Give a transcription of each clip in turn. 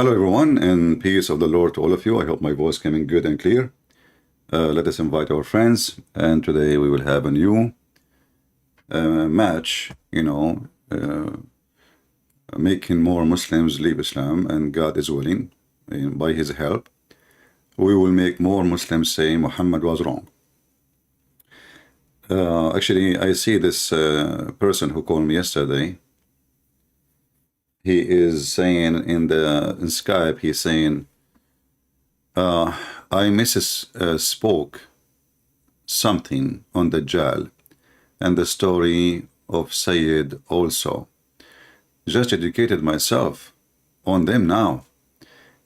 Hello, everyone, and peace of the Lord to all of you. I hope my voice coming good and clear. Let us invite our friends, and today we will have a new match, making more Muslims leave Islam, and God is willing, and by His help, we will make more Muslims say Muhammad was wrong. Actually, I see this person who called me yesterday. He is saying in Skype, he's saying, I spoke something on the Dajjal and the story of Sayyid also. Just educated myself on them now.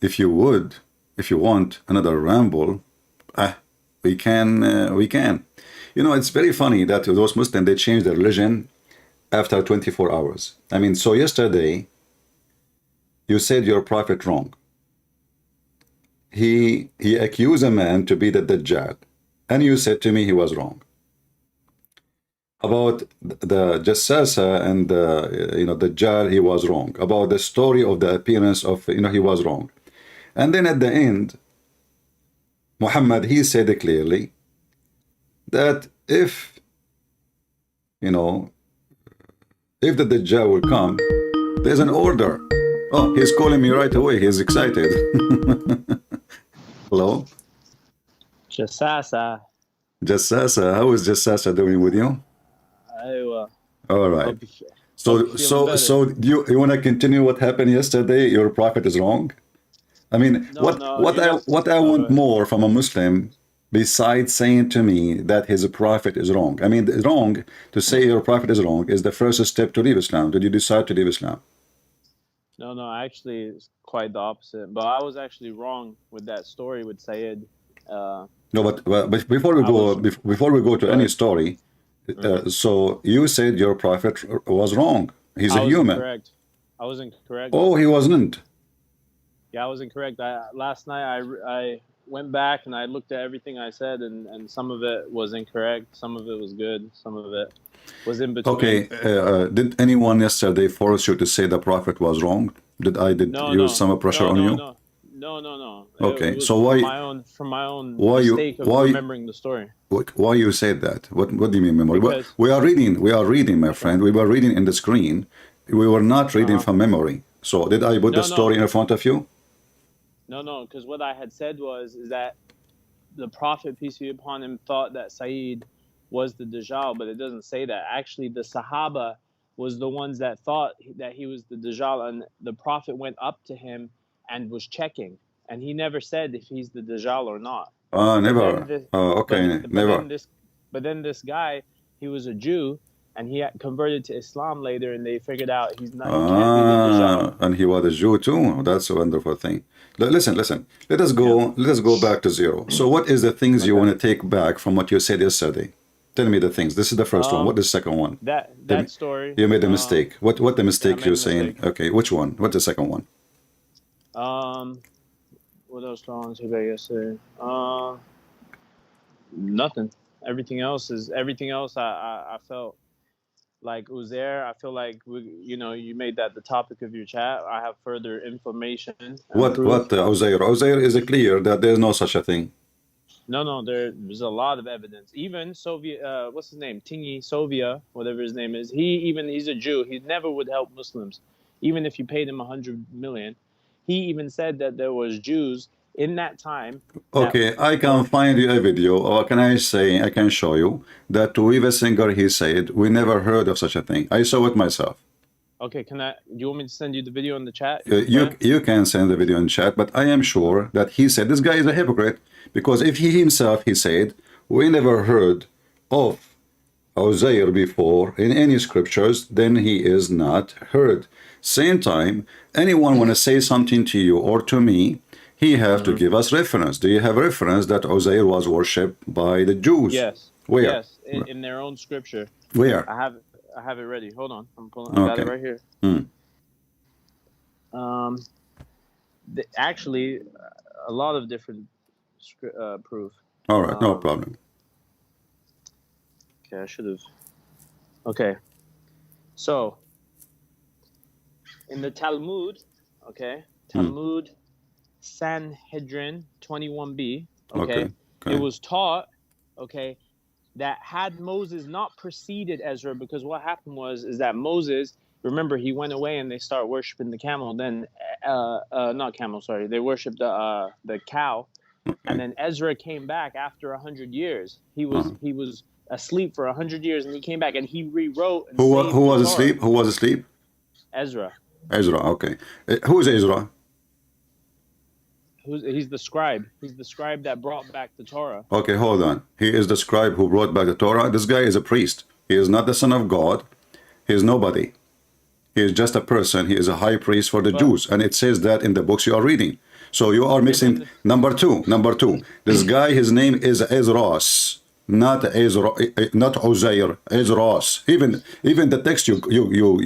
If you want another ramble, we can. It's very funny that those Muslims, they change their religion after 24 hours. I mean, so yesterday, you said your prophet wrong. He accused a man to be the Dajjal, and you said to me he was wrong. About the Jassasa and the Dajjal, he was wrong. About the story of the appearance of, he was wrong. And then at the end, Muhammad, he said clearly that if the Dajjal will come, there's an order. Oh, he's calling me right away. He's excited. Hello? Jassasa. Jassasa, how is Jassasa doing with you? All right. So do you want to continue what happened yesterday? Your prophet is wrong? I mean, what I want more from a Muslim besides saying to me that his prophet is wrong. I mean, wrong to say your prophet is wrong is the first step to leave Islam. Did you decide to leave Islam? No, actually, it's quite the opposite. But I was actually wrong with that story with Sayyid. No, but before we go to any story, so you said your prophet was wrong. He's a human. Correct. I was incorrect. Oh, he wasn't. Yeah, I was incorrect. Last night I went back and I looked at everything I said, and some of it was incorrect, some of it was good, some of it was in between. Okay, did anyone yesterday force you to say the prophet was wrong? Did use some pressure on you? No. Okay, so why from my own mistake of remembering the story? Why you said that? What do you mean memory? We are reading, my friend. We were reading in the screen. We were not reading from memory. So did I put the story in front of you? No, because what I had said is that the Prophet, peace be upon him, thought that Sayyid was the Dajjal, but it doesn't say that. Actually, the Sahaba was the ones that thought that he was the Dajjal, and the Prophet went up to him and was checking, and he never said if he's the Dajjal or not. Never. Never. But then this guy, he was a Jew, and he converted to Islam later, and they figured out he's not. He can't be the Dajjal. And he was a Jew too. That's a wonderful thing. Listen. Let us go back to zero. So, what is the things you want to take back from what you said yesterday? Tell me the things. This is the first one. What is the second one? That story. You made a mistake. What the mistake you're saying? Okay, which one? What's the second one? What else did I say about yesterday? Nothing. Everything else. I felt like Uzair. I feel like you made that the topic of your chat. I have further information. What Uzair? Uzair is clear that there's no such a thing. No, there's a lot of evidence. Even Soviet, what's his name? Tingy Sovia, whatever his name is. He's a Jew. He never would help Muslims, even if you paid him 100 million. He even said that there was Jews in that time. Okay, I can find you a video, or I can show you that to Eva Singer, he said, we never heard of such a thing. I saw it myself. Okay, do you want me to send you the video in the chat? You can send the video in chat, but I am sure that he said, this guy is a hypocrite, because if he himself, he said, we never heard of Uzair before in any scriptures, then he is not heard. Same time, anyone want to say something to you or to me, he have to give us reference. Do you have reference that Uzair was worshipped by the Jews? Yes. Where? Yes, in their own scripture. Where? I have it ready. Hold on. I got it right here. Actually, a lot of different proof. All right, no problem. Okay, I should have. Okay. So, in the Talmud, okay, Talmud Sanhedrin 21b. Okay. It was taught, that had Moses not preceded Ezra, because what happened is that Moses, remember, he went away and they start worshiping the camel. Then, not camel, sorry, they worshipped the cow. And then Ezra came back after 100 years. He was asleep for 100 years, and he came back and he rewrote. And Who was asleep? Who was asleep? Ezra. Ezra. Okay. Who is Ezra? He's the scribe. He's the scribe that brought back the Torah. Okay, hold on. He is the scribe who brought back the Torah. This guy is a priest. He is not the son of God. He is nobody. He is just a person. He is a high priest for the Jews. And it says that in the books you are reading. So you are mixing. Number two. This guy, his name is Ezras. Not Ezra, not Uzair, Ezras. Even the text you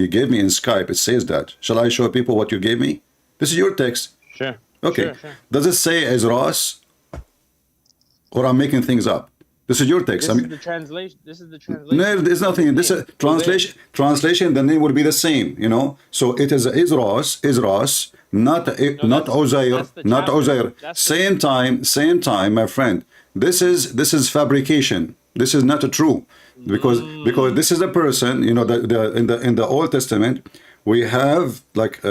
gave me in Skype, it says that. Shall I show people what you gave me? This is your text. Sure. Okay. Sure. Does it say Ezras? Or I'm making things up? This is your text. This is the translation. No, there's nothing. This is translation. The name would be the same. So it is Ezras, not Uzair, not Uzair. Same time, my friend. This is fabrication. This is not true, because this is a person. In the Old Testament, we have like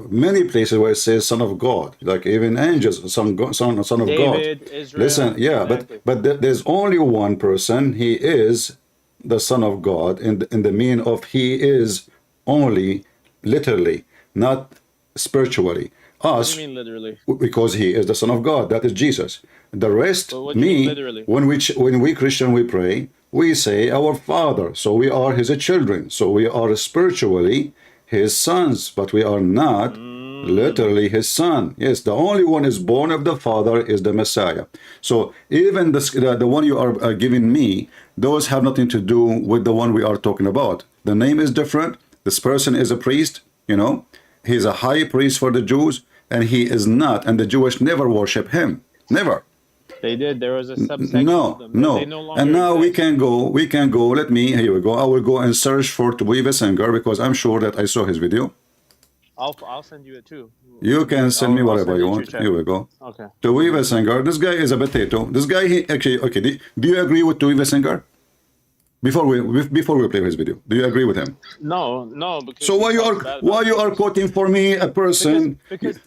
many places where it says "Son of God," like even angels, son of David, God. Israel, Listen, yeah, exactly. but there's only one person. He is the Son of God in the meaning of he is only literally, not spiritually. What do you mean literally? Because he is the Son of God. That is Jesus. The rest, What do you mean literally? when we Christian we pray, we say our Father. So we are his children. So we are spiritually his sons, but we are not literally his son. Yes, the only one is born of the Father is the Messiah. So even the one you are giving me, those have nothing to do with the one we are talking about. The name is different. This person is a priest, He's a high priest for the Jews, and he is not, and the Jewish never worship him. Never. They did. There was a subsection No. of them. They no longer And now exist. we can go. Here we go. I will go and search for Tuiva Singer, because I'm sure that I saw his video. I'll send you it too. You can send me whatever you want. Here we go. Okay. Tuiva Singer. This guy is a potato. This guy, okay. Do you agree with Tuiva Singer? Before we play his video, do you agree with him? No. Because so why you are quoting for me a person?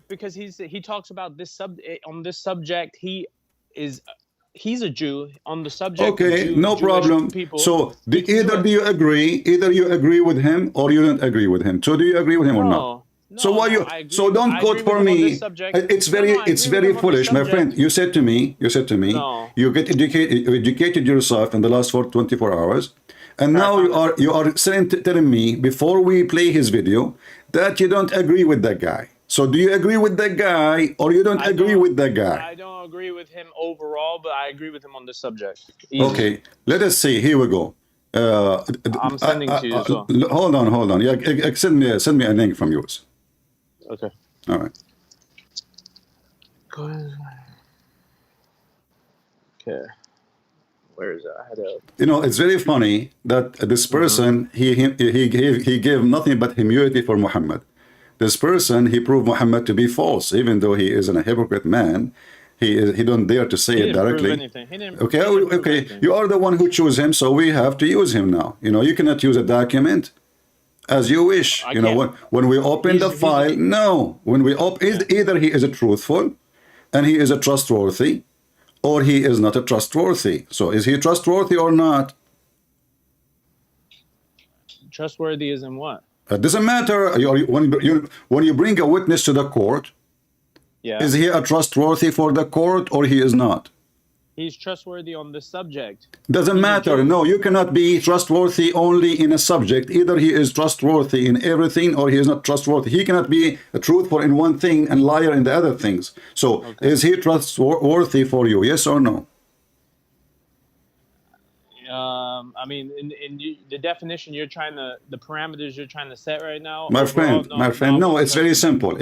Because he talks about this on this subject. He's a Jew on the subject. Okay, no problem. People, so either you agree with him or you don't agree with him. So do you agree with him or not? So why you? So don't quote for me. It's very foolish, my friend. You said to me, you get educated yourself in the last 24 hours, and now you are telling me before we play his video that you don't agree with that guy. So do you agree with that guy or you don't agree with that guy? I don't agree with him overall, but I agree with him on this subject. Okay, let us see. Here we go. I'm sending to you as well. Hold on. Yeah, send me a link from yours. Okay. All right. Go ahead. Okay. Where is it? I had a... it's very funny that this person, he gave nothing but humility for Muhammad. This person, he proved Muhammad to be false, even though he is a hypocrite man. He don't dare to say it directly. Okay. You are the one who chose him, so we have to use him now. You cannot use a document as you wish. When we open the file, when we open, either he is a truthful and he is a trustworthy, or he is not a trustworthy. So is he trustworthy or not? Trustworthy is in what? It doesn't matter. When you bring a witness to the court, is he a trustworthy for the court or he is not? He's trustworthy on the subject. Doesn't matter. No, you cannot be trustworthy only in a subject. Either he is trustworthy in everything or he is not trustworthy. He cannot be truthful in one thing and liar in the other things. So is he trustworthy for you? Yes or no? I mean, in the definition the parameters you're trying to set right now. My friend, no, it's very simple.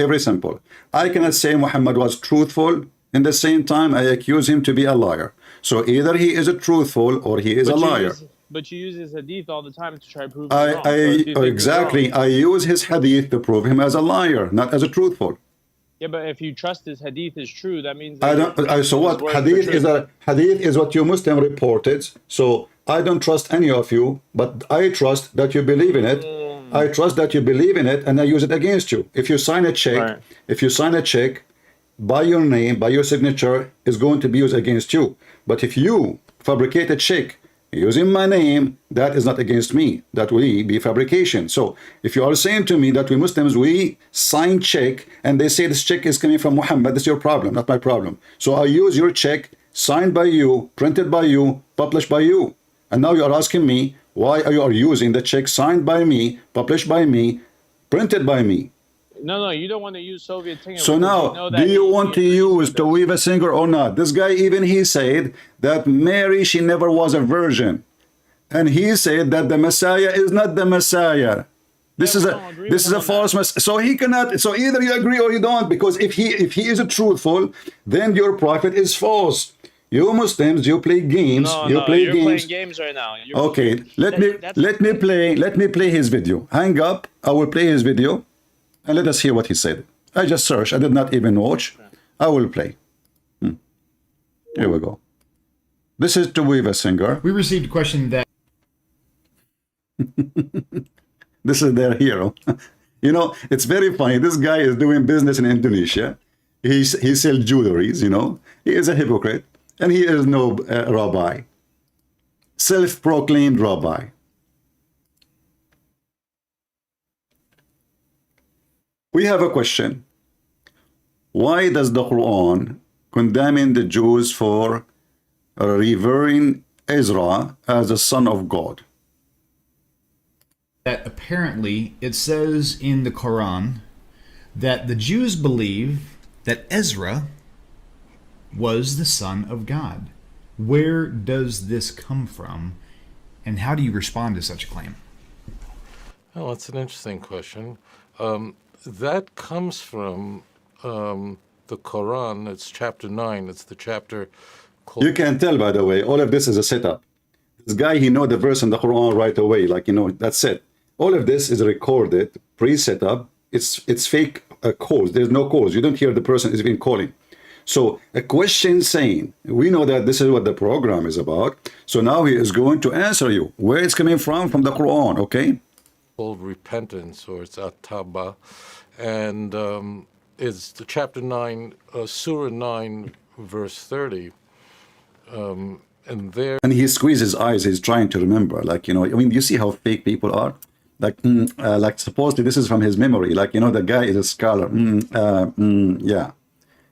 I cannot say Muhammad was truthful. In the same time, I accuse him to be a liar. So either he is a truthful or he is a liar. But you use his hadith all the time to try to prove him wrong. So if you think he's Exactly. wrong, I use his hadith to prove him as a liar, not as a truthful. yeah, but if you trust his hadith is true, that means I that don't. So what? Hadith is what you Muslim reported. So I don't trust any of you, but I trust that you believe in it. I trust that you believe in it, and I use it against you. If you sign a check, Right. if you sign a check by your name, by your signature, is going to be used against you. But if you fabricate a check using my name, that is not against me. That will be fabrication. So if you are saying to me that we Muslims, we sign check and they say this check is coming from Muhammad, that's your problem, not my problem. So I use your check signed by you, printed by you, published by you. And now you are asking me, why are you using the check signed by me, published by me, printed by me? No, you don't want to use Soviet thing. So now, do you want to use to weave a singer or not? This guy, even he said that Mary, she never was a virgin. And he said that the Messiah is not the Messiah. This is a false Messiah. So he cannot, so either you agree or you don't, because if he is truthful, then your prophet is false. You Muslims, you play games. You're playing games right now. Okay, let me play his video. Hang up, I will play his video. And let us hear what he said. I just searched. I did not even watch. I will play. Here we go. This is to weave a singer. We received a question that... This is their hero. You know, it's very funny. This guy is doing business in Indonesia. He sells jewelries, you know. He is a hypocrite. And he is no rabbi. Self-proclaimed rabbi. We have a question. Why does the Quran condemn the Jews for revering Ezra as a son of God? That apparently it says in the Quran that the Jews believe that Ezra was the son of God. Where does this come from, and how do you respond to such a claim? Well, that's an interesting question. That comes from the Quran. It's chapter 9. It's the chapter called... You can tell, by the way, all of this is a setup. This guy, he know the verse in the Quran right away. Like, you know, that's it. All of this is recorded, pre-set up. It's fake calls. There's no calls. You don't hear the person is even calling. So a question saying, we know that this is what the program is about. So now he is going to answer you where it's coming from the Quran, okay? Called repentance, or it's at-taba, and it's the chapter 9, Surah 9, verse 30, and there... And he squeezes his eyes, he's trying to remember, like, you know, I mean, you see how fake people are? Like supposedly this is from his memory, like, you know, the guy is a scholar,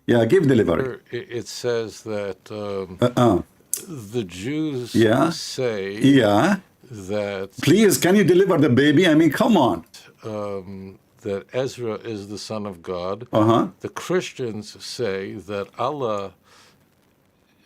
yeah, give delivery. It says that the Jews say that... Please, can you deliver the baby? I mean, come on. That Ezra is the son of God. The Christians say that Allah,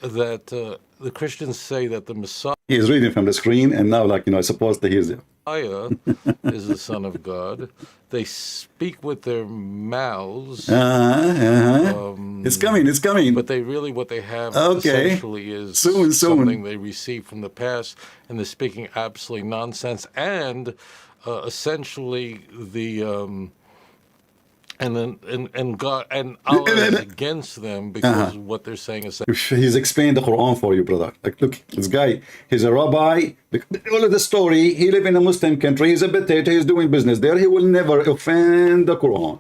that the Christians say that the Messiah... He is reading from the screen, and now, like, you know, I suppose that he's... is the son of God. They speak with their mouths. It's coming. But they really, what they have essentially is something they received from the past, and they're speaking absolutely nonsense. And essentially the and God and Allah is against them because what they're saying is... He's explained the Quran for you, brother. Like, look, this guy, he's a rabbi. All of the story, he lives in a Muslim country. He's a potato. He's doing business there. He will never offend the Quran.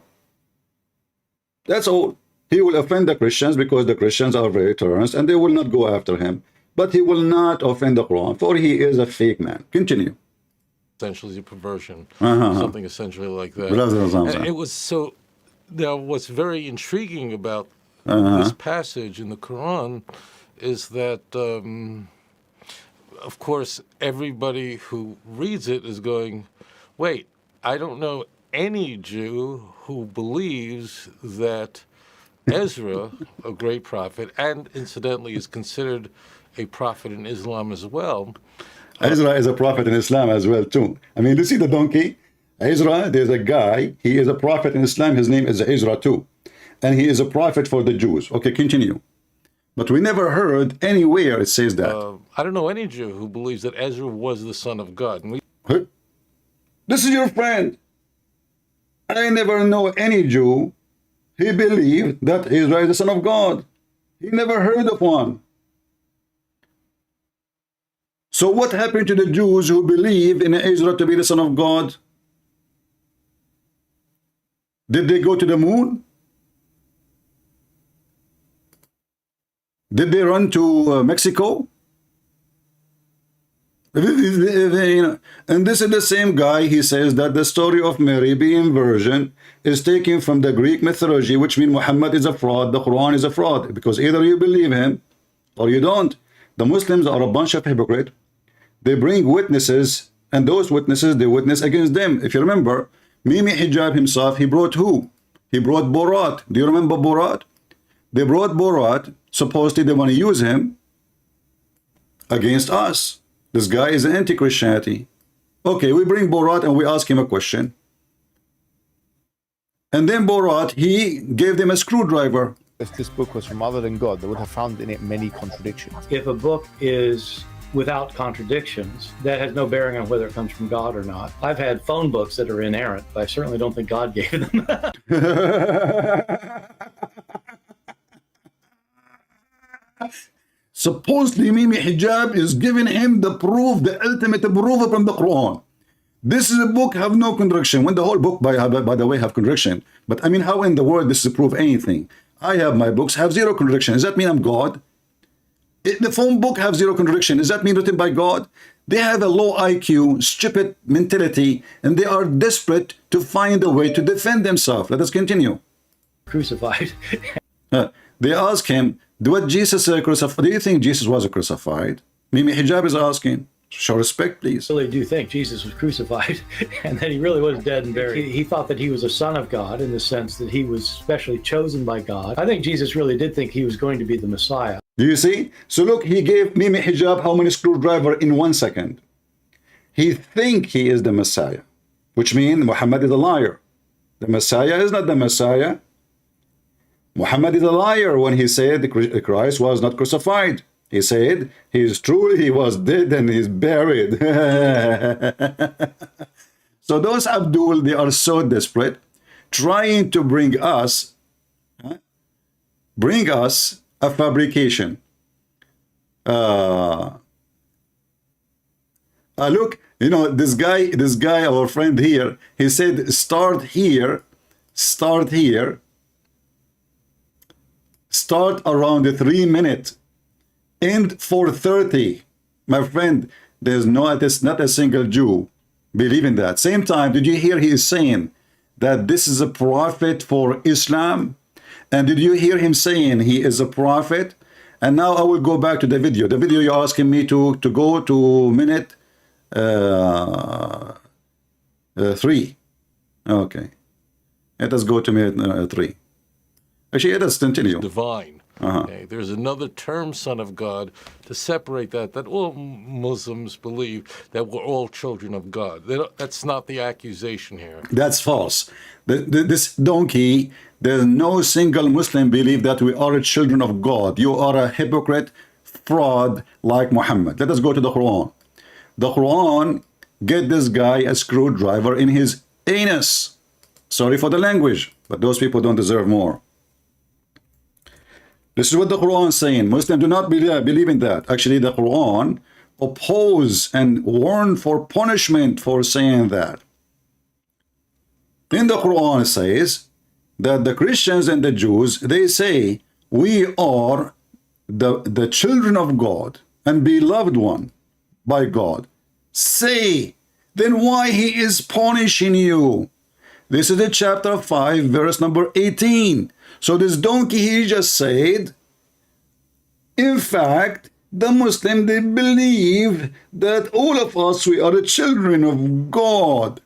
That's all. He will offend the Christians because the Christians are very tolerant and they will not go after him. But he will not offend the Quran, for he is a fake man. Continue. Essentially a perversion, something essentially like that. And it was so... Now, what's very intriguing about this passage in the Quran is that, of course, everybody who reads it is going, wait, I don't know any Jew who believes that Ezra, a great prophet, and incidentally is considered a prophet in Islam as well. Ezra is a prophet in Islam as well, too. I mean, you see the donkey? Ezra, there's a guy, he is a prophet in Islam, his name is Ezra too. And he is a prophet for the Jews. Okay, continue. But we never heard anywhere it says that. I don't know any Jew who believes that Ezra was the son of God. And This is your friend. I never know any Jew he believed that Israel is the son of God. He never heard of one. So what happened to the Jews who believe in Israel to be the son of God? Did they go to the moon? Did they run to Mexico? And this is the same guy. He says that the story of Mary being virgin is taken from the Greek mythology, which means Muhammad is a fraud, the Quran is a fraud, because either you believe him or you don't. The Muslims are a bunch of hypocrites. They bring witnesses, and those witnesses, they witness against them. If you remember, Mimi Hijab himself, he brought who? He brought Borat. Do you remember Borat? They brought Borat. Supposedly they want to use him against us. This guy is anti-Christianity. Okay, we bring Borat and we ask him a question. And then Borat, he gave them a screwdriver. If this book was from other than God, they would have found in it many contradictions. If a book is without contradictions, that has no bearing on whether it comes from God or not. I've had phone books that are inerrant, but I certainly don't think God gave them. Supposedly Mimi Hijab is giving him the proof, the ultimate proof from the Quran. This is a book have no contradiction. When the whole book, by the way, have contradiction. But I mean, how in the world this is proof anything? I have my books have zero contradiction. Does that mean I'm God? The phone book have zero contradiction. Does that mean written by God? They have a low IQ, stupid mentality, and they are desperate to find a way to defend themselves. Let us continue. Crucified. They ask him, what Jesus crucified? Do you think Jesus was crucified? Mimi Hijab is asking. Show respect, please. I really do think Jesus was crucified and that he really was dead and buried. He thought that he was a son of God in the sense that he was specially chosen by God. I think Jesus really did think he was going to be the Messiah. Do you see? So look, he gave Mimi Hijab how many screwdriver in 1 second. He think he is the Messiah, which means Muhammad is a liar. The Messiah is not the Messiah. Muhammad is a liar when he said Christ was not crucified. He said he is true, he was dead and he's buried. So those Abdul, they are so desperate, trying to bring us a fabrication. Look, you know, this guy, our friend here, he said, start here, start around the 3 minutes. End 4:30, my friend. There's not a single Jew believing that. Same time, did you hear he is saying that this is a prophet for Islam? And did you hear him saying he is a prophet? And now I will go back to the video. The video you're asking me to go to minute 3. Okay, let us go to minute 3. Actually, let us continue. Divine. Okay, there's another term, Son of God, to separate that all Muslims believe that we're all children of God. That's not the accusation here. That's false. This donkey, there's no single Muslim believe that we are children of God. You are a hypocrite, fraud like Muhammad. Let us go to the Quran. The Quran get this guy a screwdriver in his anus. Sorry for the language, but those people don't deserve more. This is what the Quran is saying. Muslims do not believe in that. Actually, the Quran oppose and warn for punishment for saying that. In the Quran it says that the Christians and the Jews, they say, we are the children of God and beloved one by God. Say, then why he is punishing you? This is the chapter 5, verse number 18. So this donkey, he just said, in fact, the Muslim, they believe that all of us, we are the children of God.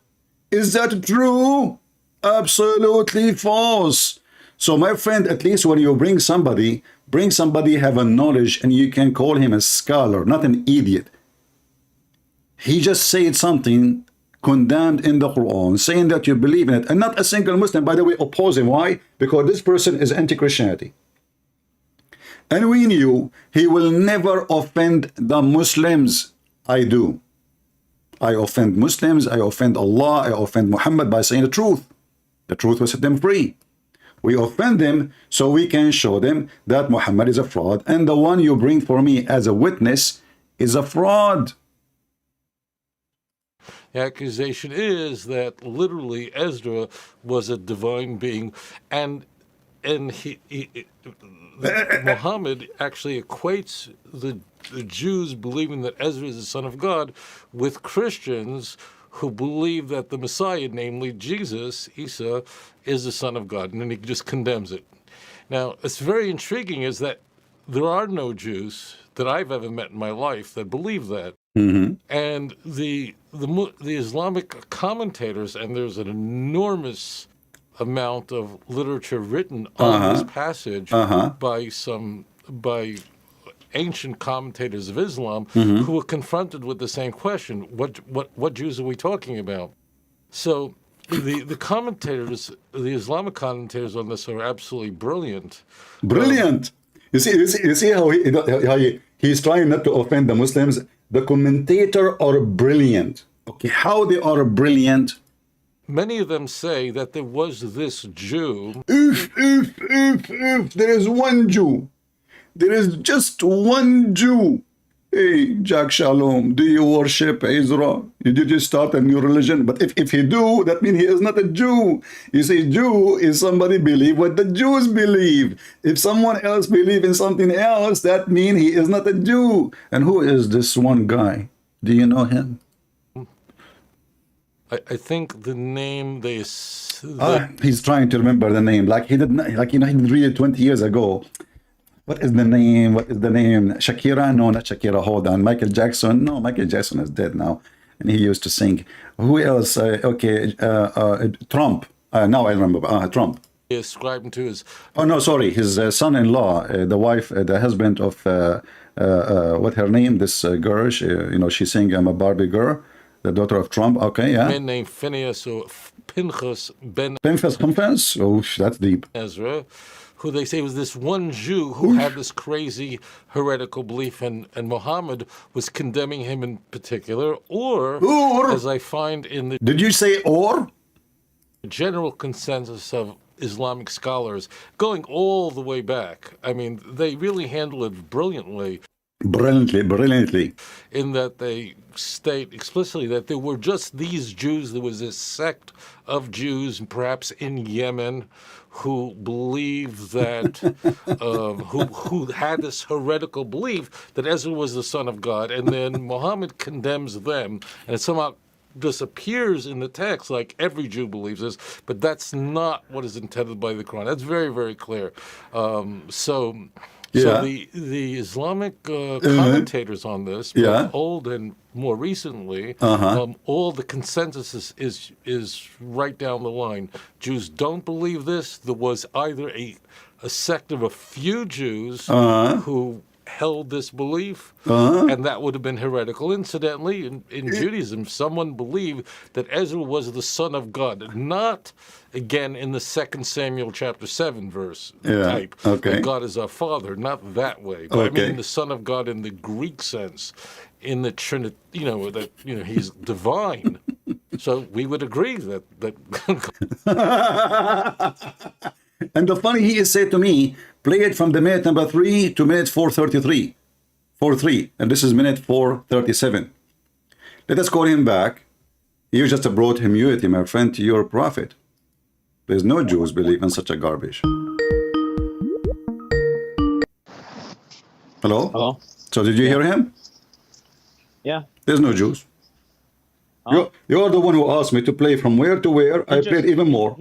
Is that true? Absolutely false. So my friend, at least when you bring somebody have a knowledge and you can call him a scholar, not an idiot. He just said something condemned in the Quran, saying that you believe in it, and not a single Muslim, by the way, oppose him. Why? Because this person is anti-Christianity. And we knew he will never offend the Muslims. I do. I offend Muslims, I offend Allah, I offend Muhammad by saying the truth. The truth will set them free. We offend them so we can show them that Muhammad is a fraud, and the one you bring for me as a witness is a fraud. The accusation is that literally Ezra was a divine being, and Muhammad actually equates the Jews believing that Ezra is the son of God with Christians who believe that the Messiah, namely Jesus, Isa, is the son of God, and then he just condemns it. Now, it's very intriguing is that there are no Jews that I've ever met in my life that believe that. And the Islamic commentators, and there's an enormous amount of literature written on this passage by ancient commentators of Islam who were confronted with the same question: what Jews are we talking about? So the commentators, the Islamic commentators on this are absolutely brilliant. Brilliant. You see how he's trying not to offend the Muslims. The commentator are brilliant. Okay, how they are brilliant? Many of them say that there was this Jew. If there is one Jew, there is just one Jew. Hey, Jack Shalom, do you worship Ezra? Did you just start a new religion? But if he do, that means he is not a Jew. You see, Jew is somebody believe what the Jews believe. If someone else believe in something else, that means he is not a Jew. And who is this one guy? Do you know him? I think the name he's trying to remember the name. Like he didn't, like he didn't read it 20 years ago. What is the name? What is the name? Shakira? No, not Shakira. Hold on. Michael Jackson? No, Michael Jackson is dead now. And he used to sing. Who else? Trump. Now I remember. Trump. He ascribed him to his... Oh, no, sorry. His son-in-law, the wife, the husband of, what her name? This girl, she sang, I'm a Barbie girl. The daughter of Trump. Okay, yeah. A man named Phineas or Pinchas Ben... Pinchas? Oh, that's deep. Ezra, who they say was this one Jew who had this crazy heretical belief, and Muhammad was condemning him in particular, or, as I find in the... Did you say or? General consensus of Islamic scholars, going all the way back. I mean, they really handle it brilliantly. Brilliantly. In that they state explicitly that there were just these Jews, there was this sect of Jews, perhaps in Yemen, who believed that, who had this heretical belief that Ezra was the son of God, and then Muhammad condemns them, and it somehow disappears in the text like every Jew believes this, but that's not what is intended by the Quran. That's very, very clear. So the Islamic commentators on this, both old and more recently, all the consensus is right down the line. Jews don't believe this. There was either a sect of a few Jews who held this belief, and that would have been heretical. Incidentally, in Judaism, someone believed that Ezra was the son of God, not, again, in the 2 Samuel chapter 7 verse type, that God is our father, not that way, but I mean the son of God in the Greek sense, in the Trinity, that he's divine. So we would agree that And the funny he is said to me, play it from the minute number 3 to minute 4:33. 4:3, and this is minute 4:37. Let us call him back. You just brought humility, my friend, to your prophet. There's no Jews believe in such a garbage. Hello? Hello? So did you hear him? Yeah. There's no Jews. You're the one who asked me to play from where to where. I played even more.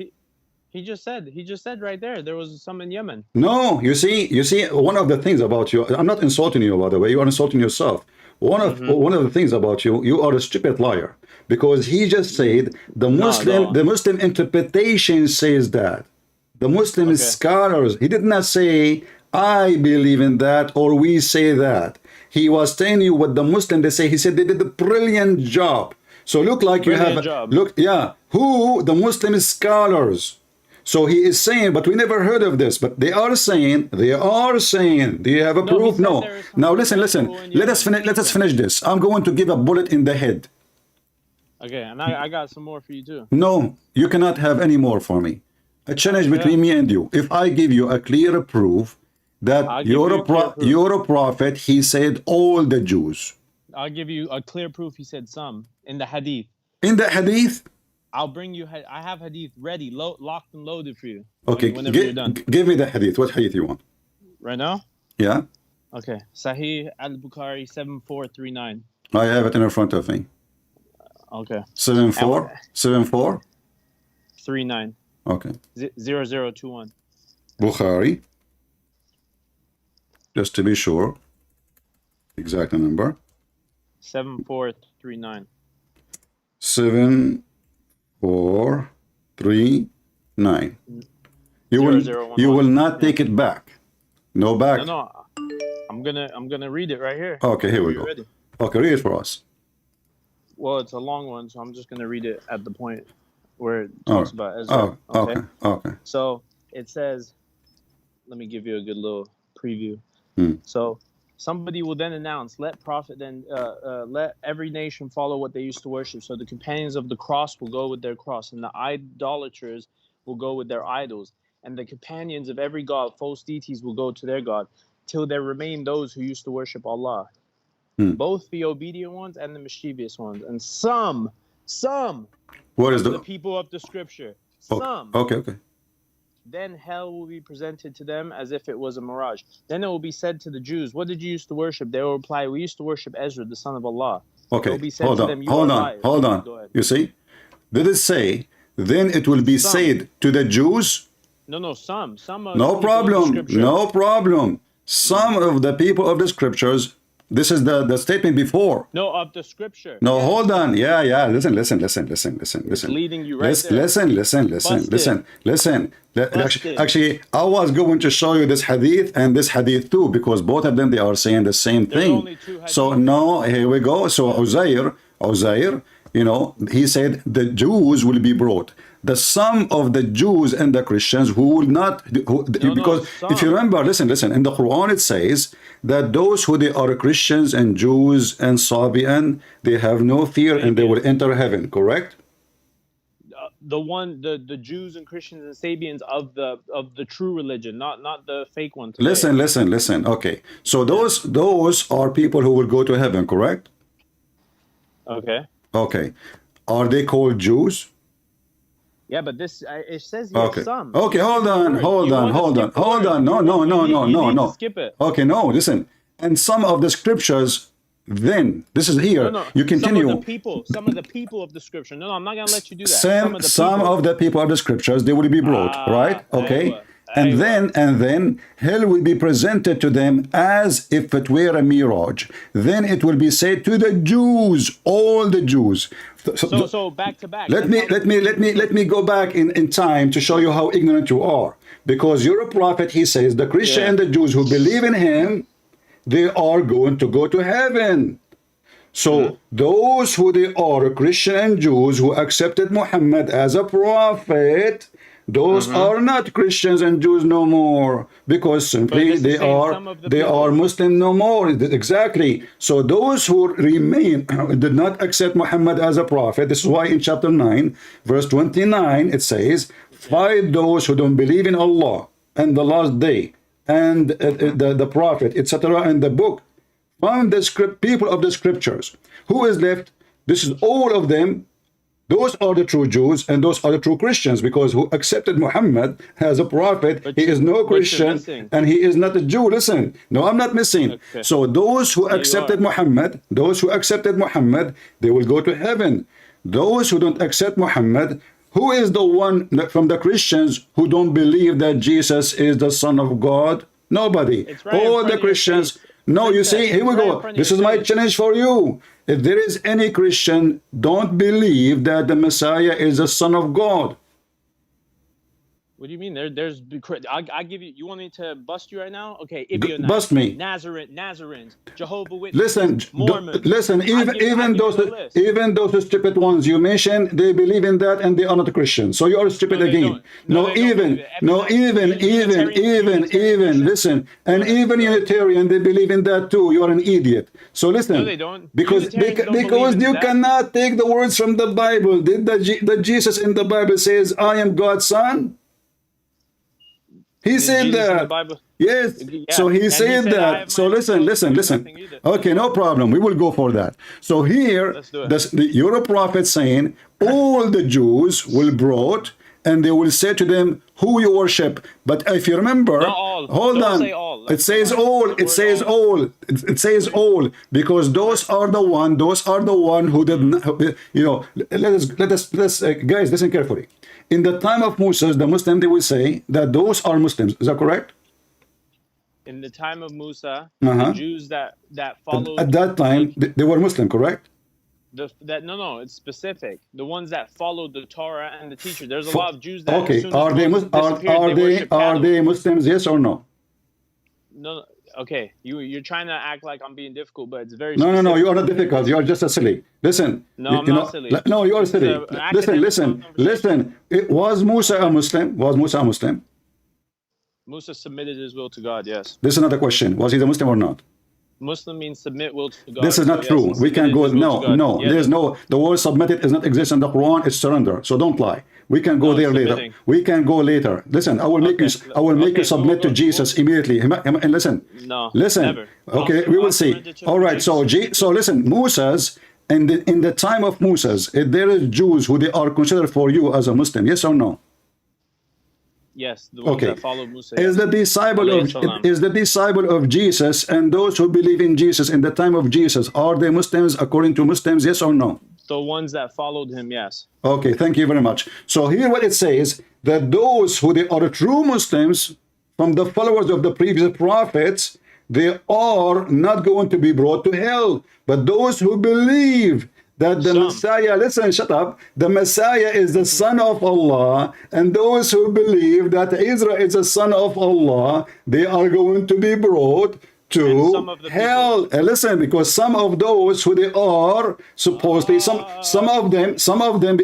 He just said right there was some in Yemen. No, you see, one of the things about you, I'm not insulting you, by the way, you are insulting yourself. One of the things about you, you are a stupid liar, because he just said the Muslim interpretation says that. The Muslim scholars, he did not say, I believe in that, or we say that. He was telling you what the Muslim they say. He said they did a brilliant job. So look like you have, who? The Muslim scholars. So he is saying, but we never heard of this. But they are saying, do you have a No, he proof? said No. there is Now something listen. medical in Let us Yemen. finish. Let us finish this. I'm going to give a bullet in the head. Okay, and I got some more for you too. No, you cannot have any more for me. A challenge between Yeah. me and you. If I give you a clear proof that I'll give you a clear proof. you're a prophet, he said all the Jews. I'll give you a clear proof. He said some in the hadith. In the hadith, I'll bring you. I have hadith ready, locked and loaded for you. okay, Whenever you're done. give me the hadith. What hadith you want? Right now? Yeah, Okay. Sahih al-Bukhari 7439. I have it in front of me. Okay. 74. 39. Okay, 0021. Bukhari. Just to be sure, exact number. 7439. 7439. You will 0011. you will not take it back. No back. No. I'm gonna read it right here. Okay, here we You go. ready? Okay, read it for us. Well, it's a long one, so I'm just gonna read it at the point where it talks about Ezra. Oh, okay. So it says, let me give you a good little preview. So somebody will then announce, let every nation follow what they used to worship. So the companions of the cross will go with their cross, and the idolaters will go with their idols, and the companions of every god, false deities, will go to their god, till there remain those who used to worship Allah, both the obedient ones and the mischievous ones, and some What is the people of the scripture, some. Okay. Then hell will be presented to them as if it was a mirage. Then it will be said to the Jews, what did you used to worship? They will reply, we used to worship Ezra, the son of Allah. Okay, It will be said hold to on, them, you hold are on, liars. hold on. Go ahead. You see, did it say, then it will be said to the Jews? No, some. Some of No the people of the problem, scripture. no problem. Some of the people of the scriptures, this is the statement before. No, of the scripture. No, Yes. hold on. Yeah. Listen. Leading you right there. Listen. Busted. Actually, I was going to show you this hadith and this hadith too, because both of them, they are saying the same There's thing. only two So hadiths. no, here we go. So Uzair, he said the Jews will be brought. The sum of the Jews and the Christians who will not, because if you remember, listen, in the Quran it says that those who they are Christians and Jews and Sabian, they have no fear and they will enter heaven, correct? The Jews and Christians and Sabians of the true religion, not the fake one today. Listen. Okay, so those are people who will go to heaven, correct? Okay, are they called Jews? Yeah, but this it says here some. Okay, hold on. No. You need to skip it. Okay, no, listen. And some of the scriptures, then this is here. No. You continue. Some of the people of the scripture. No, I'm not gonna let you do that. Some of the people of the scriptures, they will be brought, right? Okay. And then hell will be presented to them as if it were a mirage. Then it will be said to the Jews, all the Jews. So back to back. Let me go back in time to show you how ignorant you are. Because you're a prophet, he says, the Christian and the Jews who believe in him, they are going to go to heaven. So those who they are Christian and Jews who accepted Muhammad as a prophet, those are not Christians and Jews no more, because simply they are Muslim no more. Exactly. So those who remain did not accept Muhammad as a prophet. This is why in chapter 9 verse 29 it says, fight those who don't believe in Allah and the last day and the prophet, etc., and the book from the people of the scriptures. Who is left? This is all of them. Those are the true Jews and those are the true Christians, because who accepted Muhammad as a prophet, he is no Christian and he is not a Jew. Listen, no, I'm not missing. Okay. So those who accepted Muhammad, they will go to heaven. Those who don't accept Muhammad, who is the one from the Christians who don't believe that Jesus is the Son of God? Nobody. All the Christians. No, you see, here we go. This is my challenge for you. If there is any Christian, don't believe that the Messiah is the Son of God. What do you mean? I give you. You want me to bust you right now? Okay, Ibionites, Bust me. Nazarenes, Jehovah Witnesses, Listen, Mormons. listen. Even those stupid ones you mentioned, they believe in that, and they are not Christian. So you are stupid again. Even. Listen, and even Unitarian, they believe in that too. You are an idiot. So listen. No, they don't. Because you cannot take the words from the Bible. Did the Jesus in the Bible says, "I am God's son"? He said that. Yes. Yeah. So he said that. So listen. Okay, no problem. We will go for that. So here, you're a prophet saying all the Jews will brought, and they will say to them who you worship. But if you remember, hold on. It says all. It says all. It says all, because those are the one who did not. You know. Let us guys, listen carefully. In the time of Moses, the Muslims, they will say that those are Muslims. Is that correct? In the time of Musa, the Jews that followed... At that time, they were Muslim, correct? No, it's specific. The ones that followed the Torah and the teacher. There's a lot of Jews that... Okay, are they Muslims, yes or no? No, okay. You're trying to act like I'm being difficult, but it's very No, you are not difficult. You are just a silly. Listen. No, I'm not silly. No, you are silly. Listen. Was Musa a Muslim? Musa submitted his will to God, yes. This is not a question. Was he a Muslim or not? Muslim means submit will to God. This is not true. We can go, no. Yes. There's no, the word submitted does not exist in the Quran. It's surrender. So don't lie. We can go there later. We can go later. Listen, I will make you submit to Jesus immediately. And listen. No. Listen. Never. Okay, we will see. All right. So listen, Moses, in the time of Moses, there is Jews who they are considered for you as a Muslim. Yes or no? Yes, the ones that followed Musa. Is the disciple of Jesus and those who believe in Jesus in the time of Jesus, are they Muslims according to Muslims? Yes or no? The ones that followed him, yes. Okay, thank you very much. So here what it says, that those who they are true Muslims from the followers of the previous prophets, they are not going to be brought to hell. But those who believe that the Messiah, listen, shut up, the Messiah is the son of Allah, and those who believe that Israel is the son of Allah, they are going to be brought to hell. Listen, because some of those who they are supposedly, some of them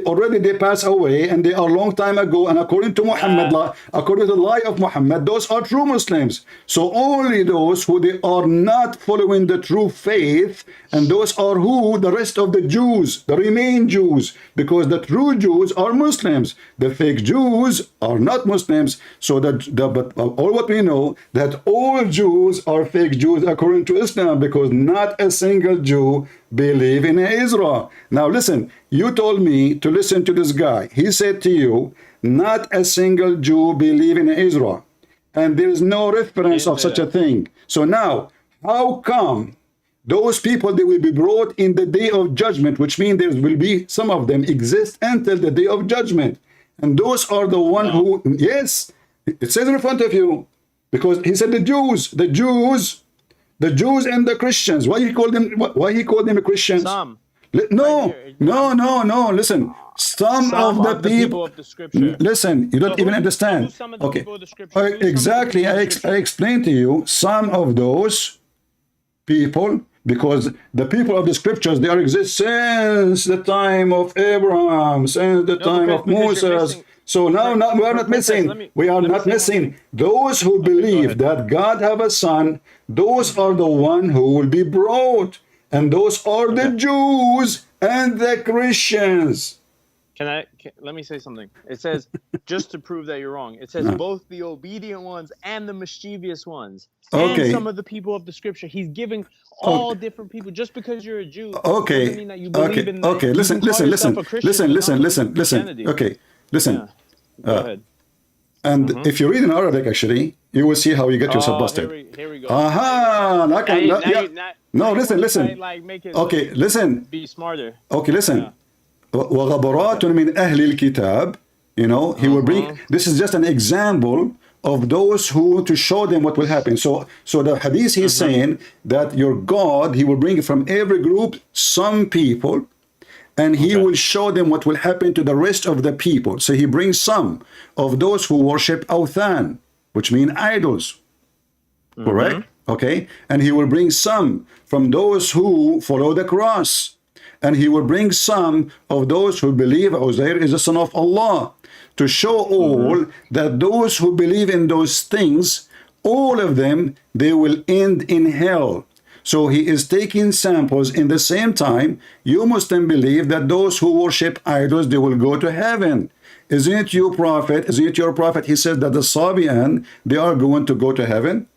already they pass away, and they are long time ago, and according to Muhammad, according to the lie of Muhammad, those are true Muslims. So only those who they are not following the true faith, and those are who? The rest of the Jews, the remain Jews, because the true Jews are Muslims. The fake Jews are not Muslims. So but all what we know, that all Jews are fake Jews according to Islam, because not a single Jew believe in Israel. Now listen, you told me to listen to this guy. He said to you, not a single Jew believe in Israel, and there is no reference of such a thing. So now, how come those people, they will be brought in the day of judgment, which means there will be, some of them exist until the day of judgment, and those are the one who, yes, it says in front of you, because he said the Jews and the Christians. Why he called them Christians? Some. No. Listen, some of the people of the scripture. Listen, you don't even understand. Some of the people of the scripture. Exactly. I explained to you some of those people, because the people of the scriptures, they are exist since the time of Abraham, since the time of Moses. So now we are not missing. We are not missing. Those who believe that God have a son, those are the one who will be brought. And those are the Jews and the Christians. Let me say something. It says, just to prove that you're wrong, it says both the obedient ones and the mischievous ones. And some of the people of the scripture. He's giving all different people. Just because you're a Jew doesn't mean that you believe in that. Okay, listen. Okay, listen. Yeah. Go ahead. And if you read in Arabic, actually, you will see how you get yourself busted. Here we go. No, listen. Okay, listen. Be smarter. Okay, listen. وَغَبَرَاتٌ مِنْ أَهْلِ الْكِتَابِ, you know, he will bring, this is just an example of those who, to show them what will happen. So the hadith, he's saying that your God, he will bring from every group some people, and he Okay. will show them what will happen to the rest of the people. So he brings some of those who worship awthan, which mean idols. Correct? Okay. And he will bring some from those who follow the cross. And he will bring some of those who believe Uzair is the son of Allah, to show all that those who believe in those things, all of them, they will end in hell. So he is taking samples. In the same time, you Muslim believe that those who worship idols, they will go to heaven. Isn't it your prophet? Isn't it your prophet? He said that the Sabian, they are going to go to heaven.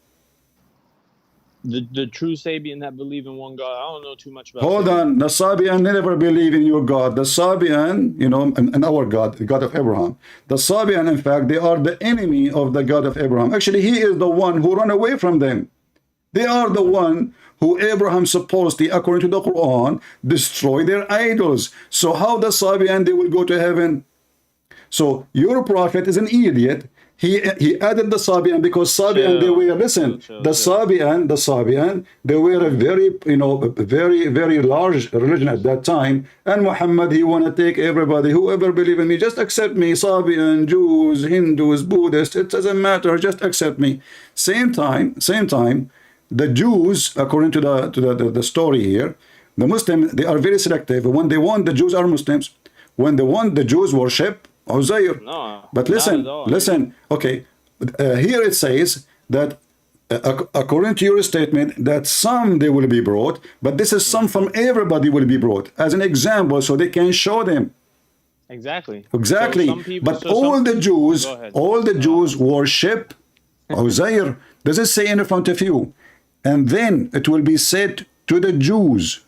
The true Sabian that believe in one God. I don't know too much about. Hold Sabian. on, the Sabian never believe in your God. The Sabian, you know, and our God, the God of Abraham. The Sabian, in fact, they are the enemy of the God of Abraham. Actually, he is the one who ran away from them. They are the one who Abraham supposedly, according to the Quran, destroy their idols. So how the Sabian, they will go to heaven? So your prophet is an idiot. He added the Sabian because Sabian, they were, listen, the Sabian, they were a very, you know, very large religion at that time. And Muhammad, he want to take everybody, whoever believe in me, just accept me. Sabian, Jews, Hindus, Buddhists, it doesn't matter, just accept me. Same time, the Jews, according to the story here, the Muslims, they are very selective. When they want, the Jews are Muslims. When they want, the Jews worship Uzair. No, but listen, okay, here it says that according to your statement that some they will be brought, but this is some from everybody will be brought as an example so they can show them. Exactly. Exactly. So some people, but all the Jews worship Uzair. Does it say in front of you? And then it will be said to the Jews.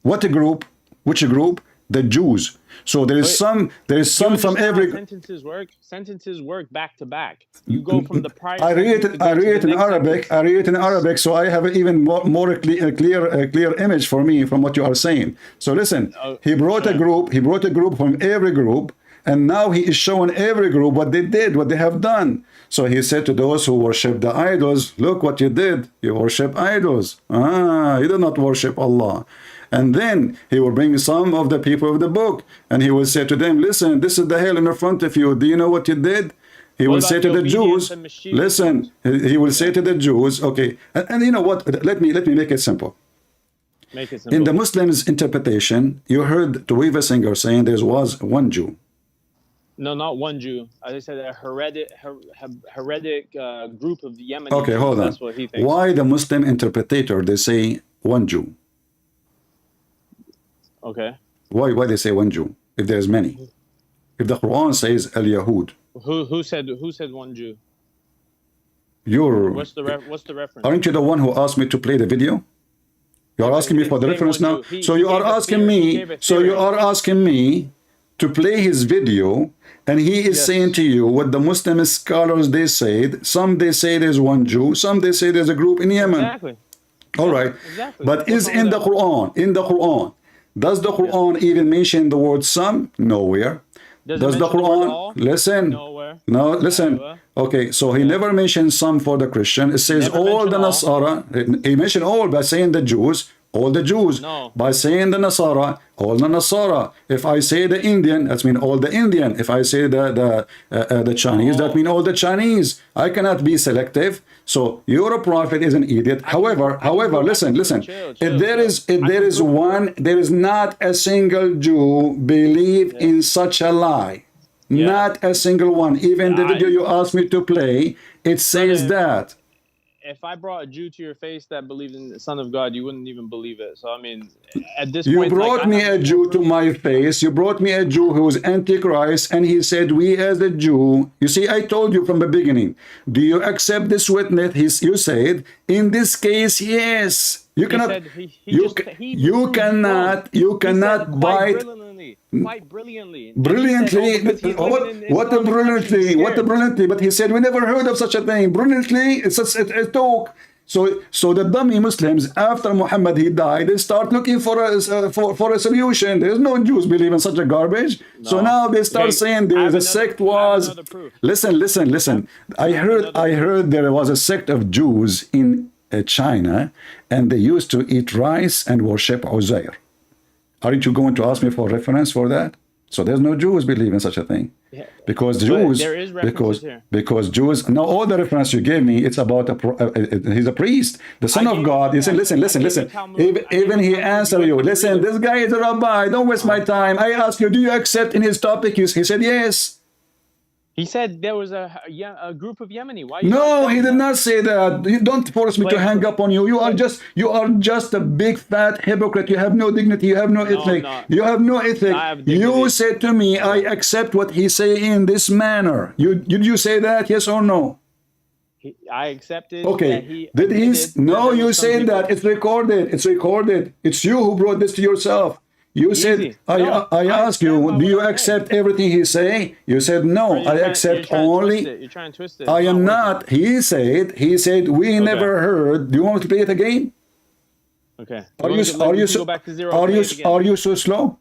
What a group? Which group? The Jews. So there is some from every. Sentences work back to back. You go from the prior. I read it in Arabic, so I have an even more clear image for me from what you are saying. So listen, he brought a group from every group, and now he is showing every group what they did, what they have done. So he said to those who worship the idols, look what you did. You worship idols. You do not worship Allah. And then he will bring some of the people of the book, and he will say to them, listen, this is the hell in front of you. Do you know what you did? He will say to the Jews, listen, he will say to the Jews, okay, and you know what? Let me make it simple. Make it simple. In the Muslims' interpretation, you heard Tuwiva Singer saying there was one Jew. No, not one Jew. As I said, a heretic group of Yemeni Okay, Jews. hold on. That's what he thinks. Why the Muslim interpretator, they say one Jew? Okay. Why they say one Jew if there's many? If the Quran says al-Yahud. Who said one Jew? You're. What's the reference? Aren't you the one who asked me to play the video? You are asking me for the reference now. So you are asking me. So you are asking me to play his video, and he is saying to you what the Muslim scholars they said. Some they say there's one Jew. Some they say there's a group in Yemen. Exactly. All right. Exactly. But is in the Quran? In the Quran. Does the Quran even mention the word some? Nowhere. Does the Quran listen? Nowhere. No, listen. Nowhere. Okay, so he never mentioned some for the Christian. It says Never all the mentioned Nasara. He mentioned all by saying the Jews, all the Jews. No. By saying the Nasara, all the Nasara. If I say the Indian, that means all the Indian. If I say the Chinese, that means all the Chinese. I cannot be selective. So your prophet is an idiot. However, listen. If there is not a single Jew believe in such a lie. Yeah. Not a single one. Even the video you asked me to play, it says that. If I brought a Jew to your face that believed in the Son of God, you wouldn't even believe it. So I mean, at this you point, brought me a Jew to my face. You brought me a Jew who was Antichrist, and he said, "We as a Jew." You see, I told you from the beginning. Do you accept this witness? You said, in this case, yes. You cannot. You cannot bite. Quite brilliantly. Brilliantly. What a brilliantly. But he said, we never heard of such a thing. Brilliantly, it's a talk. So the dummy Muslims, after Muhammad he died, they start looking for a solution. There's no Jews believe in such a garbage. No. So now they start saying there is a sect was. Listen. I heard there was a sect of Jews in China, and they used to eat rice and worship Uzair. Aren't you going to ask me for reference for that? So there's no Jews believe in such a thing. Yeah. Because But Jews, there is references here. because Jews, now all the reference you gave me, it's about he's a priest, the son of God. You say, listen. Even he answered you. Listen, this guy is a rabbi. Don't waste my time. I asked you, do you accept in his topic? He said yes. He said there was a group of Yemeni. Why? No, he did not say that. You don't force me to hang up on you. You are just a big fat hypocrite. You have no dignity. You have no ethic. You have no ethic. You said to me, I accept what he say in this manner. Did you say that? Yes or no? I accepted. Okay. Did he? No, you said that. It's recorded. It's recorded. It's you who brought this to yourself. You said, I asked you, do you accept everything he say? You said, no, I accept only. You're trying to twist it. I am not. He said, we never heard. Do you want me to play it again? Okay. Are you so slow?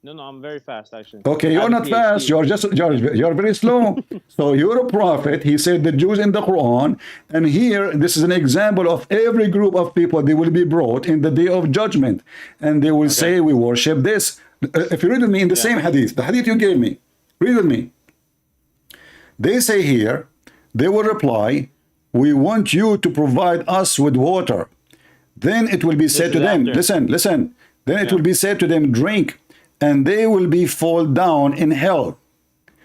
No, I'm very fast actually. Okay, you're not fast. You're very slow. So you're a prophet. He said the Jews in the Quran, and here this is an example of every group of people. They will be brought in the day of judgment, and they will say we worship this. If you read with me in the same hadith, the hadith you gave me, read with me. They say here, they will reply, we want you to provide us with water. Then it will be said to them, listen. Then it will be said to them, drink. And they will be fall down in hell.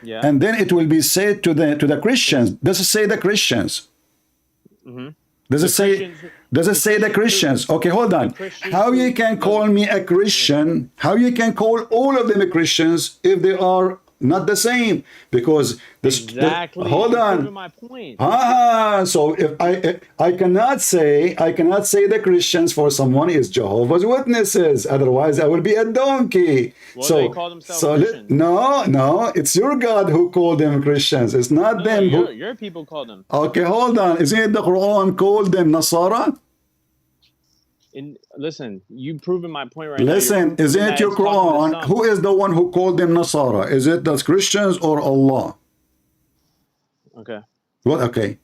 Yeah. And then it will be said to the Christians. Does it say the Christians? Mm-hmm. Does it say the Christians? Okay, hold on. How you can call me a Christian? How you can call all of them a Christians if they are not the same? Because hold on. My point. So if I cannot say the Christians for someone is Jehovah's Witnesses. Otherwise, I will be a donkey. Well, they call themselves Christians. No, it's your God who called them Christians. It's not them. Your people call them. Okay, hold on. Isn't it the Quran called them Nasara? Listen, you've proven my point right now. Isn't it your Quran? Who is the one who called them Nasara? Is it the Christians or Allah? Okay. What? Okay.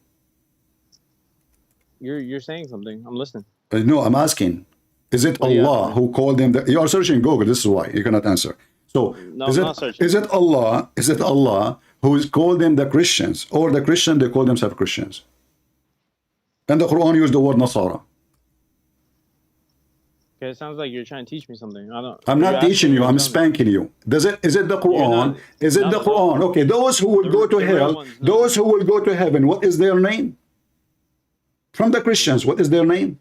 You're saying something. I'm listening. No, I'm asking. Is it Allah who called them? You are searching Google. This is why you cannot answer. So no, I'm not searching. Is it Allah? Is it Allah who is called them the Christians, or the Christian they call themselves Christians? And the Quran used the word Nasara. Okay, it sounds like you're trying to teach me something. I'm not teaching you. I'm spanking you. Is it the Quran? Is it the Quran? Okay, those who will go to hell, those who will go to heaven, what is their name? From the Christians, what is their name?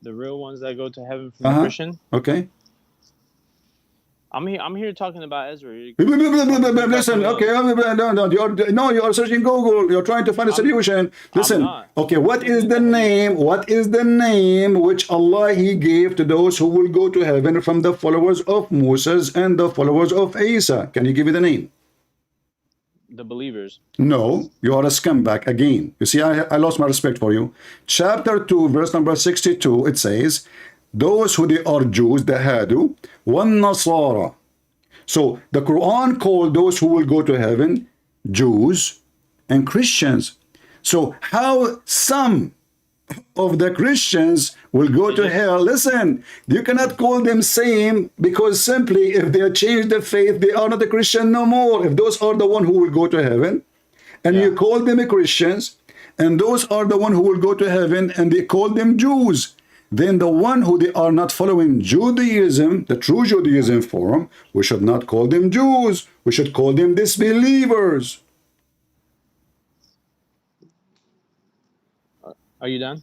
The real ones that go to heaven from the Christian? Okay. I'm here talking about Ezra. Listen, okay, no, you are searching Google. You're trying to find a solution. Listen, okay, what is the name? What is the name which Allah He gave to those who will go to heaven from the followers of Moses and the followers of Isa? Can you give me the name? The believers. No, you are a scumbag again. You see, I lost my respect for you. Chapter 2, verse number 62, it says, those who they are Jews, the Hadu, one Nasara. So the Quran called those who will go to heaven Jews and Christians. So how some of the Christians will go to hell? Listen, you cannot call them same, because simply if they change the faith, they are not a Christian no more. If those are the one who will go to heaven, and you call them Christians, and those are the one who will go to heaven, and they call them Jews, then the one who they are not following Judaism, the true Judaism form, we should not call them Jews. We should call them disbelievers. Are you done?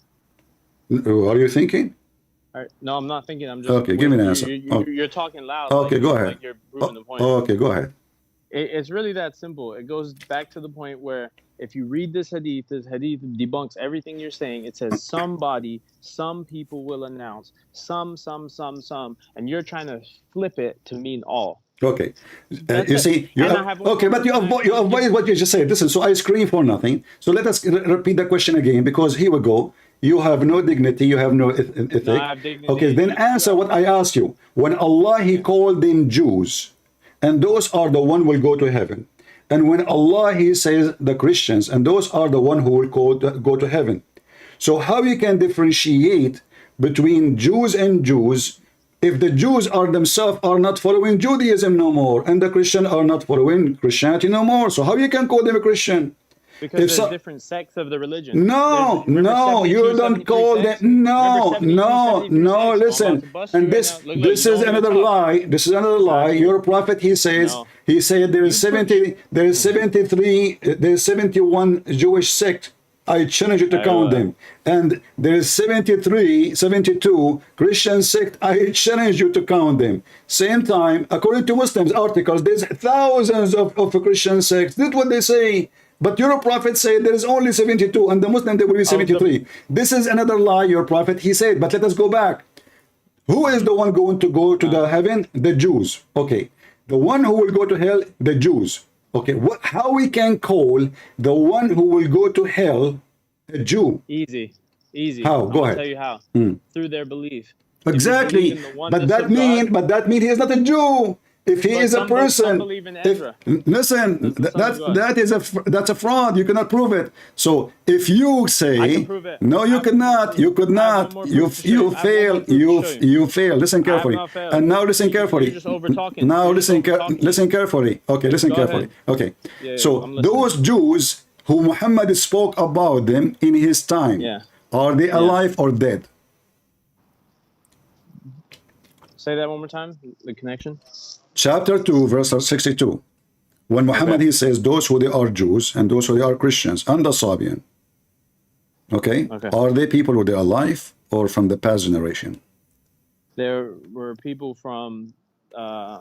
Are you thinking? No, I'm not thinking. I'm just okay. Give me an answer. You're talking loud. Okay, go ahead. Like you're proving the point. Okay, go ahead. It's really that simple. It goes back to the point where if you read this hadith debunks everything you're saying. It says some people will announce, some, and you're trying to flip it to mean all. Okay, you see, okay, but you avoid what you just said. Listen, so I scream for nothing. So let us repeat the question again, because here we go. You have no dignity, you have no ethic. No, I have dignity. Okay, then answer what I asked you. When Allah He called them Jews, and those are the one will go to heaven. And when Allah He says the Christians, and those are the one who will go to heaven. So how you can differentiate between Jews and Jews if the Jews are themselves are not following Judaism no more, and the Christians are not following Christianity no more, so how you can call them a Christian? Because there's different sects of the religion. No, Remember no, you don't call them. No, no, no. Listen, and this is another lie. This is another lie. Your prophet, he says, there is 70, there is 73, there is 71 Jewish sect. I challenge you to count them. And there is 73, 72 Christian sect. I challenge you to count them. Same time, according to Muslims articles, there's thousands of Christian sects. This is what they say. But your prophet said there is only 72, and the Muslim there will be 73. This is another lie, your prophet, he said. But let us go back. Who is the one going to go to the heaven? The Jews. Okay. The one who will go to hell? The Jews. Okay. How we can call the one who will go to hell a Jew? Easy. How? Go ahead. I'll tell you how. Through their belief. Exactly. But that means he is not a Jew. If he is a person, listen, that's a fraud. You cannot prove it. So if you say, no, you cannot, you could not, you fail, you fail. Listen carefully. And now listen carefully. Now listen carefully. Okay, listen carefully. Okay. So those Jews who Muhammad spoke about them in his time, are they alive or dead? Say that one more time. The connection. Chapter 2, verse 62. When Muhammad, he says, those who they are Jews and those who they are Christians and the Sabian. Okay? Are they people who they are alive or from the past generation? There were people from the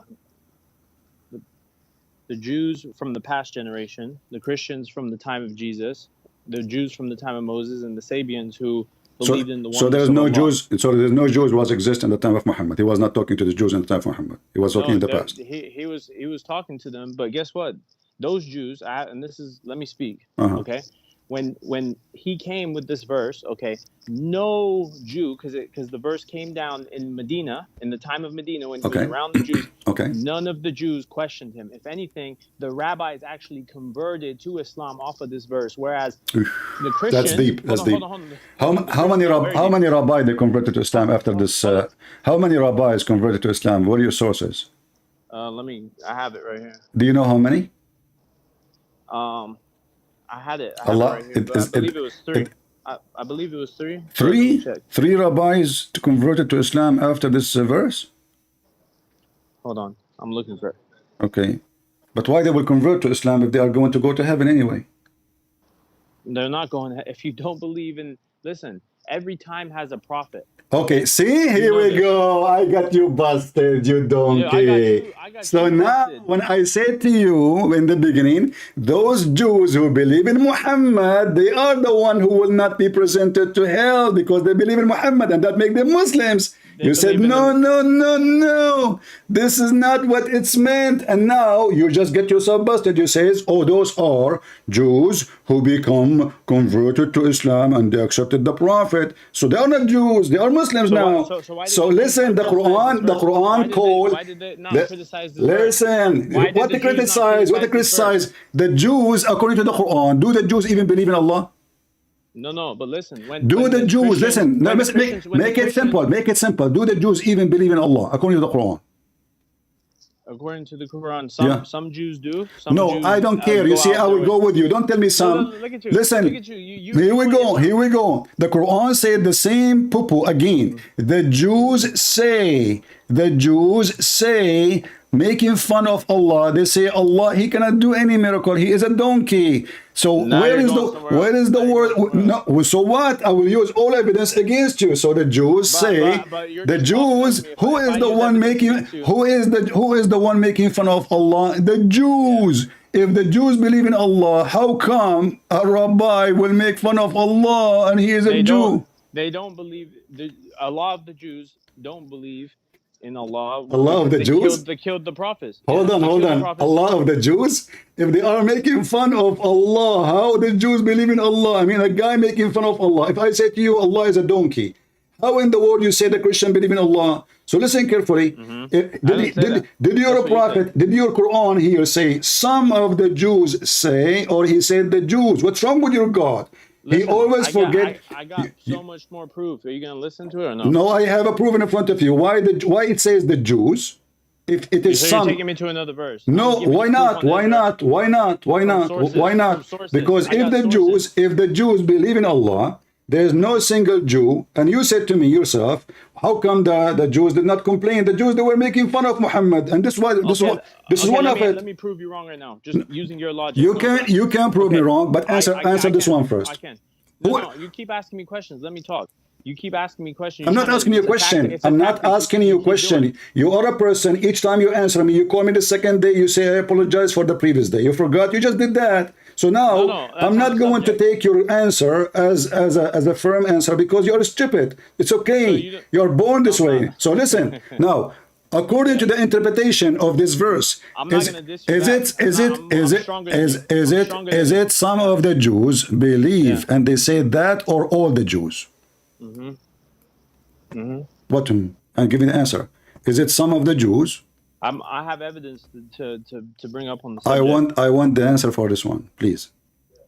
Jews from the past generation, the Christians from the time of Jesus, the Jews from the time of Moses, and the Sabians who believed in the one. So there's no Jews. So there's no Jews was exist in the time of Muhammad. He was not talking to the Jews in the time of Muhammad. He was talking in the past. He was talking to them, but guess what? Those Jews, and this is, let me speak. Okay, when he came with this verse, okay, no Jew, because the verse came down in Medina, in the time of Medina, when he was around the Jews. None of the Jews questioned him. If anything, the rabbis actually converted to Islam off of this verse, whereas the Christians. That's deep. That's deep. How many rabbis they converted to Islam after this? How many rabbis converted to Islam? What are your sources? I have it right here. Do you know how many? I had it. I right here, I believe it was three. I believe it was three. Three rabbis converted to Islam after this verse? Hold on. I'm looking for it. Okay. But why they will convert to Islam if they are going to go to heaven anyway? They're not going to. If you don't believe in... Listen, every time has a prophet. Okay, see, here we go. I got you busted, you donkey. So now, when I said to you in the beginning, those Jews who believe in Muhammad, they are the one who will not be presented to hell because they believe in Muhammad, and that makes them Muslims. You said, no. This is not what it's meant. And now you just get yourself busted. You say, oh, those are Jews who become converted to Islam and they accepted the Prophet. So they are not Jews. They are Muslims now. So listen, the Quran called... Why did they not criticize this Listen, what they criticize? The Jews, according to the Quran, do the Jews even believe in Allah? No, but listen. Make it simple. Make it simple. Do the Jews even believe in Allah according to the Quran? According to the Quran, some Jews do. Some Jews, I don't care. You see, I will go with you. Don't tell me some. Look at you. Listen. Look at you. Here we go. The Quran said the same poo again. The Jews say, making fun of Allah. They say Allah, he cannot do any miracle. He is a donkey. So where is the word? No, so what? I will use all evidence against you. So the Jews say, the Jews, who is the one making fun of Allah? The Jews. If the Jews believe in Allah, how come a rabbi will make fun of Allah and he is a Jew? They don't believe. A lot of the Jews don't believe in Allah. Allah of the Jews? They killed the prophets. Hold on. Allah of the Jews? If they are making fun of Allah, how the Jews believe in Allah? I mean, a guy making fun of Allah. If I say to you, Allah is a donkey, how in the world you say the Christian believe in Allah? So listen carefully. Did your prophet, did your Quran here say, some of the Jews say, or he said the Jews? What's wrong with your God? Listen, always forget. I got so much more proof. Are you gonna listen to it or no? No, I have a proof in front of you. Why it says the Jews? If it is So some. you're taking me to another verse. No, why not? Why not? Why not? Why not? sources, Why not? from sources. Because I got sources. if the Jews believe in Allah, there is no single Jew. And you said to me yourself, how come the Jews did not complain? The Jews, they were making fun of Muhammad, and this is one of it. Let me prove you wrong right now. Just using your logic. You can prove me wrong, but answer this one first. I can. No, you keep asking me questions. Let me talk. You keep asking me questions. I'm not asking you a question. I'm not asking you a question. You are a person. Each time you answer me, you call me the second day, you say, I apologize for the previous day. You forgot. You just did that. So now I'm not going to take your answer as a firm answer because you're stupid. It's okay. So you're born this way. So listen. Now, according to the interpretation of this verse, is it some of the Jews believe and they say that, or all the Jews? What? And give me the answer. Is it some of the Jews? I have evidence to bring up on the subject. I want the answer for this one, please.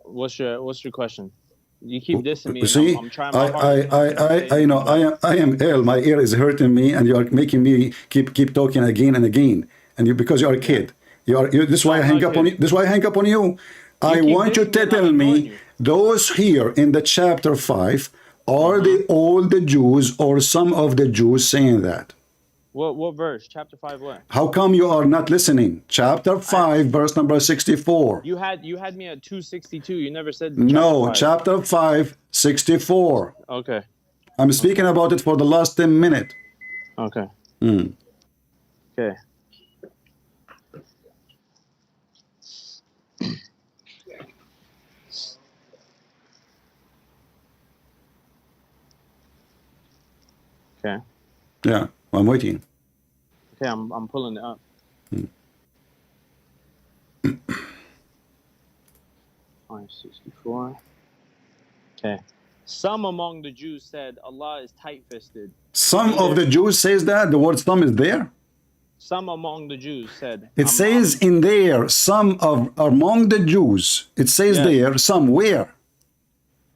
What's your question? You keep dissing me. See, I'm trying my hardest. I know I am ill. My ear is hurting me, and you are making me keep talking again and again. And because you are a kid, this is why I hang up on you. This is why I hang up on you. I want you to tell me those here in the chapter 5 are they all the Jews or some of the Jews saying that? What verse? Chapter 5 what? How come you are not listening? Chapter 5, verse number 64. You had me at 262. You never said chapter 5, 64. Okay. I'm speaking about it for the last 10 minutes. Okay. Okay. Okay. Yeah, I'm waiting. Okay, I'm pulling it up. 564. Okay. Some among the Jews said Allah is tight-fisted. Some of the Jews says that the word "some" is there. Some among the Jews said. It says in there, some of among the Jews. It says there, some. Where?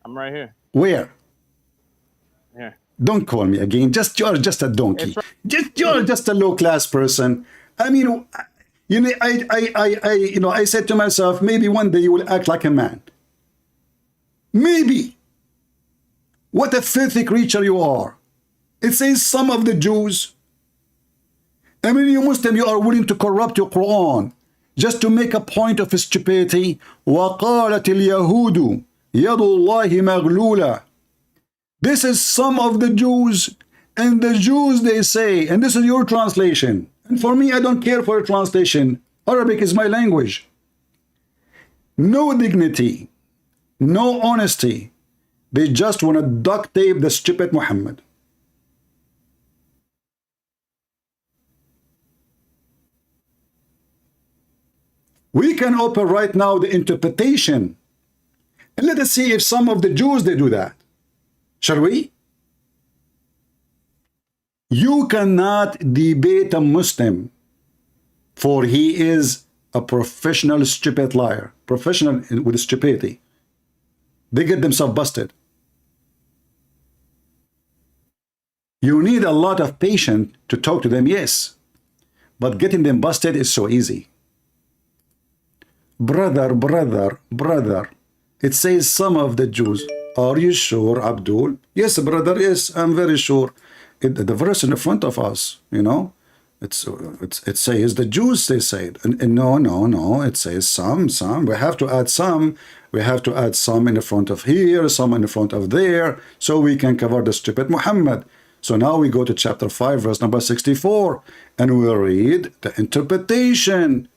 I'm right here. Where? Here. Don't call me again. You're just a donkey. You're just a low class person. I mean, I said to myself, maybe one day you will act like a man. Maybe. What a filthy creature you are. It says some of the Jews. I mean, you Muslim, you are willing to corrupt your Quran just to make a point of stupidity. وَقَالَتِ الْيَهُودُ يَدُ اللَّهِ مَغْلُولَةً. This is some of the Jews, and the Jews, they say, and this is your translation. And for me, I don't care for a translation. Arabic is my language. No dignity, no honesty. They just want to duct tape the stupid Muhammad. We can open right now the interpretation, and let us see if some of the Jews, they do that. Shall we? You cannot debate a Muslim, for he is a professional stupid liar, professional with stupidity. They get themselves busted. You need a lot of patience to talk to them, yes, but getting them busted is so easy. Brother, it says some of the Jews. Are you sure, Abdul? Yes, brother, yes, I'm very sure. The verse in the front of us, it says the Jews, they say it. And no, it says some. We have to add some. We have to add some in the front of here, some in the front of there, so we can cover the stupid Muhammad. So now we go to chapter 5, verse number 64, and we'll read the interpretation.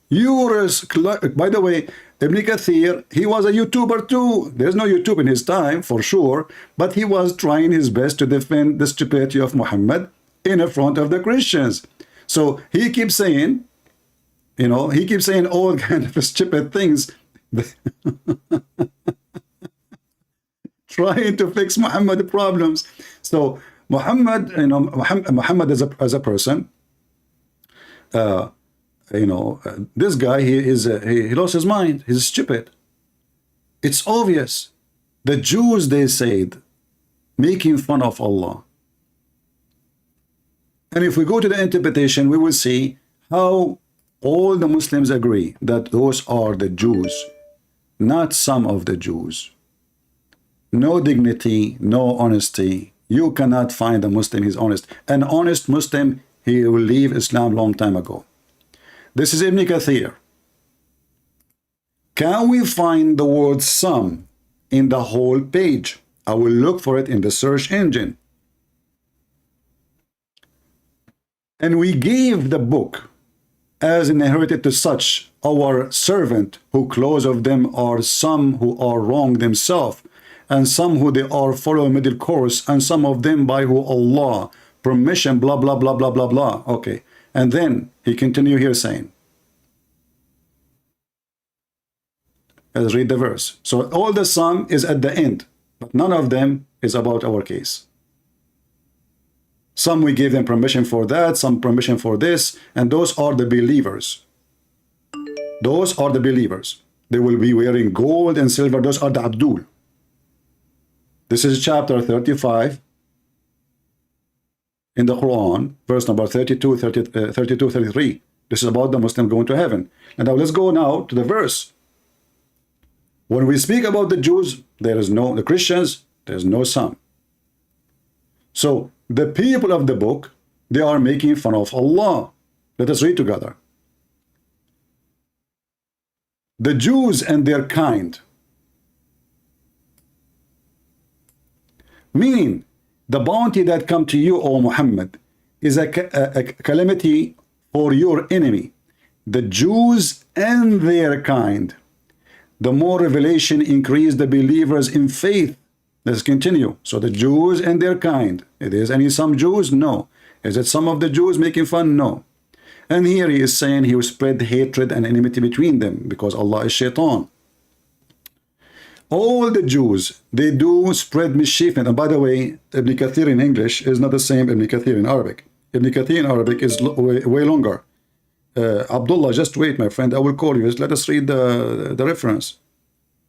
By the way, Ibn Kathir, he was a YouTuber too. There's no YouTube in his time, for sure, but he was trying his best to defend the stupidity of Muhammad in front of the Christians. So he keeps saying, all kind of stupid things, trying to fix Muhammad problems. So Muhammad, Muhammad as a person, this guy, he lost his mind. He's stupid. It's obvious. The Jews, they said, making fun of Allah. And if we go to the interpretation, we will see how all the Muslims agree that those are the Jews, not some of the Jews. No dignity, no honesty. You cannot find a Muslim who is honest. An honest Muslim, he will leave Islam long time ago. This is Ibn Kathir. Can we find the word some in the whole page? I will look for it in the search engine. And we gave the book as inherited to such our servant, who close of them are some who are wrong themselves, and some who they are follow middle course, and some of them by who Allah permission, blah blah blah blah blah blah. Okay, and then he continue here saying, let's read the verse. So all the sum is at the end, but none of them is about our case. Some we give them permission for that, some permission for this, and those are the believers. Those are the believers. They will be wearing gold and silver. Those are the Abdul. This is chapter 35 in the Quran, verse number 32, 33. This is about the Muslim going to heaven. And now let's go now to the verse. When we speak about the Jews, there is no, the Christians, there is no some. So the people of the book, they are making fun of Allah. Let us read together. The Jews and their kind, meaning the bounty that come to you, O Muhammad, is a calamity for your enemy, the Jews and their kind. The more revelation increase the believers in faith. Let's continue. So the Jews and their kind. It is any some Jews? No. Is it some of the Jews making fun? No. And here he is saying he will spread hatred and enmity between them because Allah is shaitan. All the Jews, they do spread mischief. And by the way, Ibn Kathir in English is not the same Ibn Kathir in Arabic. Ibn Kathir in Arabic is way longer. Abdullah, just wait, my friend. I will call you. Just let us read the reference.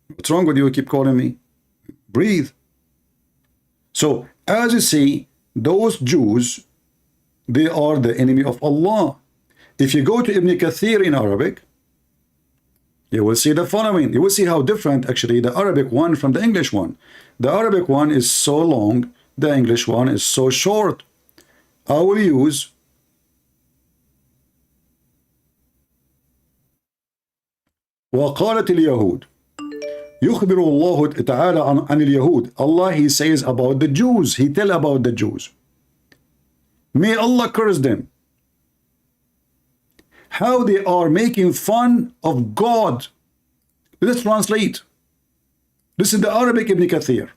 What's wrong with you? Keep calling me. Breathe. So, as you see, those Jews, they are the enemy of Allah. If you go to Ibn Kathir in Arabic, you will see the following. You will see how different, actually, the Arabic one from the English one. The Arabic one is so long, the English one is so short. I will use وقالت اليهود يخبر الله تعالى عن اليهود. Allah, he says about the Jews. He tell about the Jews. May Allah curse them. How they are making fun of God. Let's translate. This is the Arabic Ibn Kathir.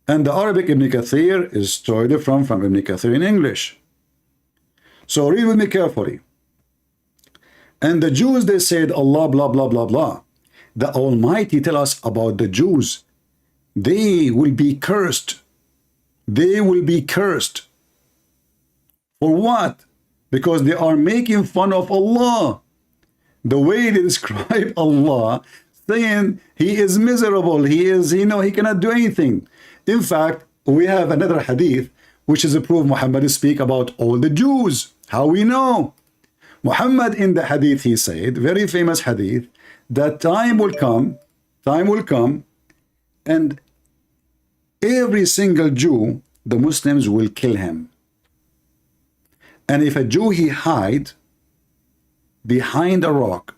And the Arabic Ibn Kathir is totally different from Ibn Kathir in English. So read with me carefully. And the Jews, they said, Allah, blah, blah, blah, blah. The Almighty tell us about the Jews. They will be cursed. They will be cursed. For what? Because they are making fun of Allah. The way they describe Allah, saying he is miserable, he is, he cannot do anything. In fact, we have another hadith, which is a proof Muhammad speak about all the Jews. How we know? Muhammad in the hadith, he said, very famous hadith, that time will come, and every single Jew, the Muslims will kill him. And if a Jew, he hide behind a rock,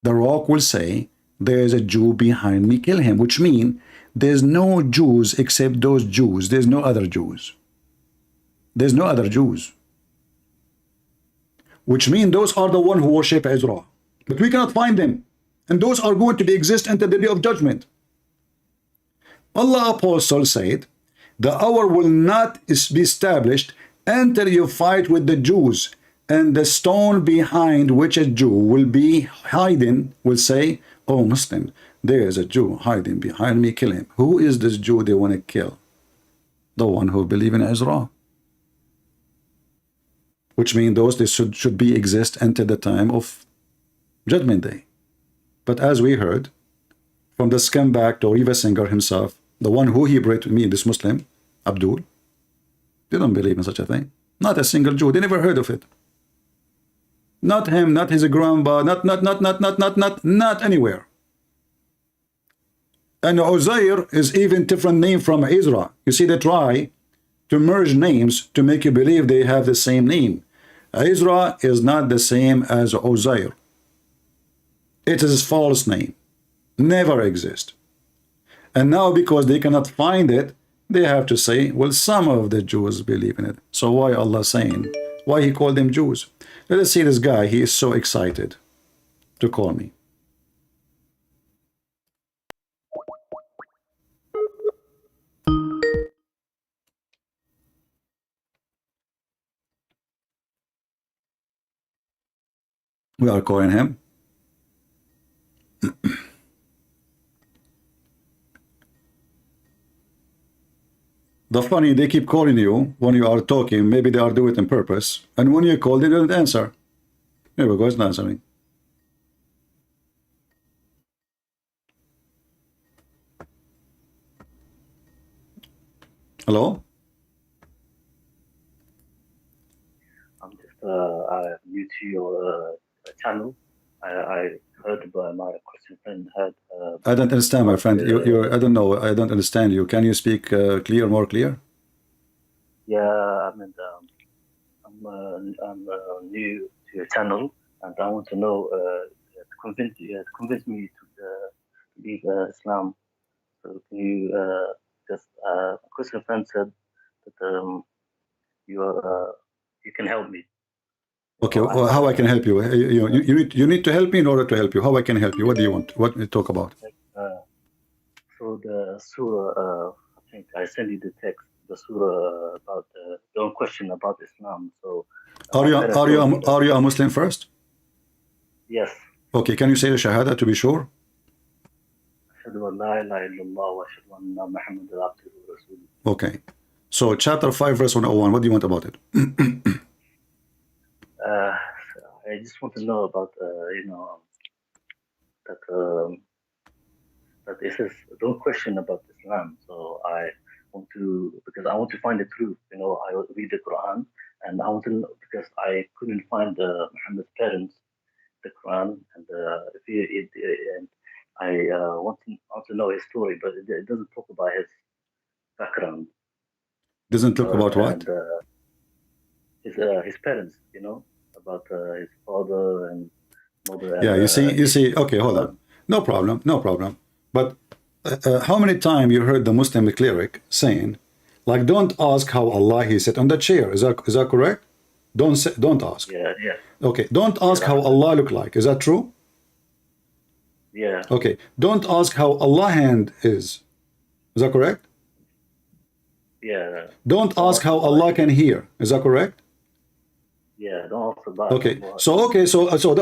the rock will say, there's a Jew behind me, kill him, which means there's no Jews except those Jews. There's no other Jews. There's no other Jews. Which means those are the one who worship Ezra. But we cannot find them. And those are going to be exist until the day of judgment. Allah Apostle said, the hour will not be established until you fight with the Jews, and the stone behind which a Jew will be hiding will say, oh Muslim, there is a Jew hiding behind me, kill him. Who is this Jew they want to kill? The one who believe in Ezra. Which means those they should be exist until the time of Judgment Day. But as we heard, from the scumbag to Riva Singer himself, the one who he prayed to me, this Muslim, Abdul. They don't believe in such a thing. Not a single Jew. They never heard of it. Not him, not his grandpa, not anywhere. And Uzair is even different name from Ezra. You see, they try to merge names to make you believe they have the same name. Ezra is not the same as Uzair. It is a false name. Never exist. And now because they cannot find it, they have to say, well, some of the Jews believe in it. So why Allah saying? Why he called them Jews? Let us see this guy. He is so excited to call me. We are calling him. The funny, they keep calling you when you are talking. Maybe they are doing it on purpose. And when you call, they don't answer. Here we go, it's not answering. Hello? I'm just new to your channel. I heard about my Christian friend heard. I don't understand, my friend. I don't know. I don't understand you. Can you speak clear, more clear? Yeah, I mean, I'm new to your channel, and I want to know to convince me to leave Islam. So can you just a Christian friend said that you can help me. Okay, well, how I can help you? You need to help me in order to help you. How I can help you? What do you want? What do you talk about? So the surah, I think I sent you the text, the surah about don't question about Islam. So are you a Muslim first? Yes. Okay, can you say the Shahada to be sure? Okay, so chapter 5 verse 101, what do you want about it? I just want to know about that it says don't question about Islam. So I want to, because I want to find the truth. I read the Quran, and I want to know, because I couldn't find Muhammad's parents, the Quran, and and I want to know his story, but it doesn't talk about his background. Doesn't talk about what? And his parents, about his father and mother. Yeah, you see. Okay, hold on. No problem, no problem. But how many times you heard the Muslim cleric saying, like, don't ask how Allah he sat on the chair? Is that correct? Don't ask. Yeah. Okay, don't ask how Allah look like. Is that true? Yeah. Okay, don't ask how Allah hand is. Is that correct? Yeah. Don't ask how Allah can hear. Is that correct? Yeah, don't ask about. Okay, so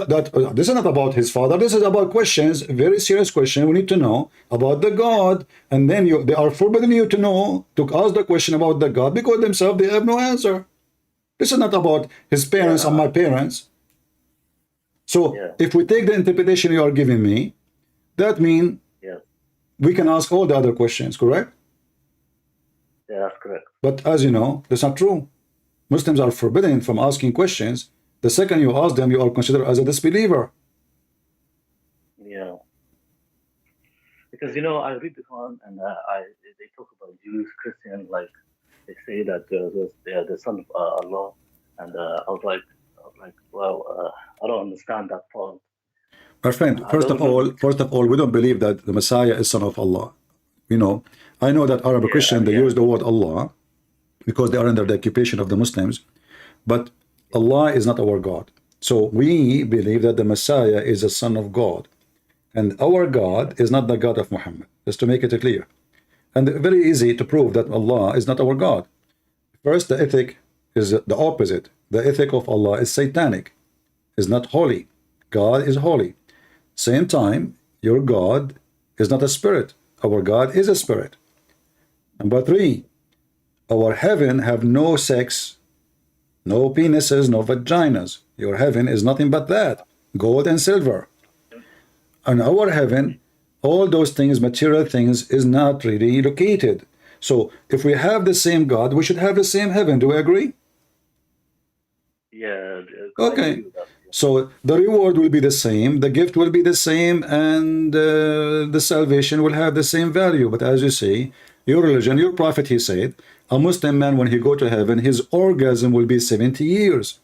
this is not about his father. This is about questions, very serious question. We need to know about the God, and then they are forbidden you to know to ask the question about the God because themselves they have no answer. This is not about his parents and my parents. So if we take the interpretation you are giving me, that means we can ask all the other questions, correct? Yeah, that's correct. But as you know, that's not true. Muslims are forbidden from asking questions. The second you ask them, you are considered as a disbeliever. Yeah. Because, I read the Quran, and they talk about Jews, Christian, like, they say that they are the son of Allah. And I was like, well, I don't understand that part. My friend, first of all, we don't believe that the Messiah is son of Allah. I know that Arab Christian, they use the word Allah because they are under the occupation of the Muslims, but Allah is not our God. So we believe that the Messiah is a son of God, and our God is not the God of Muhammad, just to make it clear. And very easy to prove that Allah is not our God. First, the ethic is the opposite. The ethic of Allah is satanic, is not holy. God is holy. Same time, your God is not a spirit. Our God is a spirit. Number 3, our heaven have no sex, no penises, no vaginas. Your heaven is nothing but that, gold and silver. And our heaven all those things, material things, is not really located. So if we have the same God, we should have the same heaven. Do we agree? Yeah, I Okay. agree with that. Yeah. So the reward will be the same, the gift will be the same, and the salvation will have the same value. But as you say, your religion, your prophet, he said, a Muslim man, when he go to heaven, his orgasm will be 70 years.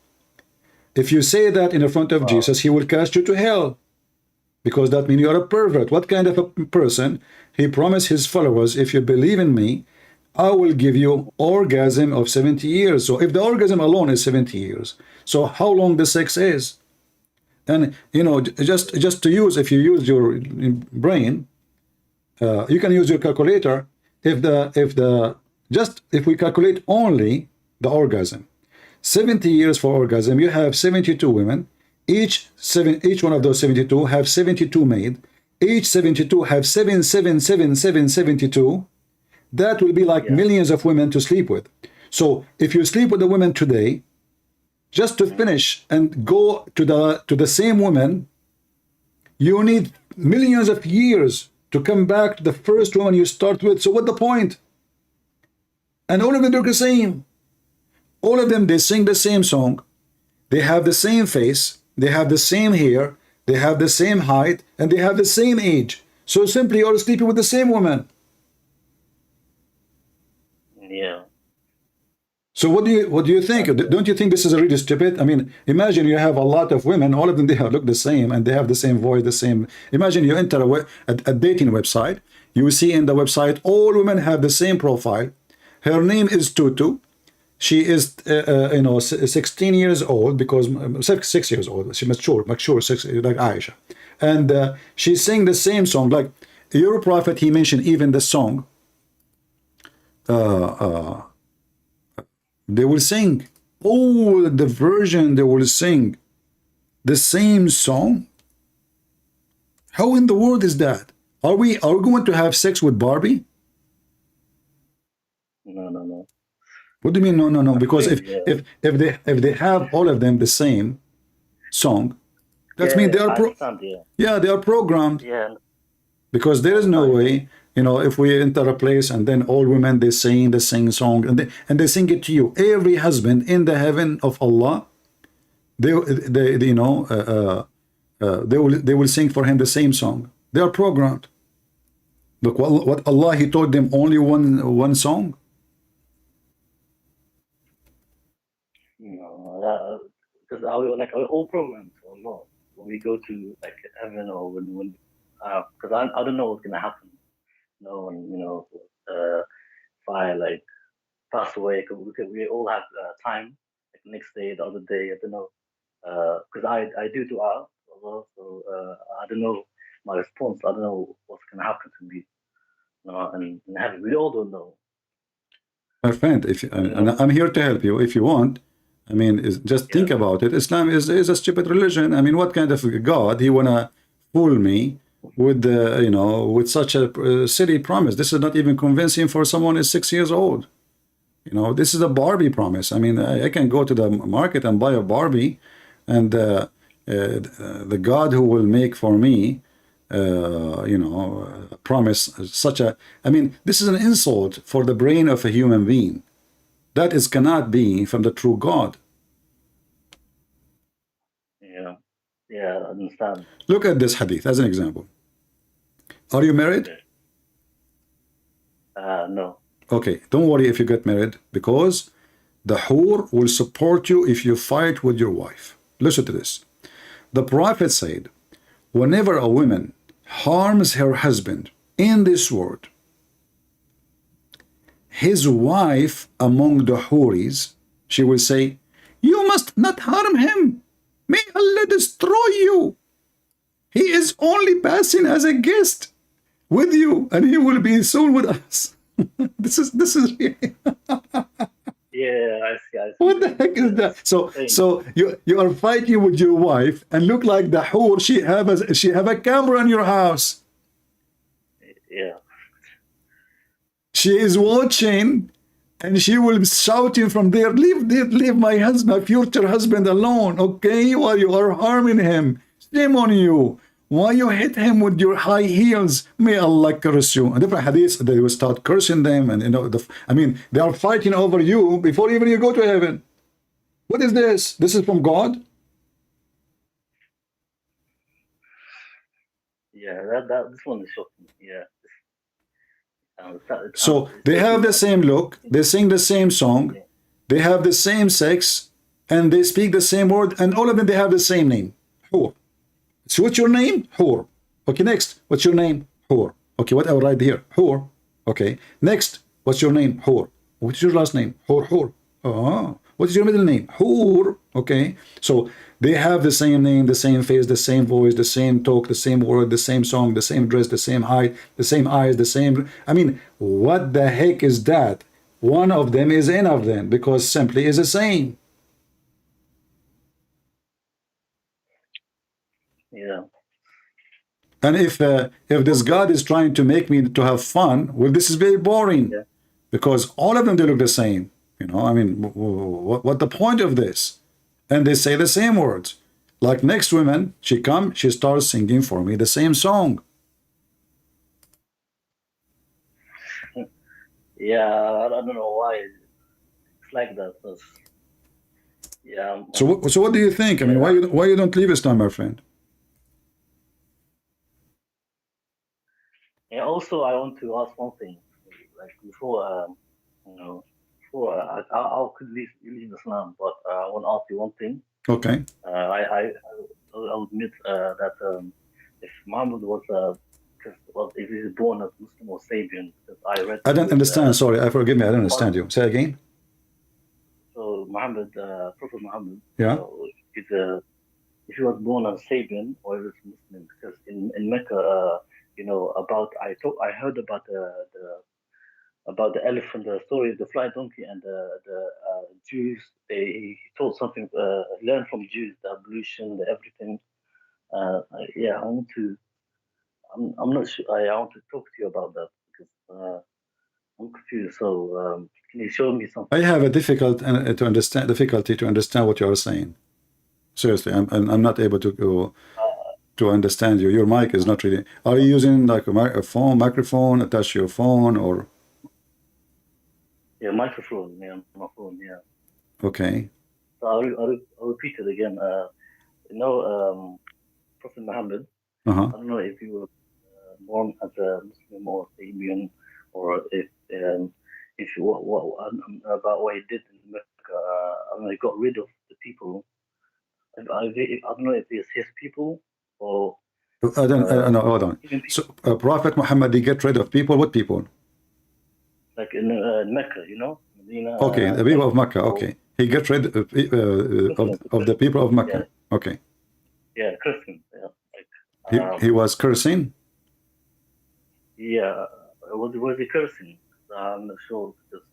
If you say that in the front of Jesus, he will cast you to hell, because that means you are a pervert. What kind of a person? He promised his followers, if you believe in me, I will give you orgasm of 70 years. So if the orgasm alone is 70 years, so how long the sex is? And you know, just to use, if you use your brain, you can use your calculator. If we calculate only the orgasm, 70 years for orgasm, you have 72 women. Each one of those 72 have 72 made. Each 72 have 7. That will be like millions of women to sleep with. So if you sleep with a woman today, just to finish and go to the same woman, you need millions of years to come back to the first woman you start with. So what the point? And all of them are the same. All of them, they sing the same song. They have the same face. They have the same hair. They have the same height. And they have the same age. So simply you're sleeping with the same woman. Yeah. So what do you think? Don't you think this is really stupid? I mean, imagine you have a lot of women, all of them, they look the same, and they have the same voice, the same. Imagine you enter a dating website. You will see in the website, all women have the same profile. Her name is Tutu. She is, 16 years old, because 6 years old. She's mature, like Aisha. And she's singing the same song. Like your prophet, he mentioned even the song. They will sing. Oh, the version they will sing the same song. How in the world is that? Are we going to have sex with Barbie? No. What do you mean no? Because if they have all of them the same song, that means they are they are programmed. Yeah. Because there is no way, if we enter a place and then all women, they sing the same song and they sing it to you. Every husband in the heaven of Allah, they will sing for him the same song. They are programmed. Look what Allah, he told them only one song. No, because our all programs or not when we go to like heaven or when because I don't know what's gonna happen. When if I like pass away, because we all have time. Like next day, the other day, I don't know. Because I do dua Allah, so I don't know my response. I don't know what's gonna happen to me. And in heaven, we all don't know. My friend, and I'm here to help you if you want. I mean, just think about it. Islam is a stupid religion. I mean, what kind of God he wanna fool me with with such a silly promise? This is not even convincing for someone who's 6 years old. This is a Barbie promise. I mean, I can go to the market and buy a Barbie, and the God who will make for me, promise such a. I mean, this is an insult for the brain of a human being. That cannot be from the true God. Yeah, I understand. Look at this hadith as an example. Are you married? No. Okay, don't worry if you get married, because the hur will support you if you fight with your wife. Listen to this. The Prophet said, whenever a woman harms her husband in this world, his wife among the huris, she will say, you must not harm him. May Allah destroy you. He is only passing as a guest with you, and he will be soon with us. This is really Yeah, I see. What the heck is that? So you are fighting with your wife and look like the hur. She have a camera in your house. Yeah. She is watching, and she will be shouting from there, leave my husband, my future husband alone. Okay, while you are harming him. Shame on you. Why you hit him with your high heels? May Allah curse you. And different hadiths, they will start cursing them, and I mean, they are fighting over you before even you go to heaven. What is this? This is from God? Yeah, this one is shocking. Yeah. So they have the same look, they sing the same song, they have the same sex, and they speak the same word, and all of them, they have the same name. Hur. So what's your name? Hur. Okay, next. What's your name? Hur. Okay, what I will write here? Hur. Okay, next. What's your name? Hur. What's your last name? Hur, Hur. Oh, what is your middle name? Hur. Okay, so they have the same name, the same face, the same voice, the same talk, the same word, the same song, the same dress, the same height, the same eyes, the same. I mean, what the heck is that? One of them is in of them because simply is the same. Yeah. And if this God is trying to make me to have fun, well, this is very boring. Yeah. Because all of them, they look the same. You know, I mean, what the point of this? And they say the same words. Like next woman, she starts singing for me the same song. Yeah, I don't know why it's like that. Yeah. So what do you think? I mean, why you don't leave Islam, my friend? Yeah. Also, I want to ask one thing. Like before, before I could leave Islam, but I want to ask you one thing. Okay. I'll admit that if Muhammad was if he was born as Muslim or Sabian, because I read. I don't understand. Sorry, forgive me. I don't understand you. Say again. So Muhammad, Prophet Muhammad. Yeah. If he was born as Sabian or he was Muslim, because in Mecca, I heard about the elephant, the story of the fly donkey, and the Jews. He told something, learn from Jews, the ablution, the everything. Yeah, I want to. I'm not sure. I want to talk to you about that because I'm confused. So can you show me something? I have a difficulty to understand what you are saying. Seriously, I'm not able to understand you. Your mic is not really. Are you using like a phone, microphone attached to your phone, or? Yeah, microphone. Yeah, my phone. Yeah. Okay. So I'll repeat it again. Prophet Muhammad. I don't know if you were born as a Muslim or Sabian, or if about what he did in Mecca. He got rid of the people. I don't know if it's his people or. I don't know. Hold on. So Prophet Muhammad, he get rid of people. What people? Like in Mecca, Medina. Okay, the people of Mecca. Okay, he get rid of the people of Mecca. Yeah. Okay. Yeah, Christian. Yeah. He was cursing. Yeah, was he cursing? I'm not sure because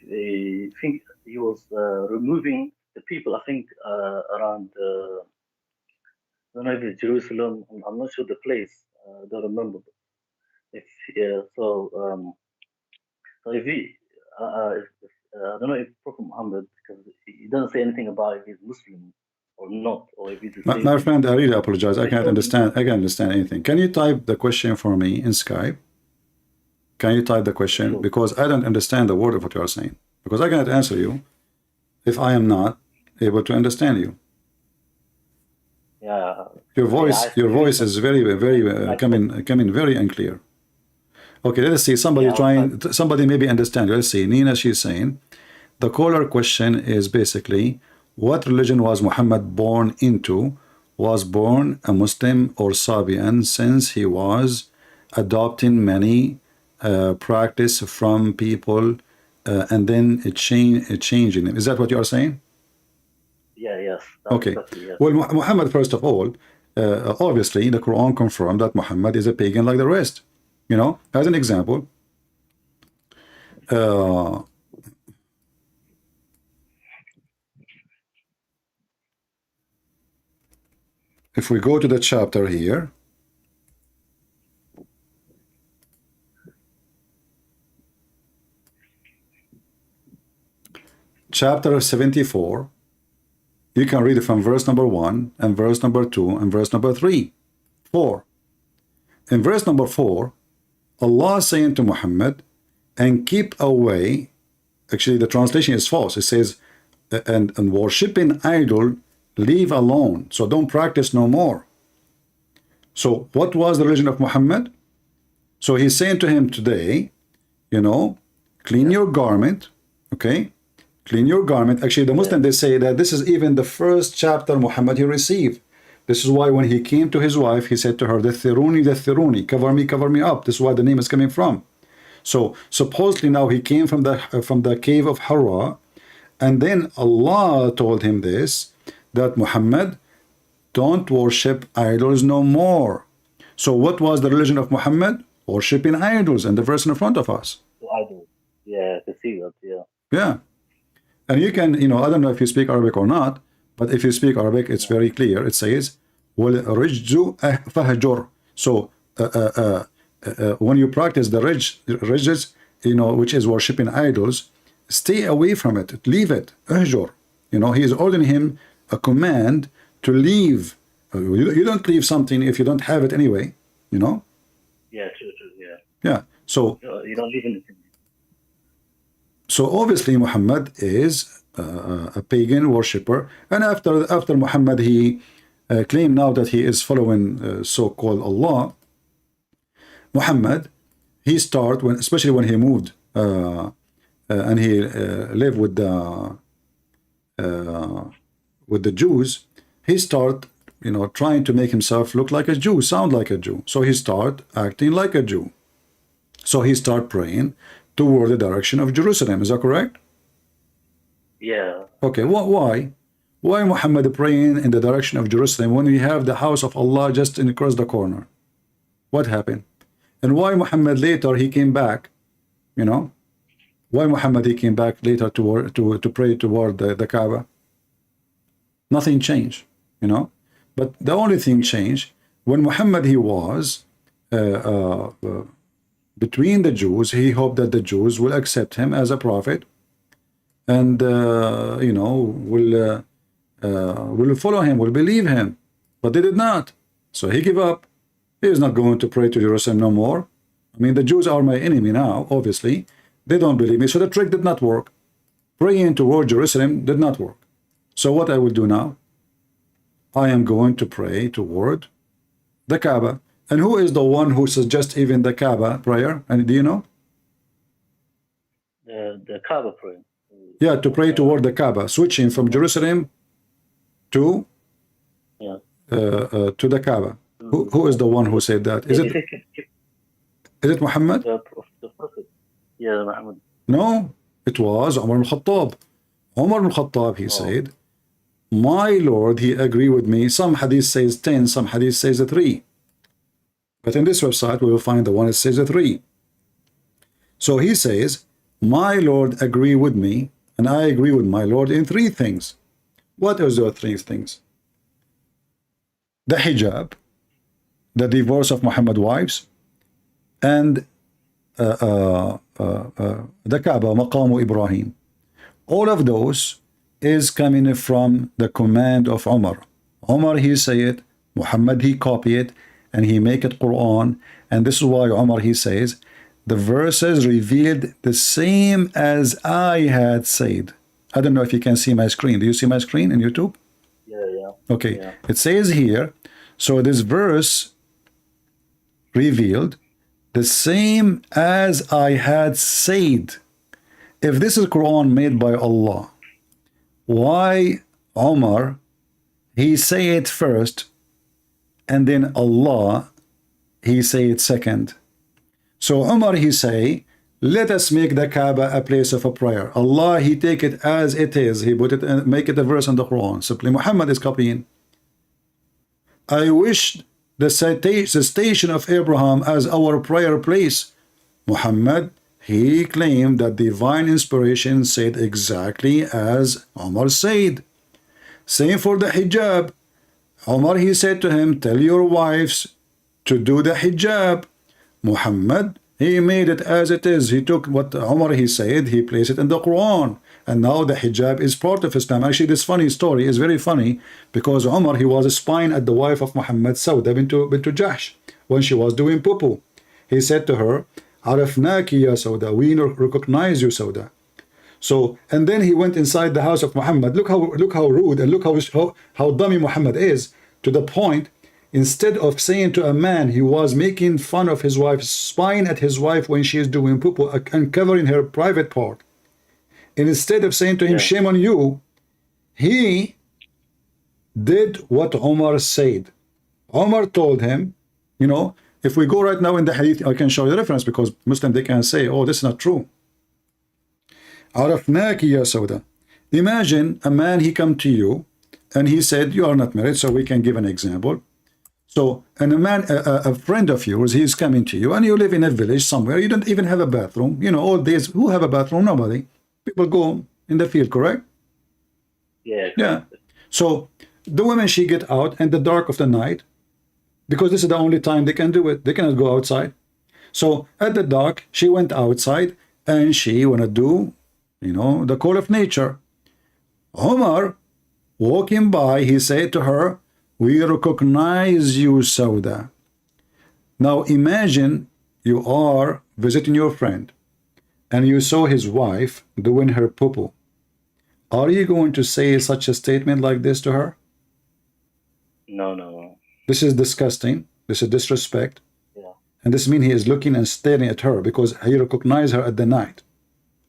I think he was removing the people. I think around. I don't know if it's Jerusalem. I'm not sure the place. I don't remember. So if he, I don't know if Prophet Muhammad, because he doesn't say anything about if he's Muslim or not, or if he's. My friend, I really apologize. I can't understand. I can't understand anything. Can you type the question for me in Skype? Can you type the question? Sure. Because I don't understand the word of what you are saying. Because I cannot answer you if I am not able to understand you. Yeah. Your voice is very coming very unclear. Okay, let's see. Somebody maybe understand. Let's see. Nina, she's saying, the caller question is basically, what religion was Muhammad born into? Was born a Muslim or Sabian, since he was adopting many practice from people and then changing them. Is that what you are saying? Yeah, yes. Okay. Exactly, yes. Well, Muhammad, first of all, obviously, the Quran confirmed that Muhammad is a pagan like the rest. As an example, if we go to the chapter here, chapter 74, you can read it from verse number 1 and verse number 2 and verse number 3. 4. In verse number 4, Allah saying to Muhammad, and keep away, actually the translation is false. It says, and worshipping idol, leave alone. So don't practice no more. So what was the religion of Muhammad? So he's saying to him today, you know, clean your garment, okay? Clean your garment. Actually, the Muslim, they say that this is even the first chapter Muhammad he received. This is why when he came to his wife, he said to her, Dathiruni, cover me up. This is why the name is coming from. So supposedly now he came from the cave of Hira, and then Allah told him this, that Muhammad, don't worship idols no more. So what was the religion of Muhammad? Worshipping idols, and the verse in front of us. Idols. Yeah, I can see that, yeah. Yeah. And you can, you know, I don't know if you speak Arabic or not, but if you speak Arabic, it's very clear. It says, وَالْرِجْزُ فَهْجُرْ. So when you practice the rijz, you know, which is worshipping idols, stay away from it, leave it, ahjur. You know, he is ordering him a command to leave. You don't leave something if you don't have it anyway, you know? Yeah, true, yeah. Yeah, so You don't leave anything. so obviously Muhammad is a pagan worshipper, and after Muhammad he claimed now that he is following so-called Allah. Muhammad, he started when, especially when he moved and he lived with the Jews, he started, you know, trying to make himself look like a Jew, sound like a Jew. So he started acting like a Jew. So he started praying toward the direction of Jerusalem. Is that correct? Yeah. Okay, why? Why Muhammad praying in the direction of Jerusalem when we have the house of Allah just across the corner? What happened? And why Muhammad later he came back, you know? Why Muhammad he came back later to pray toward the Kaaba? Nothing changed, you know? But the only thing changed when Muhammad he was between the Jews. He hoped that the Jews will accept him as a prophet, and you know, will follow him, will believe him. But they did not. So he gave up. He is not going to pray to Jerusalem no more. I mean, the Jews are my enemy now, obviously. They don't believe me. So the trick did not work. Praying toward Jerusalem did not work. So what I will do now? I am going to pray toward the Kaaba. And who is the one who suggests even the Kaaba prayer? And do you know? The Kaaba prayer. Yeah, to pray toward the Kaaba, switching from Jerusalem to the Kaaba. Who is the one who said that? Is it Muhammad? The Prophet. Yeah, Muhammad. No, it was Umar al-Khattab. Umar al-Khattab, he said, my Lord, he agreed with me. Some hadith says 10, some hadith says 3. But in this website, we will find the one that says 3. So he says, my Lord agree with me, and I agree with my Lord in 3 things. What are those 3 things? The hijab, the divorce of Muhammad's wives, and the Kaaba, Maqamu Ibrahim. All of those is coming from the command of Umar. Umar, he say it, Muhammad, he copy it, and he make it Quran. And this is why Umar, he says, the verses revealed the same as I had said. I don't know if you can see my screen. Do you see my screen in YouTube? Yeah. Okay. Yeah. It says here, so this verse revealed the same as I had said. If this is Quran made by Allah, why Umar, he say it first, and then Allah, he say it second? So Umar, he say, let us make the Kaaba a place of a prayer. Allah, he take it as it is. He put it and make it a verse in the Quran. Simply Muhammad is copying. I wish the station of Abraham as our prayer place. Muhammad, he claimed that divine inspiration said exactly as Umar said. Same for the hijab. Umar, he said to him, tell your wives to do the hijab. Muhammad, he made it as it is. He took what Umar, he said, he placed it in the Quran. and now the hijab is part of Islam. Actually, this funny story is very funny because Umar, he was spying at the wife of Muhammad, Sauda bintu Jahsh, when she was doing pupu. He said to her, Arafnaki ya Sauda, we recognize you, Sauda. So, and then he went inside the house of Muhammad. Look how rude and look how dummy Muhammad is, to the point, instead of saying to a man, he was making fun of his wife, spying at his wife when she is doing pupu, uncovering her private part. And instead of saying to him, shame on you, he did what Omar said. Omar told him, you know, if we go right now in the hadith, I can show you the reference, because Muslim, they can say, oh, this is not true. Arafnaki ya Sauda. Imagine a man, he come to you and he said, you are not married, so we can give an example. So, and a man, a friend of yours, he's coming to you, and you live in a village somewhere, you don't even have a bathroom. You know, all days, who have a bathroom? Nobody. People go in the field, correct? Yeah. Yeah. So, the women, she get out in the dark of the night, because this is the only time they can do it. They cannot go outside. So, at the dark, she went outside, and she wanna do, you know, the call of nature. Omar, walking by, he said to her, we recognize you, Sauda. Now imagine you are visiting your friend and you saw his wife doing her pupu. Are you going to say such a statement like this to her? No. This is disgusting. This is disrespect. Yeah. And this means he is looking and staring at her because he recognized her at the night.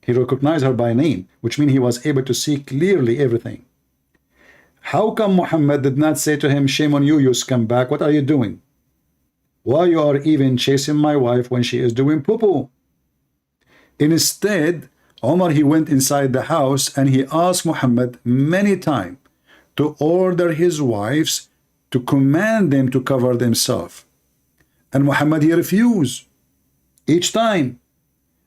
He recognized her by name, which means he was able to see clearly everything. How come Muhammad did not say to him, shame on you, you scumbag, what are you doing? Why you are even chasing my wife when she is doing poo-poo? Instead, Omar, he went inside the house and he asked Muhammad many times to order his wives to command them to cover themselves. And Muhammad, he refused each time.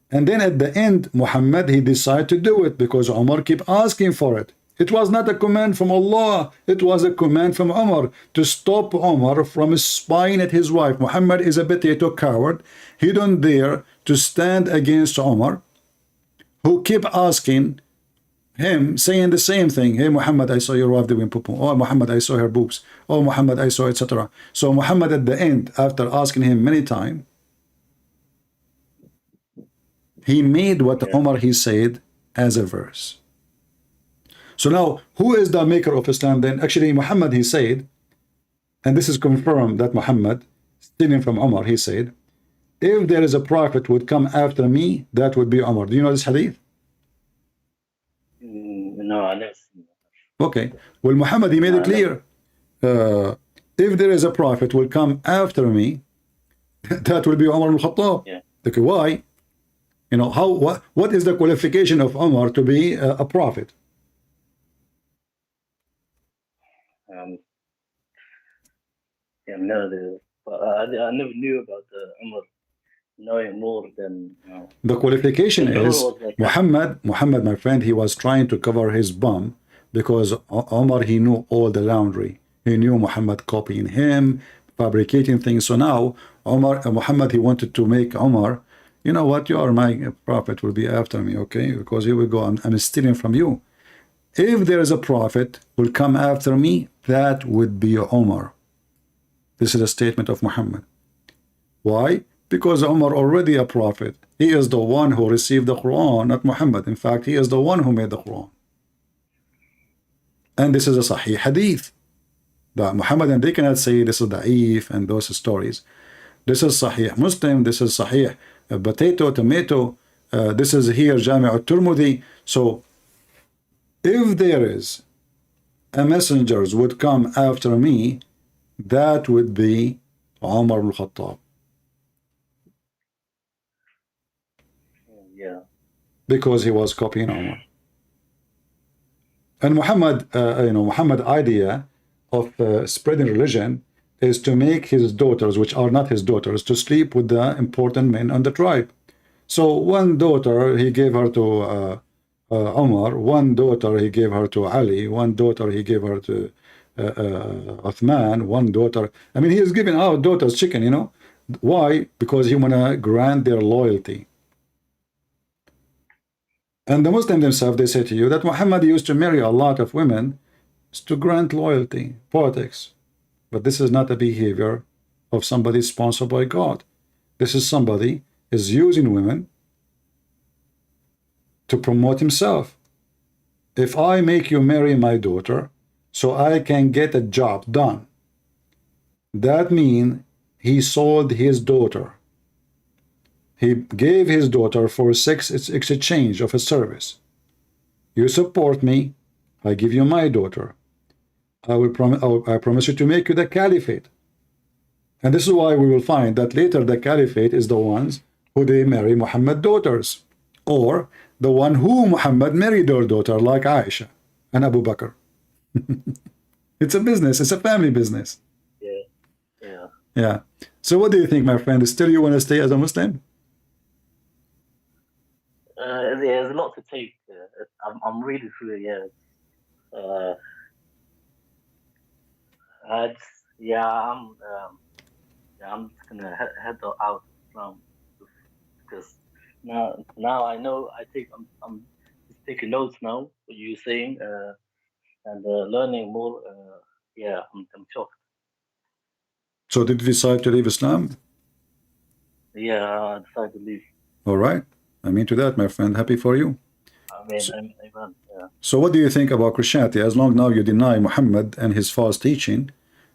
And then at the end, Muhammad, he decided to do it because Umar kept asking for it. It was not a command from Allah. It was a command from Umar to stop Umar from spying at his wife. Muhammad is a potato coward. He don't dare to stand against Umar, who kept asking him, saying the same thing. Hey, Muhammad, I saw your wife doing poo-poo. Oh, Muhammad, I saw her boobs. Oh, Muhammad, I saw, etc. So Muhammad at the end, after asking him many times, he made what Umar he said as a verse. So now, who is the maker of Islam then? Actually, Muhammad, he said, and this is confirmed that Muhammad, stealing from Umar, he said, if there is a prophet would come after me, that would be Umar. Do you know this hadith? No, I never seen that. Okay. Well, Muhammad, he made it clear. If there is a prophet will come after me, that will be Umar al-Khattab. Yeah. Okay, why? You know, what is the qualification of Umar to be a prophet? I never knew about the Umar knowing more than, you know. The qualification is like Muhammad, my friend, he was trying to cover his bum because Umar, he knew all the laundry. He knew Muhammad copying him, fabricating things. So now Muhammad, he wanted to make Umar, you know what, you are my prophet, will be after me, okay? Because here we go, I'm stealing from you. If there is a prophet will come after me, that would be Umar. This is a statement of Muhammad. Why? Because Umar already a prophet. He is the one who received the Quran, not Muhammad. In fact, he is the one who made the Quran. And this is a Sahih Hadith. That Muhammad, and they cannot say this is da'if and those stories. This is Sahih Muslim, this is Sahih potato, tomato, this is here Jami' al-Tirmidhi. So, if there is a messengers would come after me, that would be Umar al-Khattab. Yeah. Because he was copying Umar. And Muhammad, Muhammad idea of spreading religion is to make his daughters, which are not his daughters, to sleep with the important men on the tribe. So one daughter, he gave her to Umar, one daughter he gave her to Ali, one daughter he gave her to Uthman, one daughter. I mean, he is giving out daughters chicken, you know. Why? Because he want to grant their loyalty. And the Muslims themselves, they say to you that Muhammad used to marry a lot of women to grant loyalty, politics. But this is not the behavior of somebody sponsored by God. This is somebody is using women to promote himself. If I make you marry my daughter so I can get a job done, that means he sold his daughter. He gave his daughter for sex exchange of a service. You support me, I give you my daughter. I promise you to make you the caliphate. And this is why we will find that later the caliphate is the ones who they marry Muhammad's daughters, or the one who Muhammad married their daughter, like Aisha and Abu Bakr. It's a business, it's a family business. Yeah. So what do you think, my friend? Still you want to stay as a Muslim? There's a lot to take. I'm reading through it. I'm just gonna head out from, because now I know. I'm just taking notes now. What you're saying and learning more. I'm shocked. So did you decide to leave Islam? Yeah, I decided to leave. All right. I'm into that, my friend. Happy for you. So what do you think about Christianity? As long now you deny Muhammad and his false teaching,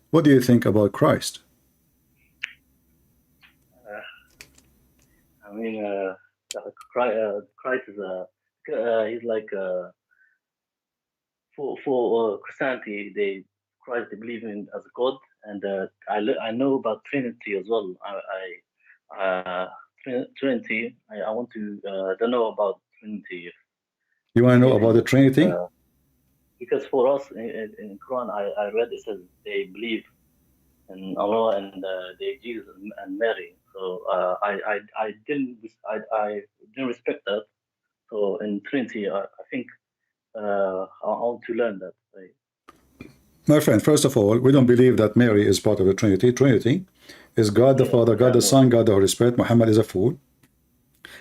what do you think about Christ? Christ is he's like for Christianity, Christ they believe in as God, and I know about Trinity as well. Trinity. I want to don't know about Trinity. You want to know about the Trinity? Because for us in Quran, I read it says they believe in Allah and they Jesus and Mary. So I didn't respect that. So in Trinity, I think I want to learn that. My friend, first of all, we don't believe that Mary is part of the Trinity. Trinity is God the Father, God the Son, God the Holy Spirit. Muhammad is a fool.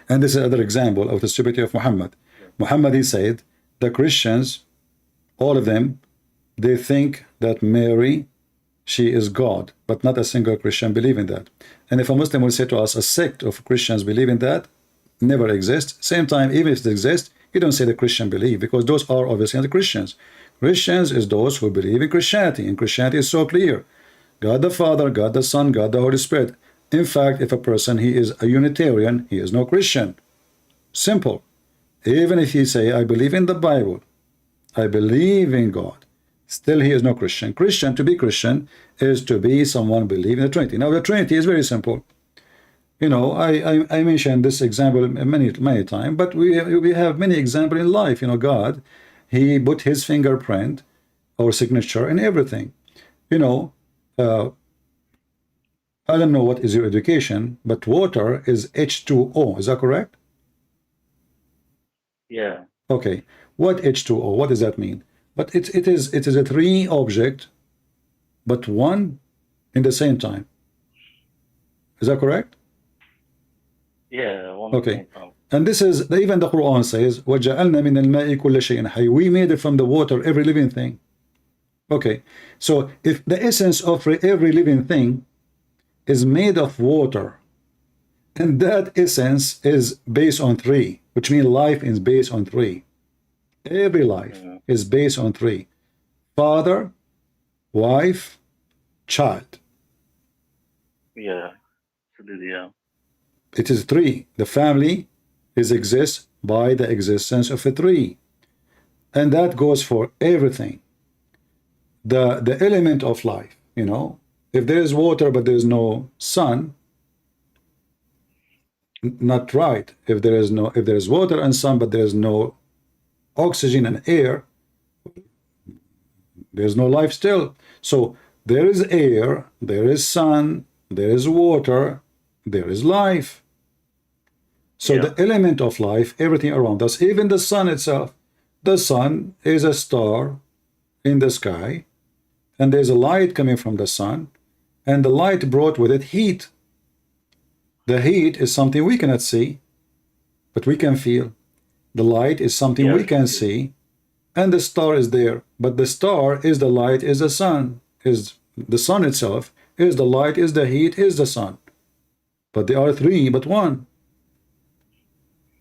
And this is another example of the stupidity of Muhammad. Muhammad, he said, the Christians, all of them, they think that Mary, she is God, but not a single Christian believe in that. And if a Muslim will say to us, a sect of Christians believe in that, never exists. Same time, even if it exists, you don't say the Christian believe, because those are obviously the Christians. Christians is those who believe in Christianity, and Christianity is so clear. God the Father, God the Son, God the Holy Spirit. In fact, if a person, he is a Unitarian, he is no Christian. Simple. Even if he say, I believe in the Bible, I believe in God, still he is no Christian. Christian, to be Christian, is to be someone believing in the Trinity. Now, the Trinity is very simple. You know, I mentioned this example many times, but we have many examples in life. You know, God, he put his fingerprint or signature in everything. You know, I don't know what is your education, but water is H2O. Is that correct? Yeah. Okay. What H2O? What does that mean? But it is a three object, but one in the same time. Is that correct? Yeah. Okay. And this is even the Quran says, وَجَعَلْنَا مِنَ الْمَاءِ كُلَّ شَيْءٍ حَيٍّ. We made it from the water every living thing. Okay. So if the essence of every living thing is made of water, and that essence is based on three, which means life is based on three. Every life is based on three: father, wife, child. Yeah, absolutely. Yeah. It is three. The family exists by the existence of a three, and that goes for everything. The element of life. You know, if there is water but there is no sun, not right. If there is water and sun but there is no oxygen and air, there's no life still. So there is air, there is sun, there is water, there is life. So the element of life, everything around us, even the sun itself. The sun is a star in the sky, and there's a light coming from the sun, and the light brought with it heat. The heat is something we cannot see, but we can feel. The light is something we can see, and the star is there. But the star is the light, is the sun, is the sun itself, is the light, is the heat, is the sun. But they are three, but one.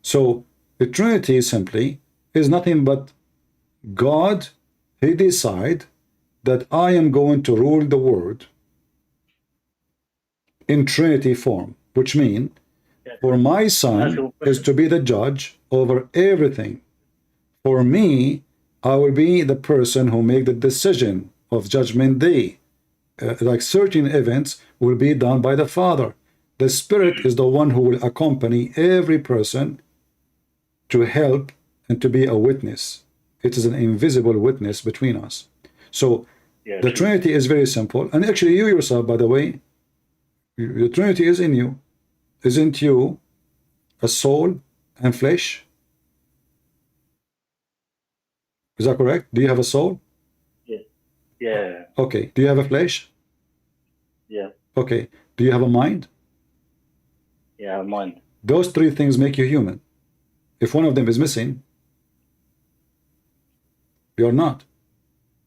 So the Trinity simply is nothing but God, he decide that I am going to rule the world in Trinity form, which means for my son is to be the judge over everything. For me, I will be the person who make the decision of judgment day. Like certain events will be done by the Father. The Spirit is the one who will accompany every person to help and to be a witness. It is an invisible witness between us. So the Trinity is very simple. And actually you yourself, by the way, the Trinity is in you. Isn't you a soul and flesh? Is that correct? Do you have a soul? Yeah. Okay. Do you have a flesh? Yeah. Okay. Do you have a mind? Yeah, mind. Those three things make you human. If one of them is missing, you're not.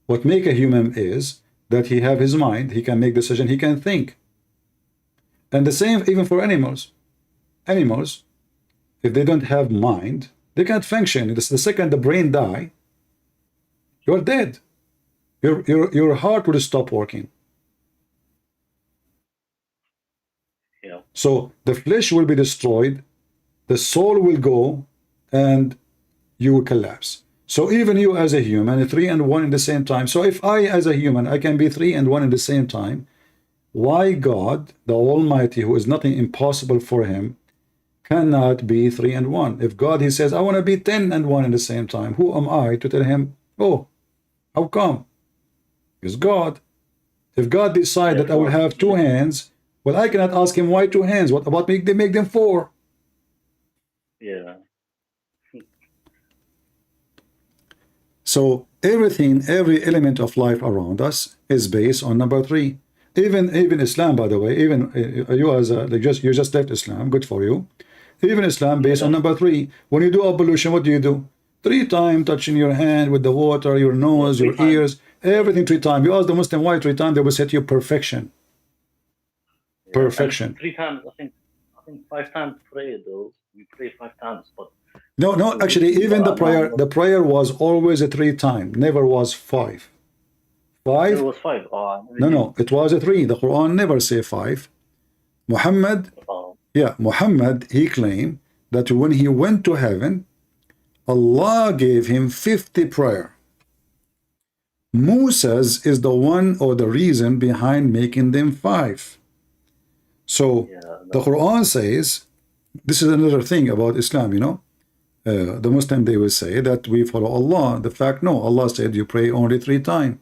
What make a human is that he have his mind, he can make decision, he can think. And the same even for animals. Animals, if they don't have mind, they can't function. The second the brain die, you're dead. Your heart will stop working. Yeah. So the flesh will be destroyed, the soul will go, and you will collapse. So even you as a human, 3 and 1 in the same time. So if I as a human, I can be 3 and 1 in the same time, why God, the Almighty, who is nothing impossible for him, cannot be 3 and 1? If God, he says, I want to be 10 and 1 in the same time, who am I to tell him, oh, how come? It's God. If God decide that I will have 2 hands, well, I cannot ask him why 2 hands. What about make them 4? Yeah. So everything, every element of life around us is based on number 3. Even Islam, by the way, even you as a, you just left Islam, good for you. Even Islam based on number 3. When you do ablution, what do? 3 times touching your hand with the water, your nose, your ears, everything 3 times. You ask the Muslim why 3 times, they will say to you perfection. Perfection. 3 times, I think 5 times pray though. We pray 5 times, but no, actually, even the prayer was always a 3 times, never was 5. 5? It was 5. No, it was a 3. The Quran never say 5. Muhammad, Muhammad, he claimed that when he went to heaven, Allah gave him 50 prayer. Moses is the one or the reason behind making them 5. So the Quran says, this is another thing about Islam, you know. The Muslim, they will say that we follow Allah. The fact, no, Allah said you pray only 3 times.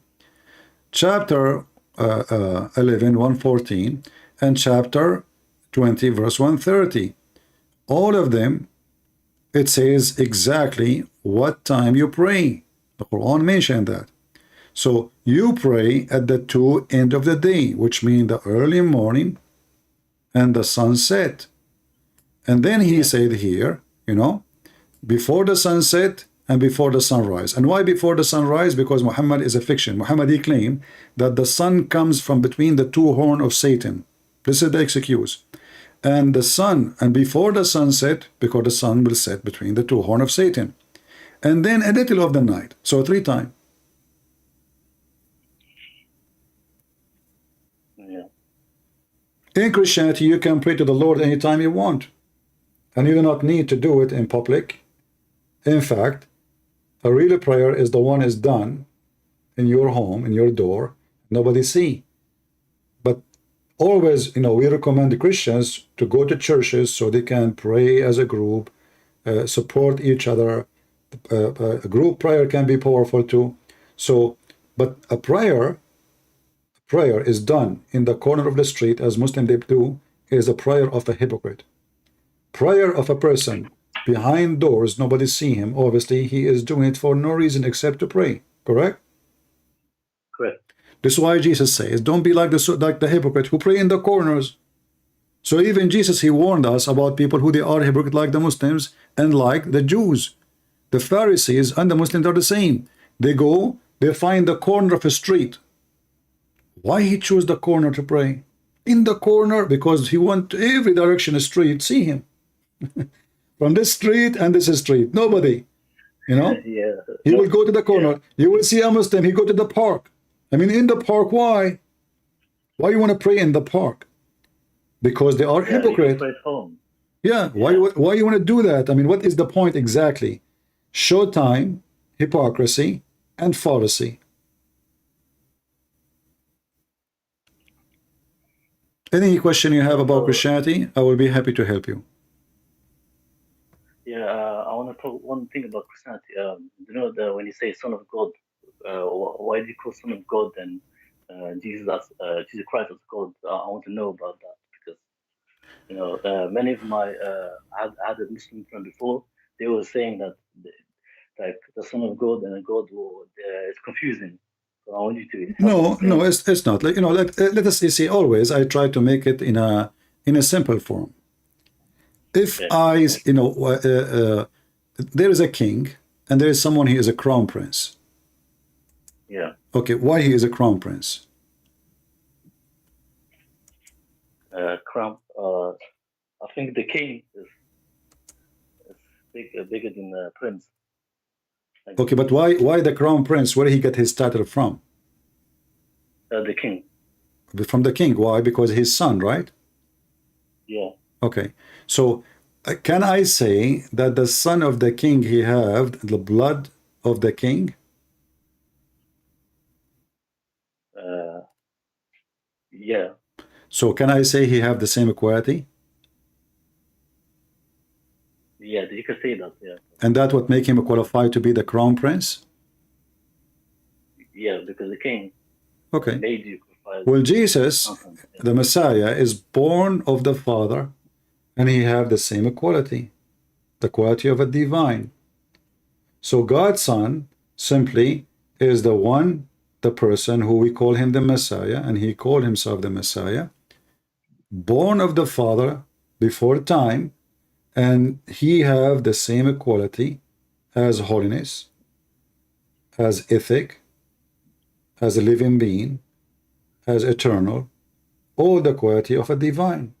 Chapter 11, 114, and chapter 20, verse 130. All of them, it says exactly what time you pray. The Quran mentioned that. So you pray at the 2 end of the day, which means the early morning and the sunset. And then he said here, you know, before the sunset and before the sunrise. And why before the sunrise? Because Muhammad is a fiction. Muhammad, he claimed that the sun comes from between the 2 horns of Satan. This is the excuse. And the sun, and before the sunset, because the sun will set between the 2 horns of Satan. And then a little of the night. So 3 times. In Christianity, you can pray to the Lord anytime you want. And you do not need to do it in public. In fact, a real prayer is the one is done in your home, in your door, nobody see. But always, you know, we recommend Christians to go to churches so they can pray as a group, support each other. A group prayer can be powerful too. So, but a prayer is done in the corner of the street, as Muslims they do, is a prayer of a hypocrite. Prayer of a person behind doors, nobody see him. Obviously, he is doing it for no reason except to pray. Correct? Correct. This is why Jesus says, don't be like the hypocrite who pray in the corners. So even Jesus, he warned us about people who they are hypocrite like the Muslims and like the Jews. The Pharisees and the Muslims are the same. They go, they find the corner of a street. Why he choose the corner to pray? In the corner, because he want every direction a street, see him. From this street and this street, nobody, you know. Yeah. He will go to the corner. You will see a Muslim, he go to the park. I mean, in the park, why? Why you want to pray in the park? Because they are hypocrite. Home. Yeah, why you want to do that? I mean, what is the point exactly? Showtime, hypocrisy, and fallacy. Any question you have about Christianity, I will be happy to help you. Yeah, I want to talk one thing about Christianity. You know, when you say Son of God, why do you call Son of God and Jesus Christ as God? I want to know about that because, you know, many of my I had a Muslim friend before. They were saying that like the Son of God and God it's confusing. So I want you to no, it's not. Like, you know, let us see. Always, I try to make it in a simple form. If you know, there is a king and there is someone he is a crown prince. Yeah. Okay, why he is a crown prince? Crown. I think the king is bigger than the prince. Okay, but why the crown prince? Where did he get his title from? The king. From the king. Why? Because his son, right? Yeah. Okay, so can I say that the son of the king he have the blood of the king? Yeah. So can I say he have the same equality? Yeah, you can say that. Yeah. And that would make him qualified to be the crown prince? Yeah, because the king. Okay. Made you qualified. Well, Jesus, the Messiah, is born of the Father, and he have the same equality, the quality of a divine. So God's Son simply is the person who we call him the Messiah, and he called himself the Messiah, born of the Father before time, and he have the same equality as holiness, as ethic, as a living being, as eternal, all the quality of a divine.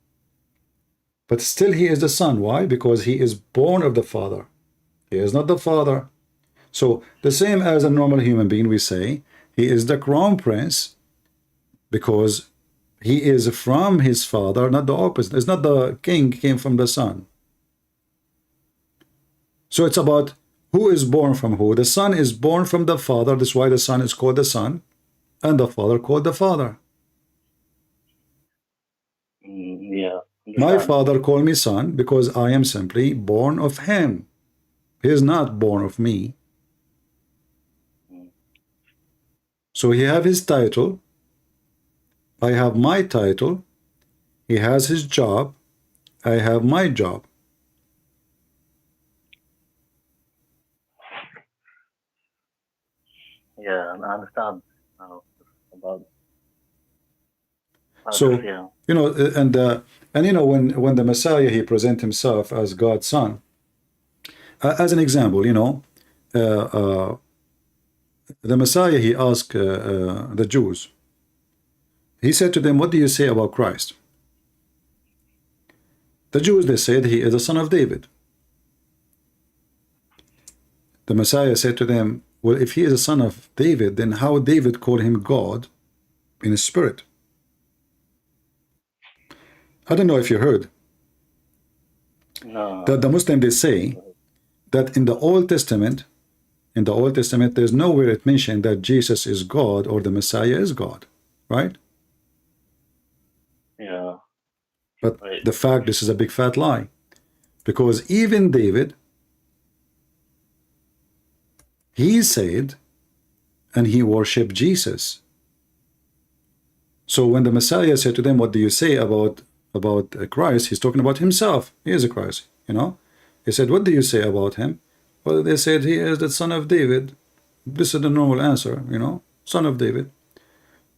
But still he is the Son. Why? Because he is born of the Father. He is not the Father. So the same as a normal human being, we say, he is the crown prince because he is from his father, not the opposite. It's not the king came from the son. So it's about who is born from who. The son is born from the father. That's why the son is called the son, and the father called the father. Yeah. My father called me son because I am simply born of him. He is not born of me. So he have his title. I have my title. He has his job. I have my job. Yeah, I understand now about. So Yeah. you know, and you know, when the Messiah he present himself as God's son, as an example, you know, the Messiah he asked the Jews. He said to them, "What do you say about Christ?" The Jews, they said he is the son of David. The Messiah said to them, well, if he is a son of David, then how David called him God in his spirit? I don't know if you heard. No. That the Muslim, they say that in the Old Testament, there's nowhere it mentioned that Jesus is God or the Messiah is God, right? Yeah. But the fact, this is a big fat lie. Because even David, he said, and he worshipped Jesus. So when the Messiah said to them, what do you say about Christ? He's talking about himself. He is a Christ, you know. He said, what do you say about him? Well, they said he is the son of David. This is the normal answer, you know, son of David.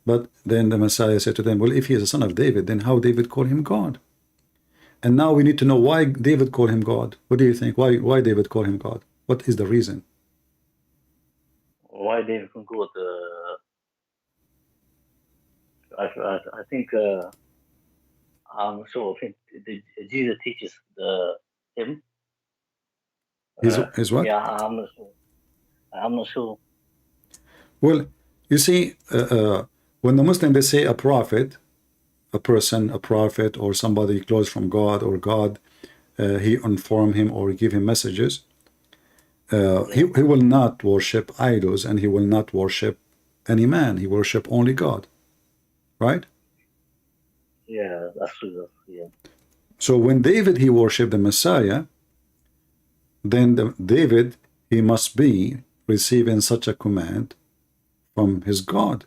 But then the Messiah said to them, well, if he is a son of David, then how David called him God? And now we need to know why David called him God. What do you think? Why David called him God? What is the reason? Why David can go with I think I'm not sure. I think Jesus teaches him. Is what? Yeah, I'm not sure. I'm not sure. Well, you see, when the Muslim they say a prophet, a person, a prophet, or somebody close from God, or God, he inform him or give him messages. He will not worship idols, and he will not worship any man. He worship only God, right? Yeah, that's true. Yeah. So when David he worshipped the Messiah, then David he must be receiving such a command from his God.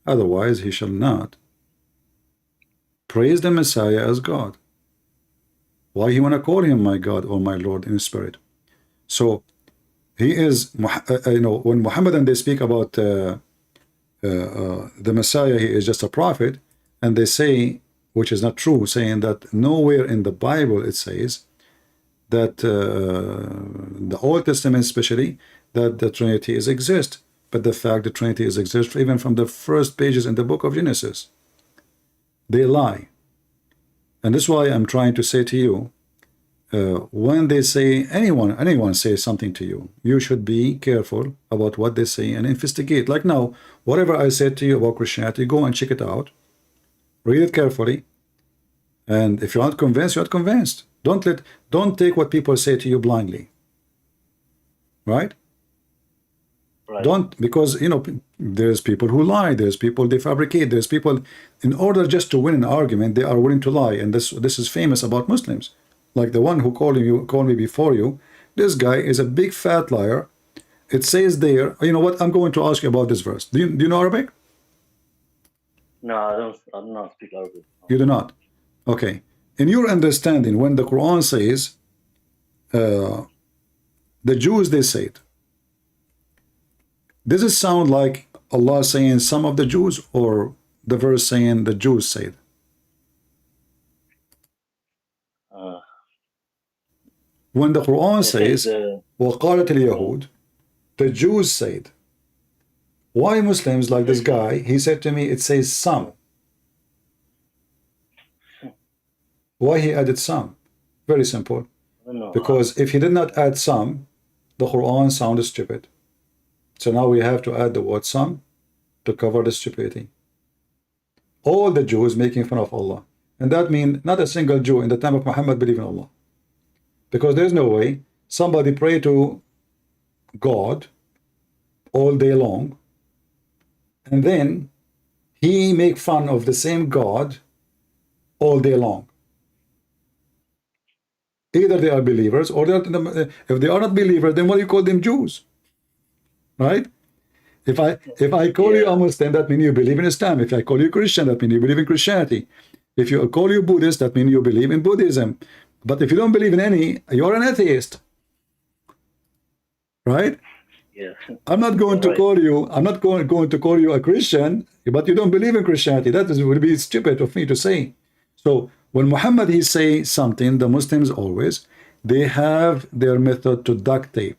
Otherwise, he shall not praise the Messiah as God. Why he want to call him my God or my Lord in spirit? So he is, when Muhammad they speak about the Messiah, he is just a prophet, and they say, which is not true, saying that nowhere in the Bible it says that the Old Testament especially, that the Trinity is exist. But the fact the Trinity is exist, even from the first pages in the book of Genesis, they lie. And that's why I'm trying to say to you, when they say anyone says something to you, you should be careful about what they say and investigate. Like now, whatever I said to you about Christianity, go and check it out, read it carefully, and if you're not convinced, you're not convinced. Don't take what people say to you blindly, right? Right. Don't, because there's people who lie, there's people they fabricate, there's people, in order just to win an argument, they are willing to lie. And this is famous about Muslims. Like the one who called me before you, this guy is a big fat liar. It says there, you know what, I'm going to ask you about this verse. Do you know Arabic? No, I do not speak Arabic. You do not? Okay. In your understanding, when the Quran says the Jews they said, does it sound like Allah saying some of the Jews, or the verse saying the Jews said? When the Quran says وَقَالَتِ الْيَهُودِ, the Jews said. Why Muslims, like this guy, he said to me, it says some. Why he added some? Very simple. Because if he did not add some, the Quran sounded stupid. So now we have to add the word some to cover the stupidity. All the Jews making fun of Allah. And that means not a single Jew in the time of Muhammad believe in Allah. Because there's no way somebody pray to God all day long, and then he make fun of the same God all day long. Either they are believers, or if they are not believers, then what do you call them? Jews, right? If I call you a Muslim, that means you believe in Islam. If I call you Christian, that means you believe in Christianity. If you call you Buddhist, that means you believe in Buddhism. But if you don't believe in any, you're an atheist, right? Yeah. I'm not going to call you. I'm not going to call you a Christian, but you don't believe in Christianity. That would be stupid of me to say. So when Muhammad he say something, the Muslims always they have their method to duct tape,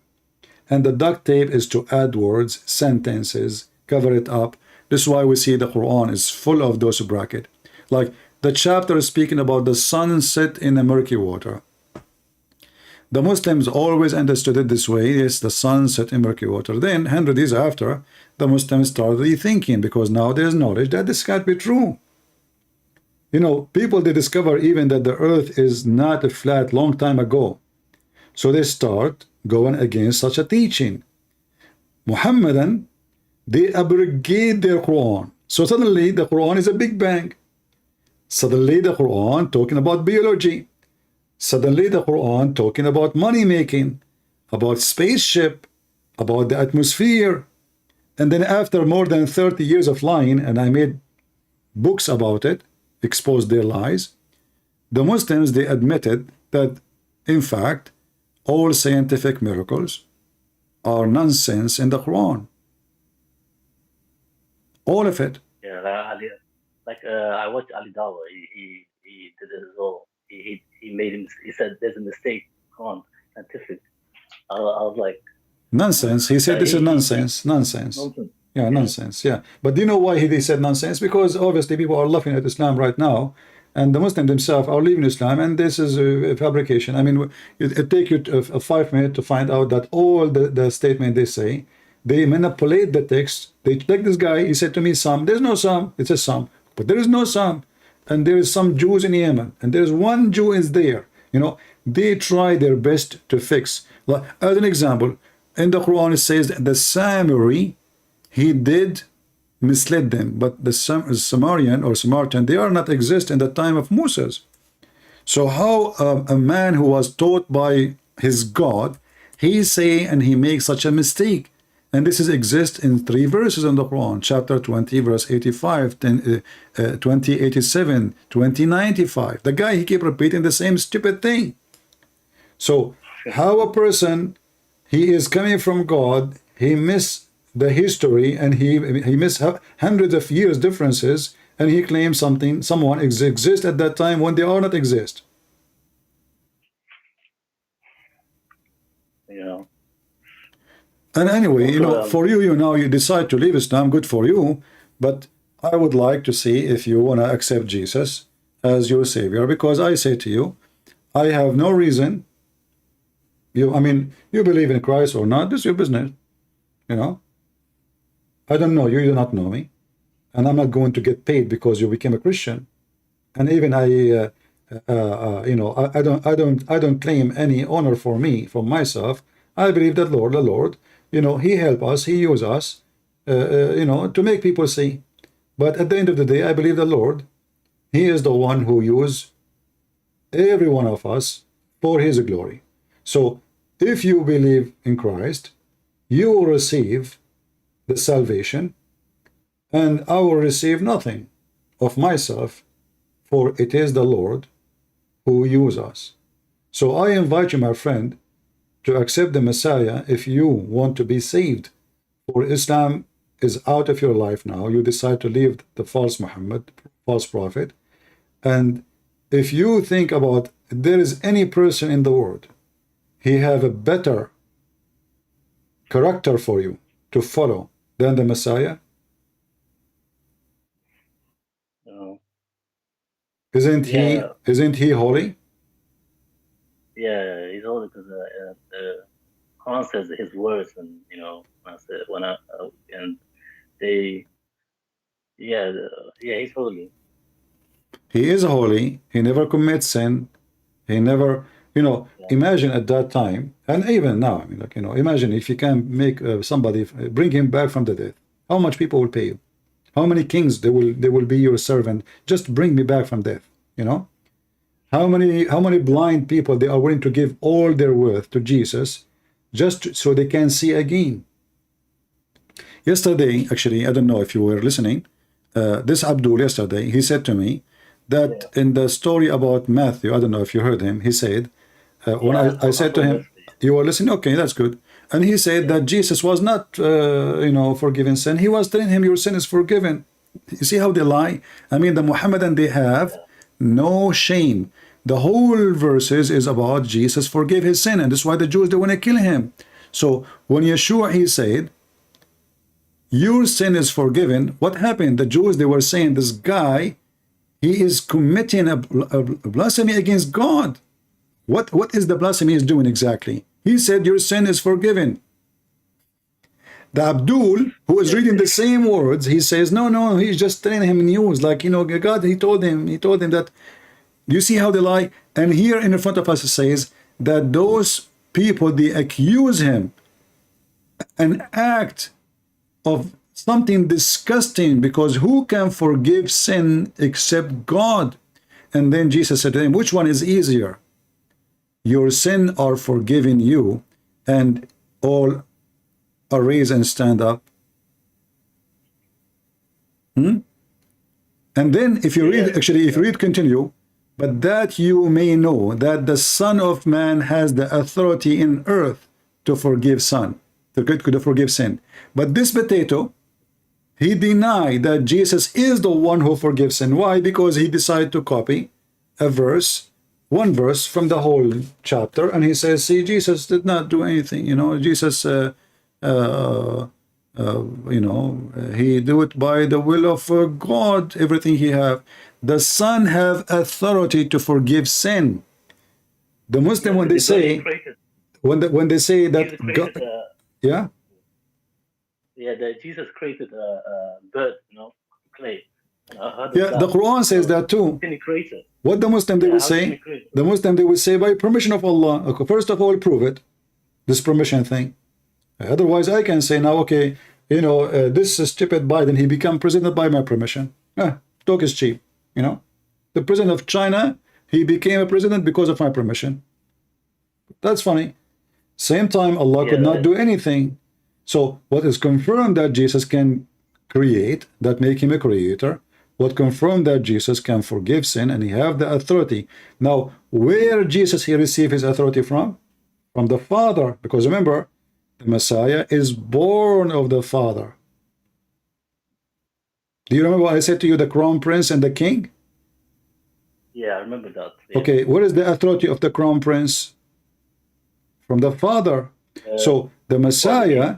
and the duct tape is to add words, sentences, cover it up. This is why we see the Quran is full of those brackets. Like the chapter is speaking about the sun set in a murky water. The Muslims always understood it this way. Yes, the sun set in murky water. Then 100 years after, the Muslims started rethinking, because now there's knowledge that this can't be true. People they discover even that the earth is not a flat long time ago. So they start going against such a teaching. Muhammadan, they abrogate their Quran. So suddenly the Quran is a Big Bang. Suddenly the Quran talking about biology. Suddenly the Quran talking about money making, about spaceship, about the atmosphere. And then after more than 30 years of lying, and I made books about it, exposed their lies, the Muslims, they admitted that, in fact, all scientific miracles are nonsense in the Quran. All of it. Yeah, I watched Ali Dawah. He did it as well. He made him. He said there's a mistake. Quran scientific. I was like, Nonsense. He said this is he- nonsense. Nonsense. nonsense. Yeah, nonsense. Yeah. But do you know why he said nonsense? Because obviously people are laughing at Islam right now, and the Muslims themselves are leaving Islam, and this is a fabrication. I mean, it take you 5 minutes to find out that all the statement they say, they manipulate the text. They like this guy. He said to me, "Some." There's no some. It says some, but there is no some. And there is some Jews in Yemen, and there's one Jew is there. You know, they try their best to fix. Like, as an example, in the Quran it says that the Samari, he did mislead them, but the Samaritan or Samaritan, they are not exist in the time of Moses. So how a man who was taught by his God, he say and he makes such a mistake? And this is exist in 3 verses in the Quran, chapter 20, verse 85, 20, 87, 20, 95. The guy, he keep repeating the same stupid thing. So how a person, he is coming from God, he miss the history, and he miss hundreds of years differences, and he claims someone exists at that time when they are not exist. You know. And anyway, you know, for you, you decide to leave Islam, good for you. But I would like to see if you want to accept Jesus as your savior, because I say to you, I have no reason. I mean, you believe in Christ or not, this is your business. You know, I don't know you, you do not know me, and I'm not going to get paid because you became a Christian. And even you know, I don't claim any honor for myself. I believe that the Lord, you know, he help us, he use us, you know, to make people see. But at the end of the day, I believe the Lord, he is the one who use every one of us for his glory. So if you believe in Christ, you will receive the salvation, and I will receive nothing of myself, for it is the Lord who use us. So I invite you, my friend, to accept the Messiah if you want to be saved. For Islam is out of your life now. You decide to leave the false Muhammad, false prophet. And if you think about there is any person in the world, he have a better character for you to follow than the Messiah. No. Isn't he holy? Yeah, he's holy because Quran says his words, and you know, and they, yeah, he's holy. He is holy. He never commits sin. He never, you know, imagine at that time, and even now, I mean, like, you know, imagine if you can make somebody, bring him back from the dead. How much people will pay you? How many kings they will be your servant? Just bring me back from death, you know? How many blind people they are willing to give all their worth to Jesus just so they can see again? Yesterday, actually, I don't know if you were listening, this Abdul yesterday, he said to me that in the story about Matthew, I don't know if you heard him, he said, when I said to him, you were listening? Okay, that's good. And he said that Jesus was not, you know, forgiven sin. He was telling him your sin is forgiven. You see how they lie? I mean, the Muhammadan, they have no shame. The whole verses is about Jesus forgave his sin, and that's why the Jews, they want to kill him. So when Yeshua, he said, your sin is forgiven, what happened? The Jews, they were saying, this guy, he is committing a blasphemy against God. What is the blasphemy he's doing exactly? He said, your sin is forgiven. The Abdul, who is reading the same words, he says, no, he's just telling him news. Like, you know, God, he told him that, you see how they lie? And here in front of us, it says that those people, they accuse him an act of something disgusting, because who can forgive sin except God? And then Jesus said to him, which one is easier? Your sin are forgiven you, and all arise and stand up. And then if you read, actually, if you read, continue, but that you may know that the Son of Man has the authority in earth to forgive sin. To forgive sin. But this potato, he denied that Jesus is the one who forgives sin. Why? Because he decided to copy a verse one verse from the whole chapter, and he says, see, Jesus did not do anything. You know, Jesus, he do it by the will of God, everything he have. The Son have authority to forgive sin. The Muslim, when they say, when they say that God, yeah, that Jesus created a bird, clay. Yeah, the Quran says that too. What the Muslim they will say? The Muslim they will say by permission of Allah. Okay, first of all, prove it, this permission thing. Otherwise, I can say now, okay, this stupid Biden, he become president by my permission. Talk is cheap, The president of China, he became a president because of my permission. That's funny. Same time, Allah could not do anything. So what is confirmed that Jesus can create, that make him a creator, what confirmed that Jesus can forgive sin and he have the authority. Now, where Jesus he received his authority from? From the Father. Because remember, the Messiah is born of the Father. Do you remember what I said to you, the crown prince and the king? Yeah, I remember that. Yeah. Okay, what is the authority of the crown prince? From the Father. So the Messiah,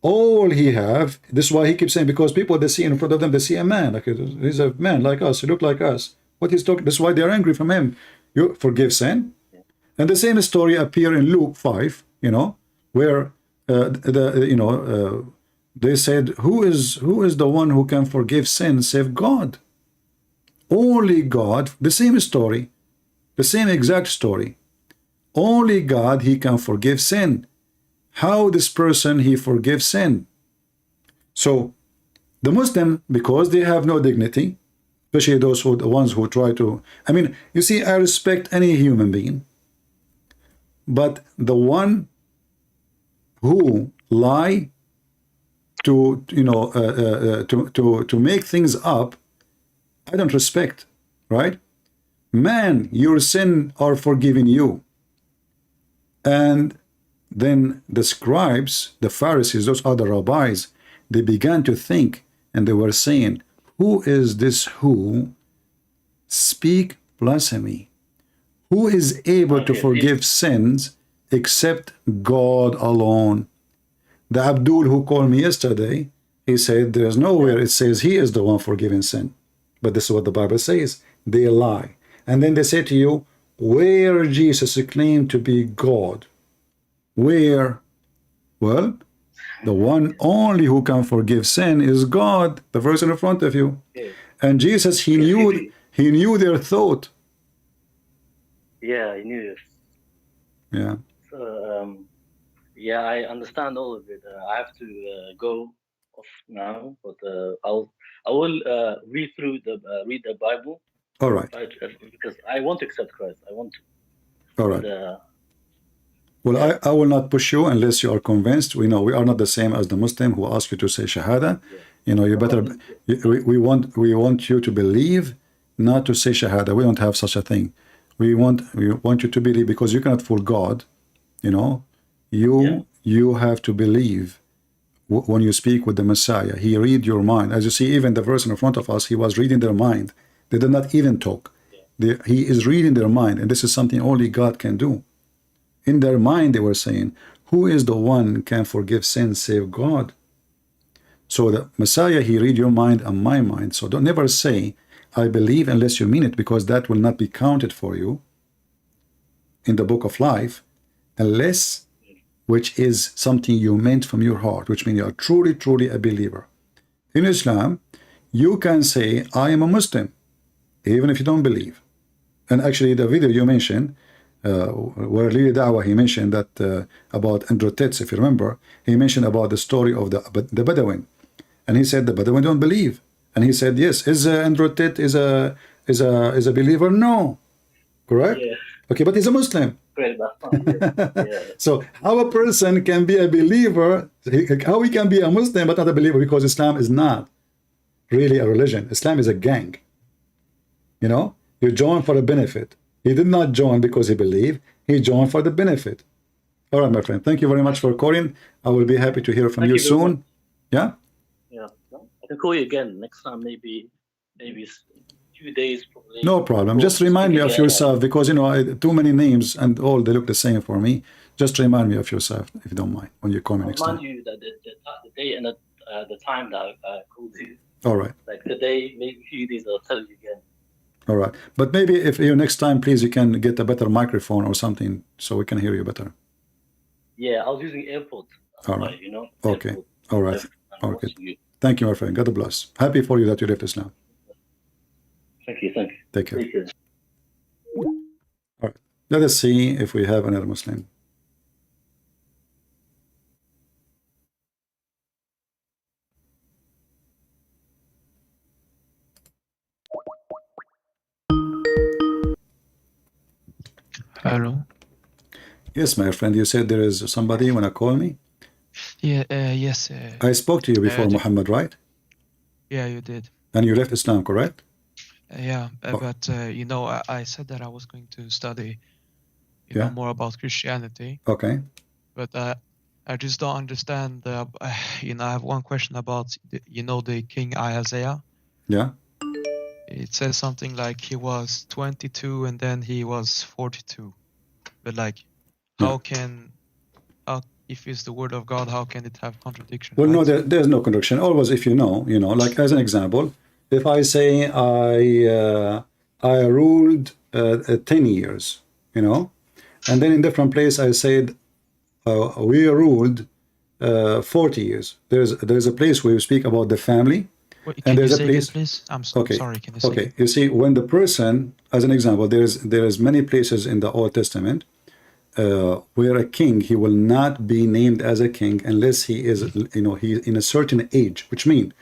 all he have, this is why he keeps saying, because people, they see in front of them, they see a man, like he's a man like us, he look like us. What he's talking, this is why they're angry from him. You forgive sin. And the same story appear in Luke 5, where they said, who is the one who can forgive sin save God? Only God. The same story, the same exact story. Only God, he can forgive sin. How this person he forgives sin? So the Muslim, because they have no dignity, especially those who, the ones who try to, I mean, you see, I respect any human being, but the one who lie to to make things up, I don't respect, right? Man, your sin are forgiven you. And then the scribes, the Pharisees, those other rabbis, they began to think, and they were saying, who is this who speak blasphemy? Who is able to forgive sins except God alone? The Abdul who called me yesterday, he said there's nowhere it says he is the one forgiving sin. But this is what the Bible says. They lie. And then they say to you, where Jesus claimed to be God? Where? Well, the one only who can forgive sin is God, the verse in front of you. And Jesus, he knew their thought. Yeah, he knew it. Yeah. So, I understand all of it. I have to go off now, but I will read the Bible. All right. Because I want to accept Christ. I want to. All right. And, well, I will not push you unless you are convinced. We know we are not the same as the Muslim who ask you to say Shahada. You better. We want you to believe, not to say Shahada. We don't have such a thing. We want you to believe, because you cannot fool God. You have to believe when you speak with the Messiah. He read your mind. As you see, even the verse in front of us, he was reading their mind. They did not even talk. He is reading their mind, and this is something only God can do. In their mind, they were saying, who is the one can forgive sins save God? So the Messiah, he read your mind and my mind. So don't never say, I believe, unless you mean it, because that will not be counted for you in the book of life, unless, which is something you meant from your heart, which means you are truly, truly a believer. In Islam, you can say, I am a Muslim, even if you don't believe. And actually, the video you mentioned, where Lili Dawah, he mentioned that about Andrew Tetz, if you remember, he mentioned about the story of the Bedouin. And he said the Bedouin don't believe. And he said, yes, is Andrew Tet is a believer? No. Correct? Yeah. Okay, but he's a Muslim. Great, yeah. So how a person can be a believer, how he can be a Muslim but not a believer, because Islam is not really a religion. Islam is a gang. You join for a benefit. He did not join because he believed. He joined for the benefit. All right, my friend. Thank you very much for calling. I will be happy to hear from you soon. Yeah? Yeah. I can call you again next time. Maybe few days probably. No problem. Just remind me of yourself, because, you know, too many names and all, they look the same for me. Just remind me of yourself, if you don't mind, when you call me next time. I'll remind you that the day and the time that I called you. All right. Like the day, maybe a few days, I'll tell you again. All right. But maybe if you next time, please, you can get a better microphone or something so we can hear you better. Yeah, I was using AirPods. All right. You know. Okay. AirPods. All right. Okay. Thank you, my friend. God bless. Happy for you that you left Islam. Thank you. Thank you. Take care. Take care. All right. Let us see if we have another Muslim. Hello. Yes, my friend. You said there is somebody you want to call me? Yeah. Yes. I spoke to you before, did- Muhammad, right? Yeah, you did. And you left Islam, correct? Yeah, Oh. but you know, I said that I was going to study, you Yeah. know, more about Christianity, Okay. but I just don't understand. You know, I have one question about, you know, the King Isaiah. Yeah. It says something like he was 22 and then he was 42. But like, how if it's the word of God, how can it have contradiction? Well, no, right? there's no contradiction. Always, if you know, like as an example, if I say I ruled 10 years, and then in different place I said we ruled 40 years. There's a place where you speak about the family, Wait, and can you there's a say again, place. please? I'm Okay. sorry. Can you say Okay. again? You see, when the person, as an example, there's many places in the Old Testament where a king, he will not be named as a king unless he is, he's in a certain age, which means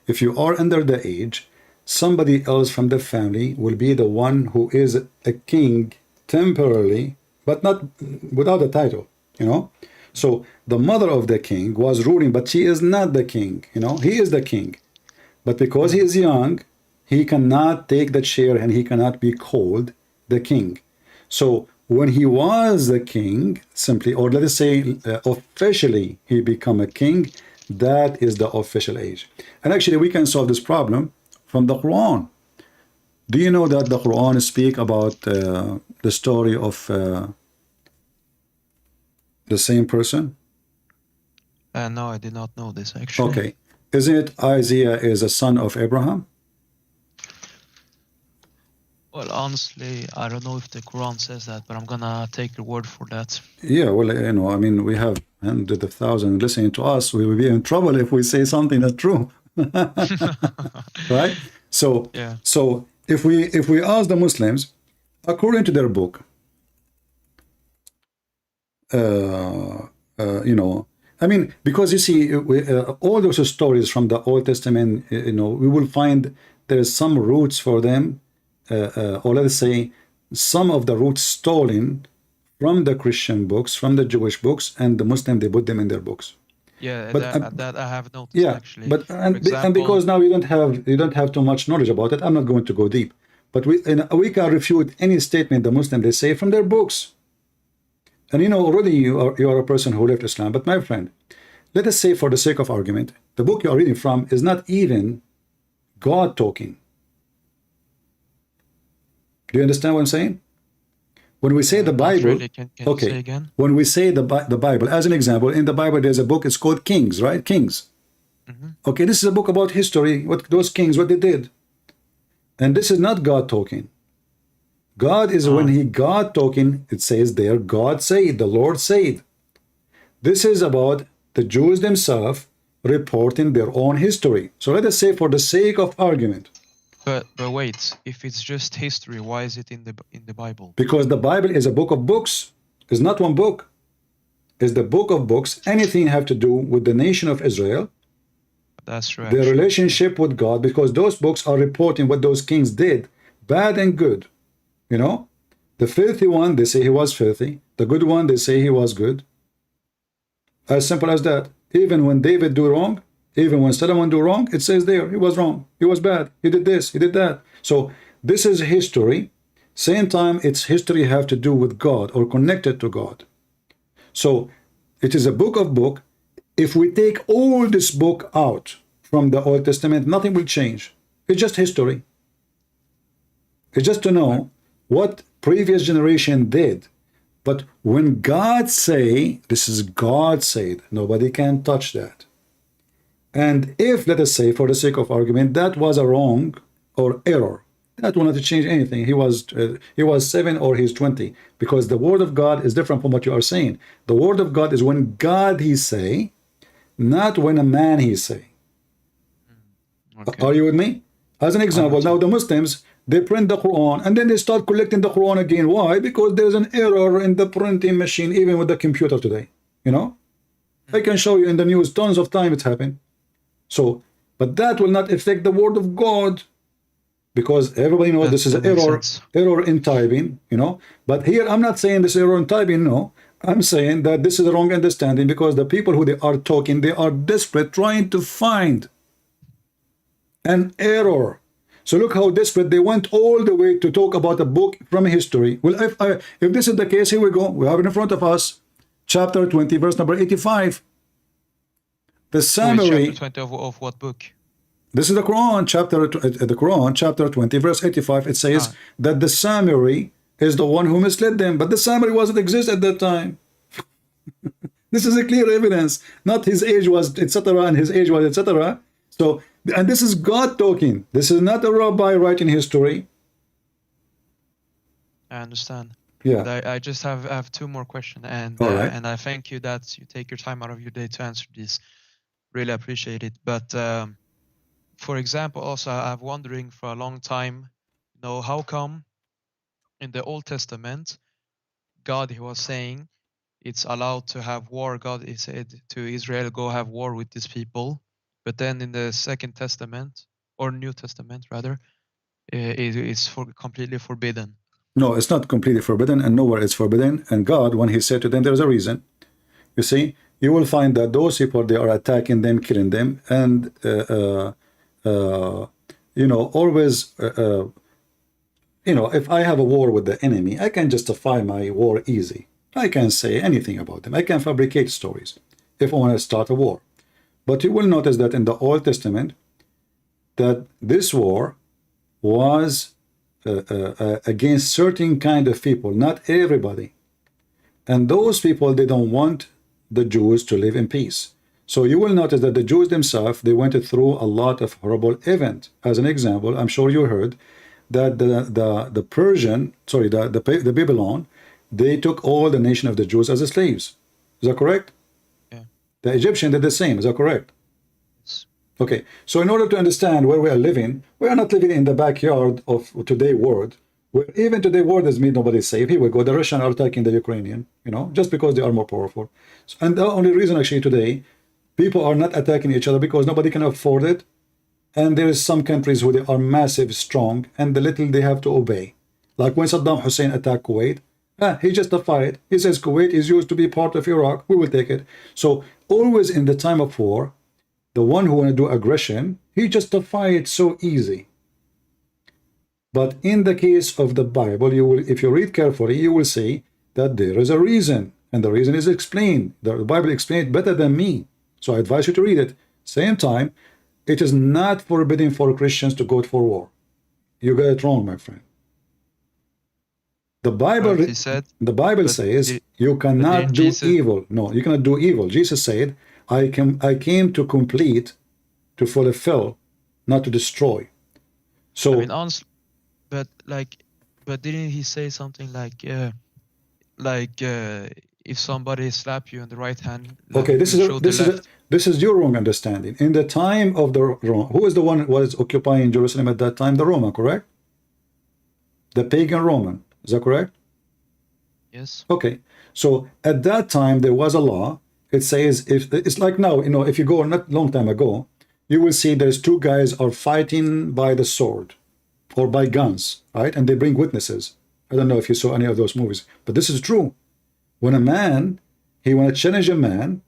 if you are under the age, somebody else from the family will be the one who is a king temporarily, but not without a title, So the mother of the king was ruling, but she is not the king, he is the king. But because he is young, he cannot take that share and he cannot be called the king. So when he was the king, simply, or let us say officially, he become a king, that is the official age. And actually, we can solve this problem from the Quran. Do you know that the Quran speak about the story of the same person? No, I did not know this actually. Okay. Isn't it Isaiah is a son of Abraham? Well, honestly, I don't know if the Quran says that, but I'm gonna take your word for that. Yeah, well, I mean, we have hundreds of thousands listening to us. We will be in trouble if we say something that's true, right? So, Yeah. so if we ask the Muslims, according to their book, I mean, because you see, all those stories from the Old Testament, we will find there's some roots for them, or let's say some of the roots stolen from the Christian books, from the Jewish books, and the Muslim, they put them in their books. Yeah, But that I have noticed yeah, actually. but For and example, because now you don't have too much knowledge about it, I'm not going to go deep. But we can refute any statement the Muslim they say from their books. And already you are a person who left Islam. But my friend, let us say for the sake of argument, the book you are reading from is not even God talking. Do you understand what I'm saying? When we say the not Bible, really. Can you say again? when we say the Bible, as an example, in the Bible there's a book, it's called Kings, right? Kings. Okay, this is a book about history, what those kings, what they did. And this is not God talking. God is when God talking, it says there, God said, the Lord said. This is about the Jews themselves reporting their own history. So let us say for the sake of argument. But wait, if it's just history, why is it in the Bible? Because the Bible is a book of books. It's not one book. It's the book of books. Anything have to do with the nation of Israel, That's true. their Actually. relationship with God, because those books are reporting what those kings did, bad and good. The filthy one, they say he was filthy. The good one, they say he was good. As simple as that. Even when David do wrong, even when Solomon do wrong, it says there, he was wrong. He was bad. He did this. He did that. So this is history. Same time, its history have to do with God or connected to God. So it is a book of book. If we take all this book out from the Old Testament, nothing will change. It's just history. It's just to know what previous generation did. But when God say, this is God said, nobody can touch that. And if, let us say, for the sake of argument, that was a wrong or error, that will not change anything. He was 7 or he's 20, because the word of God is different from what you are saying. The word of God is when God he say, not when a man he say. Okay. Are you with me? As an example, now the Muslims, they print the Quran and then they start collecting the Quran again. Why? Because there's an error in the printing machine, even with the computer today. You know, I can show you in the news tons of time it's happened. So, but that will not affect the word of God, because everybody knows this is an error in typing, you know. But here I'm not saying this error in typing, no. I'm saying that this is a wrong understanding, because the people who they are talking, they are desperate trying to find an error. So look how desperate they went all the way to talk about a book from history. Well, if this is the case, here we go. We have it in front of us, chapter 20, verse number 85. The summary. Chapter 20 of what book? This is the Quran, chapter 20, verse 85. It says that the summary is the one who misled them, but the summary wasn't exist at that time. This is a clear evidence. Not his age was etc. and his age was etc. So, and this is God talking. This is not a rabbi writing history. I understand. Yeah. But I just have two more questions, and right. And I thank you that you take your time out of your day to answer this. Really appreciate it. But for example, also I've wondering for a long time, you know, how come in the Old Testament, God he was saying it's allowed to have war. God he said to Israel, go have war with these people. But then in the Second Testament, or New Testament rather, it's completely forbidden. No, it's not completely forbidden, and nowhere it's forbidden. And God, when he said to them, there's a reason. You see, you will find that those people, they are attacking them, killing them, and you know, always you know, if I have a war with the enemy, I can justify my war easy. I can say anything about them. I can fabricate stories if I want to start a war. But you will notice that in the Old Testament, that this war was against certain kind of people, not everybody. And those people, they don't want the Jews to live in peace. So you will notice that the Jews themselves, they went through a lot of horrible events. As an example, I'm sure you heard that the Persian, sorry, the Babylon, they took all the nation of the Jews as slaves. Is that correct? Yeah. The Egyptian did the same. Is that correct? Yes. Okay. So in order to understand where we are living, we are not living in the backyard of today's world, where even today's world is made nobody safe. Here we go. The Russians are attacking the Ukrainian, you know, just because they are more powerful. And the only reason actually today, people are not attacking each other because nobody can afford it. And there is some countries where they are massive, strong, and the little they have to obey. Like when Saddam Hussein attacked Kuwait, he justified. He says Kuwait is used to be part of Iraq. We will take it. So always in the time of war, the one who want to do aggression, he justified it so easy. But in the case of the Bible, you will, if you read carefully, you will see that there is a reason, and the reason is explained. The Bible explained it better than me. So I advise you to read it. Same time, it is not forbidden for Christians to go for war. You got it wrong, my friend. The Bible says you cannot do evil. No, you cannot do evil. Jesus said, I came to complete, to fulfill, not to destroy. So I mean, honestly, but didn't he say something like if somebody slap you on the right hand, okay, this is your wrong understanding. In the time of the Rome, who is the one who was occupying Jerusalem at that time? The Roman, correct? The pagan Roman, is that correct? Yes. Okay, so at that time there was a law. It says, if it's like now, you know, if you go not long time ago, you will see there's two guys are fighting by the sword or by guns, right? And they bring witnesses. I don't know if you saw any of those movies, but this is true. When a man, he want to challenge a man,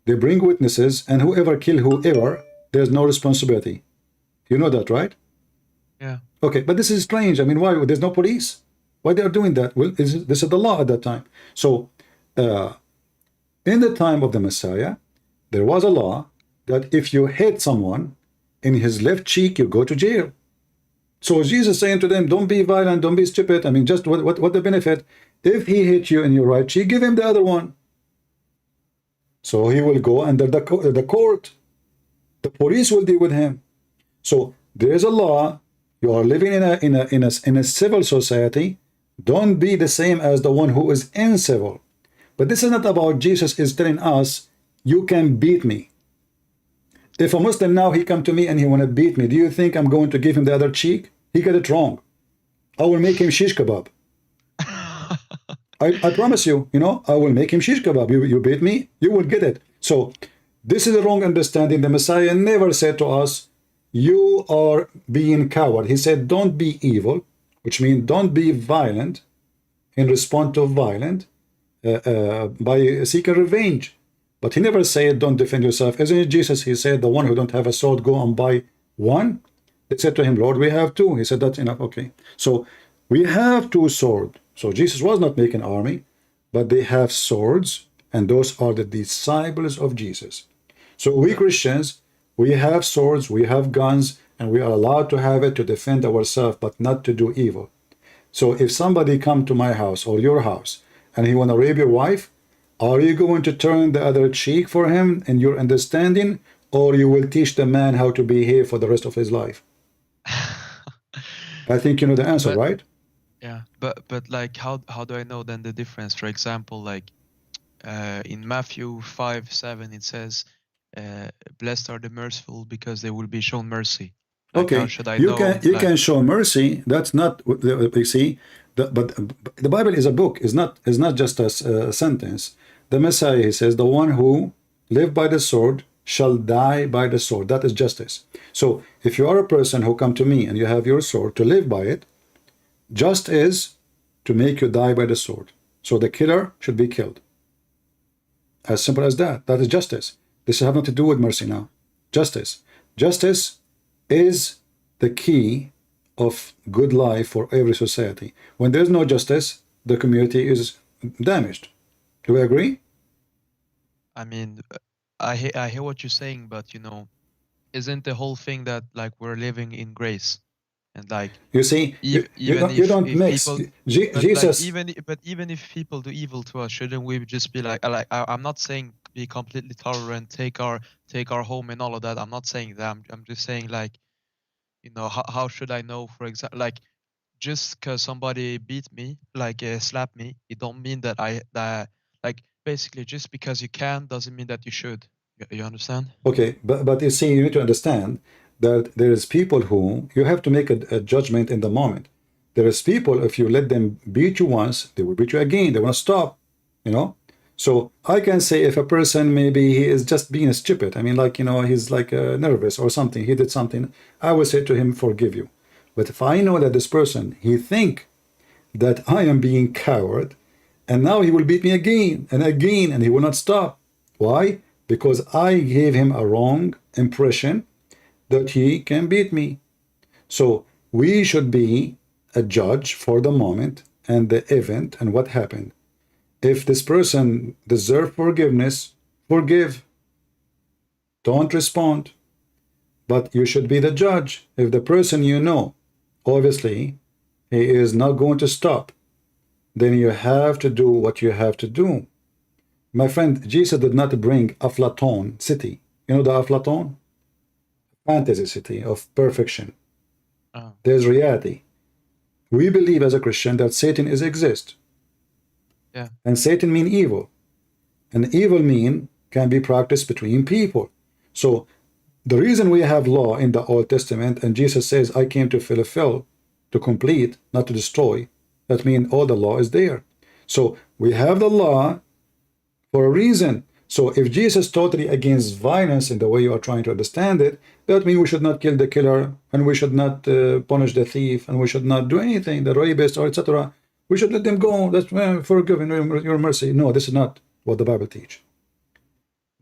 they bring witnesses, and whoever kill whoever, there's no responsibility. You know that, right? Yeah. Okay, but this is strange. I mean, why? There's no police. Why they are doing that? Well, this is the law at that time. So, in the time of the Messiah, there was a law that if you hit someone in his left cheek, you go to jail. So Jesus saying to them, don't be violent, don't be stupid. I mean, just what the benefit? If he hit you in your right cheek, give him the other one. So he will go under the court. The police will deal with him. So there is a law. You are living in a civil society. Don't be the same as the one who is uncivil. But this is not about Jesus is telling us, you can beat me. If a Muslim now, he come to me and he want to beat me, do you think I'm going to give him the other cheek? He got it wrong. I will make him shish kebab. I promise you, I will make him shish kebab. You beat me, you will get it. So this is a wrong understanding. The Messiah never said to us, you are being coward. He said, don't be evil, which means don't be violent in response to violence by seeking revenge. But he never said, don't defend yourself. Isn't it Jesus? He said, the one who don't have a sword, go and buy one. They said to him, Lord, we have two. He said, that's enough. Okay. So we have two swords. So Jesus was not making army, but they have swords, and those are the disciples of Jesus. So we Christians, we have swords, we have guns, and we are allowed to have it to defend ourselves, but not to do evil. So if somebody come to my house or your house, and he want to rape your wife, are you going to turn the other cheek for him in your understanding, or you will teach the man how to behave for the rest of his life? I think you know the answer, right? Yeah, but like how do I know then the difference? For example, like in Matthew 5:7 it says, "Blessed are the merciful, because they will be shown mercy." Like, okay, how should I you know? can show mercy. That's not you see. But the Bible is a book. Is not just a sentence. The Messiah, he says, the one who live by the sword shall die by the sword. That is justice. So if you are a person who come to me and you have your sword to live by it, just is to make you die by the sword. So the killer should be killed. As simple as that. That is justice. This has nothing to do with mercy now. Justice. Justice is the key of good life for every society. When there's no justice, the community is damaged. Do we agree? I mean, I hear what you're saying, but isn't the whole thing that like we're living in grace, and like you see, you don't mix. people, Jesus. even if people do evil to us, shouldn't we just be like I'm not saying be completely tolerant, take our home and all of that. I'm not saying that. I'm just saying like, how should I know? For example, like just because somebody beat me, like slapped me, it don't mean that like basically just because you can doesn't mean that you should. You understand? Okay, but you see, you need to understand that there is people who you have to make a judgment in the moment. There is people, if you let them beat you once, they will beat you again. They want to stop, So I can say if a person, maybe he is just being stupid. I mean, like, he's like nervous or something. He did something. I will say to him, forgive you. But if I know that this person, he think that I am being coward, and now he will beat me again and again, and he will not stop. Why? Because I gave him a wrong impression that he can beat me. So we should be a judge for the moment and the event and what happened. If this person deserves forgiveness, forgive. Don't respond. But you should be the judge. If the person obviously, he is not going to stop, then you have to do what you have to do. My friend, Jesus did not bring Aflaton city. You know the Aflaton? Fantasy city of perfection. Oh. There's reality. We believe as a Christian that Satan exists. Yeah. And Satan mean evil. And evil can be practiced between people. So the reason we have law in the Old Testament, and Jesus says, I came to fulfill, to complete, not to destroy, that means all the law is there. So we have the law for a reason. So if Jesus totally against violence in the way you are trying to understand it, that means we should not kill the killer, and we should not punish the thief, and we should not do anything, the rapist, or etc. We should let them go. That's forgiven your mercy. No, this is not what the Bible teach.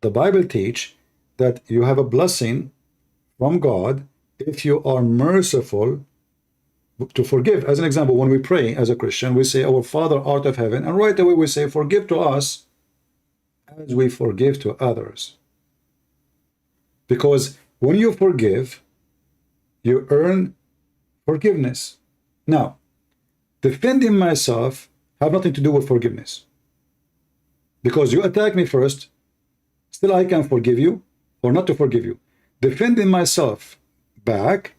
The Bible teach that you have a blessing from God if you are merciful to forgive. As an example, when we pray as a Christian, we say, Our Father art of heaven, and right away we say, forgive to us as we forgive to others. Because when you forgive, you earn Forgiveness. Now, defending myself have nothing to do with forgiveness. Because you attack me first, still I can forgive you or not to forgive you. Defending myself back,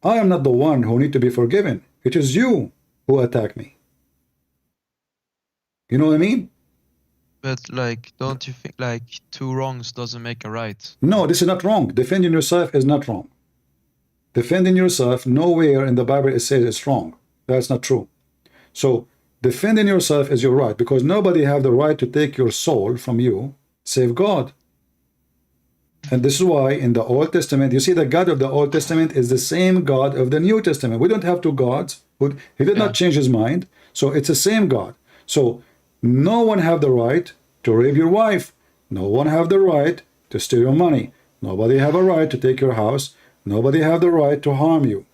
I am not the one who need to be forgiven. It is you who attack me. You know what I mean? But like, don't you think like two wrongs doesn't make a right? No, this is not wrong. Defending yourself is not wrong. Defending yourself, nowhere in the Bible it says it's wrong. That's not true. So defending yourself is your right, because nobody have the right to take your soul from you, save God. And this is why in the Old Testament, you see the God of the Old Testament is the same God of the New Testament. We don't have two gods. He did not change his mind. So it's the same God. So no one have the right to rape your wife. No one have the right to steal your money. Nobody have a right to take your house. Nobody have the right to harm you.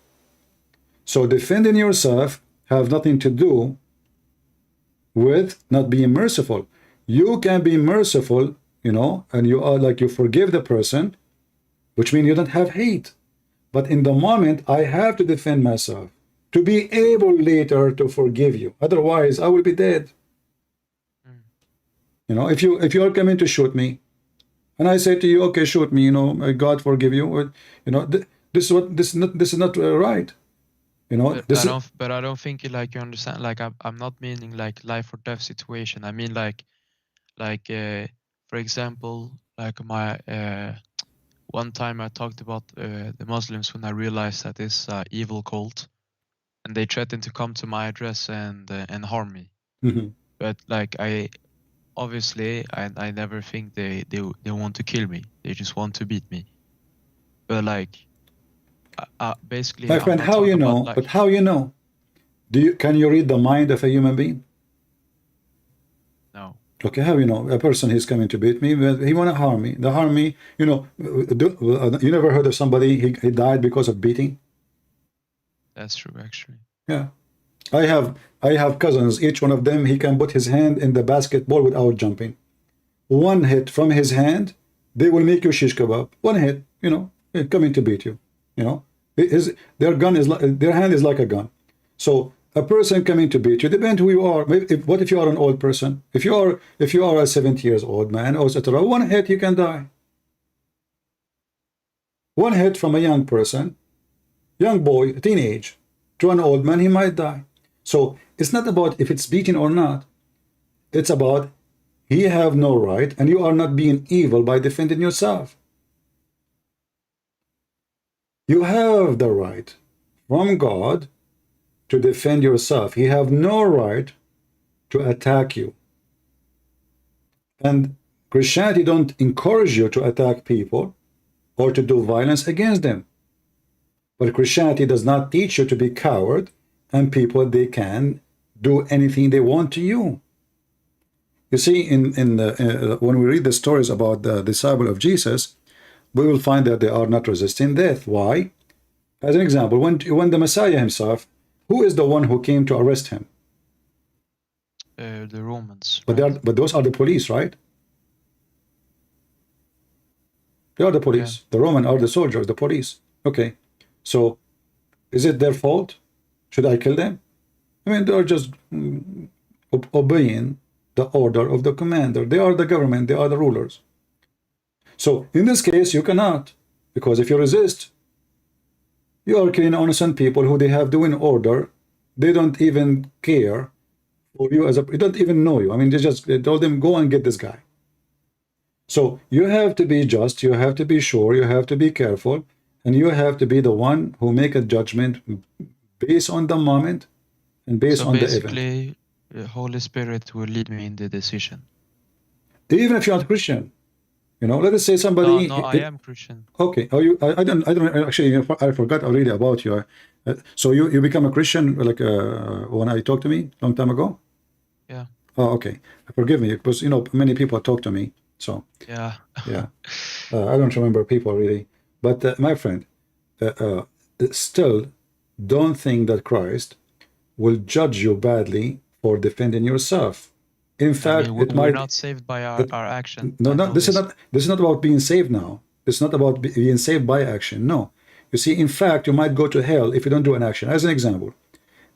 So defending yourself have nothing to do with not being merciful. You can be merciful, you know, and you are like you forgive the person, which means you don't have hate. But in the moment, I have to defend myself to be able later to forgive you. Otherwise, I will be dead. You know, if you are coming to shoot me, and I say to you, okay, shoot me, you know, may God forgive you. You know, this is not right. You know, but I don't think like you understand. Like I'm not meaning like life or death situation. I mean like for example, like my one time I talked about the Muslims when I realized that this evil cult, and they threatened to come to my address and harm me. Mm-hmm. But like I never think they want to kill me. They just want to beat me. But like basically, my friend, how you know? But how you know? Can you read the mind of a human being? No. Okay, how you know? A person he's coming to beat me, he want to harm me. The harm me, you know. You never heard of somebody he died because of beating? That's true, actually. Yeah, I have cousins. Each one of them, he can put his hand in the basketball without jumping. One hit from his hand, they will make you shish kebab. One hit, you know, coming to beat you. You know, their hand is like a gun. So a person coming to beat you, depends who you are. What if you are an old person? If you are a 70 years old man, or etc., one hit you can die. One hit from a young person, young boy, teenage, to an old man, he might die. So it's not about if it's beating or not. It's about he have no right, and you are not being evil by defending yourself. You have the right from God to defend yourself. He have no right to attack you. And Christianity don't encourage you to attack people or to do violence against them. But Christianity does not teach you to be coward and people, they can do anything they want to you. You see, when we read the stories about the disciple of Jesus, we will find that they are not resisting death. Why? As an example, when the Messiah himself, who is the one who came to arrest him? The Romans. But those are the police, right? They are the police. Yeah. The Roman are the soldiers, the police. Okay. So, is it their fault? Should I kill them? I mean, they are just obeying the order of the commander. They are the government. They are the rulers. So, in this case, you cannot. Because if you resist, you are killing innocent people who they have doing order. They don't even care for you they don't even know you. I mean, they told them, go and get this guy. So you have to be just, you have to be sure, you have to be careful, and you have to be the one who make a judgment based on the moment and based on the event. So basically, the Holy Spirit will lead me in the decision. Even if you're not Christian. You know, let us say somebody. No, I am Christian. Okay. Are you? I don't actually. I forgot already about you. So you become a Christian like when I talked to me long time ago. Yeah. Oh, okay. Forgive me, because you know many people talk to me. So yeah. Yeah. I don't remember people really, but my friend, still don't think that Christ will judge you badly for defending yourself. In fact, we're not saved by our action. No, this is not about being saved now. It's not about being saved by action. No, You see, in fact, you might go to hell if you don't do an action. As an example,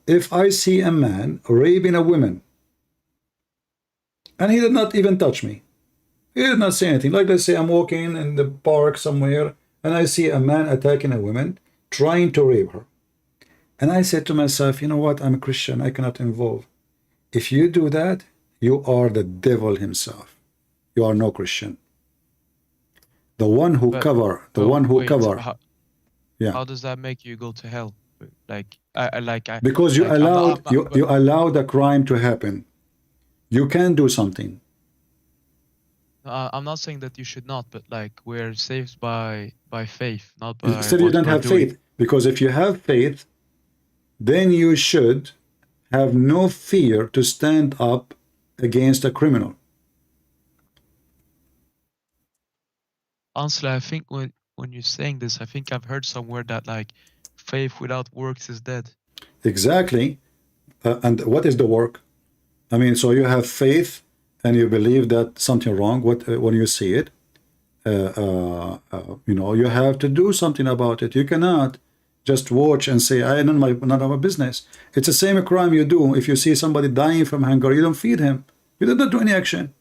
if I see a man raping a woman, and he did not even touch me, he did not say anything. Like, let's say I'm walking in the park somewhere, and I see a man attacking a woman, trying to rape her. And I said to myself, you know what, I'm a Christian, I cannot involve. If you do that, you are the devil himself. You are no Christian. The one who But- cover, the Oh, one who wait, cover. How, how does that make you go to hell? Because you like, I'm not- allowed I'm not- you allowed the crime to happen. You can do something. I'm not saying that you should not, but like we're saved by faith, not by Still, you what don't we're have doing. faith. Because if you have faith, then you should have no fear to stand up against a criminal. Honestly, I think when you're saying this, I think I've heard somewhere that like faith without works is dead. Exactly. And what is the work? I mean, so you have faith and you believe that something wrong when you see it. You know, you have to do something about it. You cannot just watch and say, I none of my business. It's the same crime you do. If you see somebody dying from hunger, you don't feed him. You did not do any action.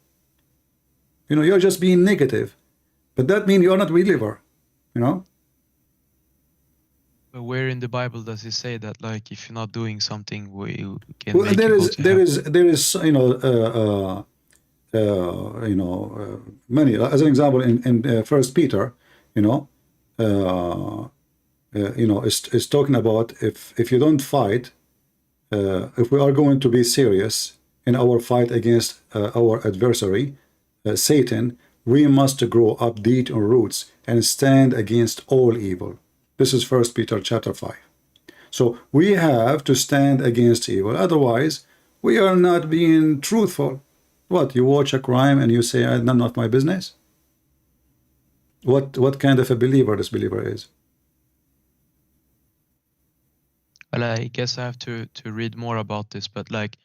You know, you're just being negative. But that means you're not a believer, you know? But where in the Bible does it say that like if you're not doing something, we can Well, make there you is go to there hell? is there is many. As an example, in First Peter, is talking about if you don't fight, if we are going to be serious in our fight against our adversary, Satan, we must grow up deep in roots and stand against all evil. This is First Peter chapter 5. So we have to stand against evil. Otherwise, we are not being truthful. What, you watch a crime and you say, none of my business? What kind of a believer this believer is? Well, I guess I have to read more about this, but like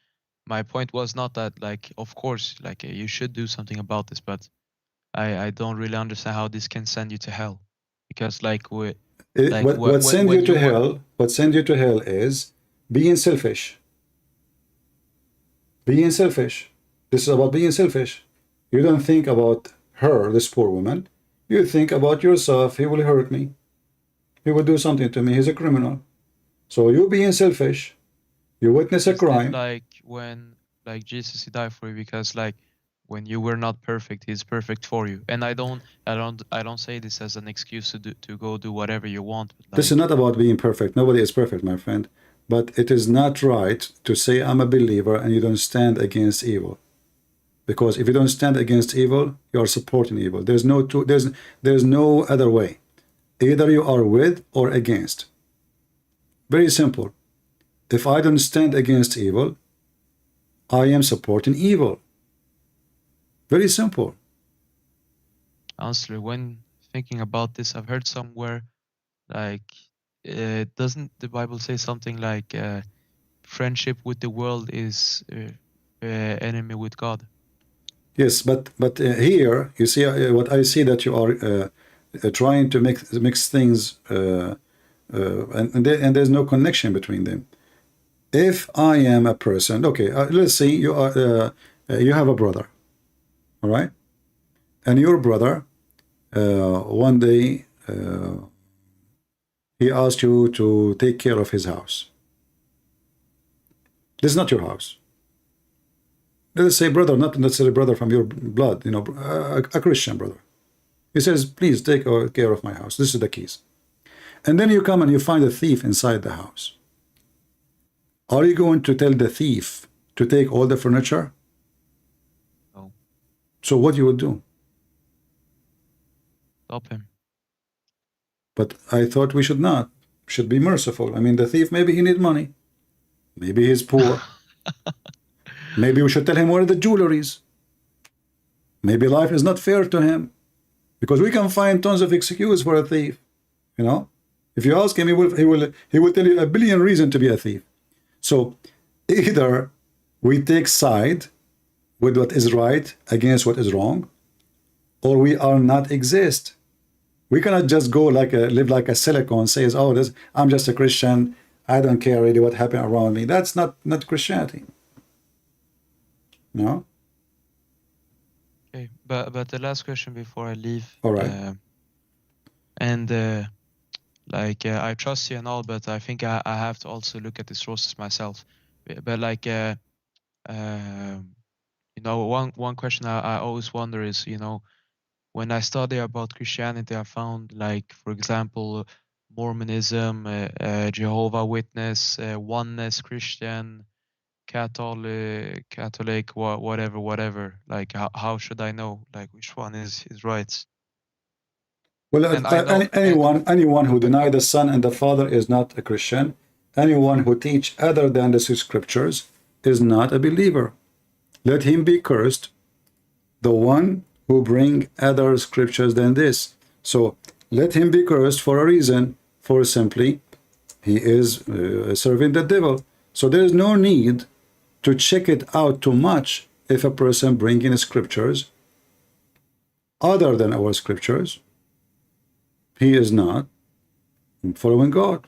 my point was not that like of course like you should do something about this, but I don't really understand how this can send you to hell, because like we like What send when you to you were, hell? What send you to hell is being selfish. Being selfish. This is about being selfish. You don't think about her, this poor woman. You think about yourself. He will hurt me. He will do something to me. He's a criminal. So you being selfish. You witness a is this crime. like when like Jesus he died for you, because like when you were not perfect, he's perfect for you. And I don't say this as an excuse to go do whatever you want. But This is not about being perfect. Nobody is perfect, my friend. But it is not right to say I'm a believer and you don't stand against evil. Because if you don't stand against evil, you are supporting evil. There's no other way. Either you are with or against. Very simple. If I don't stand against evil, I am supporting evil. Very simple. honestly, when thinking about this, I've heard somewhere like doesn't the Bible say something like friendship with the world is enemy with God? Yes, but here you see what I see, that you are trying to mix things, and there's no connection between them. If I am a person, okay, let's say you are you have a brother, all right, and your brother one day he asked you to take care of his house. This is not your house. Let's say brother, not necessarily brother from your blood, a Christian brother. He says, please take care of my house. This is the keys. And then you come and you find a thief inside the house. Are you going to tell the thief to take all the furniture? No. So what you would do? Stop him. But I thought we should be merciful. I mean, the thief, maybe he need money. Maybe he's poor. Maybe we should tell him where the jewelry is. Maybe life is not fair to him. Because we can find tons of excuses for a thief. If you ask him, he will tell you a billion reasons to be a thief. So either we take side with what is right against what is wrong, or we are not exist. We cannot just go like live like a silicon, says, oh, this, I'm just a Christian. I don't care really what happened around me. That's not Christianity. No? Okay, but the last question before I leave. All right. I trust you and all, but I think I have to also look at the sources myself. But one question I always wonder is, when I study about Christianity, I found, like, for example, Mormonism, Jehovah Witness, Oneness Christian, Catholic, whatever. Like, how should I know, like, which one is right? Well, And I know, anyone who deny the Son and the Father is not a Christian. Anyone who teach other than the scriptures is not a believer. Let him be cursed, the one who bring other scriptures than this. So let him be cursed for a reason, for simply he is serving the devil. So there is no need to check it out too much if a person bring in scriptures other than our scriptures. He is not following God.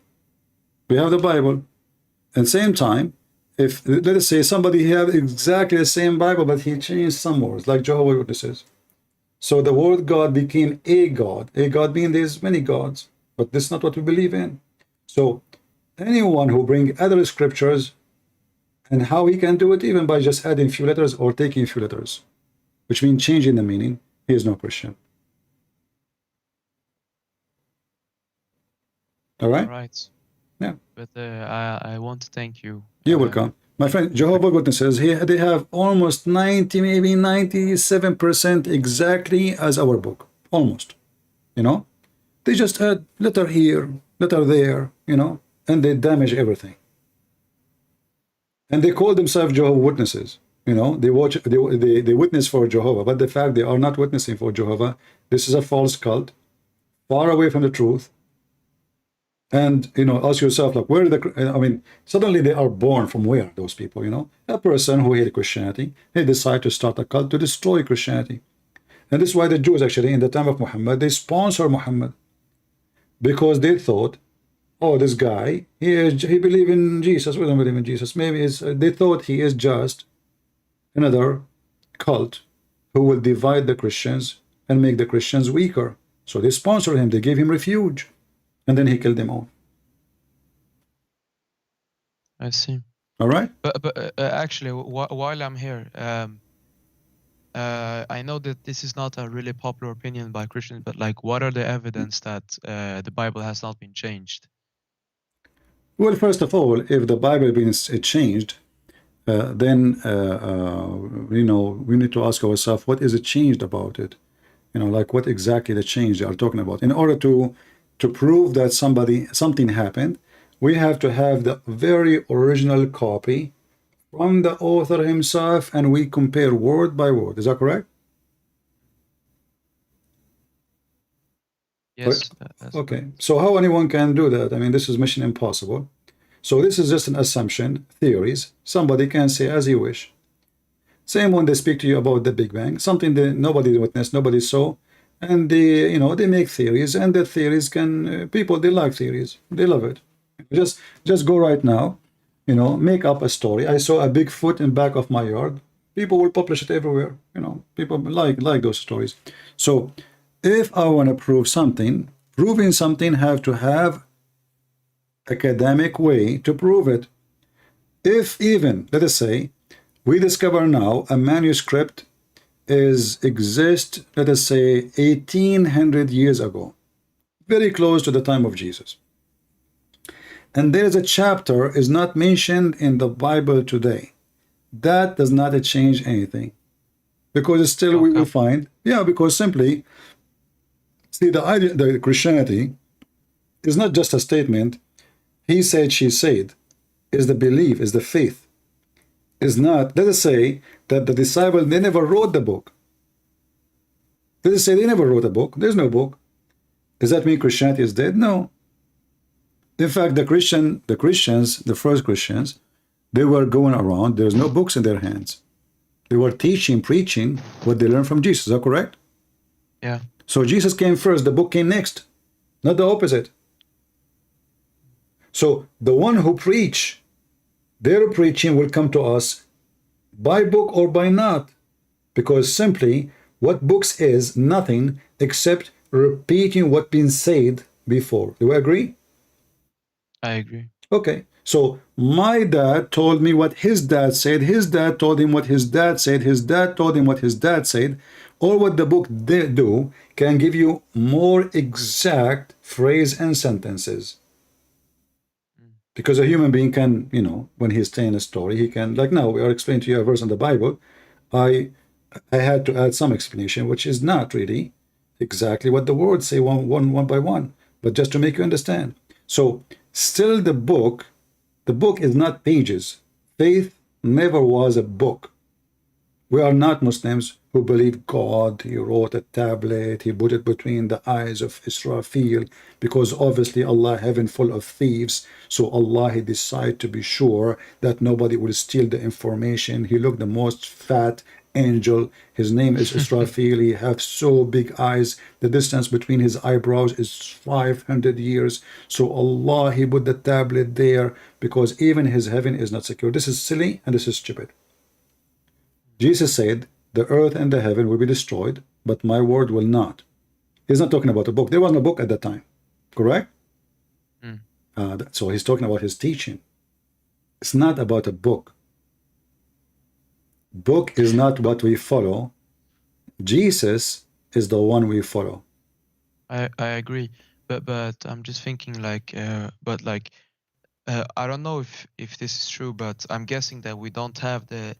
We have the Bible. At the same time, if, let us say, somebody have exactly the same Bible, but he changed some words, like Jehovah's Witnesses. So the word God became a God. A God being there's many gods, but this is not what we believe in. So anyone who bring other scriptures, and how he can do it, even by just adding few letters or taking a few letters, which means changing the meaning, he is no Christian. All right? all right. Yeah. But I want to thank you. You're welcome. My friend, Jehovah's Witnesses, they have almost 90, maybe 97% exactly as our book. Almost. They just add letter here, letter there, and they damage everything. And they call themselves Jehovah's Witnesses. They witness for Jehovah, but the fact they are not witnessing for Jehovah, this is a false cult, far away from the truth. And, ask yourself, like, suddenly they are born from where, those people, A person who hated Christianity, they decide to start a cult to destroy Christianity. And this is why the Jews, actually, in the time of Muhammad, they sponsor Muhammad. Because they thought, oh, this guy, he believes in Jesus. We don't believe in Jesus. Maybe they thought he is just another cult who will divide the Christians and make the Christians weaker. So they sponsored him. They gave him refuge. And then he killed them all. I see. All right. But actually, while I'm here, I know that this is not a really popular opinion by Christians, but, like, what are the evidence that the Bible has not been changed? Well, first of all, if the Bible has been changed, then we need to ask ourselves, what is it changed about it? Like, what exactly the change they are talking about? In order to prove that something happened, we have to have the very original copy from the author himself, and we compare word by word. Is that correct? Yes. Okay. So how anyone can do that? This is mission impossible. So this is just an assumption, theories. Somebody can say as he wish. Same when they speak to you about the Big Bang, something that nobody witnessed, nobody saw. And they make theories, and the theories people, they like theories. They love it. Just go right now, make up a story. I saw a big foot in back of my yard. People will publish it everywhere. People like those stories. So if I want to prove something, proving something have to have academic way to prove it. If even, let us say, we discover now a manuscript exists, let us say, 1800 years ago, very close to the time of Jesus. And there is a chapter is not mentioned in the Bible today. That does not change anything. Because still we will find, because simply, see, the idea, the Christianity is not just a statement, he said, she said, is the belief, is the faith. Is not, let us say, that the disciples, they never wrote the book. Let us say they never wrote a book. There's no book. Does that mean Christianity is dead? No. In fact, the Christians, the first Christians, they were going around. There's no books in their hands. They were teaching, preaching what they learned from Jesus. Is that correct? Yeah. So Jesus came first, the book came next, not the opposite. So the one who preach, their preaching will come to us by book or by not, because simply what books is nothing except repeating what been said before. Do we agree? I agree. Okay, so my dad told me what his dad said, his dad told him what his dad said, his dad told him what his dad said. All what the book do can give you more exact phrase and sentences. Because a human being can, you know, when he's telling a story, he can, like now we are explaining to you a verse in the Bible. I had to add some explanation, which is not really exactly what the words say one by one, but just to make you understand. So still the book is not pages. Faith never was a book. We are not Muslims who believe God, he wrote a tablet, he put it between the eyes of Israfil, because obviously Allah heaven full of thieves, so Allah he decided to be sure that nobody will steal the information. He looked the most fat angel, his name is Israfil, he have so big eyes, the distance between his eyebrows is 500 years, so Allah he put the tablet there because even his heaven is not secure. This is silly and this is stupid. Jesus said, the earth and the heaven will be destroyed, but my word will not. He's not talking about a book. There was no book at that time, correct? So he's talking about his teaching. It's not about a book. Book is not what we follow. Jesus is the one we follow. I agree, but I'm just thinking like, I don't know if this is true, but I'm guessing that we don't have the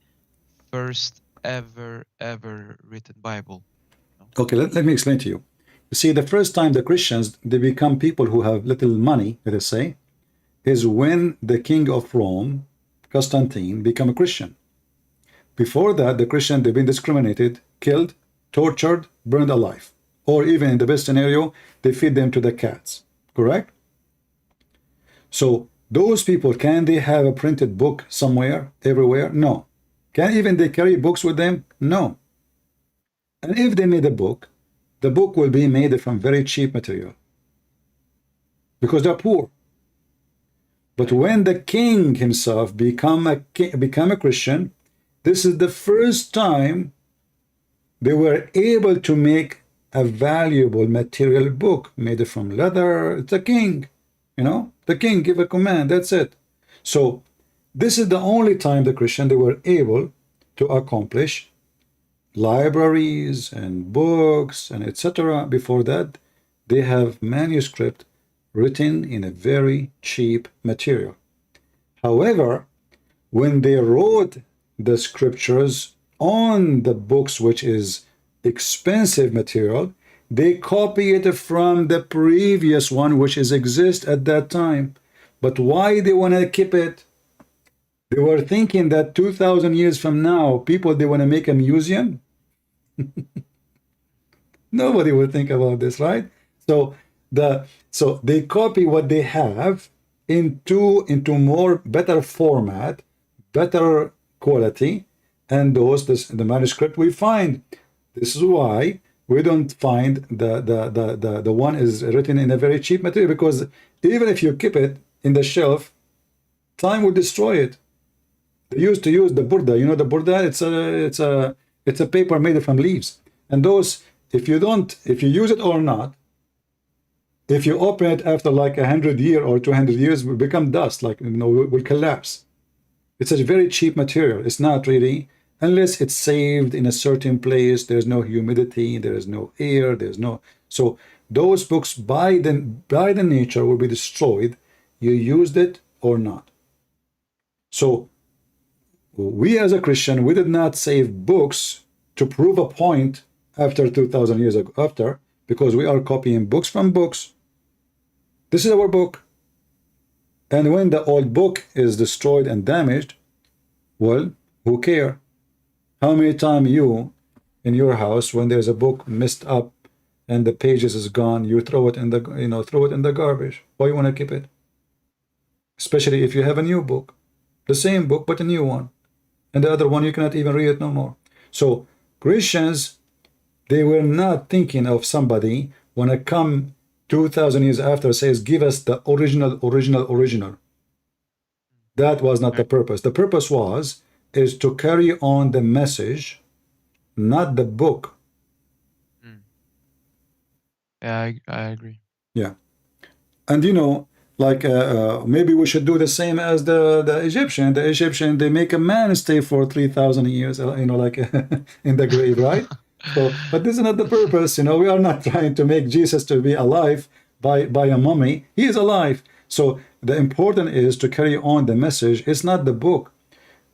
first ever written Bible. Okay, let me explain to you. You see, the first time the Christians, they become people who have little money, let us say, is when the king of Rome, Constantine, become a Christian. Before that, the Christian, they've been discriminated, killed, tortured, burned alive. Or even in the best scenario, they feed them to the cats, correct? So those people, can they have a printed book somewhere, everywhere? No. Can even they carry books with them? No. And if they made a book, the book will be made from very cheap material because they're poor. But when the king himself become a Christian, this is the first time they were able to make a valuable material book made from leather. It's a king, you know, the king give a command, that's it. So this is the only time the Christian, they were able to accomplish libraries and books and etc. Before that, they have manuscript written in a very cheap material. However, when they wrote the scriptures on the books, which is expensive material, they copy it from the previous one, which is exist at that time. But why they want to keep it? They were thinking that 2,000 years from now, people, they want to make a museum. Nobody would think about this, right? So they copy what they have into more better format, better quality, and the manuscript we find. This is why we don't find the one is written in a very cheap material, because even if you keep it in the shelf, time will destroy it. They used to use the burda. You know the burda? It's a paper made from leaves. And those, if you use it or not, if you open it after like 100 years or 200 years, will become dust, like, you know, will collapse. It's a very cheap material. It's not really, unless it's saved in a certain place. There's no humidity, there is no air, there's no. So those books by the nature will be destroyed. You used it or not. So we as a Christian, we did not save books to prove a point after 2,000 years after, because we are copying books from books. This is our book. And when the old book is destroyed and damaged, well, who care? How many times you, in your house, when there's a book messed up and the pages is gone, you throw it in the garbage? Why you want to keep it? Especially if you have a new book, the same book but a new one, and the other one you cannot even read it no more. So Christians, They were not thinking of somebody when it come 2,000 years after says, give us the original. That was not the purpose. The purpose is to carry on the message, not the book. Yeah, I agree. Yeah. And you know, like maybe we should do the same as the Egyptian. The Egyptian, they make a man stay for 3,000 years, you know, like in the grave, right? So, but this is not the purpose. You know, we are not trying to make Jesus to be alive by a mummy. He is alive. So the important is to carry on the message. It's not the book.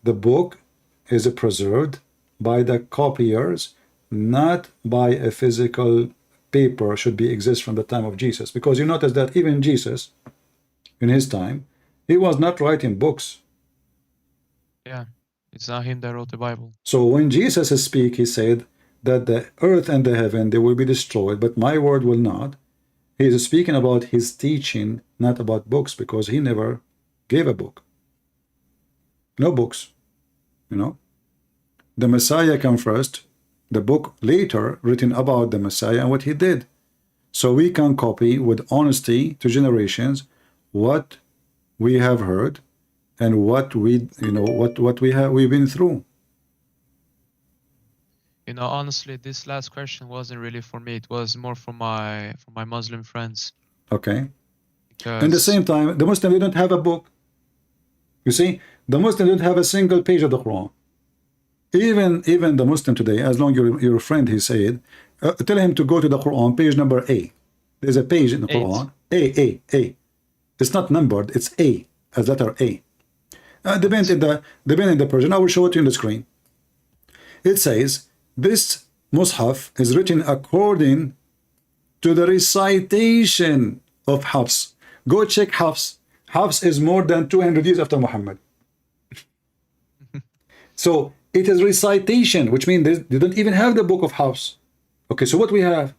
The book is preserved by the copiers, not by a physical paper should be exist from the time of Jesus. Because you notice that even Jesus, in his time, he was not writing books. Yeah, it's not him that wrote the Bible. So when Jesus speak, he said that the earth and the heaven, they will be destroyed, but my word will not. He is speaking about his teaching, not about books, because he never gave a book. No books, you know. The Messiah came first, the book later written about the Messiah and what he did. So we can copy with honesty to generations what we have heard and what we, you know, what we've been through. You know, honestly, this last question wasn't really for me. It was more for my Muslim friends. Okay. Because At the same time, the Muslims, they don't have a book. You see, the Muslims don't have a single page of the Quran. Even the Muslim today, as long as your friend, he said, tell him to go to the Quran, page number A. There's a page in the Quran. A. It's not numbered, it's A, as letter A. Depends in the Persian. I will show it to you on the screen. It says, this Mus'haf is written according to the recitation of Hafs. Go check Hafs. Hafs is more than 200 years after Muhammad. So it is recitation, which means they don't even have the book of Hafs. Okay, so what we have?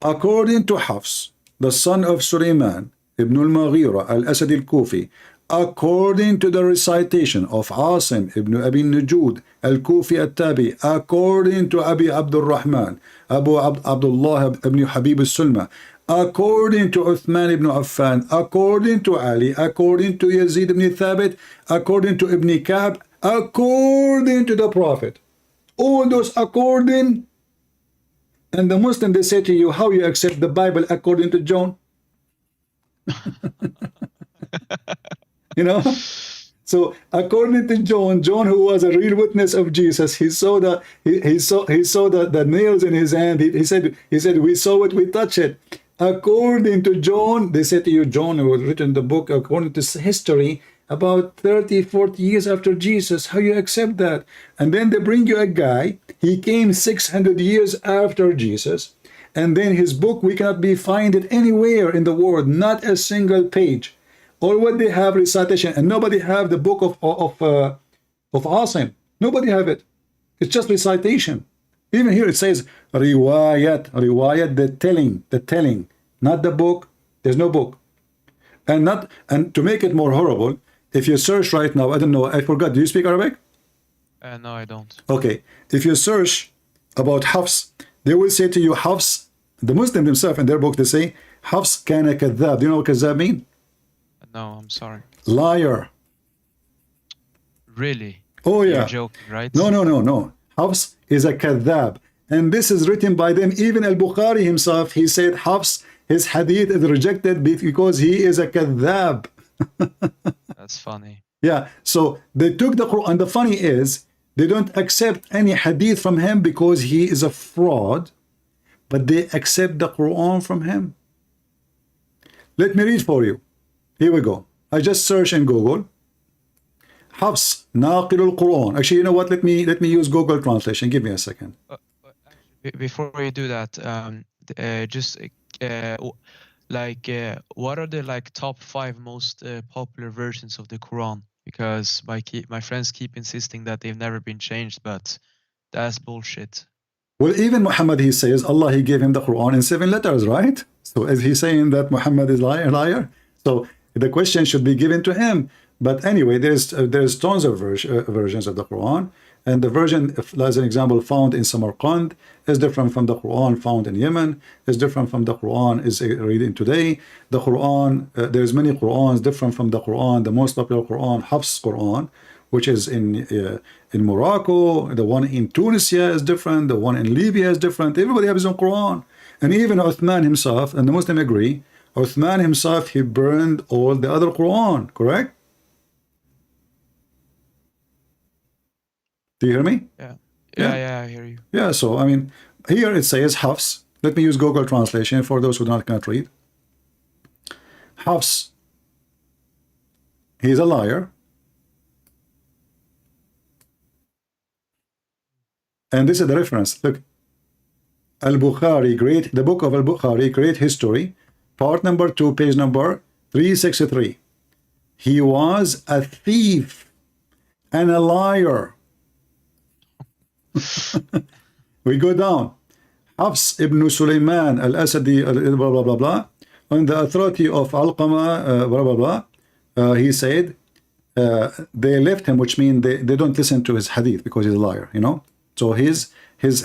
According to Hafs, the son of Sulaiman, Ibn al-Maghira al-Asad al-Kufi, according to the recitation of Asim ibn Abi Najud al-Kufi al-Tabi, according to Abi Abdul Rahman, Abu Abdullah ibn Habib al-Sulma, according to Uthman ibn Affan, according to Ali, according to Yazid ibn Thabit, according to Ibn Ka'b, according to the Prophet. All those according, and the Muslim, they say to you, how you accept the Bible according to John? You know? So according to John, who was a real witness of Jesus, he saw the the nails in his hand. He said, we saw it, we touched it. According to John, they said to you, John who written the book according to history about 30, 40 years after Jesus. How you accept that? And then they bring you a guy, he came 600 years after Jesus, and then his book, we cannot find it anywhere in the world, not a single page. All what they have recitation, and nobody have the book of Asim. Nobody have it. It's just recitation. Even here it says riwayat, the telling, not the book. There's no book. And to make it more horrible, if you search right now, I don't know, I forgot, do you speak Arabic? No, I don't. Okay, if you search about Hafs, they will say to you, Hafs, the Muslim themselves in their book, they say, Hafs kana kadhab. Do you know what kadhab mean? No, I'm sorry. Liar. Really? Oh yeah. You're joking, right? No. Hafs is a kadhab. And this is written by them. Even Al-Bukhari himself, he said Hafs, his hadith is rejected because he is a kadhab. That's funny. Yeah, so they took the Quran. And the funny is, they don't accept any hadith from him because he is a fraud, but they accept the Quran from him. Let me read for you. Here we go. I just search in Google. Hafs, Naqil al-Quran. Actually, you know what? Let me use Google Translation. Give me a second. Before we do that, what are the top 5 most popular versions of the Quran? Because my friends keep insisting that they've never been changed, but that's bullshit. Well, even Muhammad, he says Allah, he gave him the Quran in 7 letters, right? So is he saying that Muhammad is liar? So the question should be given to him. But anyway, there's tons of versions of the Quran, And the version, as an example, found in Samarkand is different from the Quran found in Yemen, is different from the Quran is reading today. The Quran, there's many Qurans different from the Quran. The most popular Quran, Hafs Quran, which is in Morocco. The one in Tunisia is different. The one in Libya is different. Everybody has his own Quran. And even Uthman himself, and the Muslims agree, Uthman himself, he burned all the other Quran, correct? Do you hear me? Yeah. Yeah. Yeah, I hear you. Yeah, so I mean, here it says Hafs. Let me use Google translation for those who do not cannot read. Hafs, he's a liar. And this is the reference. Look, Al-Bukhari, the book of Al-Bukhari, Great History, part number 2, page number 363. He was a thief and a liar. We go down. Hafs ibn Sulaiman al-Asadi, blah, blah, blah, blah. On the authority of Alqama, blah, blah, blah. He said, they left him, which means they don't listen to his hadith because he's a liar, you know. So his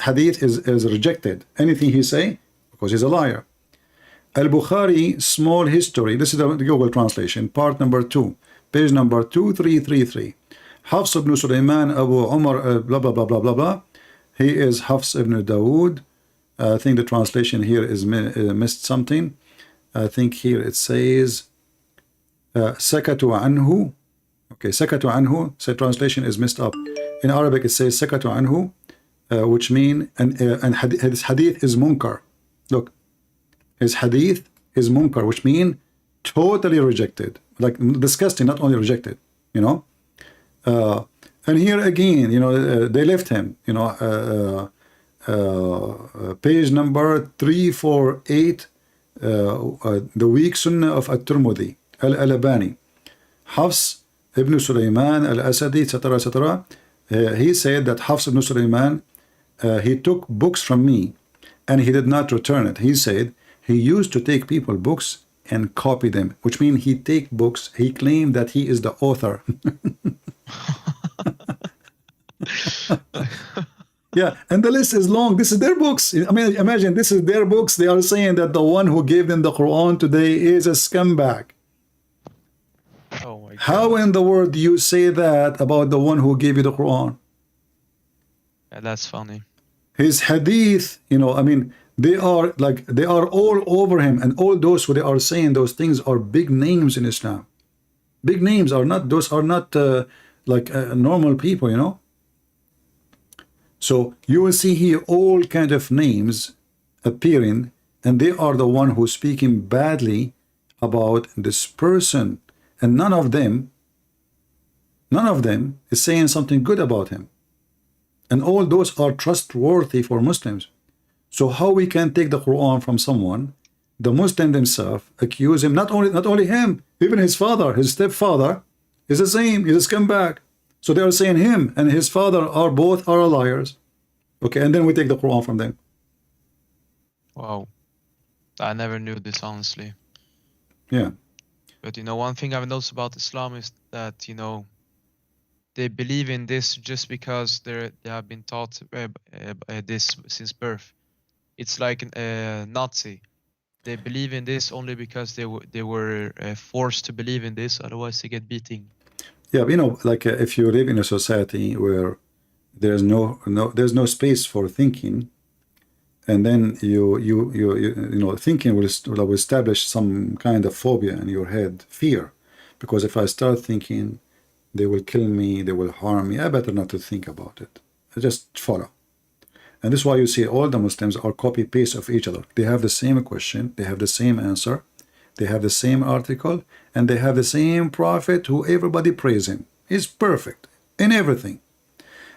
hadith is rejected. Anything he say, because he's a liar. Al-Bukhari, Small History. This is the Google translation, part number 2, page number 2333. Hafs ibn Sulaiman Abu Umar, blah, blah, blah, blah, blah, blah. He is Hafs ibn Dawood. I think the translation here is missed something. I think here it says Sakatu anhu. Okay, Sakatu anhu. So translation is messed up. In Arabic it says Sakatu anhu, which mean and his hadith is munkar. Look, his hadith is munkar, which mean totally rejected, like disgusting, not only rejected, you know. And here again, you know, they left him, you know, page number 348, the weak Sunnah of At-Tirmidhi, Al-Albani, Hafs ibn Sulaiman al-Asadi, etc., etc. He said that Hafs ibn Sulaiman, he took books from me and he did not return it. He said he used to take people books and copy them, which means he take books, he claimed that he is the author. Yeah, and the list is long. This is their books. I mean, imagine this is their books. They are saying that the one who gave them the Quran today is a scumbag. Oh my God. How in the world do you say that about the one who gave you the Quran? Yeah, that's funny. His hadith, you know, I mean, they are all over him, and all those who they are saying those things are big names in Islam. Big names are not, those are not normal people, you know. So you will see here all kind of names appearing, and they are the one who's speaking badly about this person, and none of them is saying something good about him. And all those are trustworthy for Muslims. So how we can take the Quran from someone, the Muslim themselves accuse him, not only him, even his father, his stepfather is the same, he's a scumbag. So they are saying him and his father are both liars. Okay, and then we take the Quran from them. Wow. I never knew this, honestly. Yeah. But, you know, one thing I've noticed about Islam is that, you know, they believe in this just because they have been taught this since birth. It's like a Nazi. They believe in this only because they were forced to believe in this, otherwise they get beating. Yeah, you know, like if you live in a society where there's no space for thinking, and then you know, thinking will establish some kind of phobia in your head, fear, because if I start thinking they will kill me, they will harm me, I better not to think about it. I just follow. And this is why you see all the Muslims are copy paste of each other. They have the same question, they have the same answer, they have the same article, and they have the same prophet who everybody praise him. He's perfect in everything.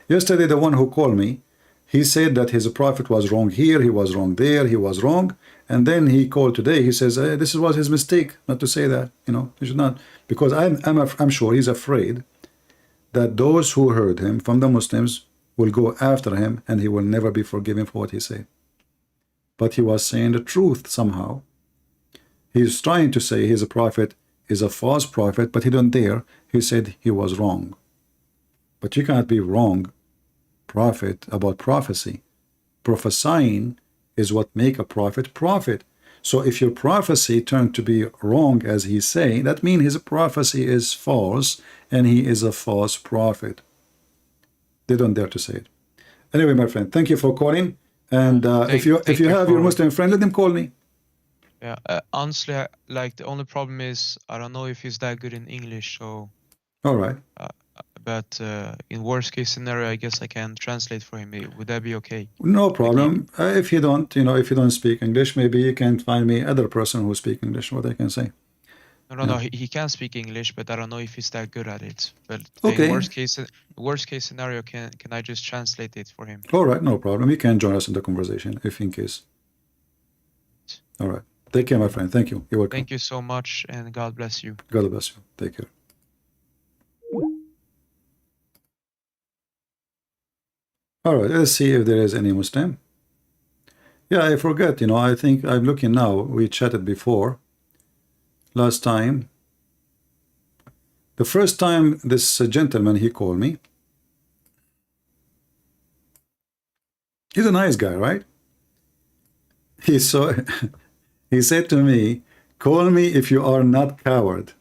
Yesterday, the one who called me, he said that his prophet was wrong here, he was wrong there, he was wrong. And then he called today, he says, this was his mistake, not to say that, you know, he should not. Because I'm sure he's afraid that those who heard him from the Muslims will go after him and he will never be forgiven for what he said. But he was saying the truth somehow. He's trying to say his prophet is a false prophet, but he don't dare. He said he was wrong. But you cannot be wrong prophet about prophecy. Prophesying is what make a prophet. So if your prophecy turned to be wrong as he's saying, that means his prophecy is false and he is a false prophet. They don't dare to say it. Anyway, my friend, thank you for calling. And if you have your Muslim friend, let them call me. Yeah, honestly, like the only problem is I don't know if he's that good in English. So, all right. But in worst case scenario, I guess I can translate for him. Would that be okay? No problem. If you don't, if you don't speak English, maybe you can find me other person who speak English. What I can say. No. He can speak English, but I don't know if he's that good at it. But okay. Worst case scenario, can I just translate it for him? All right, no problem. You can join us in the conversation if in case. All right. Take care, my friend. Thank you. You're welcome. Thank you so much, and God bless you. God bless you. Take care. All right, let's see if there is any Muslim. Yeah, I forget, I think I'm looking now. We chatted before. Last time. The first time this gentleman, he called me. He's a nice guy, right? He said to me, call me if you are not coward.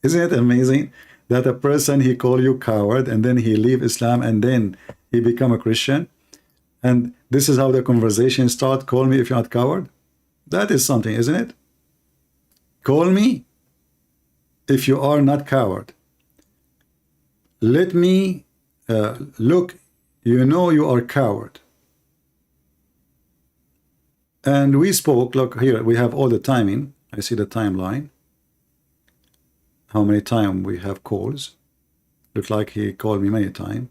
Isn't it amazing that a person, he call you coward and then he leave Islam and then he become a Christian? And this is how the conversation start. Call me if you're not coward. That is something, isn't it? Call me if you are not coward. Let me look, you are coward. And we spoke, look here, we have all the timing. I see the timeline. How many times we have calls. Look like he called me many times.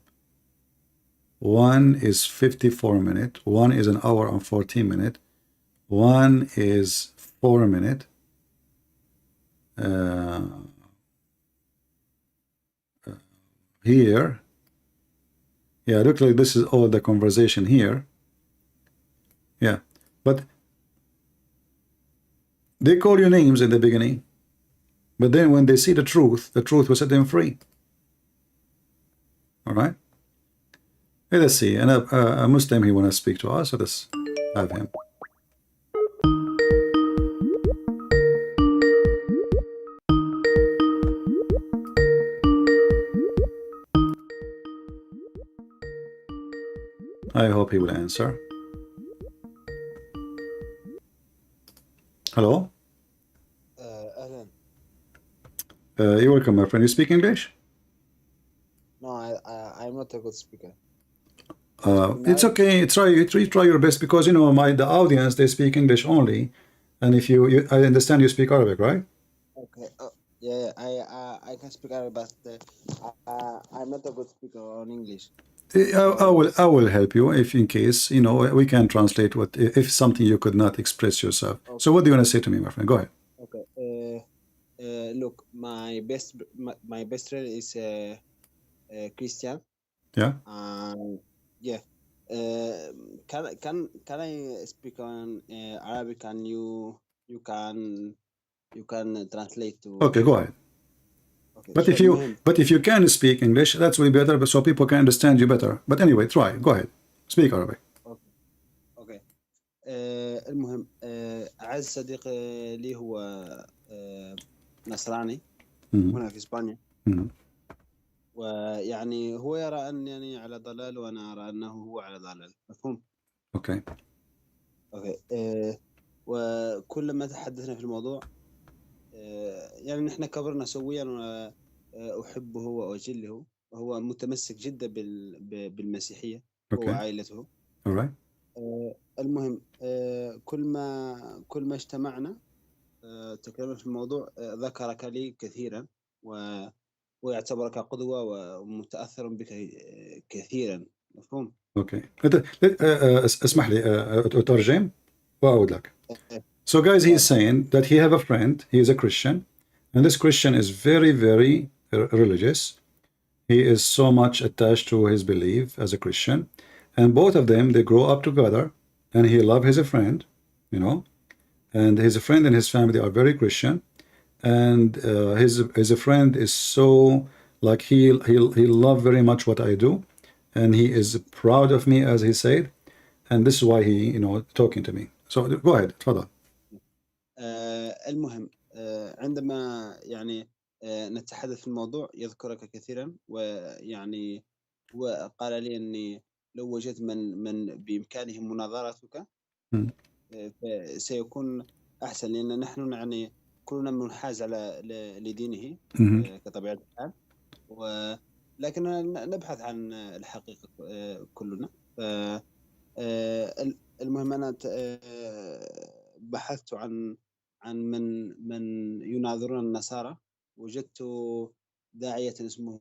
One is 54 minutes. One is an hour and 14 minutes. One is 4 minutes. Here. Yeah, look like this is all the conversation here. Yeah. But they call you names in the beginning, but then when they see the truth will set them free. All right. Let's see. And a Muslim, he want to speak to us. So let's have him. I hope he will answer. Hello? You're welcome, my friend. You speak English? No, I'm not a good speaker. It's okay. Try your best because the audience, they speak English only, and if you I understand you speak Arabic, right? Okay. Yeah, I can speak Arabic, but I'm not a good speaker on English. I will help you if in case we can translate what if something you could not express yourself. Okay. So what do you want to say to me, my friend? Go ahead. Okay. Look, my best friend is Christian. Yeah. Yeah. Can I speak on Arabic and you can translate to. Okay, go ahead. Okay, but if you can speak English, that's way better, but so people can understand you better. But anyway, try. Go ahead. Speak Arabic. Okay. المهم أعز صديق لي هو نصراني هنا في إسبانيا. ويعني هو يرى أنني على ضلال وأنا أرى أنه هو على ضلال. مفهوم؟ اوكي. وكلما تحدثنا في الموضوع يعني نحن كبرنا سويا وأحبه وأجله وهو متمسك جدا بالمسيحية هو وعائلته. Alright. المهم كل ما اجتمعنا تكلمنا في الموضوع ذكرك لي كثيرا ويعتبرك قدوة ومتأثر بك كثيرا. مفهوم؟ اوكي. اسمح لي أترجم وأعود لك. So guys, he's saying that he have a friend, he is a Christian, and this Christian is very, very religious. He is so much attached to his belief as a Christian, and both of them, they grow up together, and he love his friend, and his friend and his family are very Christian, and his friend is so like he love very much what I do, and he is proud of me, as he said, and this is why he, talking to me. So go ahead, تفضل. المهم عندما يعني نتحدث في الموضوع يذكرك كثيرا، ويعني وقال لي أني لو وجدت من بإمكانه مناظرتك سيكون أحسن، لأن نحن يعني كلنا منحاز على لدينه كطبيعة الحال، ولكننا نبحث عن الحقيقة كلنا. المهم أنا بحثت عن من يناظرون النصارى، وجدت داعية اسمه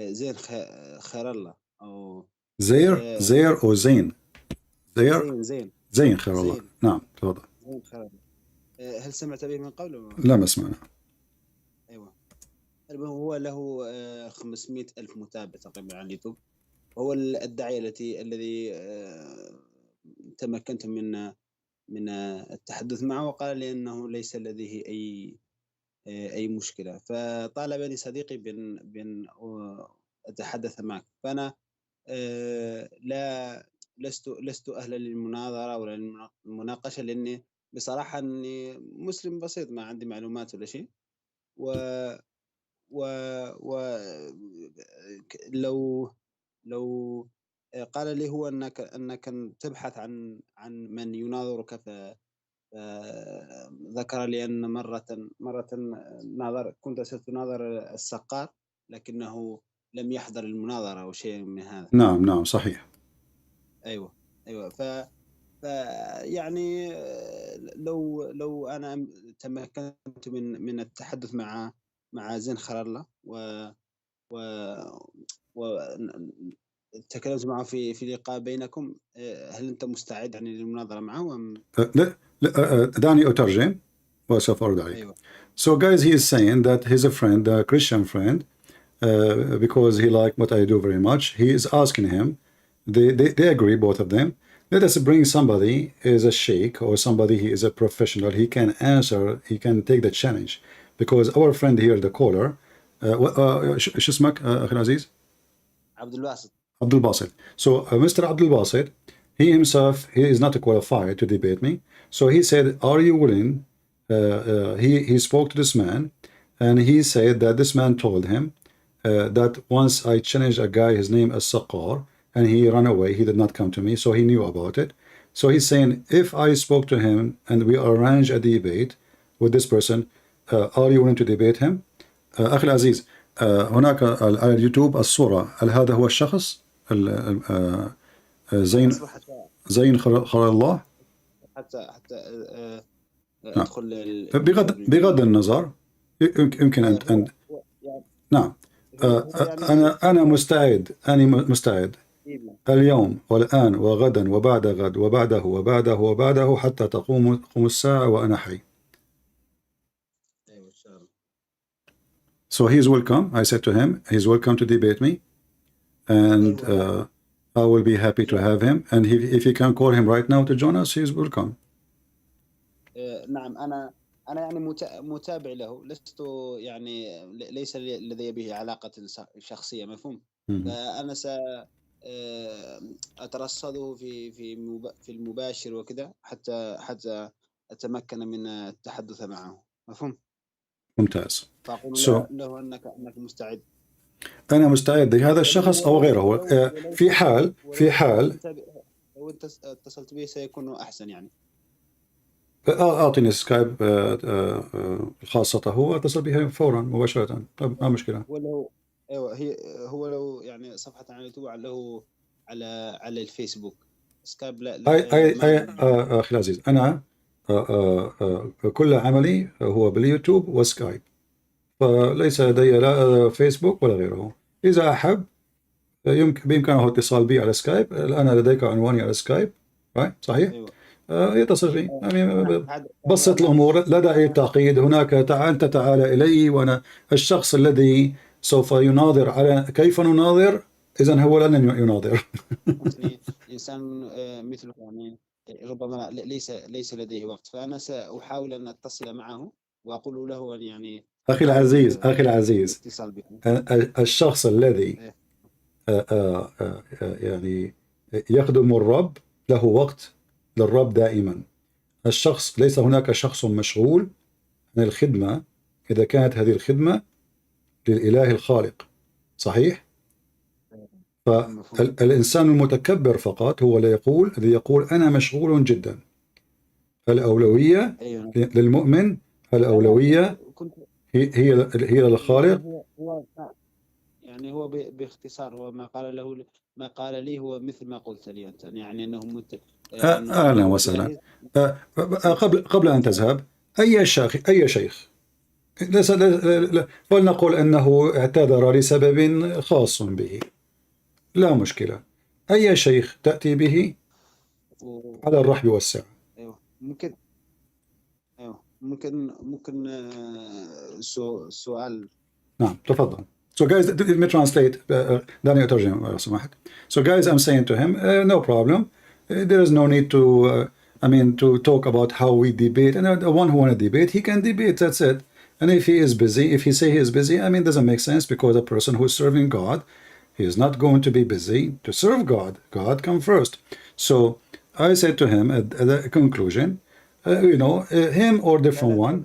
زين خير الله أو زير أو زين؟ زين خير الله. زين. نعم تفضل. زين خير الله. هل سمعت به من قبل؟ لا ما سمعنا. أيوة. هو له 500 ألف متابع تقريبا على اليوتيوب، وهو الداعية الذي تمكنت من التحدث معه، وقال لي أنه ليس لديه أي مشكلة، فطالبني صديقي بأن أتحدث معك. فأنا لست أهلا للمناظرة ولا المناقشة، لأني بصراحة أني مسلم بسيط، ما عندي معلومات ولا شيء، لو قال لي هو أنك تبحث عن من يناظرك، ذكر لي أن مرة كنت ستناظر السقار، لكنه لم يحضر المناظرة أو شيء من هذا. نعم صحيح. أيوة. يعني لو أنا تمكنت من التحدث مع زين خير الله تكلمت معه في لقاء بينكم، هل أنت مستعد يعني للمناظرة معه أم؟ لا دعني أترجم وسوف أرد عليك. أيوة. So guys, he is saying that he's a friend, a Christian friend, because he liked what I do very much. He is asking him, they agree, both of them. Let us bring somebody is a sheikh or somebody he is a professional. He can answer, he can take the challenge. Because our friend here, the caller, شو اسمك أخي العزيز؟ عبد الباسط. Abdul Basit. So Mr. Abdul Basit, he himself, he is not qualified to debate me. So he said, are you willing? He spoke to this man, and he said that this man told him that once I challenged a guy, his name is Saqar, and he ran away. He did not come to me, so he knew about it. So he's saying, if I spoke to him and we arrange a debate with this person, are you willing to debate him? أخي العزيز، هناك على اليوتيوب الصورة، هل هذا هو الشخص زين خير الله؟ حتى ادخل بغض النظر، يمكن أن نعم. أنا مستعد اليوم والآن وغدا وبعد غد وبعده وبعده وبعده حتى تقوم الساعة وأنا حي. So he's welcome. I said to him, he's welcome to debate me, and I will be happy to have him. And if you can call him right now to join us, he's welcome. نعم، أنا يعني متابع له، لست يعني ليس لدي به علاقة شخصية، مفهوم؟ فأنا أترصده في المباشر وكذا حتى أتمكن من التحدث معه، مفهوم؟ ممتاز. فأقول له أنك مستعد. أنا مستعد لهذا الشخص أو غيره. في حال لو أنت اتصلت به سيكون أحسن يعني. أعطيني سكايب خاصته وأتصل بها فورا مباشرة. طيب ما مشكلة. هو لو يعني صفحة على اليوتيوب له على الفيسبوك سكايب. لا أخي العزيز، أنا كل عملي هو باليوتيوب وسكايب، فليس لدي لا فيسبوك ولا غيره. إذا أحب بإمكانه الاتصال بي على سكايب. الآن لديك عنواني على سكايب، صحيح؟ أيوة. يتصل بي. يعني بسط الأمور، لا داعي للتعقيد. هناك أنت تعال إلي، وأنا الشخص الذي سوف يناظر. على كيف نناظر؟ إذن هو لن يناظر. إنسان مثلك يعني ربما ليس لديه وقت، فأنا سأحاول أن أتصل معه وأقول له يعني أخي العزيز، أخي العزيز، الاتصال بكم. الشخص الذي إيه. يعني يخدم الرب له وقت للرب دائما. الشخص ليس هناك شخص مشغول عن الخدمة إذا كانت هذه الخدمة للإله الخالق، صحيح؟ مفهوم. فالإنسان المتكبر فقط هو الذي يقول أنا مشغول جدا. الأولوية أيوه. للمؤمن، الأولوية كنت هي للخالق. هو يعني هو باختصار هو ما قال لي هو مثل ما قلت لي أنت، يعني أنه أهلا هو وسهلا. جاهز. قبل أن تذهب، أي شيخ فلنقل أنه اعتذر لسبب خاص به، لا مشكلة. أي شيخ تأتي به على الرحب والسعة. أيوه ممكن. أيوه ممكن سؤال. نعم تفضل. So guys, let me translate. دعني أترجم لو سمحت. So guys, I'm saying to him, no problem. There is no need to talk about how we debate. And the one who want to debate, he can debate. That's it. And if he is busy, if he say he is busy, it doesn't make sense, because a person who is serving God, he is not going to be busy to serve God. God come first. So I said to him at the conclusion, him or different one.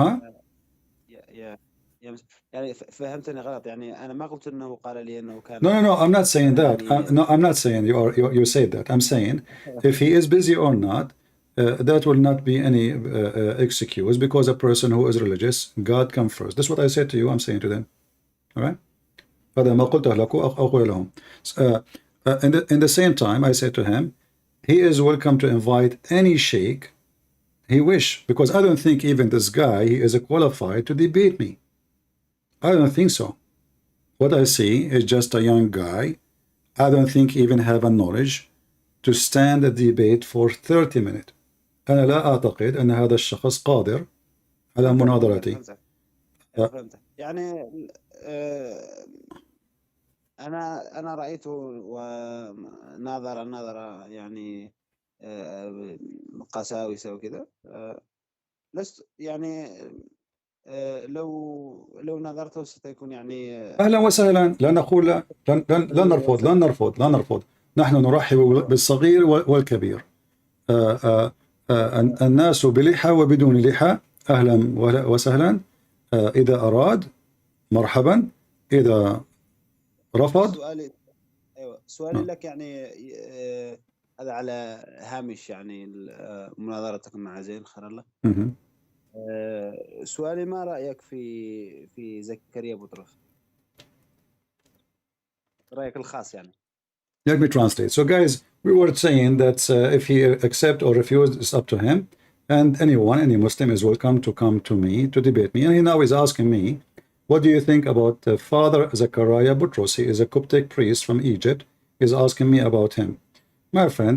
Huh? يعني فهمتني غلط، يعني أنا ما قلت أنه قال لي أنه كان. No, I'm not saying that. No, I'm not saying you said that. I'm saying if he is busy or not, that will not be any excuse, because a person who is religious, God come first. That's what I said to you. I'm saying to them. All right? هذا ما قلته لكم أقول لهم. In the same time, I said to him, he is welcome to invite any sheikh he wish, because I don't think even this guy, he is qualified to debate me. I don't think so. What I see is just a young guy. I don't think he even have a knowledge to stand a debate for 30 minutes. أنا لا أعتقد أن هذا الشخص قادر على مناظرتي. فهمت. يعني أنا رأيته ونظر يعني قساوسة وكذا. لست يعني لو نظرته ستكون يعني أهلا وسهلا. لا نقول لن نرفض. نحن نرحب بالصغير والكبير. الناس بلحى وبدون لحى أهلا وسهلا. إذا أراد مرحبا، إذا رفض. سؤالي لك يعني هذا على هامش يعني مناظرتك مع زين خير الله. سؤالي ما رأيك في زكريا بطرس؟ رأيك الخاص يعني. Let me translate. So guys, we were saying that if he accept or refuse, it's up to him. And any Muslim is welcome to come to me to debate me. And he now is asking me, what do you think about Father Zechariah Butros? He is a Coptic priest from Egypt. He's asking me about him. My friend,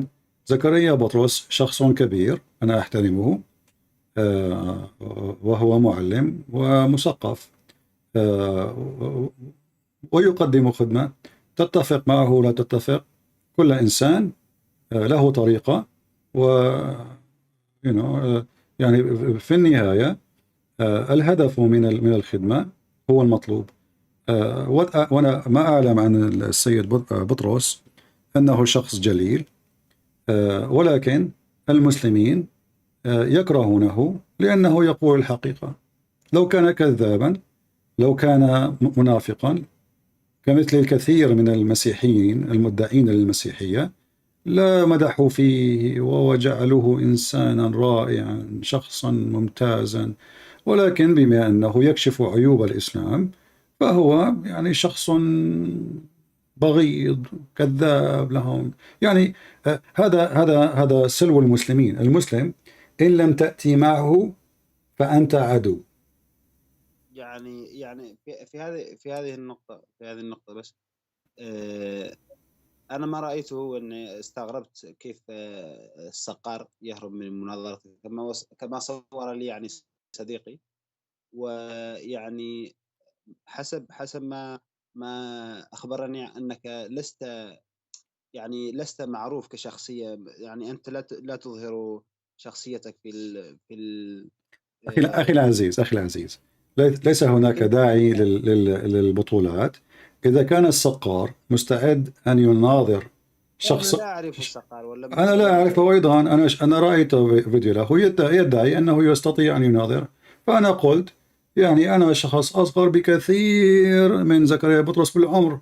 Zechariah Butros شخص كبير أنا أحترمه، وهو معلم ومثقف، ويقدم خدمة. تتفق معه لا تتفق، كل إنسان له طريقة، يعني في النهاية الهدف من الخدمة هو المطلوب. وأنا ما أعلم عن السيد بطرس أنه شخص جليل، ولكن المسلمين يكرهونه لأنه يقول الحقيقة. لو كان كذابا، لو كان منافقا كمثل الكثير من المسيحيين المدعين للمسيحية، لا مدحوا فيه وجعلوه إنسانا رائعا، شخصا ممتازا. ولكن بما أنه يكشف عيوب الإسلام، فهو يعني شخص بغيض كذاب لهم. يعني هذا سلو المسلمين. المسلم إن لم تأتي معه فأنت عدو. يعني في هذه النقطة بس أنا ما رأيته أني استغربت كيف الصقار يهرب من المناظرة كما صور لي يعني صديقي. ويعني حسب ما أخبرني أنك لست معروف كشخصية، يعني أنت لا تظهر شخصيتك في أخي العزيز، ليس هناك داعي للبطولات. إذا كان السقار مستعد أن يناظر شخص، أنا لا أعرف الصقار ولا أنا لا أعرفه أيضا، أنا رأيت فيديو له يدعي أنه يستطيع أن يناظر، فأنا قلت يعني أنا شخص أصغر بكثير من زكريا بطرس بالعمر،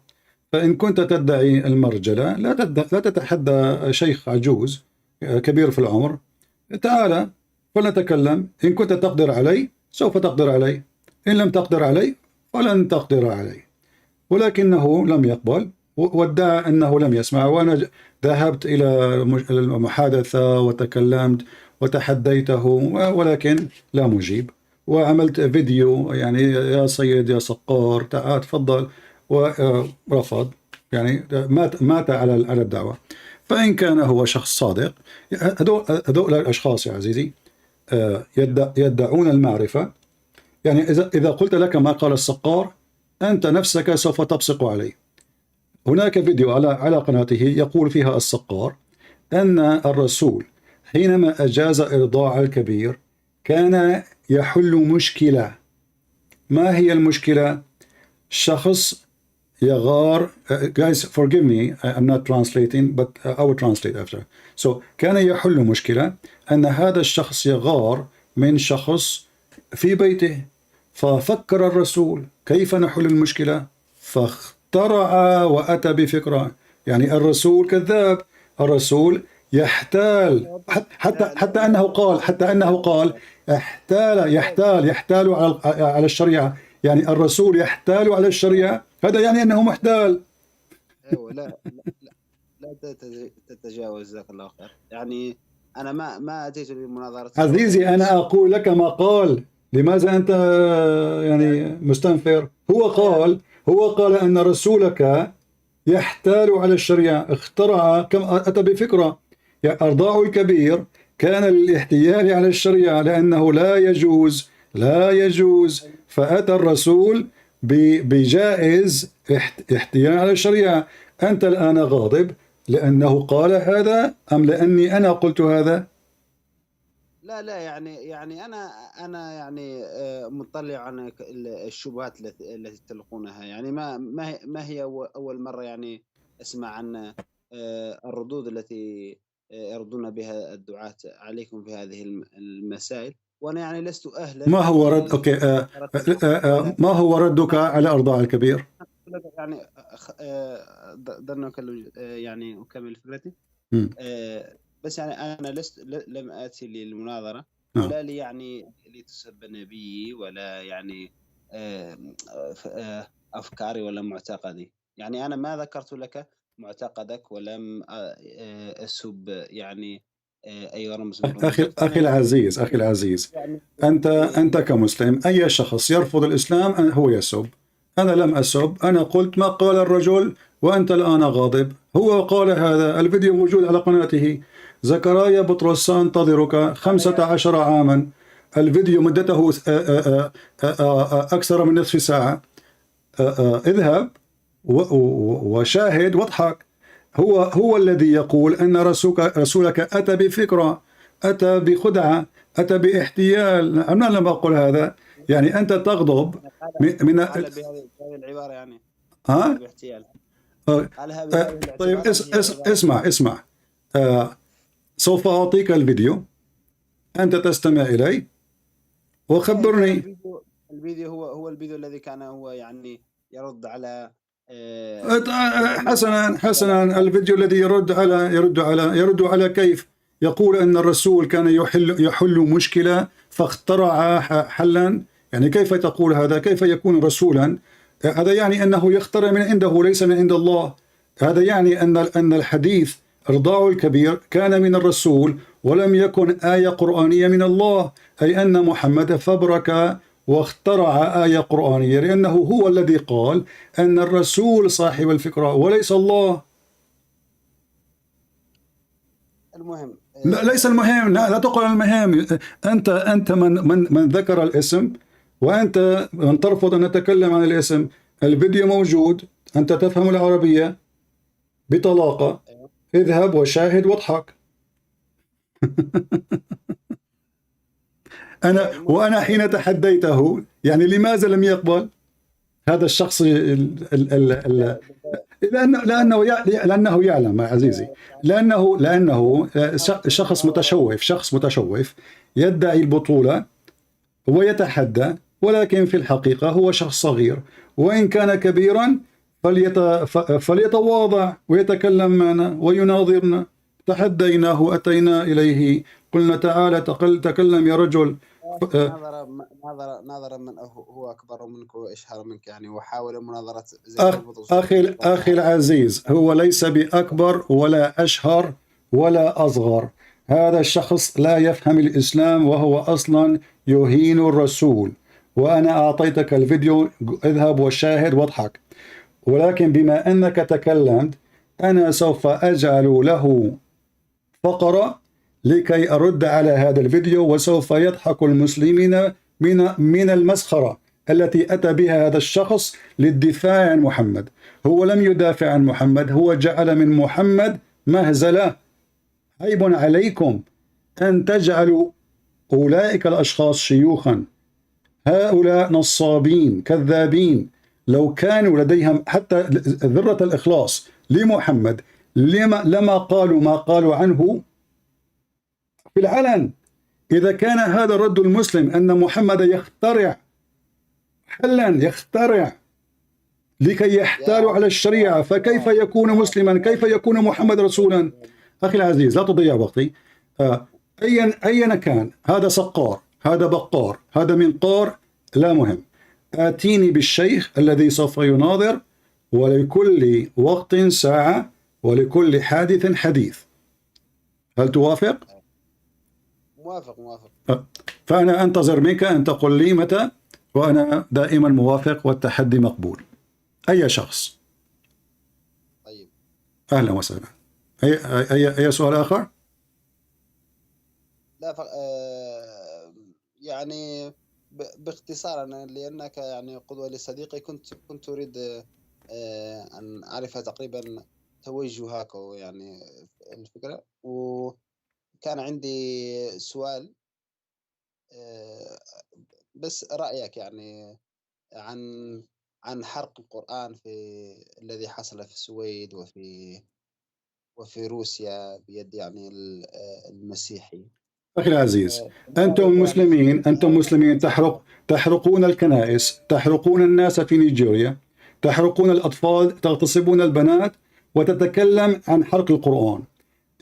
فإن كنت تدعي المرجلة لا تتحدى شيخ عجوز كبير في العمر، تعال فلنتكلم، إن كنت تقدر علي سوف تقدر علي، إن لم تقدر علي فلن تقدر علي. ولكنه لم يقبل وادعى أنه لم يسمع. وأنا ذهبت إلى المحادثة وتكلمت وتحديته، ولكن لا مجيب. وعملت فيديو يعني يا سيد يا سقار تعال تفضل، ورفض، يعني مات على الدعوة. فإن كان هو شخص صادق، هذول الأشخاص يا عزيزي يدعون المعرفة. يعني إذا قلت لك ما قال السقار أنت نفسك سوف تبصق عليه. هناك فيديو على قناته يقول فيها السقار أن الرسول حينما أجاز إرضاع الكبير كان يحل مشكلة. ما هي المشكلة؟ شخص يغار. Guys, forgive me, I'm not translating, but I will translate after. So كان يحل مشكلة أن هذا الشخص يغار من شخص في بيته. ففكر الرسول كيف نحل المشكلة، فاخترع وأتى بفكرة. يعني الرسول كذاب، الرسول يحتال، حتى أنه قال يحتال على الشريعة. يعني الرسول يحتال على الشريعة، هذا يعني أنه محتال. ايوه لا تتجاوز، جزاك الله خير. يعني انا ما اتيت لمناظره عزيزي، أنا أقول لك ما قال. لماذا أنت يعني مستنفر؟ هو قال أن رسولك يحتال على الشريعة، اخترع، كما أتى بفكرة. يعني أرضاع الكبير كان للاحتيال على الشريعة لأنه لا يجوز، فأتى الرسول بجائز احتيال على الشريعة. أنت الآن غاضب لأنه قال هذا أم لأني أنا قلت هذا؟ لا يعني انا يعني مطلع عن الشبهات التي تلقونها. يعني ما هي اول مره يعني اسمع عن الردود التي يردون بها الدعاة عليكم في هذه المسائل، وانا يعني لست اهلا. ما هو رد أوكي ما هو ردك على أرضاع الكبير؟ يعني ضلنا أكلم يعني أكمل فكرتي. بس يعني أنا لم آتي للمناظرة ولا لي يعني لتسب نبيي ولا يعني أفكاري ولا معتقدي. يعني أنا ما ذكرت لك معتقدك ولم أسب يعني أي رمز من رموزك. أخي العزيز يعني أنت كمسلم، أي شخص يرفض الإسلام هو يسب. أنا لم أسب، أنا قلت ما قال الرجل وأنت الآن غاضب. هو قال هذا، الفيديو موجود على قناته. زكريا بطرس سأنتظرك 15 عاما. الفيديو مدته أكثر من نصف ساعة. اذهب وشاهد واضحك. هو الذي يقول أن رسولك أتى بفكرة، أتى بخدعة، أتى باحتيال. أنا لم أقل هذا. يعني أنت تغضب من بهذه العبارة يعني باحتيال. طيب اسمع سوف أعطيك الفيديو، أنت تستمع إلي وخبرني. الفيديو هو الفيديو الذي كان هو يعني يرد على حسنا الفيديو الذي يرد على كيف يقول أن الرسول كان يحل مشكلة فاخترع حلا. يعني كيف تقول هذا؟ كيف يكون رسولا؟ هذا يعني أنه يخترع من عنده ليس من عند الله. هذا يعني أن الحديث إرضاع الكبير كان من الرسول ولم يكن آية قرآنية من الله، أي أن محمد فبرك واخترع آية قرآنية، لأنه هو الذي قال أن الرسول صاحب الفكرة وليس الله. المهم لا ليس المهم، لا تقل المهم. أنت من ذكر الاسم، وأنت من ترفض أن نتكلم عن الاسم. الفيديو موجود، أنت تفهم العربية بطلاقة. اذهب وشاهد واضحك. وأنا حين تحديته يعني لماذا لم يقبل هذا الشخص لأنه يعلم يا عزيزي، لأنه شخص متشوف يدعي البطولة ويتحدى، ولكن في الحقيقة هو شخص صغير، وإن كان كبيرا فليتواضع ويتكلم معنا ويناظرنا. تحديناه، أتينا إليه، قلنا تعالى تكلم يا رجل. نظرا من هو أكبر منك وأشهر منك يعني، وحاول مناظرة أخي العزيز، هو ليس بأكبر ولا أشهر ولا أصغر. هذا الشخص لا يفهم الإسلام، وهو أصلا يهين الرسول. وأنا أعطيتك الفيديو، اذهب وشاهد واضحك. ولكن بما أنك تكلمت، أنا سوف أجعل له فقرة لكي أرد على هذا الفيديو، وسوف يضحك المسلمين من المسخرة التي أتى بها هذا الشخص للدفاع عن محمد. هو لم يدافع عن محمد، هو جعل من محمد مهزلة. عيب عليكم أن تجعلوا أولئك الأشخاص شيوخا. هؤلاء نصابين كذابين. لو كانوا لديهم حتى ذرة الإخلاص لمحمد لما قالوا ما قالوا عنه في العلن. إذا كان هذا الرد المسلم أن محمد يخترع حلا، يخترع لكي يحتالوا على الشريعة، فكيف يكون مسلما؟ كيف يكون محمد رسولا؟ أخي العزيز، لا تضيع وقتي. أيا كان، هذا سقار، هذا بقار، هذا منقار، لا مهم. آتيني بالشيخ الذي سوف يناظر، ولكل وقت ساعة، ولكل حادث حديث. هل توافق؟ موافق. فأنا أنتظر منك أن تقول لي متى، وأنا دائما موافق، والتحدي مقبول. أي شخص. طيب. أهلا وسهلا. أي سؤال آخر؟ لا يعني باختصار، أنا لأنك يعني قدوة لصديقي، كنت أريد أن أعرف تقريبا توجهك يعني الفكرة، وكان عندي سؤال بس رأيك يعني عن حرق القرآن الذي حصل في السويد وفي روسيا بيد يعني المسيحي. أخي العزيز، أنتم مسلمين تحرقون الكنائس، تحرقون الناس في نيجيريا، تحرقون الأطفال، تغتصبون البنات، وتتكلم عن حرق القرآن.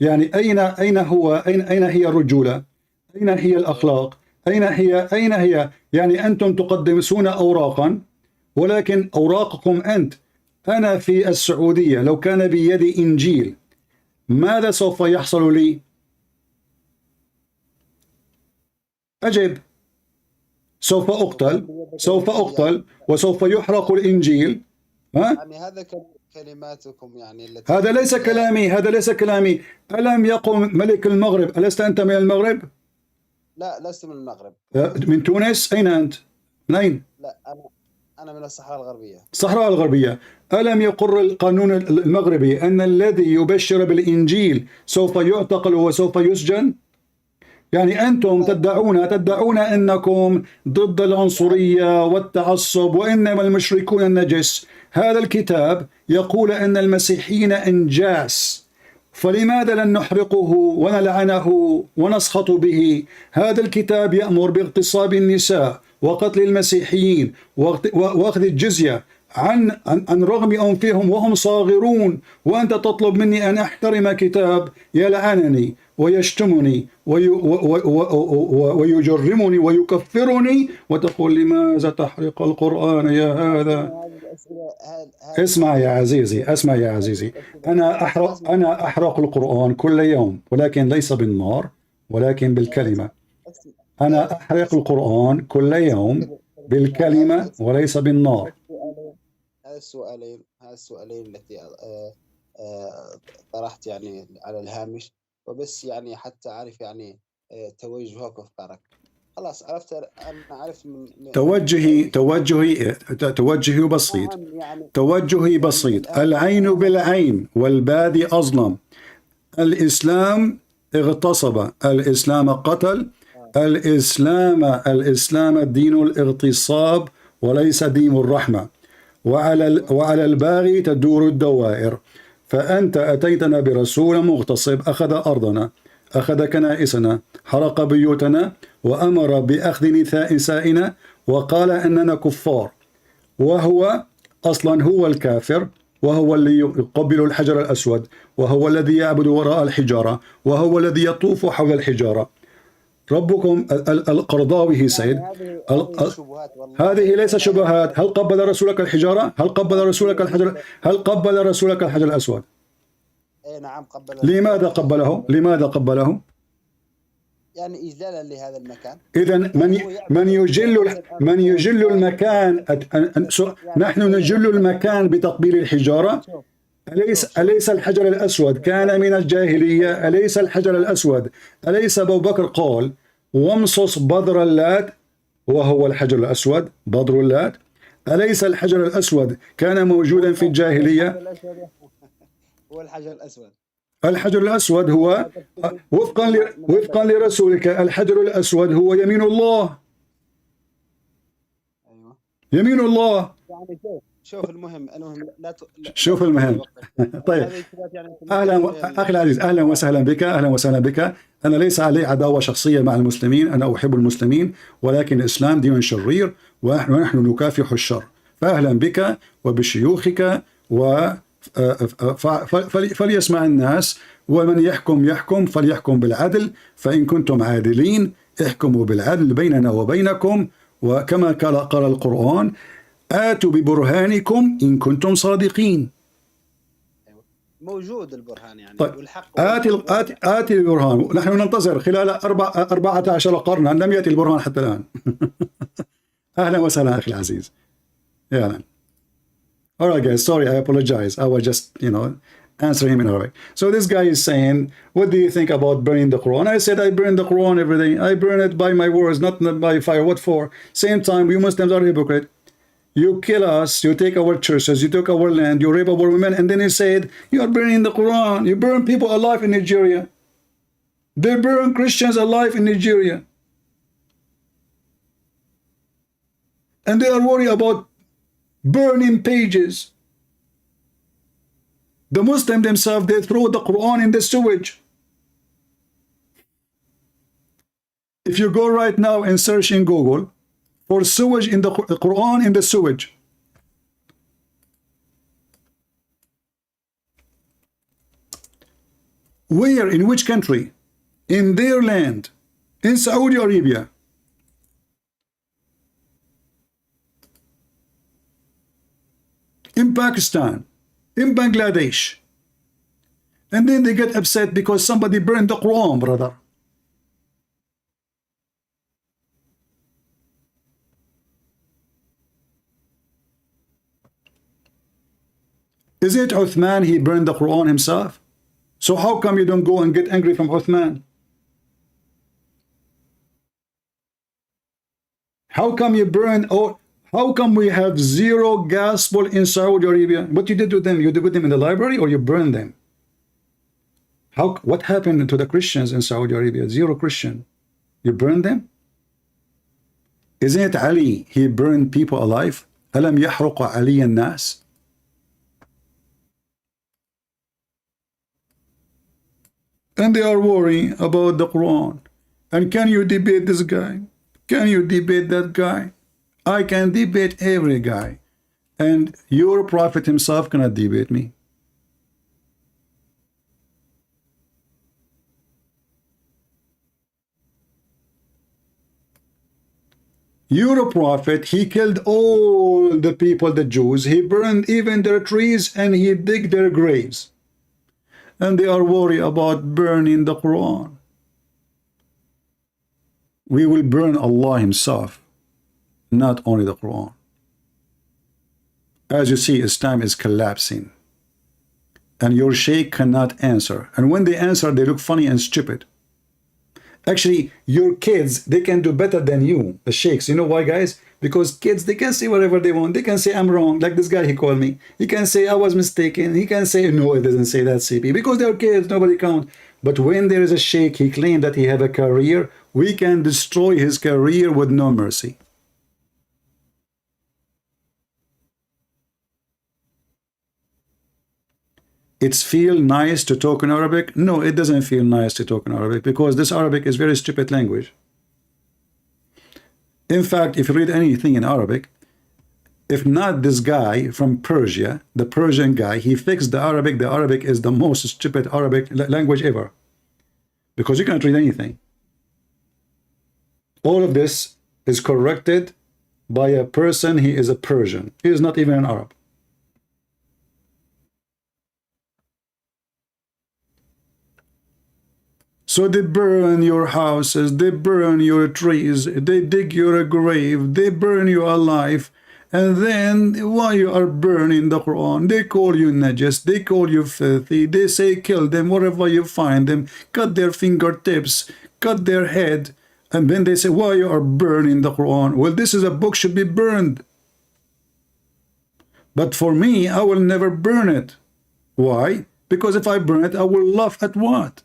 يعني أين هي الرجولة؟ أين هي الأخلاق؟ أين هي؟ يعني أنتم تقدمون أوراقا، ولكن أوراقكم أنا في السعودية لو كان بيدي إنجيل، ماذا سوف يحصل لي؟ أجب. سوف أقتل وسوف يحرق الإنجيل. يعني هذا كلماتكم يعني التي هذا ليس كلامي. ألم يقم ملك المغرب؟ ألست أنت من المغرب؟ لا، لست من المغرب. من تونس؟ أين أنت؟ من أين؟ لا، أنا من الصحراء الغربية. ألم يقر القانون المغربي أن الذي يبشر بالإنجيل سوف يعتقل وسوف يسجن؟ يعني أنتم تدعون أنكم ضد العنصرية والتعصب، وإنما المشركون النجس. هذا الكتاب يقول أن المسيحيين أنجاس، فلماذا لن نحرقه ونلعنه ونسخط به؟ هذا الكتاب يأمر باغتصاب النساء وقتل المسيحيين وأخذ الجزية عن رغم أنفهم وهم صاغرون، وأنت تطلب مني أن أحترم كتاب يلعنني ويشتمني ويجرمني ويكفرني، وتقول لماذا تحرق القرآن يا هذا؟ اسمع يا عزيزي، أنا أحرق القرآن كل يوم، ولكن ليس بالنار، ولكن بالكلمة. أنا أحرق القرآن كل يوم بالكلمة وليس بالنار. هذا السؤالين التي طرحت يعني على الهامش، وبس يعني حتى أعرف يعني توجهك وأفكارك. خلاص عرفت. أنا عرفت من توجهي بسيط. العين بالعين والبادي أظلم. الإسلام اغتصب، الإسلام قتل، الإسلام دين الاغتصاب وليس دين الرحمة، وعلى الباغي تدور الدوائر. فأنت أتيتنا برسول مغتصب، أخذ أرضنا، أخذ كنائسنا، حرق بيوتنا، وأمر بأخذ نسائنا، وقال أننا كفار، وهو أصلا هو الكافر، وهو اللي يقبل الحجر الأسود، وهو الذي يعبد وراء الحجارة، وهو الذي يطوف حول الحجارة. ربكم القرضاوي هي سيد. هذه ليس شبهات. هل قبل رسولك الحجارة؟ هل قبل رسولك الحجر؟ هل قبل رسولك الحجر الأسود؟ نعم قبل. لماذا قبله؟ لماذا قبله؟ يعني إجلالا لهذا المكان. إذا من يجل المكان، نحن نجل المكان بتقبيل الحجارة. أليس الحجر الأسود كان من الجاهلية؟ أليس الحجر الأسود، أليس أبو بكر قال وامصص بذر اللات، وهو الحجر الأسود بذر اللات؟ أليس الحجر الأسود كان موجودا في الجاهلية؟ هو الحجر الأسود. الحجر الأسود هو وفقا لرسولك، الحجر الأسود هو يمين الله. أيوة. يمين الله. يعني شوف المهم شوف المهم. طيب أهلا أخي العزيز، أهلا وسهلا بك، أهلا وسهلا بك. أنا ليس علي عداوة شخصية مع المسلمين، أنا أحب المسلمين، ولكن الإسلام دين شرير ونحن نكافح الشر. فأهلا بك وبشيوخك، فليسمع الناس، ومن يحكم فليحكم بالعدل، فإن كنتم عادلين احكموا بالعدل بيننا وبينكم، وكما قال القرآن آتوا ببرهانكم إن كنتم صادقين. موجود البرهان يعني. طيب. والحق آتي البرهان. نحن ننتظر خلال 14 قرنا، لم يأتي البرهان حتى الآن. أهلا وسهلا أخي العزيز. أهلا. All right, guys. Sorry, I apologize. I was just, answering him in Arabic. So this guy is saying, what do you think about burning the Quran? I said, I burn the Quran every day. I burn it by my words, not by fire. What for? Same time, you Muslims are hypocrite. You kill us, you take our churches, you took our land, you rape our women, and then you said, you are burning the Quran. You burn people alive in Nigeria. They burn Christians alive in Nigeria. And they are worried about burning pages. The Muslims themselves, they throw the Quran in the sewage. If you go right now and search in Google for sewage in the Quran in the sewage, where, in which country? In their land, in Saudi Arabia. In Pakistan, in Bangladesh. And then they get upset because somebody burned the Quran, brother. Is it Uthman, he burned the Quran himself? So how come you don't go and get angry from Uthman? How come you burn, or how come we have zero gospel in Saudi Arabia? What you did with them? You did with them in the library, or you burned them? What happened to the Christians in Saudi Arabia? Zero Christian. You burned them? Isn't it Ali? He burned people alive. ألم يحرق علي الناس? And they are worrying about the Quran. And can you debate this guy? Can you debate that guy? I can debate every guy. And your prophet himself cannot debate me. Your prophet, he killed all the people, the Jews. He burned even their trees and he digged their graves. And they are worried about burning the Quran. We will burn Allah himself, not only the Quran. As you see, Islam is collapsing. And your sheikh cannot answer. And when they answer, they look funny and stupid. Actually, your kids, they can do better than you, the sheikhs. You know why, guys? Because kids, they can say whatever they want. They can say, I'm wrong. Like this guy, he called me. He can say, I was mistaken. He can say, no, it doesn't say that, CP. Because they're kids, nobody counts. But when there is a sheikh, he claimed that he have a career we can destroy his career with no mercy. It's feel nice to talk in Arabic? No, it doesn't feel nice to talk in Arabic, because this Arabic is very stupid language. In fact, if you read anything in Arabic, if not this guy from Persia, the Persian guy, he fixed the Arabic is the most stupid Arabic language ever, because you can't read anything. All of this is corrected by a person. He is a Persian. He is not even an Arab. So they burn your houses, they burn your trees, they dig your grave, they burn you alive. And then while you are burning the Quran, they call you najas, they call you filthy, they say kill them wherever you find them, cut their fingertips, cut their head. And then they say, why you are burning the Quran? Well, this is a book, should be burned. But for me, I will never burn it. Why? Because if I burn it, I will laugh at what?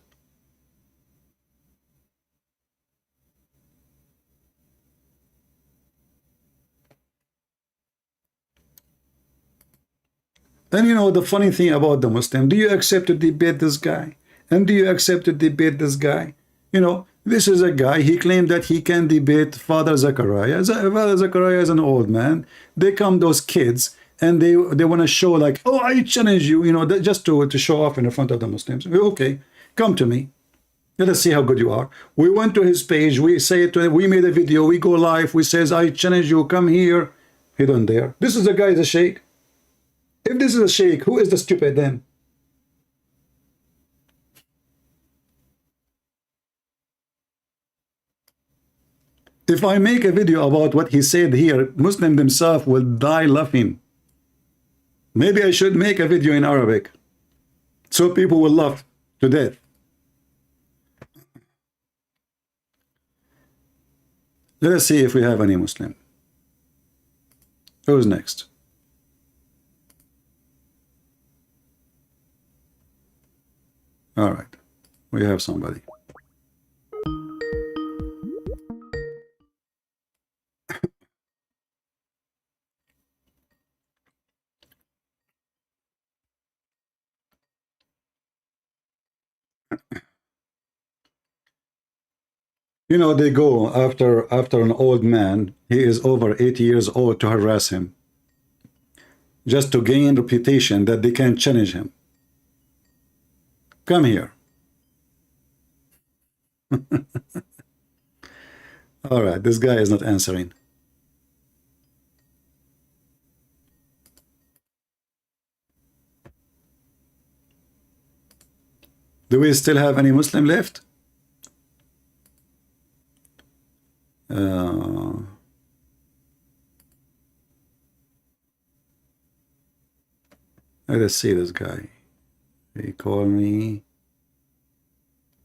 And you know the funny thing about the Muslim, do you accept to debate this guy? And do you accept to debate this guy? You know, this is a guy, he claimed that he can debate Father Zechariah. Father Zechariah is an old man. They come, those kids, and they want to show like, oh, I challenge you, you know, just to show off in front of the Muslims. Okay, come to me. Let us see how good you are. We went to his page, we say it to him, we made a video, we go live, we says, I challenge you, come here. He don't dare. This is the guy, the sheikh. If this is a sheikh, who is the stupid then? If I make a video about what he said here, Muslim themselves will die laughing. Maybe I should make a video in Arabic, so people will laugh to death. Let us see if we have any Muslim. Who's next? All right, we have somebody. You know, they go after an old man, he is over 80 years old, to harass him, just to gain reputation that they can challenge him. Come here. All right, this guy is not answering. Do we still have any Muslim left? Let's see this guy. He called me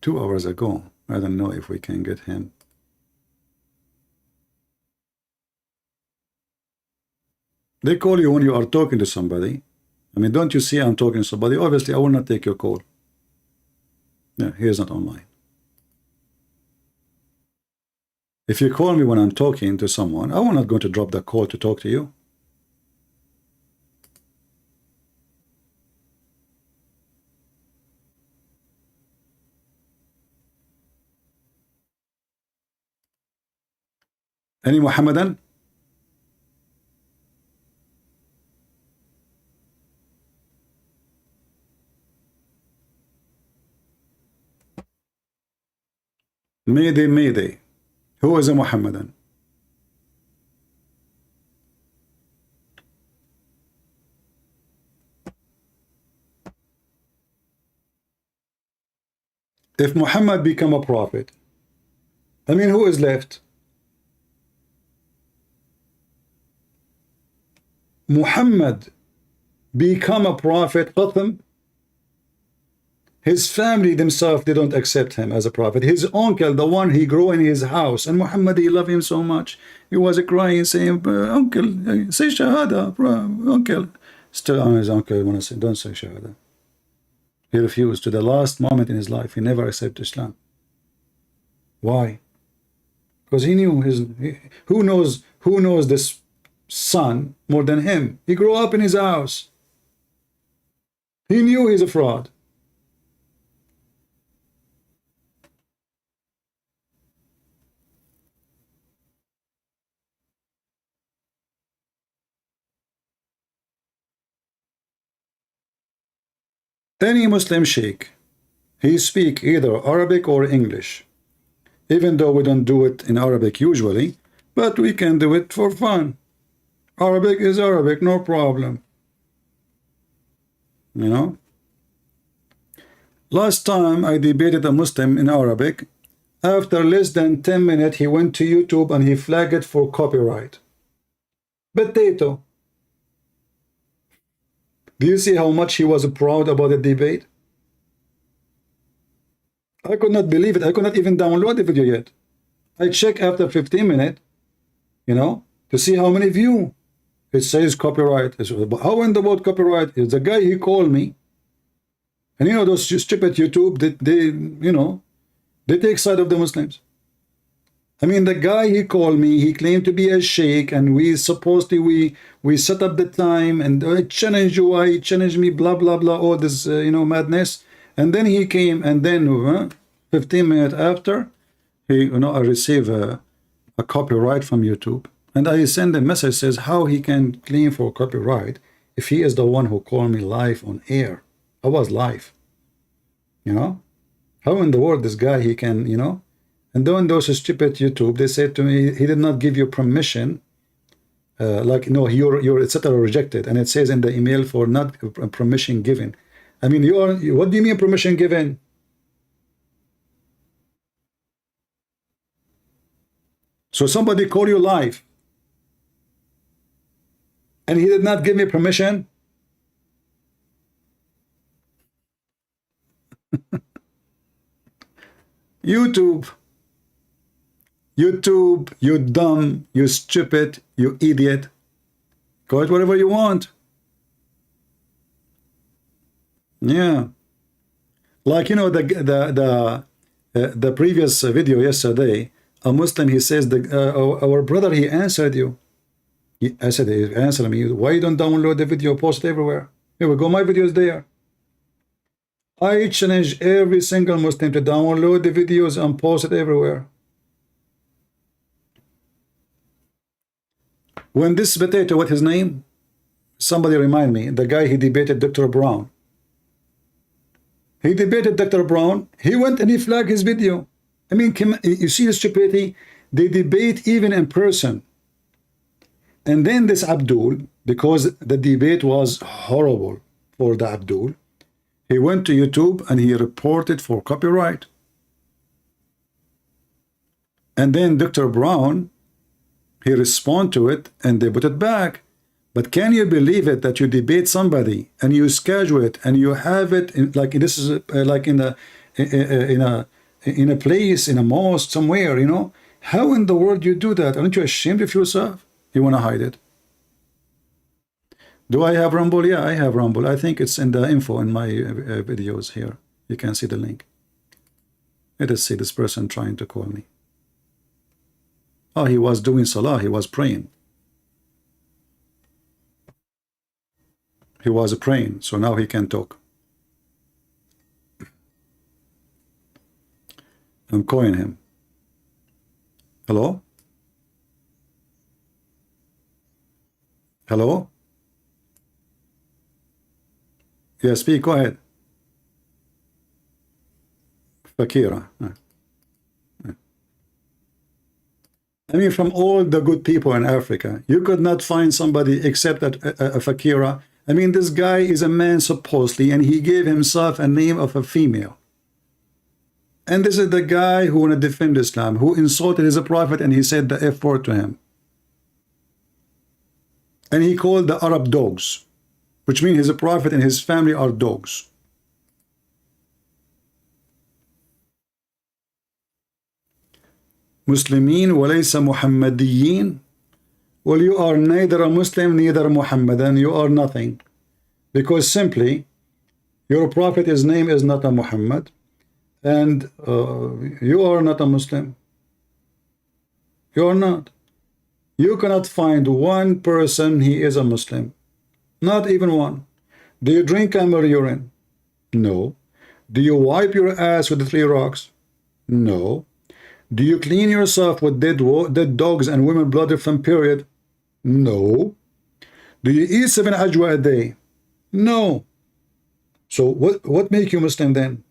2 hours ago. I don't know if we can get him. They call you when you are talking to somebody. I mean, don't you see I'm talking to somebody? Obviously, I will not take your call. Yeah, he is not online. If you call me when I'm talking to someone, I will not go to drop the call to talk to you. Any Muhammadan? Mayday, Mayday. Who is a Muhammadan? If Muhammad become a prophet, I mean, who is left? Muhammad become a prophet, Qatham. His family themselves, they don't accept him as a prophet. His uncle, the one he grew in his house, and Muhammad, he loved him so much. He was crying, saying, uncle, say Shahada, uncle. Still on his uncle, when I say, don't say Shahada. He refused to the last moment in his life. He never accepted Islam. Why? because he knew who knows this son more than him. He grew up in his house. He knew he's a fraud. Any Muslim sheikh, he speak either Arabic or English, even though we don't do it in Arabic usually, but we can do it for fun. Arabic is Arabic, no problem. You know? Last time I debated a Muslim in Arabic, after less than 10 minutes, he went to YouTube and he flagged it for copyright. Potato. Do you see how much he was proud about the debate? I could not believe it. I could not even download the video yet. I check after 15 minutes, you know, to see how many view. It says copyright. How in the world copyright? It's the guy he called me. And you know, those stupid YouTube, they take side of the Muslims. I mean, the guy he called me, he claimed to be a sheikh, and we set up the time, and I challenge you, I challenge me, blah blah blah, all this madness. And then he came, and then 15 minutes after, I receive a copyright from YouTube, and I send a message says how he can claim for copyright if he is the one who called me live on air. I was live, How in the world this guy he can, And then those stupid YouTube, they said to me, he did not give you permission. No, you're etc. rejected, and it says in the email for not permission given. I mean, what do you mean permission given? So somebody called you live, and he did not give me permission. YouTube, you dumb, you stupid, you idiot. Call it whatever you want. Yeah. Like, the previous video yesterday, a Muslim, he says, our brother, he answered you. I said, he answered me, why you don't download the video, post it everywhere? Here we go, my video is there. I challenge every single Muslim to download the videos and post it everywhere. When this potato, what his name? Somebody remind me, the guy he debated Dr. Brown. He debated Dr. Brown. He went and he flagged his video. I mean, you see the stupidity? They debate even in person. And then this Abdul, because the debate was horrible for the Abdul, he went to YouTube and he reported for copyright. And then Dr. Brown, he responded to it and they put it back. But can you believe it that you debate somebody and you schedule it and you have it in, like this is like in a place, in a mosque somewhere, How in the world you do that? Aren't you ashamed of yourself? You want to hide it. Do I have Rumble? Yeah, I have Rumble. I think it's in the info in my videos here. You can see the link. Let us see this person trying to call me. Oh, he was doing salah. He was praying. He was praying, so now he can talk. I'm calling him. Hello? Hello? Yeah, speak, go ahead. Fakira. I mean, from all the good people in Africa, you could not find somebody except a Fakira. I mean, this guy is a man supposedly, and he gave himself a name of a female. And this is the guy who want to defend Islam, who insulted his prophet, and he said the F word to him. And he called the Arab dogs, which means his prophet and his family are dogs. Muslimin walaysa Muhammadiyin. Well, you are neither a Muslim, neither Muhammadan. You are nothing. Because simply, your prophet's name is not a Muhammad, and you are not a Muslim. You're not. You cannot find one person he is a Muslim. Not even one. Do you drink camel urine? No. Do you wipe your ass with the 3 rocks? No. Do you clean yourself with dead dogs and women blood from period? No. Do you eat 7 ajwa a day? No. So what make you Muslim then?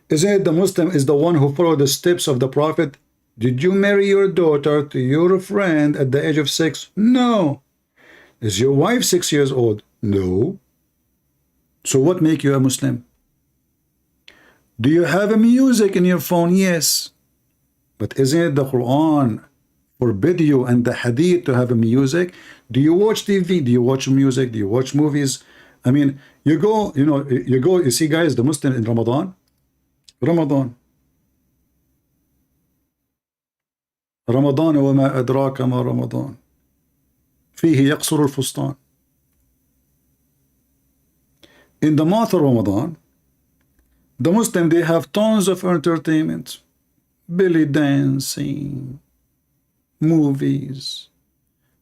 Isn't it the Muslim is the one who followed the steps of the Prophet? Did you marry your daughter to your friend at the age of 6? No. Is your wife 6 years old? No. So what make you a Muslim? Do you have a music in your phone? Yes. But isn't it the Quran forbid you and the Hadith to have a music? Do you watch TV? Do you watch music? Do you watch movies? I mean, you go, you see guys, the Muslim in Ramadan. رمضان وما أدراك ما رمضان فيه يقصر الفستان. In the month of Ramadan, the Muslim, they have tons of entertainment, belly dancing, movies,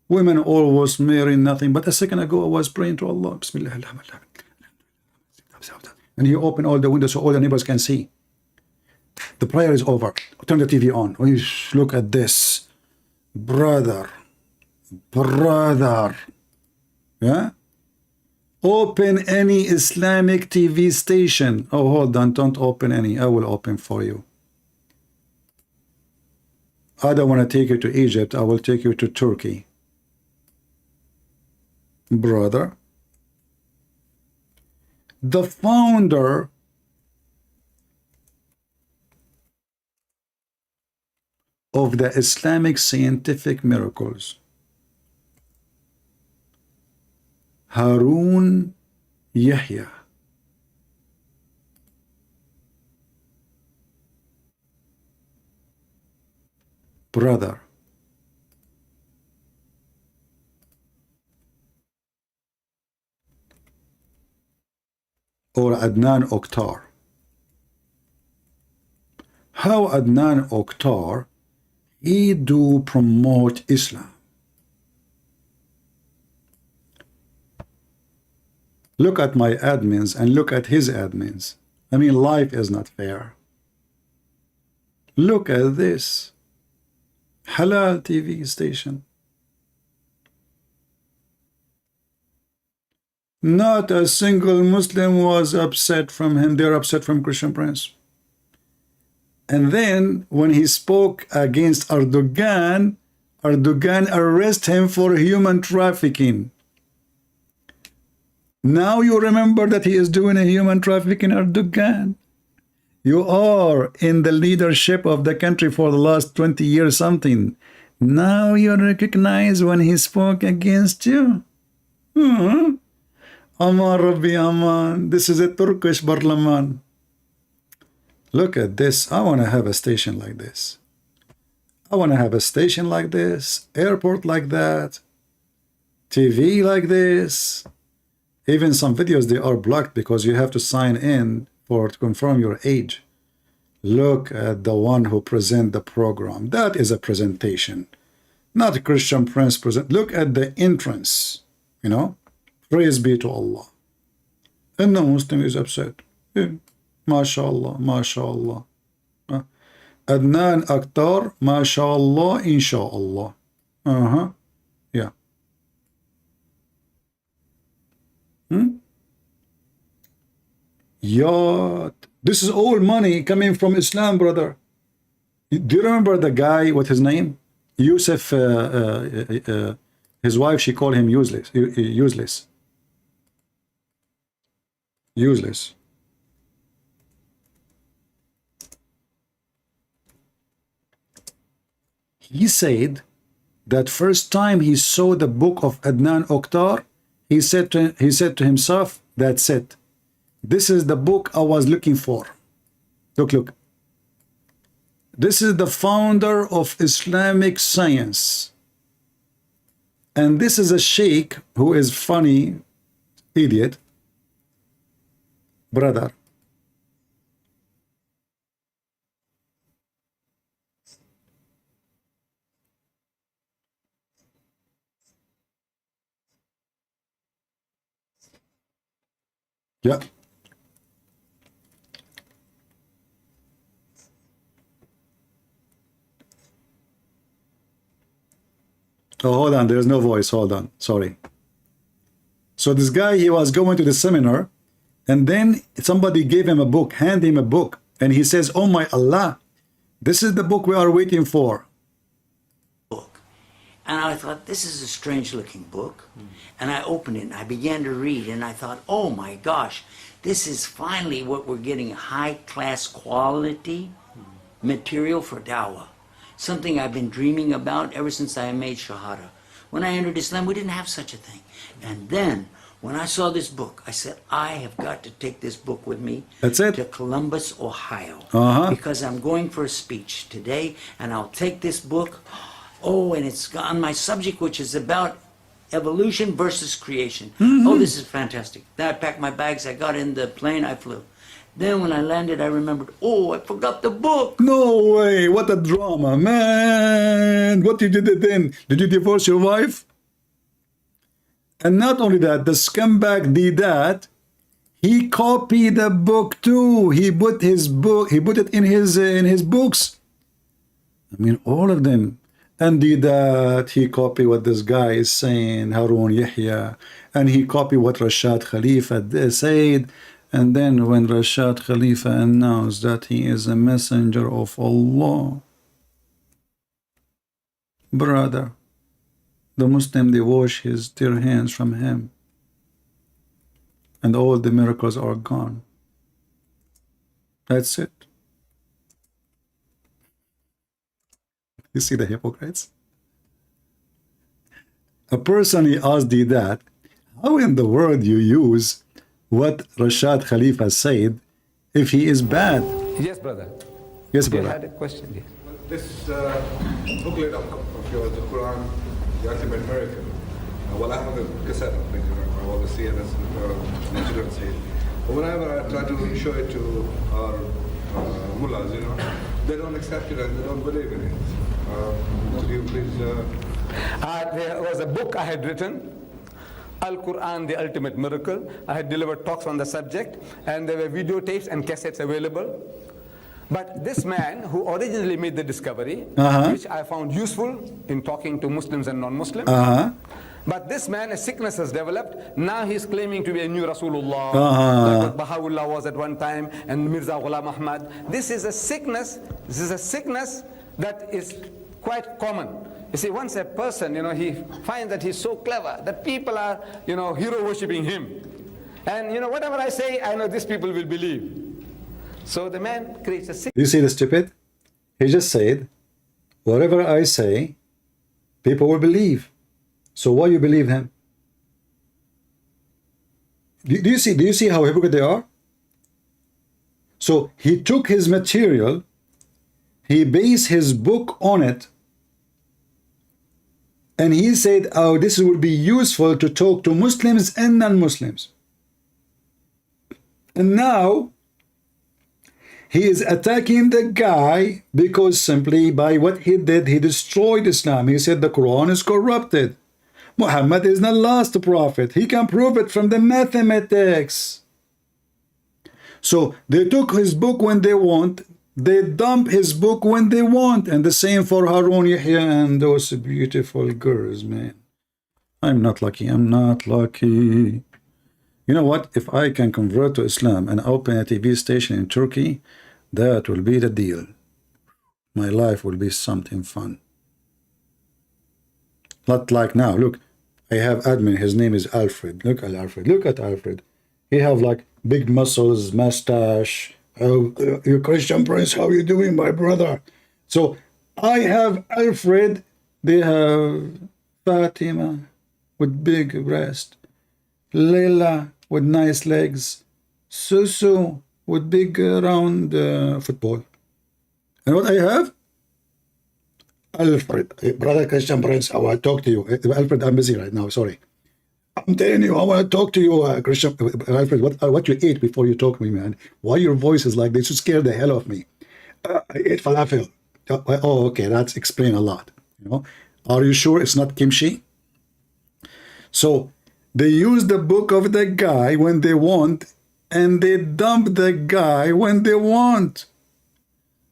women always marrying nothing. But a second ago I was praying to Allah, Bismillah, and He opened all the windows so all the neighbors can see. The prayer is over. Turn the TV on. Look at this. Brother. Yeah? Open any Islamic TV station. Oh, hold on. Don't open any. I will open for you. I don't want to take you to Egypt. I will take you to Turkey. Brother. The founder of the Islamic scientific miracles, Harun Yahya, brother, or Adnan Oktar. How Adnan Oktar, he do promote Islam. Look at my admins and look at his admins. I mean, life is not fair. Look at this. Halal TV station. Not a single Muslim was upset from him. They're upset from Christian Prince. And then when he spoke against Erdogan, Erdogan arrested him for human trafficking. Now you remember that he is doing a human trafficking, Erdogan. You are in the leadership of the country for the last 20 years something. Now you recognize when he spoke against you. Aman Rabbi Aman. This is a Turkish Parliament. Look at this. I want to have a station like this. I want to have a station like this, airport like that, TV like this. Even some videos, they are blocked because you have to sign in to confirm your age. Look at the one who present the program. That is a presentation. Not a Christian Prince present. Look at the entrance. Praise be to Allah. And the Muslim is upset. Yeah. MashaAllah, MashaAllah. Adnan Akhtar, MashaAllah, InshaAllah. Yeah. Yacht. This is all money coming from Islam, brother. Do you remember the guy, what his name? Yusuf, his wife, she called him useless. Useless. He said that first time he saw the book of Adnan Oktar, he said to himself, that's it. This is the book I was looking for. Look. This is the founder of Islamic science. And this is a sheikh who is funny, idiot, brother. Yeah. Oh, hold on. There's no voice. Hold on. Sorry. So this guy, he was going to the seminar, and then somebody gave him a book, hand him a book, and he says, "Oh my Allah, this is the book we are waiting for." And I thought, this is a strange looking book. And I opened it and I began to read, and I thought, oh my gosh, this is finally what we're getting, high class quality material for dawah. Something I've been dreaming about ever since I made Shahada. When I entered Islam, we didn't have such a thing. And then when I saw this book, I said, I have got to take this book with me to Columbus, Ohio. Because I'm going for a speech today, and I'll take this book. Oh, and it's on my subject, which is about evolution versus creation. Oh, this is fantastic. Then I packed my bags, I got in the plane, I flew. Then when I landed, I remembered, oh, I forgot the book. No way. What a drama, man. What did you do then? Did you divorce your wife? And not only that, the scumbag did that. He copied the book too. He put his book, he put it in his books. I mean, all of them. And did that, he copied what this guy is saying, Harun Yahya, and he copied what Rashad Khalifa said. And then when Rashad Khalifa announced that he is a messenger of Allah, brother, the Muslim, they wash their hands from him. And all the miracles are gone. That's it. You see the hypocrites? A person, he asked thee that, how in the world you use what Rashad Khalifa said if he is bad? Yes, brother. Yes, You brother. had a question, yes. This booklet of yours, the Quran, the Ultimate Miracle. Well, I have a cassette of it, I want to see it as my children see it. But whenever I try to show it to our mullahs, they don't accept it and they don't believe in it. Could you please... There was a book I had written, Al-Quran, the Ultimate Miracle. I had delivered talks on the subject, and there were videotapes and cassettes available. But this man who originally made the discovery, which I found useful in talking to Muslims and non-Muslims, but this man, a sickness has developed. Now he's claiming to be a new Rasulullah, like what Baha'u'llah was at one time, and Mirza Ghulam Ahmad. This is a sickness that is quite common. You see, once a person, he finds that he's so clever, that people are, hero worshipping him. And, whatever I say, I know these people will believe. So the man creates a sickness. You see the stupid? He just said, whatever I say, people will believe. So why you believe him? Do you see how hypocrite they are? So he took his material, he based his book on it, and he said, oh, this will be useful to talk to Muslims and non-Muslims. And now he is attacking the guy because simply by what he did, he destroyed Islam. He said the Quran is corrupted. Muhammad is the last prophet. He can prove it from the mathematics. So they took his book when they want. They dump his book when they want. And the same for Harun Yahya and those beautiful girls, man. I'm not lucky. I'm not lucky. You know what? If I can convert to Islam and open a TV station in Turkey, that will be the deal. My life will be something fun. Not like now. Look, I have admin. His name is Alfred. Look at Alfred. Look at Alfred. He have like big muscles, mustache. Oh, you Christian Prince, how you doing, my brother? So I have Alfred. They have Fatima with big breast. Leila with nice legs. Susu with big round football. And what I have? Alfred, brother Christian Prince, I want to talk to you. Alfred, I'm busy right now, sorry. I'm telling you, I want to talk to you, Christian. Alfred, what you ate before you talk to me, man? Why your voice is like this? You scare the hell of me. I ate falafel. Oh, okay, that's explain a lot. Are you sure it's not kimchi? So they use the book of the guy when they want, and they dump the guy when they want.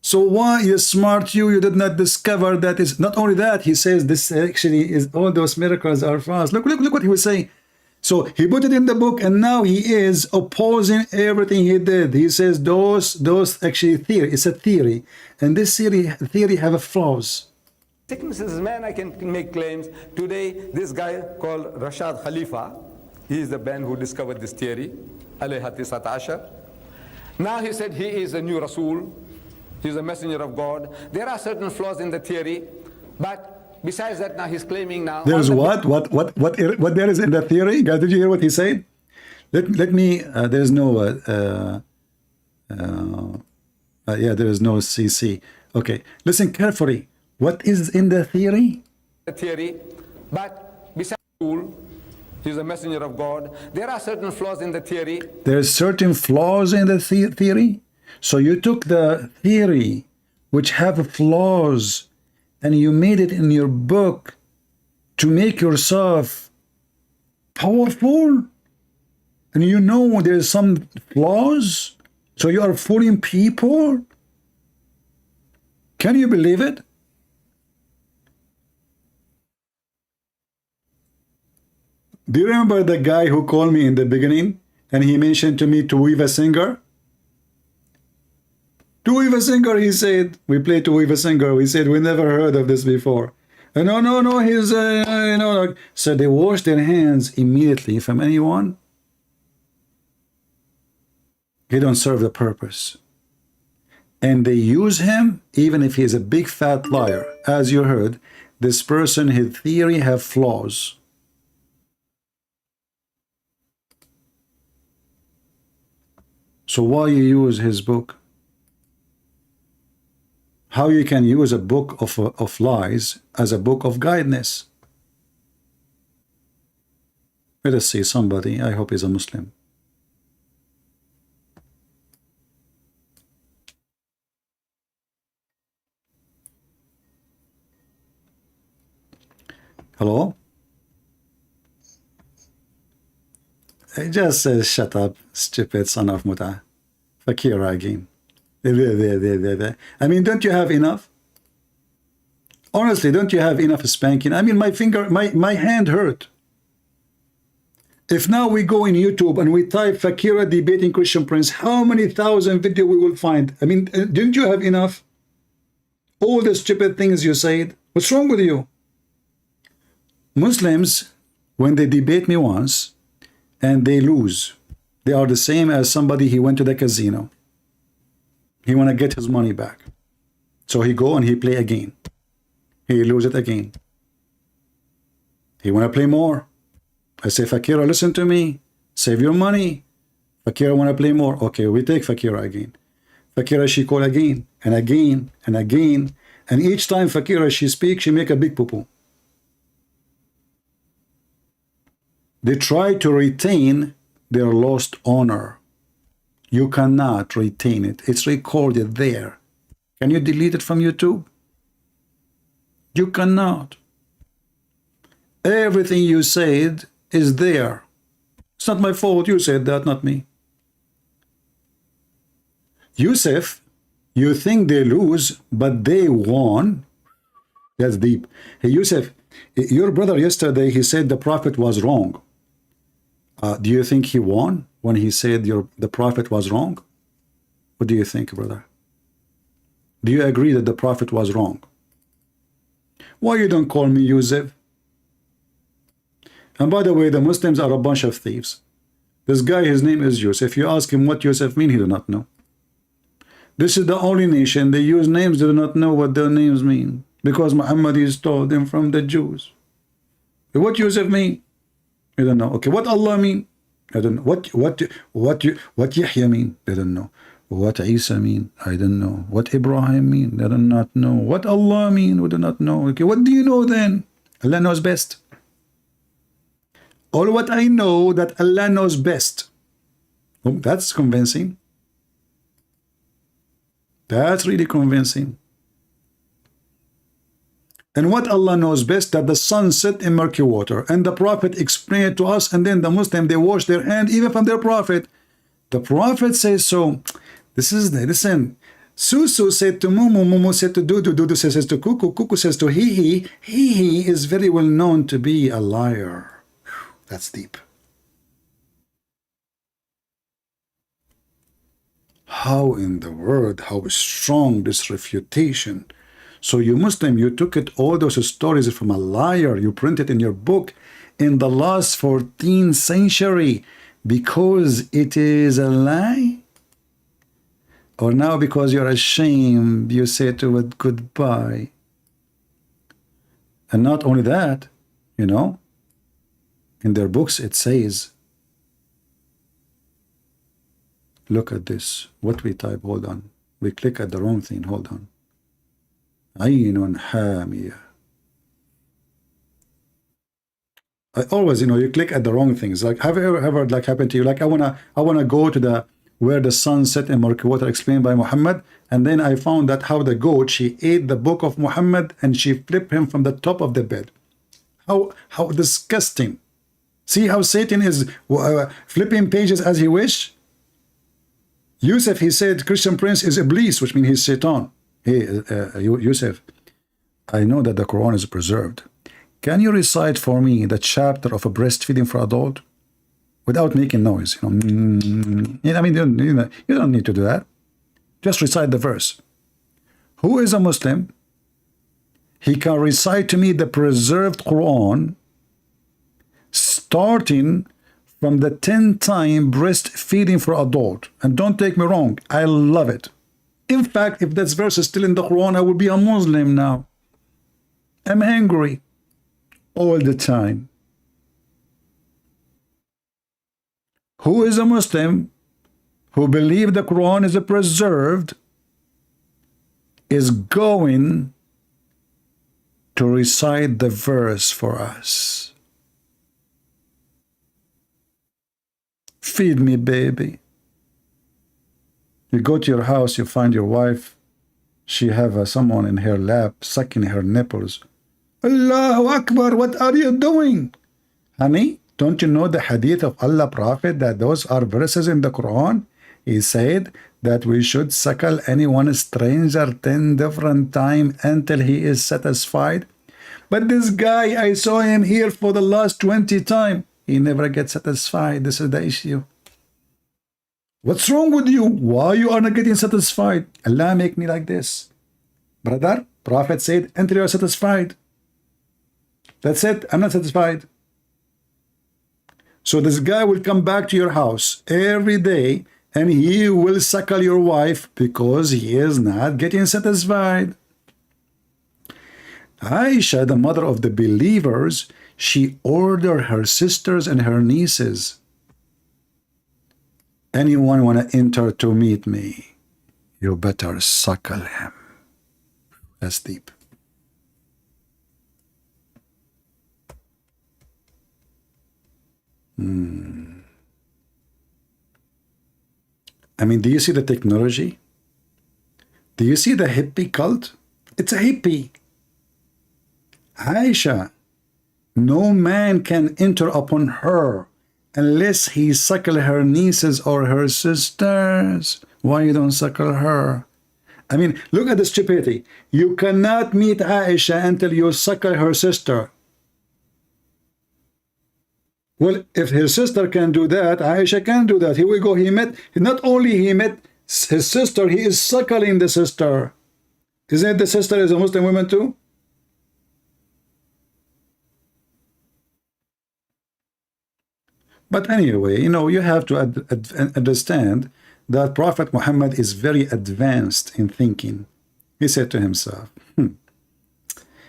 So why, you smart you did not discover that is not only that, he says this actually is all those miracles are false. Look what he was saying. So he put it in the book, and now he is opposing everything he did. He says those actually theory, it's a theory, and this theory have flaws. Sicknesses, man, I can make claims. Today, this guy called Rashad Khalifa, he is the man who discovered this theory, alayha tisat ashar. Now he said he is a new Rasul, he's a messenger of God. There are certain flaws in the theory, but besides that, now he's claiming now. There's what there is in the theory? Guys, did you hear what he said? Let me, there's no, yeah, there is no CC. Okay, listen carefully. What is in the theory? The theory, but besides he's a messenger of God. There are certain flaws in the theory. There's certain flaws in the theory. So you took the theory which have flaws and you made it in your book to make yourself powerful, and you know there's some flaws, so you are fooling people. Can you believe it? Do you remember the guy who called me in the beginning and he mentioned to me Tuiva Singer? Tuiva Singer, he said, we played Tuiva Singer. We said, we never heard of this before. No, he's, so they wash their hands immediately from anyone. He don't serve the purpose. And they use him even if he is a big fat liar. As you heard, this person, his theory have flaws. So why you use his book? How you can use a book of lies as a book of guidance? Let us see somebody. I hope he's a Muslim. Hello? It just says, shut up, stupid son of Muta. Fakir again. I mean, don't you have enough? Honestly, don't you have enough spanking? I mean, my finger, my hand hurt. If now we go in YouTube and we type Fakira debating Christian Prince, how many thousand video we will find? I mean, didn't you have enough? All the stupid things you said. What's wrong with you? Muslims, when they debate me once, and they lose, they are the same as somebody, he went to the casino. He want to get his money back. So he go and he play again. He lose it again. He want to play more. I say, Fakira, listen to me. Save your money. Fakira want to play more. Okay, we take Fakira again. Fakira, she call again and again and again. And each time Fakira, she speak, she make a big poo-poo. They try to retain their lost honor. You cannot retain it. It's recorded there. Can you delete it from YouTube? You cannot. Everything you said is there. It's not my fault. You said that, not me. Yusuf, you think they lose, but they won. That's deep. Hey, Yusuf, your brother yesterday, he said the prophet was wrong. Do you think he won when he said the prophet was wrong? What do you think, brother? Do you agree that the prophet was wrong? Why you don't call me Yusuf? And by the way, the Muslims are a bunch of thieves. This guy, his name is Yusuf. If you ask him what Yusuf means, he do not know. This is the only nation, they use names, they do not know what their names mean. Because Muhammad is told them from the Jews. What Yusuf mean? I don't know. Okay, what Allah mean? I don't know. What Yahya mean? I don't know. What Isa mean? I don't know. What Ibrahim mean? I do not know. What Allah mean? We do not know. Okay, what do you know then? Allah knows best. All what I know that Allah knows best. Oh, that's convincing. That's really convincing. And what Allah knows best, that the sun set in murky water, and the prophet explained it to us, and then the Muslim, they wash their hand even from their prophet. The Prophet says so. Listen. Susu said to Mumu, Mumu said to Dudu, Dudu says to Kuku, Kuku says to Hihi. Hihi is very well known to be a liar. That's deep. How in the world, how strong this refutation. So you Muslim, you took it, all those stories from a liar, you printed in your book in the last 14th century because it is a lie? Or now because you're ashamed, you say to it goodbye. And not only that, you know, in their books it says, look at this, what we type, hold on. We click at the wrong thing, hold on. Aynun Hamiyah. I always, you know, you click at the wrong things. Like, have you ever like happened to you? Like, I wanna go to the where the sun set in murky water explained by Muhammad, and then I found that how the goat, she ate the book of Muhammad and she flipped him from the top of the bed. How disgusting. See how Satan is flipping pages as he wish? Yusuf, he said Christian Prince is Iblis, which means he's Satan. Hey, Yusuf, I know that the Quran is preserved. Can you recite for me the chapter of a breastfeeding for adult? Without making noise, you know. I mean, you don't need to do that. Just recite the verse. Who is a Muslim? He can recite to me the preserved Quran, starting from the 10-time breastfeeding for adult. And don't take me wrong, I love it. In fact, if this verse is still in the Quran, I would be a Muslim now. I'm angry all the time. Who is a Muslim who believes the Quran is preserved is going to recite the verse for us. Feed me, baby. You go to your house, you find your wife, she have someone in her lap sucking her nipples. Allahu Akbar, what are you doing? Honey, don't you know the hadith of Allah Prophet that those are verses in the Quran? He said that we should suckle anyone stranger 10 different times until he is satisfied. But this guy, I saw him here for the last 20 times. He never gets satisfied. This is the issue. What's wrong with you? Why you are not getting satisfied? Allah make me like this. Brother, Prophet said, until you are satisfied. That's it. I'm not satisfied. So this guy will come back to your house every day and he will suckle your wife because he is not getting satisfied. Aisha, the mother of the believers, she ordered her sisters and her nieces, anyone want to enter to meet me, you better suckle him. That's deep. I mean, do you see the technology? Do you see the hippie cult? It's a hippie. Aisha, no man can enter upon her unless he suckle her nieces or her sisters. Why you don't suckle her? I mean, look at the stupidity. You cannot meet Aisha until you suckle her sister. Well, if his sister can do that, Aisha can do that. Here we go. Not only he met his sister, he is suckling the sister. Isn't it the sister is a Muslim woman too? But anyway, you know, you have to understand that Prophet Muhammad is very advanced in thinking. He said to himself,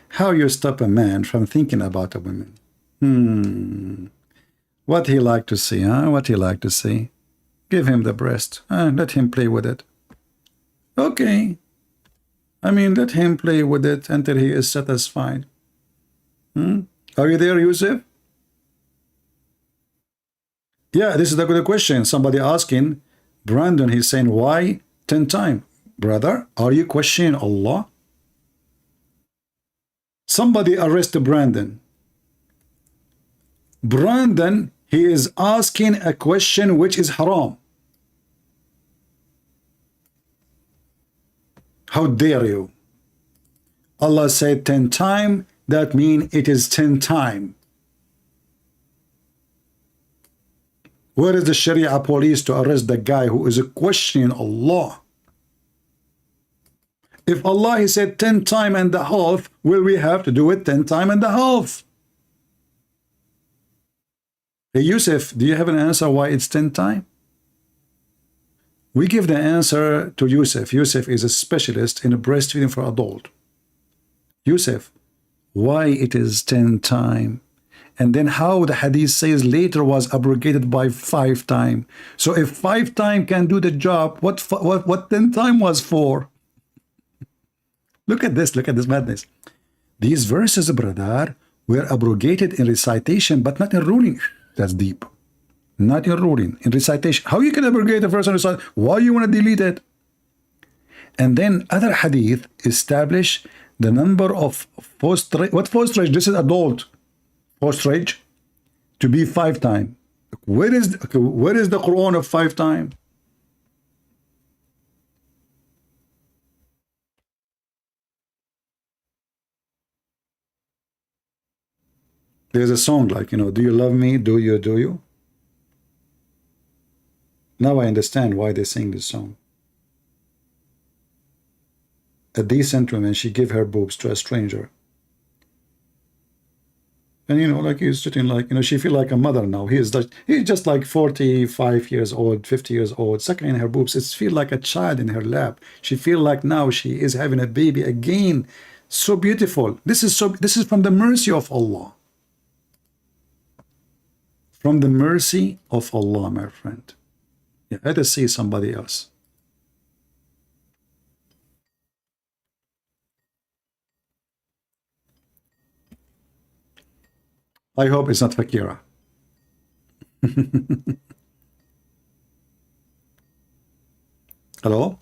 how you stop a man from thinking about a woman? What he like to see, huh? What he like to see? Give him the breast. Let him play with it. Okay. I mean, let him play with it until he is satisfied. Are you there, Yusuf? Yeah, this is the good question. Somebody asking, Brandon, he's saying, why 10 times? Brother, are you questioning Allah? Somebody arrest Brandon. Brandon, he is asking a question which is haram. How dare you? Allah said 10 times, that means it is 10 times. Where is the Sharia police to arrest the guy who is questioning Allah? If Allah he said 10 times and a half, will we have to do it 10 times and a half? Hey Yusuf, do you have an answer why it's 10 times? We give the answer to Yusuf. Yusuf is a specialist in breastfeeding for adult. Yusuf, why it is 10 times? And then how the hadith says later was abrogated by 5 times. So if 5 times can do the job, what 10 times was for? Look at this madness. These verses, brother, were abrogated in recitation, but not in ruling. That's deep. Not in ruling, in recitation. How you can abrogate a verse in recitation? Why you want to delete it? And then other hadith establish the number of post-rage. What post-rage? This is adult. Post-rage to be 5 times. Where is the Quran of 5 times? There's a song like, do you love me? Do you? Now I understand why they sing this song. A decent woman, she gave her boobs to a stranger. And like he's sitting like, she feel like a mother now. He's just like 45 years old, 50 years old, sucking her boobs. It feel like a child in her lap. She feel like now she is having a baby again. So beautiful. This is from the mercy of Allah. From the mercy of Allah, my friend. Yeah, let us see somebody else. I hope it's not Fakira. Hello?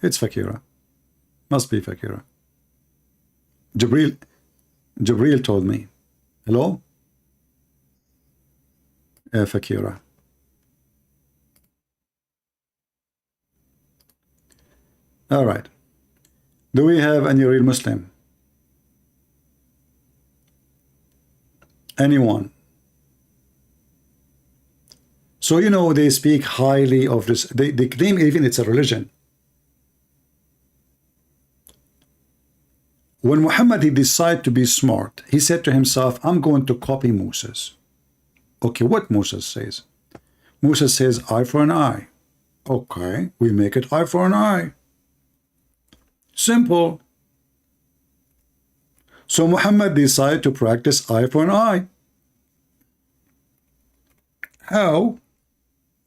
It's Fakira. Must be Fakira. Jibril told me. Hello? Fakira. All right. Do we have any real Muslim? Anyone? So they speak highly of this. They claim even it's a religion. When Muhammad he decided to be smart, he said to himself, I'm going to copy Moses. Okay, what Moses says? Moses says eye for an eye. Okay, we make it eye for an eye. Simple. So Muhammad decided to practice eye for an eye. How?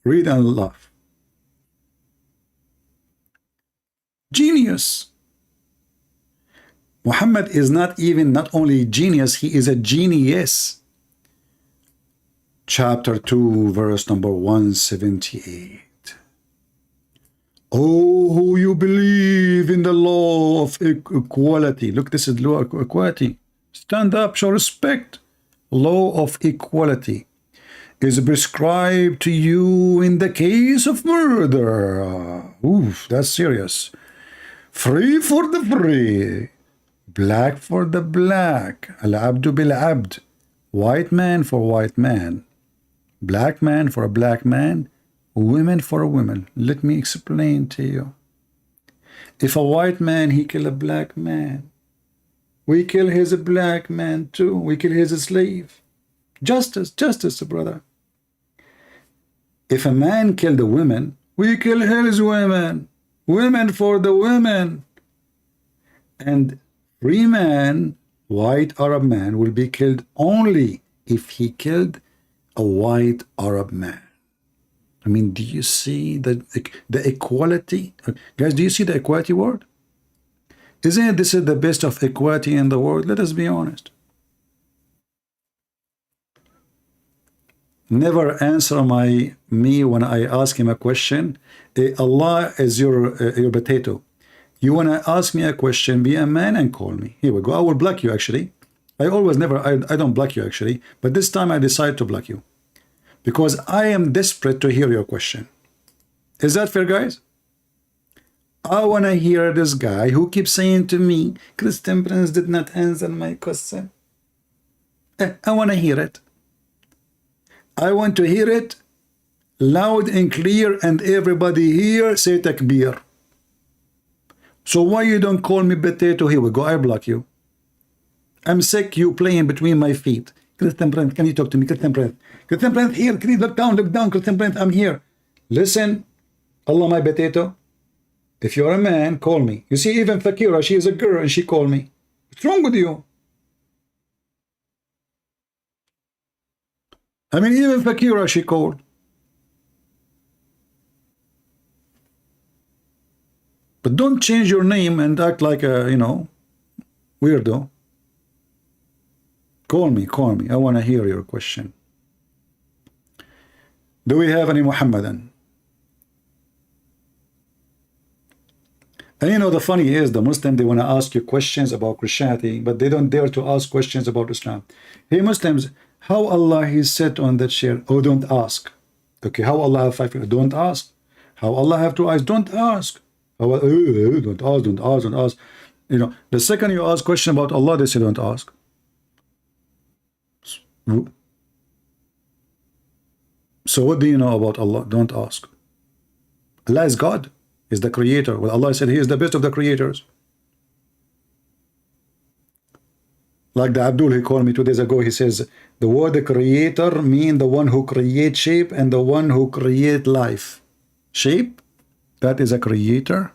Read and laugh. Genius. Muhammad is not only genius, he is a genius. Chapter 2, verse number 178. Oh, who you believe in the law of equality. Look, this is law of equality. Stand up, show respect. Law of equality is prescribed to you in the case of murder. Oof, that's serious. Free for the free. Black for the black. Al-abdu bil-abd. White man for white man. Black man for a black man. Women for a woman. Let me explain to you. If a white man, he kill a black man, we kill his black man too. We kill his slave. Justice, brother. If a man kill the women, we kill his women. Women for the women. And free man, white Arab man, will be killed only if he killed a white Arab man. I mean, do you see the equality? Guys, do you see the equality word? Isn't this the best of equality in the world? Let us be honest. Never answer me when I ask him a question. Allah is your potato. You want to ask me a question, be a man and call me. Here we go. I will block you actually. I don't block you actually. But this time I decide to block you. Because I am desperate to hear your question. Is that fair, guys? I want to hear this guy who keeps saying to me, Christian Prince did not answer my question. I want to hear it. I want to hear it loud and clear, and everybody here say takbir. So why you don't call me potato? Here we go, I block you. I'm sick you playing between my feet. Christian Prince, can you talk to me? Christian Prince. Christian Prince, here, can you look down, Christian Prince, I'm here. Listen, Allah my potato. If you're a man, call me. You see, even Fakira, she is a girl and she called me. What's wrong with you? I mean, even Fakira, she called. But don't change your name and act like a, you know, weirdo. Call me. I want to hear your question. Do we have any Muhammadan? And you know, the funny is, the Muslim, they want to ask you questions about Christianity, but they don't dare to ask questions about Islam. Hey, Muslims, how Allah is set on that chair? Oh, don't ask. Okay, how Allah have 5 fingers? Don't ask. How Allah have 2 eyes? Don't ask. How, don't ask. You know, the second you ask question about Allah, they say don't ask. So what do you know about Allah? Don't ask. Allah is God, is the creator. Well, Allah said he is the best of the creators. Like the Abdul, he called me 2 days ago, he says the word creator mean the one who create shape and the one who create life. Shape, that is a creator.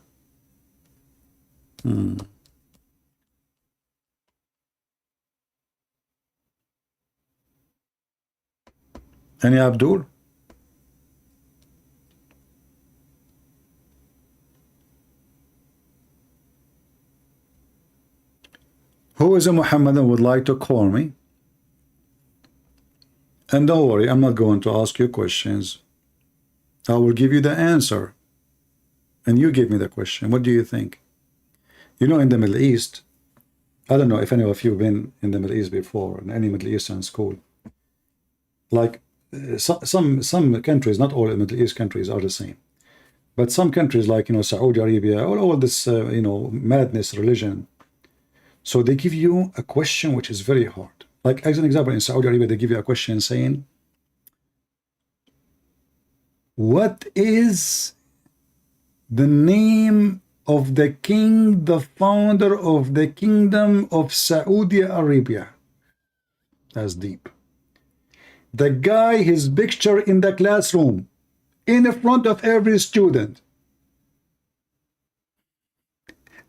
Any Abdul? Who is a Muhammadan would like to call me? And don't worry, I'm not going to ask you questions. I will give you the answer. And you give me the question. What do you think? You know, in the Middle East, I don't know if any of you have been in the Middle East before, in any Middle Eastern school. Like some countries, not all Middle East countries are the same. But some countries like, you know, Saudi Arabia, all this, you know, madness, religion. So they give you a question which is very hard. Like, as an example, in Saudi Arabia, they give you a question saying, what is the name of the king, the founder of the kingdom of Saudi Arabia? That's deep. The guy, his picture in the classroom, in front of every student.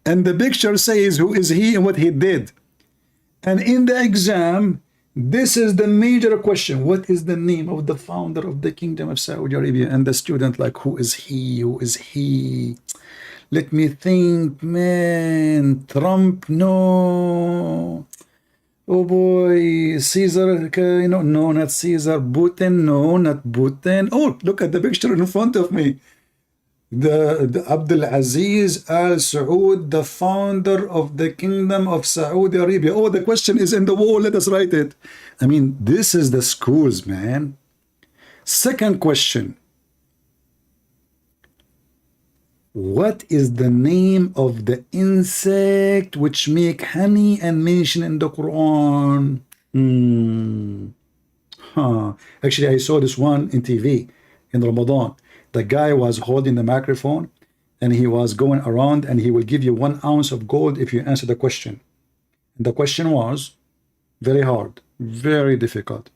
And the picture says who is he and what he did. And in the exam, this is the major question. What is the name of the founder of the kingdom of Saudi Arabia? And the student like, who is he? Who is he? Let me think, man. Trump, no. Oh boy, Caesar, you know, no, not Caesar. Putin, no, not Putin. Oh, look at the picture in front of me. The Abdul Aziz Al Saud, the founder of the kingdom of Saudi Arabia. Oh, the question is in the wall. Let us write it. I mean, this is the schools, man. Second question. What is the name of the insect which make honey and mention in the Quran? Actually, I saw this one in TV in Ramadan. The guy was holding the microphone and he was going around and he will give you 1 ounce of gold if you answer the question. And the question was very hard, very difficult.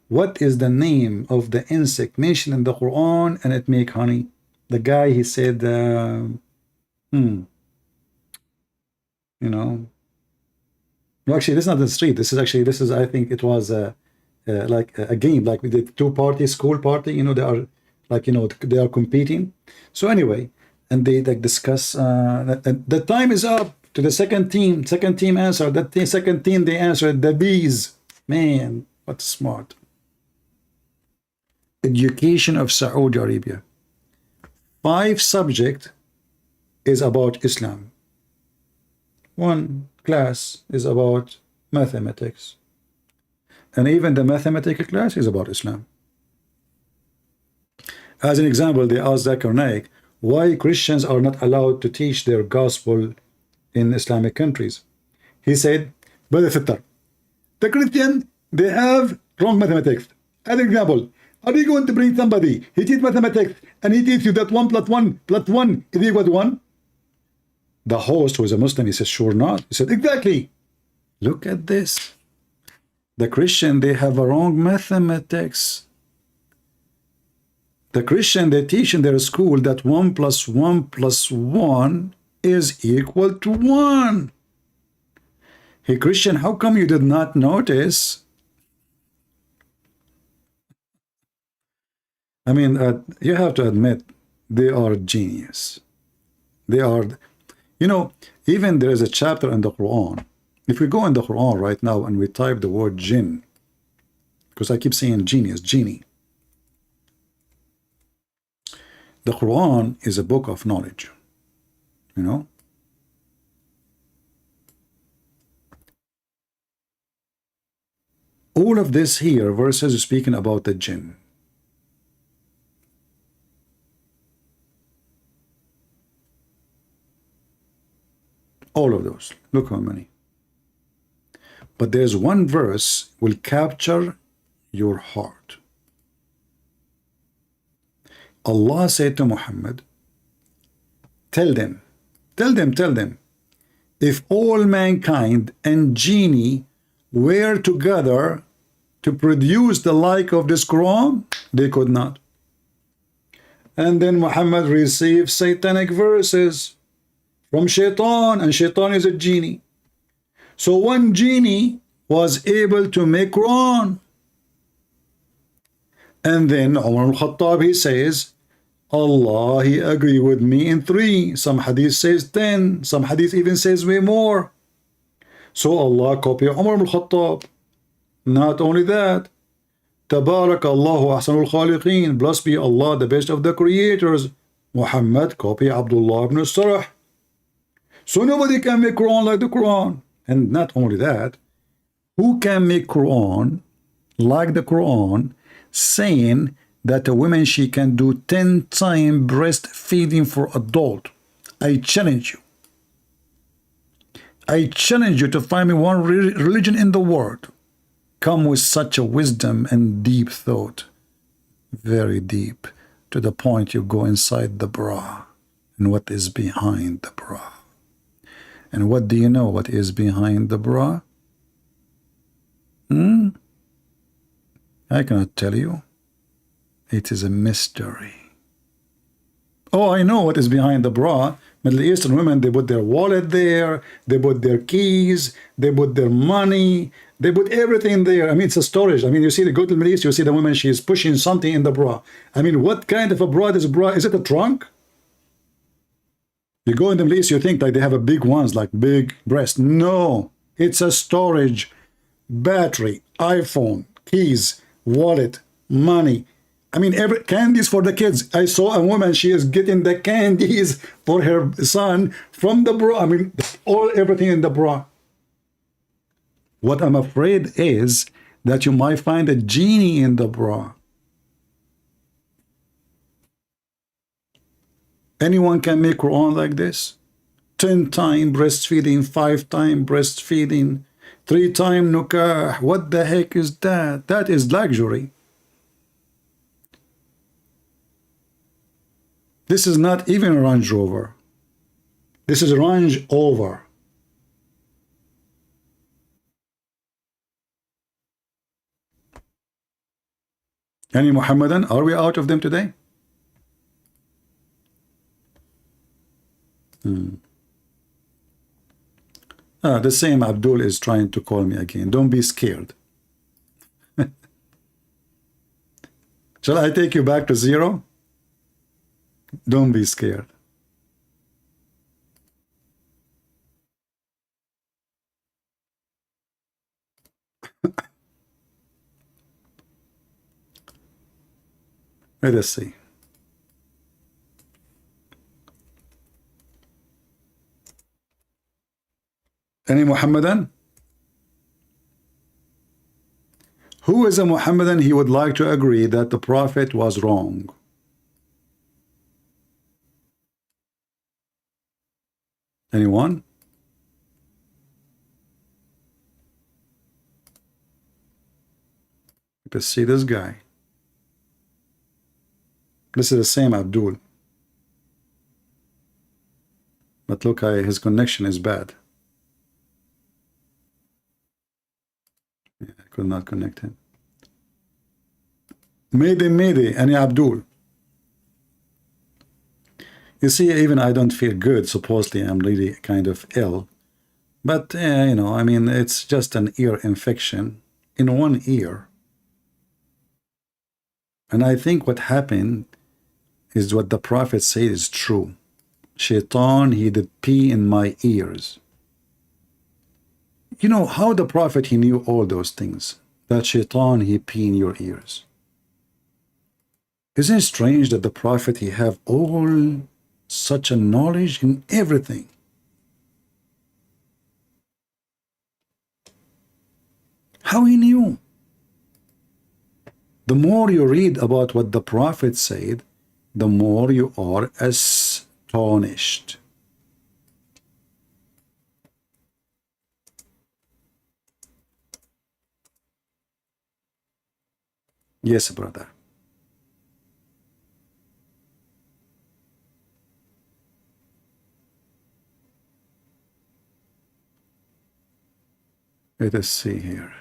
What is the name of the insect mentioned in the Quran and it make honey? The guy, he said, you know, no, actually, this is not the street. This is, I think it was like a game, like we did 2 parties, school party, you know, they are like, you know, they are competing. So anyway, and they like discuss, the time is up to the second team answered, that second team, they answered the bees. Man, what smart. Education of Saudi Arabia. 5 subject is about Islam. 1 class is about mathematics. And even the mathematical class is about Islam. As an example, they asked Zakir Naik, why Christians are not allowed to teach their gospel in Islamic countries. He said, Brother Fitter, the Christian, they have wrong mathematics. As an example, are you going to bring somebody, he teaches mathematics, and he teaches you that 1 + 1 + 1 is equal to 1? The host, who is a Muslim, he said, sure not. He said, exactly. Look at this. The Christian, they have a wrong mathematics. The Christian, they teach in their school that 1 + 1 + 1 is equal to 1. Hey, Christian, how come you did not notice? I mean, you have to admit, they are genius. They are, you know, even there is a chapter in the Quran. If we go in the Quran right now and we type the word jinn, because I keep saying genius, genie. The Quran is a book of knowledge, you know. All of this here, verses speaking about the jinn. All of those. Look how many. But there's one verse will capture your heart. Allah said to Muhammad, tell them, if all mankind and genie were together to produce the like of this Quran, they could not. And then Muhammad received satanic verses from Shaitan, and Shaitan is a genie. So one genie was able to make Quran. And then Umar al-Khattab, he says, Allah, he agreed with me in 3. Some hadith says 10. Some hadith even says way more. So Allah copied Umar al-Khattab. Not only that, Tabarak Allahu Ahsanul Khaliqeen, blessed be Allah, the best of the creators. Muhammad copied Abdullah ibn Sarah. So nobody can make Quran like the Quran. And not only that, who can make Quran like the Quran, saying that a woman, she can do 10 times breastfeeding for adult? I challenge you. I challenge you to find me one religion in the world come with such a wisdom and deep thought, very deep, to the point you go inside the bra and what is behind the bra. And what do you know what is behind the bra? I cannot tell you. It is a mystery. Oh, I know what is behind the bra. Middle Eastern women, they put their wallet there, they put their keys, they put their money, they put everything there. I mean, it's a storage. I mean, you see, go to the Middle East, you see the woman, she is pushing something in the bra. I mean, what kind of a bra is a bra? Is it a trunk? You go in the Middle East, you think like they have a big ones, like big breast. No, it's a storage, battery, iPhone, keys, wallet, money. I mean, every candies for the kids. I saw a woman, she is getting the candies for her son from the bra. I mean, everything in the bra. What I'm afraid is that you might find a genie in the bra. Anyone can make Quran like this? 10 times breastfeeding, 5 times breastfeeding, 3 times nukah. What the heck is that? That is luxury. This is not even a Range Rover. This is a Range Over. Any Muhammadan? Are we out of them today? The same Abdul is trying to call me again. Don't be scared. Shall I take you back to 0? Don't be scared. Let us see. Any Muhammadan? Who is a Muhammadan? He would like to agree that the Prophet was wrong. Anyone? You can see this guy. This is the same Abdul. But look, his connection is bad. Yeah, I could not connect him. Mayday, and Abdul. You see, even I don't feel good. Supposedly, I'm really kind of ill. But, you know, I mean, it's just an ear infection in one ear. And I think what happened is what the Prophet said is true. Shaitan, he did pee in my ears. You know how the Prophet, he knew all those things. That Shaitan, he pee in your ears. Isn't it strange that the Prophet, he have all such a knowledge in everything? How he knew? The more you read about what the Prophet said, the more you are astonished. Yes, brother. Let us see here.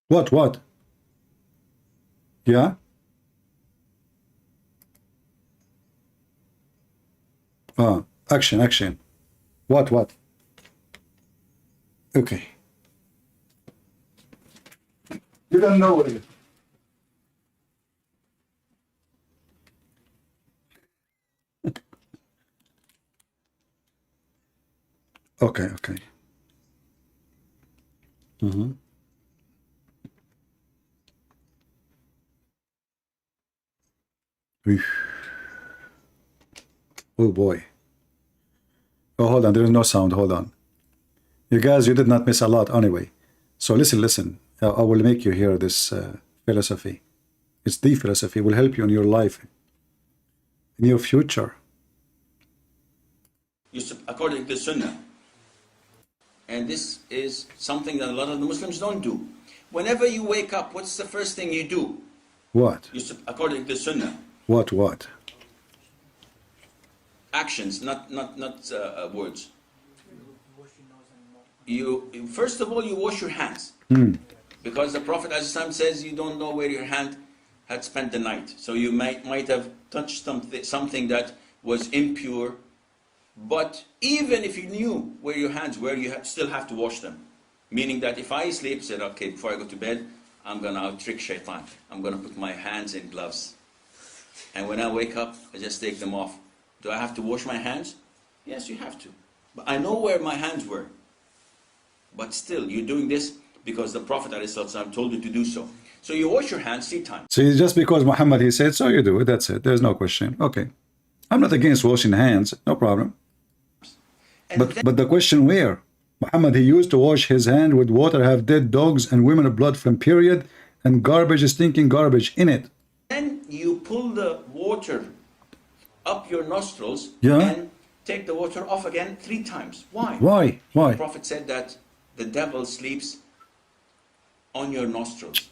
What? Yeah? Action. What? Okay. You don't know what it is. Okay. Oh boy. Oh, hold on. There is no sound. Hold on. You guys, you did not miss a lot anyway. So listen. I will make you hear this philosophy. It's the philosophy. It will help you in your life, in your future. According to Sunnah. And this is something that a lot of the Muslims don't do. Whenever you wake up, what's the first thing you do? What? According to Sunnah. What? Actions, not words. You first of all, you wash your hands. Because the Prophet ﷺ says you don't know where your hand had spent the night. So you might have touched something that was impure. But even if you knew where your hands were, you still have to wash them. Meaning that if I sleep, said, okay, before I go to bed, I'm going to out-trick shaitan. I'm going to put my hands in gloves. And when I wake up, I just take them off. Do I have to wash my hands? Yes, you have to. But I know where my hands were. But still, you're doing this because the Prophet ﷺ told you to do so. So you wash your hands 3 times. See, just because Muhammad, he said, so you do it. That's it. There's no question. Okay. I'm not against washing hands. No problem. But the question where? Muhammad, he used to wash his hand with water, have dead dogs and women blood from period and garbage, stinking garbage in it. Then you pull the water up your nostrils and take the water off again 3 times. Why? Why? The Prophet said that the devil sleeps on your nostrils.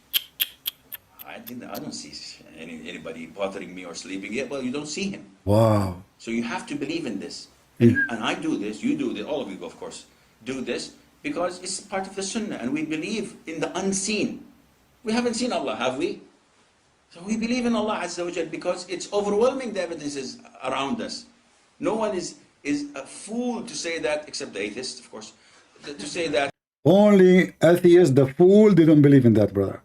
I don't see anybody bothering me or sleeping yet. Well, you don't see him. Wow. So you have to believe in this. And I do this, you do this, all of you, of course, do this because it's part of the Sunnah and we believe in the unseen. We haven't seen Allah, have we? So we believe in Allah Azza wa Jal because it's overwhelming, the evidences around us. No one is a fool to say that, except the atheists, of course, to say that. Only atheists, the fool, they don't believe in that, brother.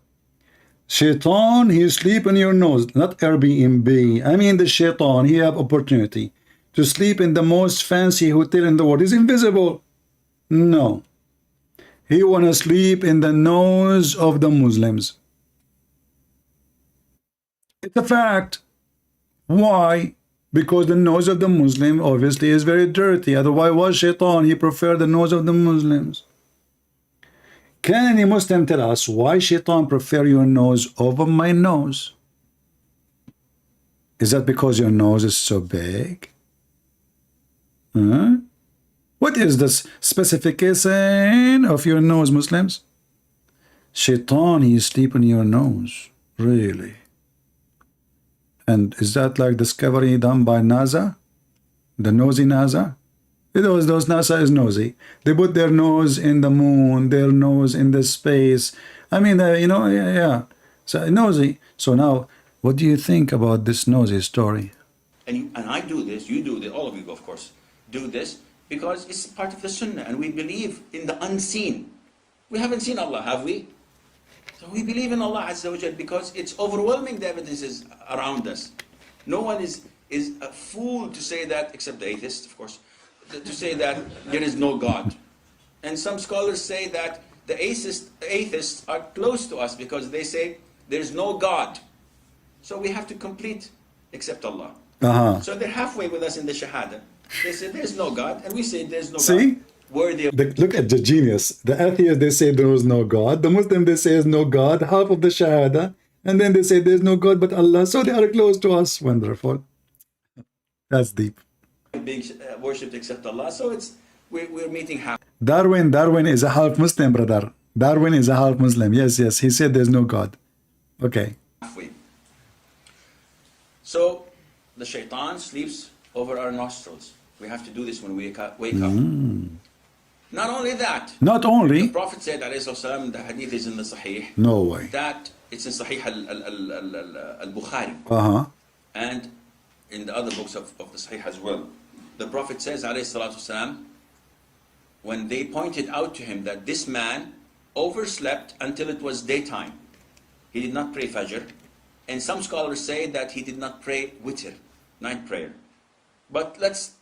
Shaitan, he sleep in your nose, not Airbnb. I mean the shaitan, he have opportunity to sleep in the most fancy hotel in the world. He's invisible. No. He wanna sleep in the nose of the Muslims. It's a fact. Why? Because the nose of the Muslim obviously is very dirty. Otherwise, why shaitan? He preferred the nose of the Muslims. Can any Muslim tell us why shaitan prefer your nose over my nose? Is that because your nose is so big? Huh? What is the specification of your nose, Muslims? Shaitan, he sleep in your nose. Really? And is that like discovery done by NASA? The nosy NASA? Those NASA is nosy. They put their nose in the moon, their nose in the space. I mean, you know, yeah. So nosy. So now, what do you think about this nosy story? And I do this, you do this, all of you, of course, do this because it's part of the Sunnah, and we believe in the unseen. We haven't seen Allah, have we? So we believe in Allah Azza wa Jal because it's overwhelming, the evidences around us. No one is a fool to say that, except the atheists, of course, to say that there is no God. And some scholars say that the atheists are close to us because they say there is no God. So we have to complete except Allah. So they're halfway with us in the Shahada. They say there's no God, and we say there's no God. Worthy of Look at the genius. The atheists, they say there is no God. The Muslim, they say there's no God. Half of the Shahada. And then they say there's no God but Allah. So they are close to us. Wonderful. That's deep. being worshipped except Allah. So it's we're meeting half. Darwin is a half Muslim, brother. Darwin is a half Muslim. Yes. He said there's no God. Okay. Halfway. So the shaitan sleeps over our nostrils. We have to do this when we wake up. Not only that. Not only. The Prophet said, alayhi salam, the hadith is in the Sahih. No way. That it's in Sahih al-Bukhari. And in the other books of the Sahih as well. The Prophet says, alayhi salatu salam, when they pointed out to him that this man overslept until it was daytime. He did not pray Fajr. And some scholars say that he did not pray Witr, night prayer. But let's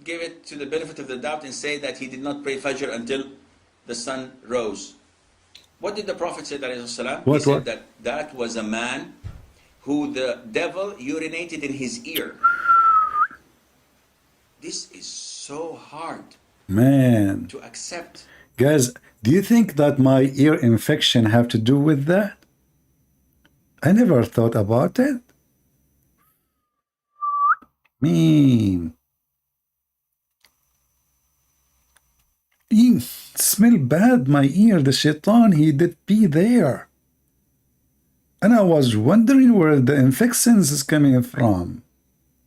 give it to the benefit of the doubt and say that he did not pray Fajr until the sun rose. What did the Prophet say, alayhi salam? He said that that was a man who the devil urinated in his ear. This is so hard, man, to accept. Guys, do you think that my ear infection have to do with that? I never thought about it. Mean. It smell bad, my ear. The shaitan, he did pee there. And I was wondering where the infections is coming from.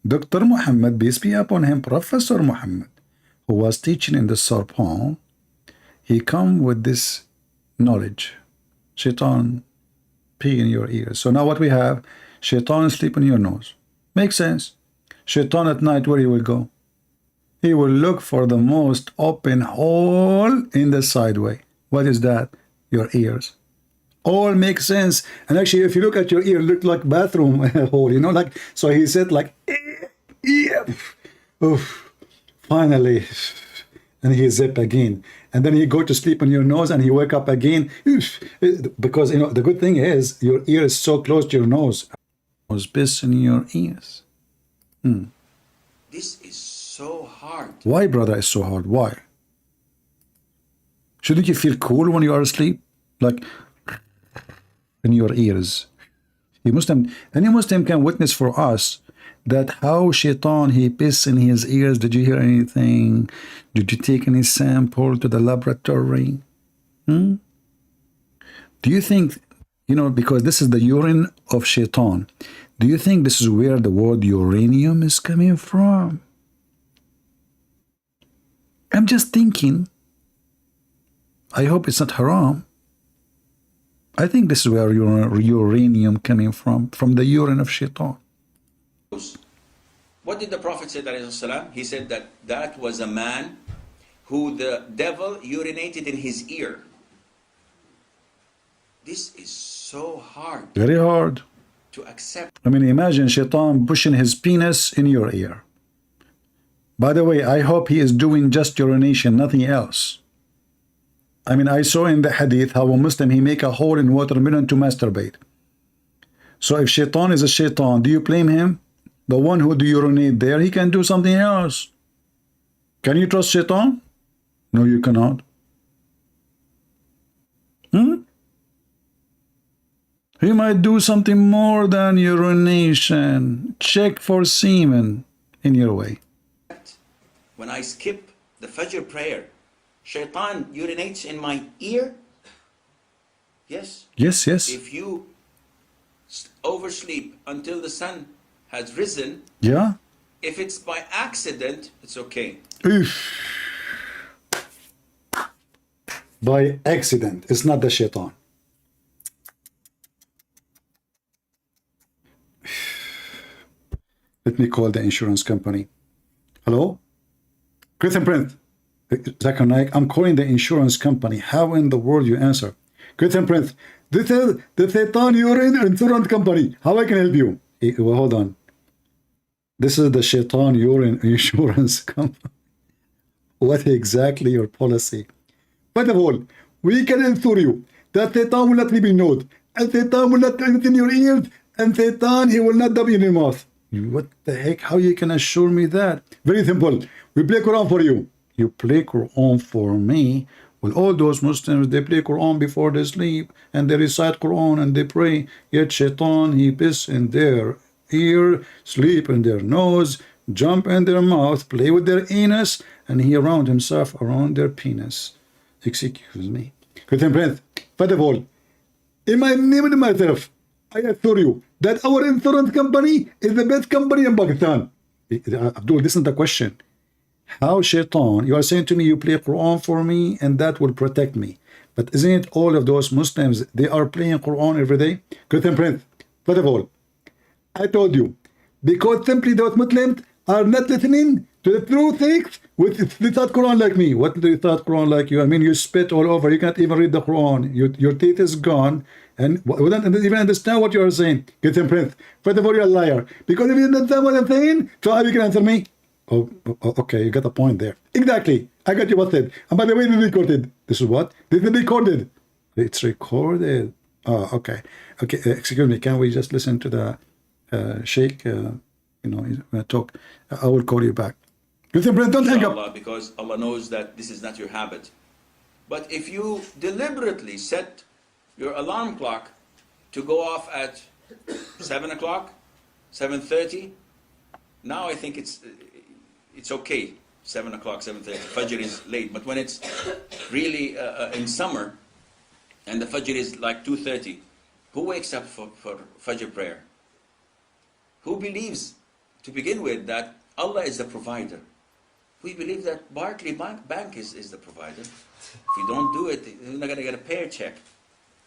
Dr. Muhammad, peace be upon him, Professor Muhammad, who was teaching in the Sorbonne, he come with this knowledge. Shaitan pee in your ears. So now what we have, shaitan sleep in your nose. Makes sense. Shaitan at night, where he will go? He will look for the most open hole in the sideway. What is that? Your ears. All makes sense. And actually, if you look at your ear, it look like bathroom hole, you know, like, so he said like, oof, finally, and he zip again. And then he go to sleep on your nose and he wake up again. Because, you know, the good thing is your ear is so close to your nose. Was piss in your ears. This is so hard. Why, brother, is so hard? Why? Shouldn't you feel cool when you are asleep? Like in your ears. Any Muslim can witness for us that how shaitan, he piss in his ears. Did you hear anything? Did you take any sample to the laboratory? Do you think, you know, because this is the urine of shaitan, do you think this is where the word uranium is coming from? I'm just thinking. I hope it's not haram. I think this is where uranium coming from the urine of shaitan. What did the Prophet say, alayhi salam? He said that that was a man who the devil urinated in his ear. This is so hard. Very hard. To accept. I mean, imagine shaitan pushing his penis in your ear. By the way, I hope he is doing just urination, nothing else. I mean, I saw in the hadith how a Muslim, he make a hole in watermelon to masturbate. So if shaitan is a shaitan, do you blame him? The one who do urinate there, he can do something else. Can you trust shaitan? No, you cannot. He might do something more than urination. Check for semen in your way. When I skip the Fajr prayer, shaitan urinates in my ear? Yes? Yes, yes. If you oversleep until the sun has risen, Yeah? if it's by accident, it's okay. Oof. By accident. It's not the shaitan. Let me call the insurance company. Hello? Christian Prince. Zakir Naik, I'm calling the insurance company. How in the world you answer? Christian Prince, this is the Shaitan Urine Insurance Company. How I can help you? Well, hold on. This is the Shaitan Urine Insurance Company. What exactly your policy? First of all, we can assure you that Satan will not leave in node, and Satan will not enter in your ears, and Satan, he will not dub in your mouth. What the heck? How you can assure me that? Very simple. We play Quran for you. You play Quran for me? Well, all those Muslims, they play Quran before they sleep, and they recite Quran and they pray. Yet Shaitan, he piss in their ear, sleep in their nose, jump in their mouth, play with their anus, and he around himself around their penis. Excuse me. Christian Prince, first of all, in my name and myself, I assure you that our insurance company is the best company in Pakistan. Abdul, listen to the question. How shaitan, you are saying to me you play Quran for me and that will protect me. But isn't it all of those Muslims, they are playing Quran every day? Christian Prince, first of all, I told you, because simply those Muslims are not listening to the true things with recite Quran like me. What do you recite Quran like you? I mean, you spit all over. You can't even read the Quran. Your teeth is gone. And we don't even understand what you are saying. Christian Prince, first of all, you're a liar. Because if you understand what I'm saying, so how you can answer me? Oh, okay, you got a point there. Exactly. I got you what said. And by the way, this is recorded. This is what? This is recorded. It's recorded. Oh, okay. Okay, excuse me. Can we just listen to the Sheikh? You know, he's going to talk. I will call you back. Christian Prince, don't hang up. Because Allah knows that this is not your habit. But if you deliberately set your alarm clock to go off at 7 o'clock, 7:30, now I think it's okay. 7 o'clock, 7:30. Fajr is late, but when it's really in summer and the Fajr is like 2:30, who wakes up for Fajr prayer? Who believes, to begin with, that Allah is the provider? We believe that Barclays Bank is the provider. If you don't do it, you're not going to get a paycheck.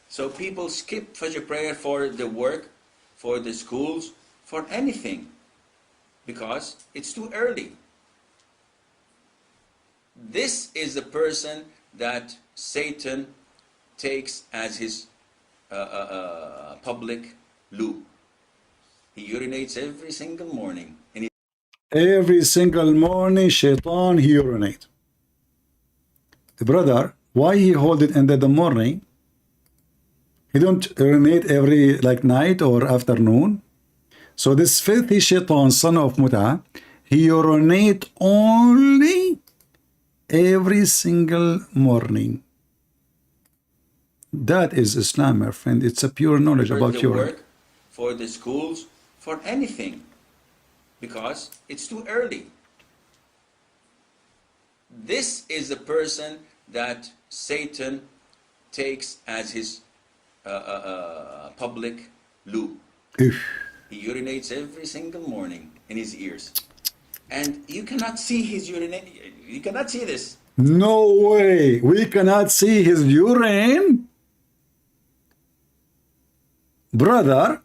So people skip Fajr prayer for the work, for the schools, for anything, because it's too early. This is the person that Satan takes as his public loo. He urinates every single morning. Every single morning, Shaitan, he urinate. Brother, why he hold it in the morning? He don't urinate every like night or afternoon. So this filthy Shaitan, son of Muta, he urinate only every single morning. That is Islam, my friend. It's a pure knowledge about your work, for the schools, for anything, because it's too early. This is the person that Satan takes as his public loo. He urinates every single morning in his ears, and you cannot see his urinate. You cannot see this. No way. We cannot see his urine, brother.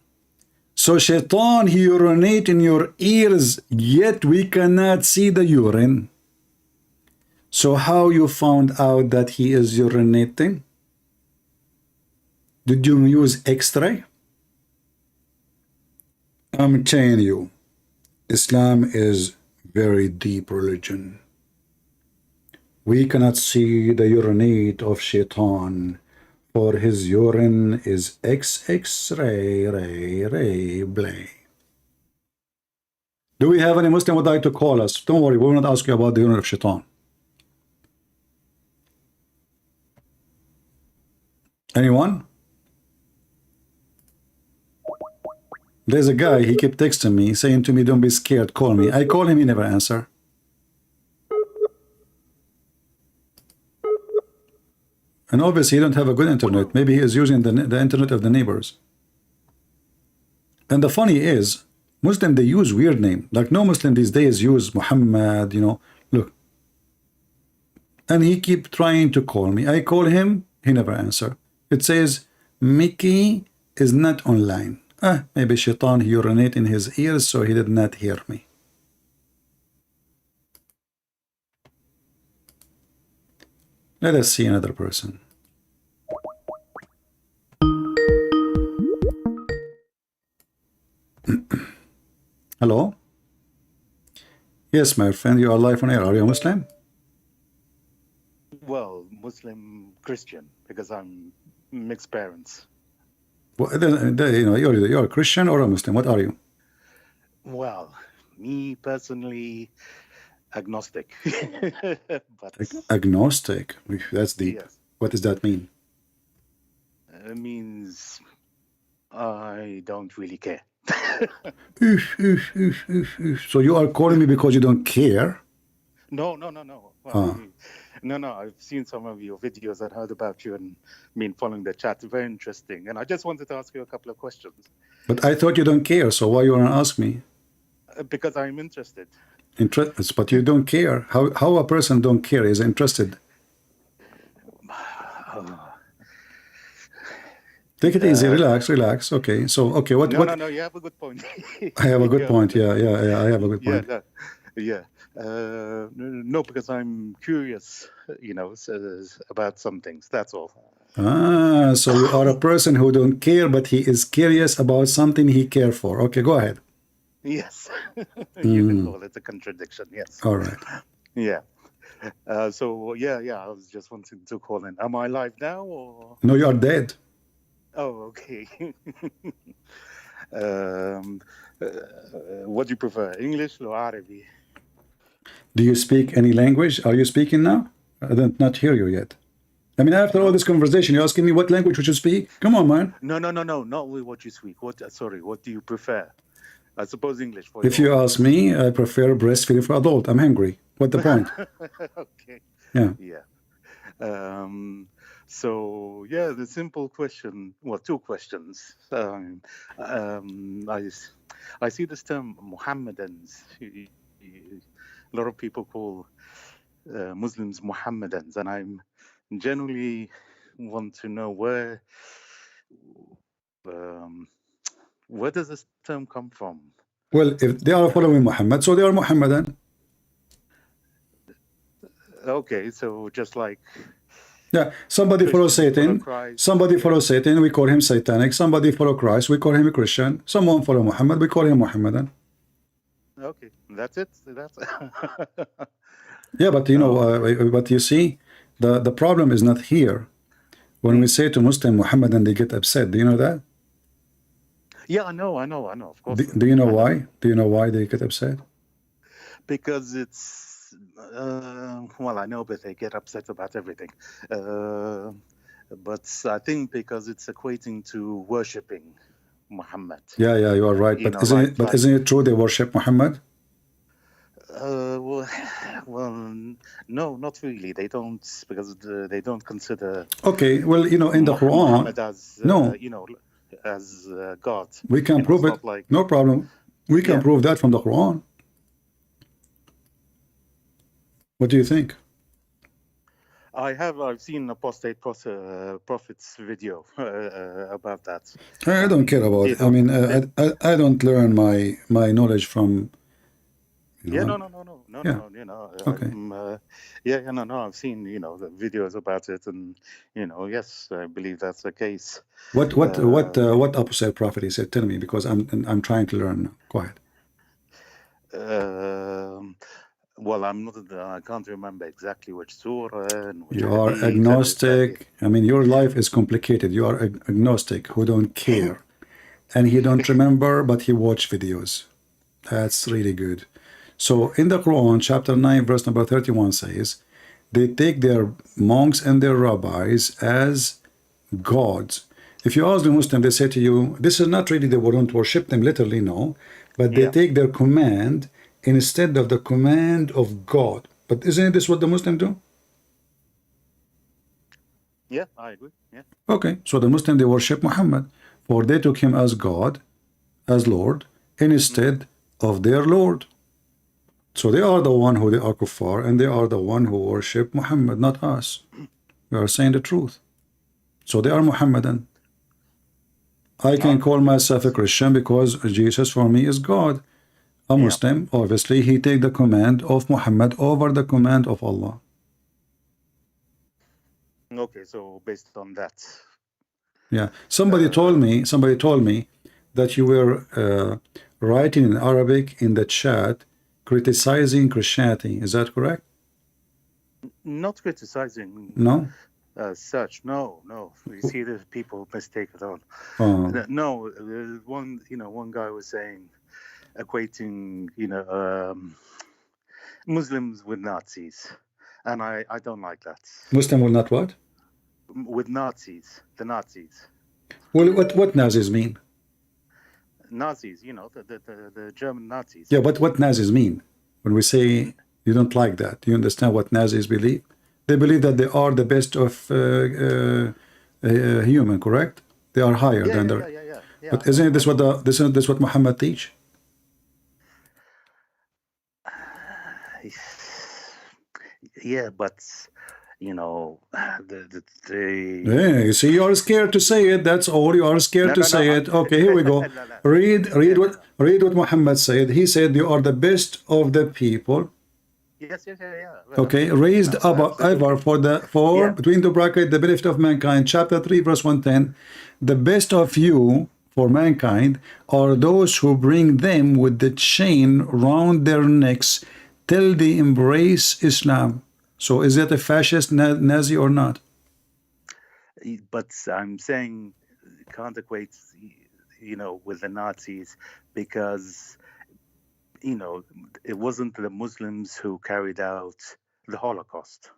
So Shaitan, he urinate in your ears, yet we cannot see the urine. So how you found out that he is urinating? Did you use X-ray? I'm telling you, Islam is very deep religion. We cannot see the urinate of Shaitan, for his urine is X-ray, blay. Do we have any Muslim would like to call us? Don't worry, we will not ask you about the urine of Shaitan. Anyone? There's a guy, he kept texting me, saying to me, don't be scared, call me. I call him, he never answer. And obviously he don't have a good internet. Maybe he is using the internet of the neighbors. And the funny is, Muslim, they use weird name. Like no Muslim these days use Muhammad, you know, look. And he keep trying to call me. I call him, he never answer. It says, Mickey is not online. Maybe Shaitan urinate in his ears, so he did not hear me. Let us see another person. Hello? Yes, my friend, you are live on air. Are you a Muslim? Well, Muslim Christian, because I'm mixed parents. Well, you know, you're a Christian or a Muslim. What are you? Well, me personally, agnostic. But Agnostic. That's deep. yes, What does that mean? it means I don't really care. So you are calling me because you don't care? No. Well, no. I've seen some of your videos and heard about you and been following the chat. Very interesting. And I just wanted to ask you a couple of questions. But I thought you don't care, so why you want to ask me? Because I'm interested. But you don't care. How a person don't care is interested? Take it easy, relax. Okay, so what? No, you have a good point. I have a good point. Yeah, I have a good point. No, because I'm curious, you know, about some things. That's all. So you are a person who don't care, but he is curious about something he care for. Okay, go ahead. Yes, you can call it a contradiction. Yes. All right. Yeah. I was just wanting to call in. Am I live now or? No, you are dead. Oh, okay. What do you prefer, English or Arabic? Do you speak any language? Are you speaking now? I don't not hear you yet. I mean, after all this conversation, you're asking me what language we should speak? Come on, man. No, not with what you speak. What do you prefer? I suppose English for If you ask me, I prefer breastfeeding for adult. I'm hungry. What the point? Okay. Yeah. So the simple question, well, two questions. I see this term Mohammedans. A lot of people call Muslims Mohammedans, and I'm generally want to know where does this term come from? Well, if they are following Muhammad, so they are Muhammadan. Okay, so just like. Yeah, somebody follows Satan. Somebody follows Satan. We call him satanic. Somebody follow Christ. We call him a Christian. Someone follow Muhammad. We call him Muhammadan. Okay, that's it. Yeah, but you know, but you see, the problem is not here. When we say to Muslim Muhammadan, they get upset. Do you know that? Yeah, I know. Of course. Do you know why? Do you know why they get upset? Because it's. Well, I know, but they get upset about everything. But I think because it's equating to worshipping Muhammad. Yeah, you are right. But isn't it true they worship Muhammad? Well, no, not really. They don't, because they don't consider. Okay, well, you know, in the Quran, Muhammad as as God. We can prove it. No problem. We can prove that from the Quran. What do you think? I've seen Apostate Prophet's video about that. I don't care about it. I mean, I don't learn my knowledge from. No. Okay. I've seen the videos about it, and yes, I believe that's the case. What Apostate Prophet he said? Tell me, because I'm trying to learn now. Go ahead. Well, I'm not. I can't remember exactly which surah and which You are hadith and agnostic. I mean, your life is complicated. You are agnostic who don't care. And he don't remember, but he watch videos. That's really good. So in the Quran, chapter 9, verse number 31 says, they take their monks and their rabbis as gods. If you ask the Muslim, they say to you, this is not really they won't worship them literally, no, but they take their command instead of the command of God. But isn't this what the Muslims do? Yeah, I agree. Yeah. Okay, so the Muslim, they worship Muhammad, for they took him as God, as Lord, instead of their Lord. So they are the one who they are kuffar, and they are the one who worship Muhammad, not us. We are saying the truth. So they are Muhammadan. I can call myself a Christian because Jesus for me is God. A Muslim, obviously, he take the command of Muhammad over the command of Allah. Okay, so based on that. Yeah. Somebody told me that you were writing in Arabic in the chat criticizing Christianity. Is that correct? Not criticizing. No. Such. No. You see, there's people mistake it all. Oh. No, one guy was saying, equating, Muslims with Nazis, and I don't like that. Muslim will not what? With Nazis, the Nazis. Well, what Nazis mean? Nazis, the German Nazis. Yeah, but what Nazis mean? When we say you don't like that, do you understand what Nazis believe? They believe that they are the best of human, correct? They are higher than the. Yeah. But isn't this what Muhammad teach? Yeah, but Yeah, you see, you are scared to say it. That's all. You are scared to say it. Okay, here we go. Read what Muhammad said. He said, "You are the best of the people." Yes. Okay, raised up ever for between the bracket the benefit of mankind. Chapter 3, verse 110. The best of you for mankind are those who bring them with the chain round their necks till they embrace Islam. So is that a fascist Nazi or not? But I'm saying can't equate, with the Nazis because, it wasn't the Muslims who carried out the Holocaust.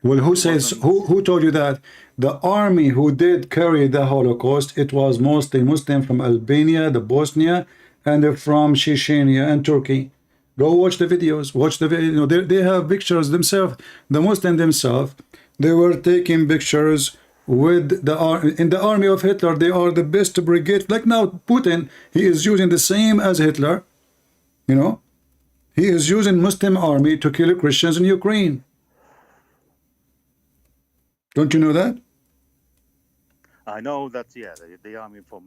Well, who told you that? The army who did carry the Holocaust, it was mostly Muslim from Albania, the Bosnia, and from Chechnya and Turkey. Go watch the videos. Watch the video. They have pictures themselves. The Muslims themselves, they were taking pictures with in the army of Hitler. They are the best brigade. Like now, Putin, he is using the same as Hitler. He is using Muslim army to kill Christians in Ukraine. Don't you know that? I know that, the army from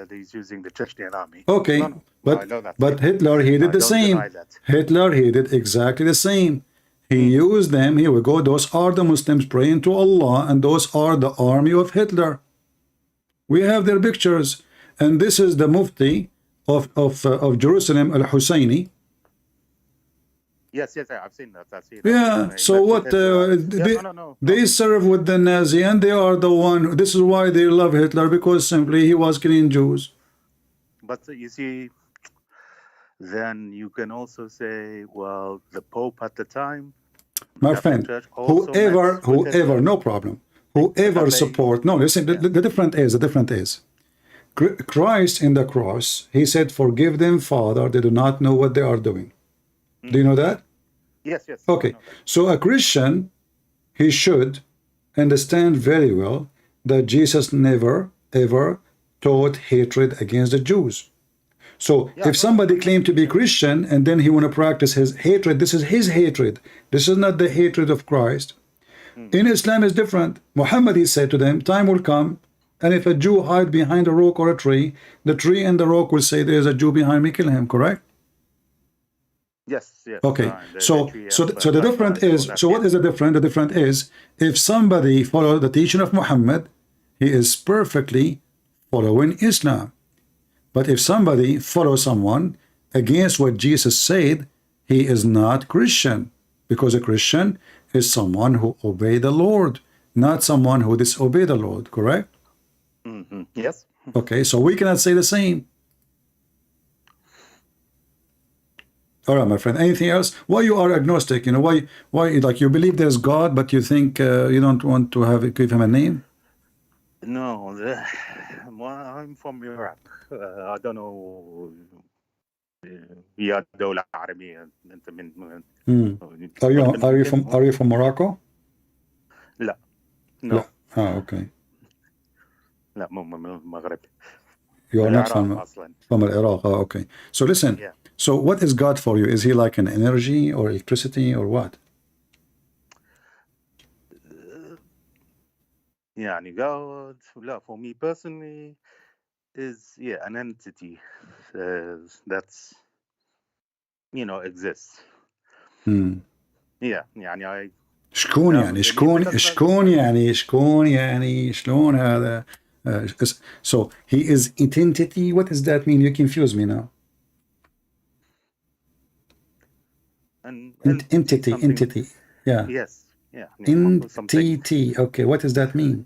he's using the Chechen army. Okay, No, I know that. but Hitler, he did the same. Hitler, he did exactly the same. He used them. Here we go. Those are the Muslims praying to Allah, and those are the army of Hitler. We have their pictures, and this is the Mufti of Jerusalem, Al-Husseini. Yes, I've seen that. Yeah, so what? They serve with the Nazi, and they are the one. This is why they love Hitler, because simply he was killing Jews. But you see, then you can also say, well, the Pope at the time, my friend, whoever, no problem. Whoever support. No, listen. The difference is, Christ in the cross, he said, "Forgive them, Father. They do not know what they are doing." Do you know that? Yes. Okay, so a Christian, he should understand very well that Jesus never, ever taught hatred against the Jews. So if somebody claimed to be Christian and then he want to practice his hatred, this is his hatred. This is not the hatred of Christ. In Islam is different. Muhammad, he said to them, time will come, and if a Jew hide behind a rock or a tree, the tree and the rock will say, there is a Jew behind me, kill him, correct? Yes. Okay, so the difference is, so what is the difference? The difference is, if somebody follows the teaching of Muhammad, he is perfectly following Islam. But if somebody follows someone against what Jesus said, he is not Christian. Because a Christian is someone who obey the Lord, not someone who disobey the Lord, correct? Yes. Okay, so we cannot say the same. All right, my friend. Anything else? Why you are agnostic? You know, why like you believe there's God, but you think you don't want to give him a name? No, well, I'm from Iraq. I don't know. هي دولة عربية أنت من Are you from Morocco? لا. No. لا. Okay. لا مو من المغرب. You are not أصلاً. from Iraq. Okay. So listen. Yeah. So what is God for you? Is he like an energy or electricity or what? يعني God, for me personally, is an entity that's exists. يعني شلون هذا so he is entity. What does that mean? You confuse me now. Entity. Yeah. Yes. Yeah. Entity. Okay. What does that mean?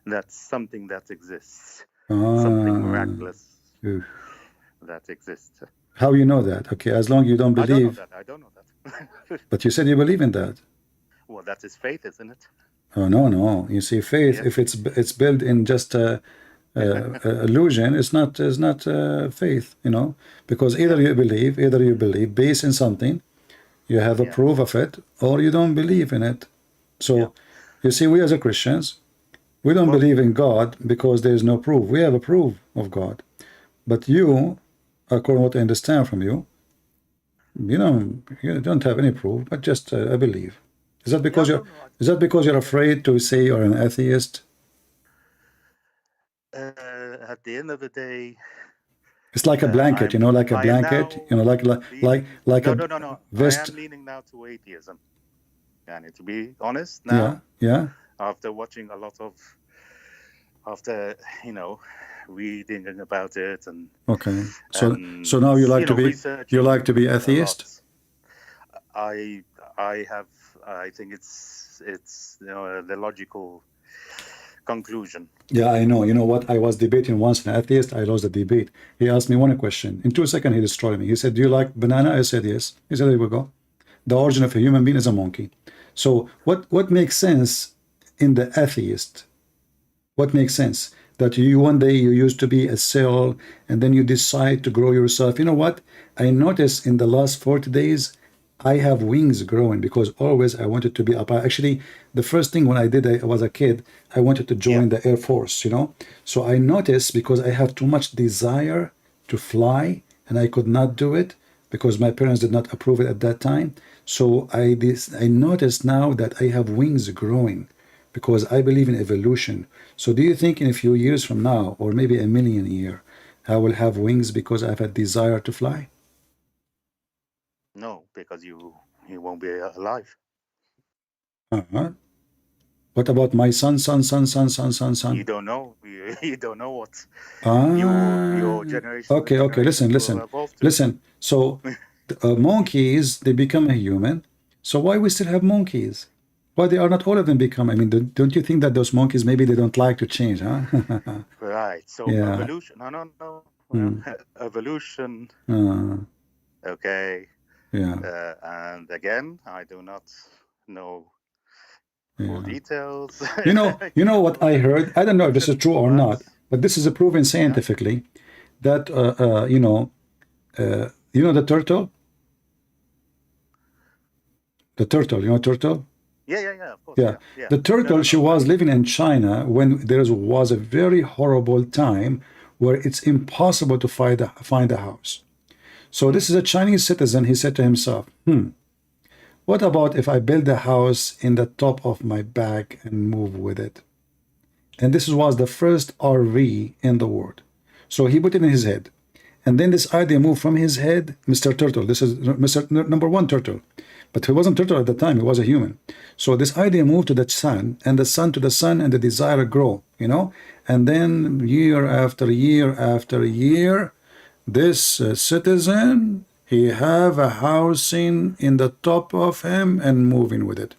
That's something that exists. Something miraculous that exists. How you know that? Okay, as long as you don't believe. I don't know that. But you said you believe in that. Well, that is faith, isn't it? Oh no. You see, faith, if it's built in just illusion, it's not faith. Because either you believe based in something, you have a proof of it, or you don't believe in it. So you see, we as a Christians, we don't believe in God because there is no proof. We have a proof of God, but you, according to what I understand from you, you don't have any proof, but just I believe. Is that because you're afraid to say you're an atheist? At the end of the day, it's like a blanket, like a blanket, like a vest. I am leaning now to atheism. And to be honest, now, after watching a lot of, reading about it and okay, so now you like to be atheist? I think it's the logical conclusion. Yeah, I know. You know what? I was debating once an atheist. I lost the debate. He asked me one question. In 2 seconds, he destroyed me. He said, "Do you like banana?" I said, "Yes." He said, "There we go. The origin of a human being is a monkey." So what makes sense in the atheist? What makes sense? That you one day you used to be a cell and then you decide to grow yourself. You know what? I noticed in the last 40 days, I have wings growing because always I wanted to be up. Actually, the first thing when I did, I was a kid, I wanted to join the Air Force, So I noticed because I have too much desire to fly and I could not do it because my parents did not approve it at that time. So I noticed now that I have wings growing because I believe in evolution. So do you think in a few years from now, or maybe a million year, I will have wings because I have a desire to fly? No, because you won't be alive. What about my son? You don't know. You don't know what your generation. Okay. Listen. So monkeys, they become a human. So why we still have monkeys? Why they are not all of them become? I mean, don't you think that those monkeys maybe they don't like to change, huh? Right. So evolution. No. Evolution. Okay. Yeah. And again, I do not know full details. You know what I heard? I don't know if this is true or not, but this is proven scientifically that the turtle. The turtle, turtle? Yeah, of course. Yeah. The turtle, she was living in China when there was a very horrible time where it's impossible to find a house. So this is a Chinese citizen. He said to himself, what about if I build a house in the top of my bag and move with it? And this was the first RV in the world. So he put it in his head. And then this idea moved from his head, Mr. Turtle. This is Mr. number one turtle. But he wasn't turtle at the time. He was a human. So this idea moved to the sun, and the sun to the sun, and the desire grow, And then year after year after year, this citizen He have a housing in the top of him and moving with it.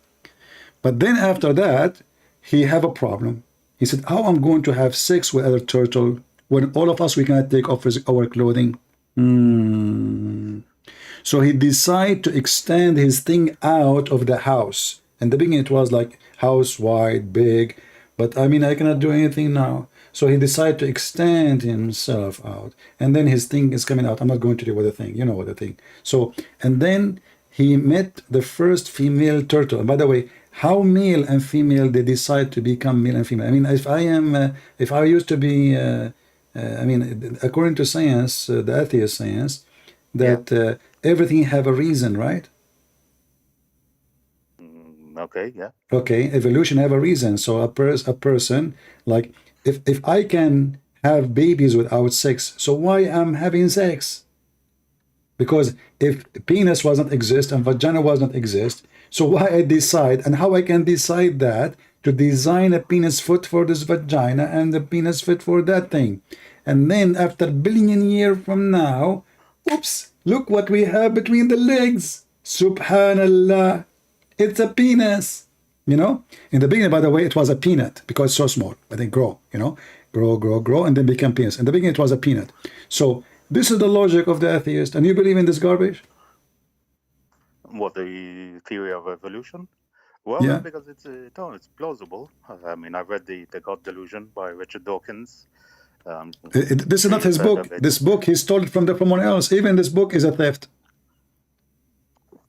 But then after that, he have a problem. He said, how I'm going to have sex with other turtle when all of us, we cannot take off our clothing? So he decided to extend his thing out of the house. In the beginning, it was like house wide, big, but I mean, I cannot do anything now. So he decided to extend himself out. And then his thing is coming out. I'm not going to do with the thing, you know what the thing. So, and then he met the first female turtle. And by the way, how male and female they decide to become male and female? I mean, if I used to be, I mean, according to science, the atheist science, that everything have a reason, right? Okay, yeah. Okay, evolution have a reason. So a person, like, if I can have babies without sex, so why I'm having sex? Because if penis was not exist and vagina was not exist, so why I decide and how I can decide that to design a penis foot for this vagina and the penis fit for that thing. And then after billion years from now, oops, look what we have between the legs. Subhanallah, it's a penis. You know, in the beginning, by the way, it was a peanut because it's so small, but they grow, you know, grow, and then become penis. In the beginning, it was a peanut. So this is the logic of the atheist. And you believe in this garbage? What, the theory of evolution? Well, Yeah. because it's plausible. I mean, I read the God Delusion by Richard Dawkins. This is not his book. This book, he stole it from someone else. Even this book is a theft.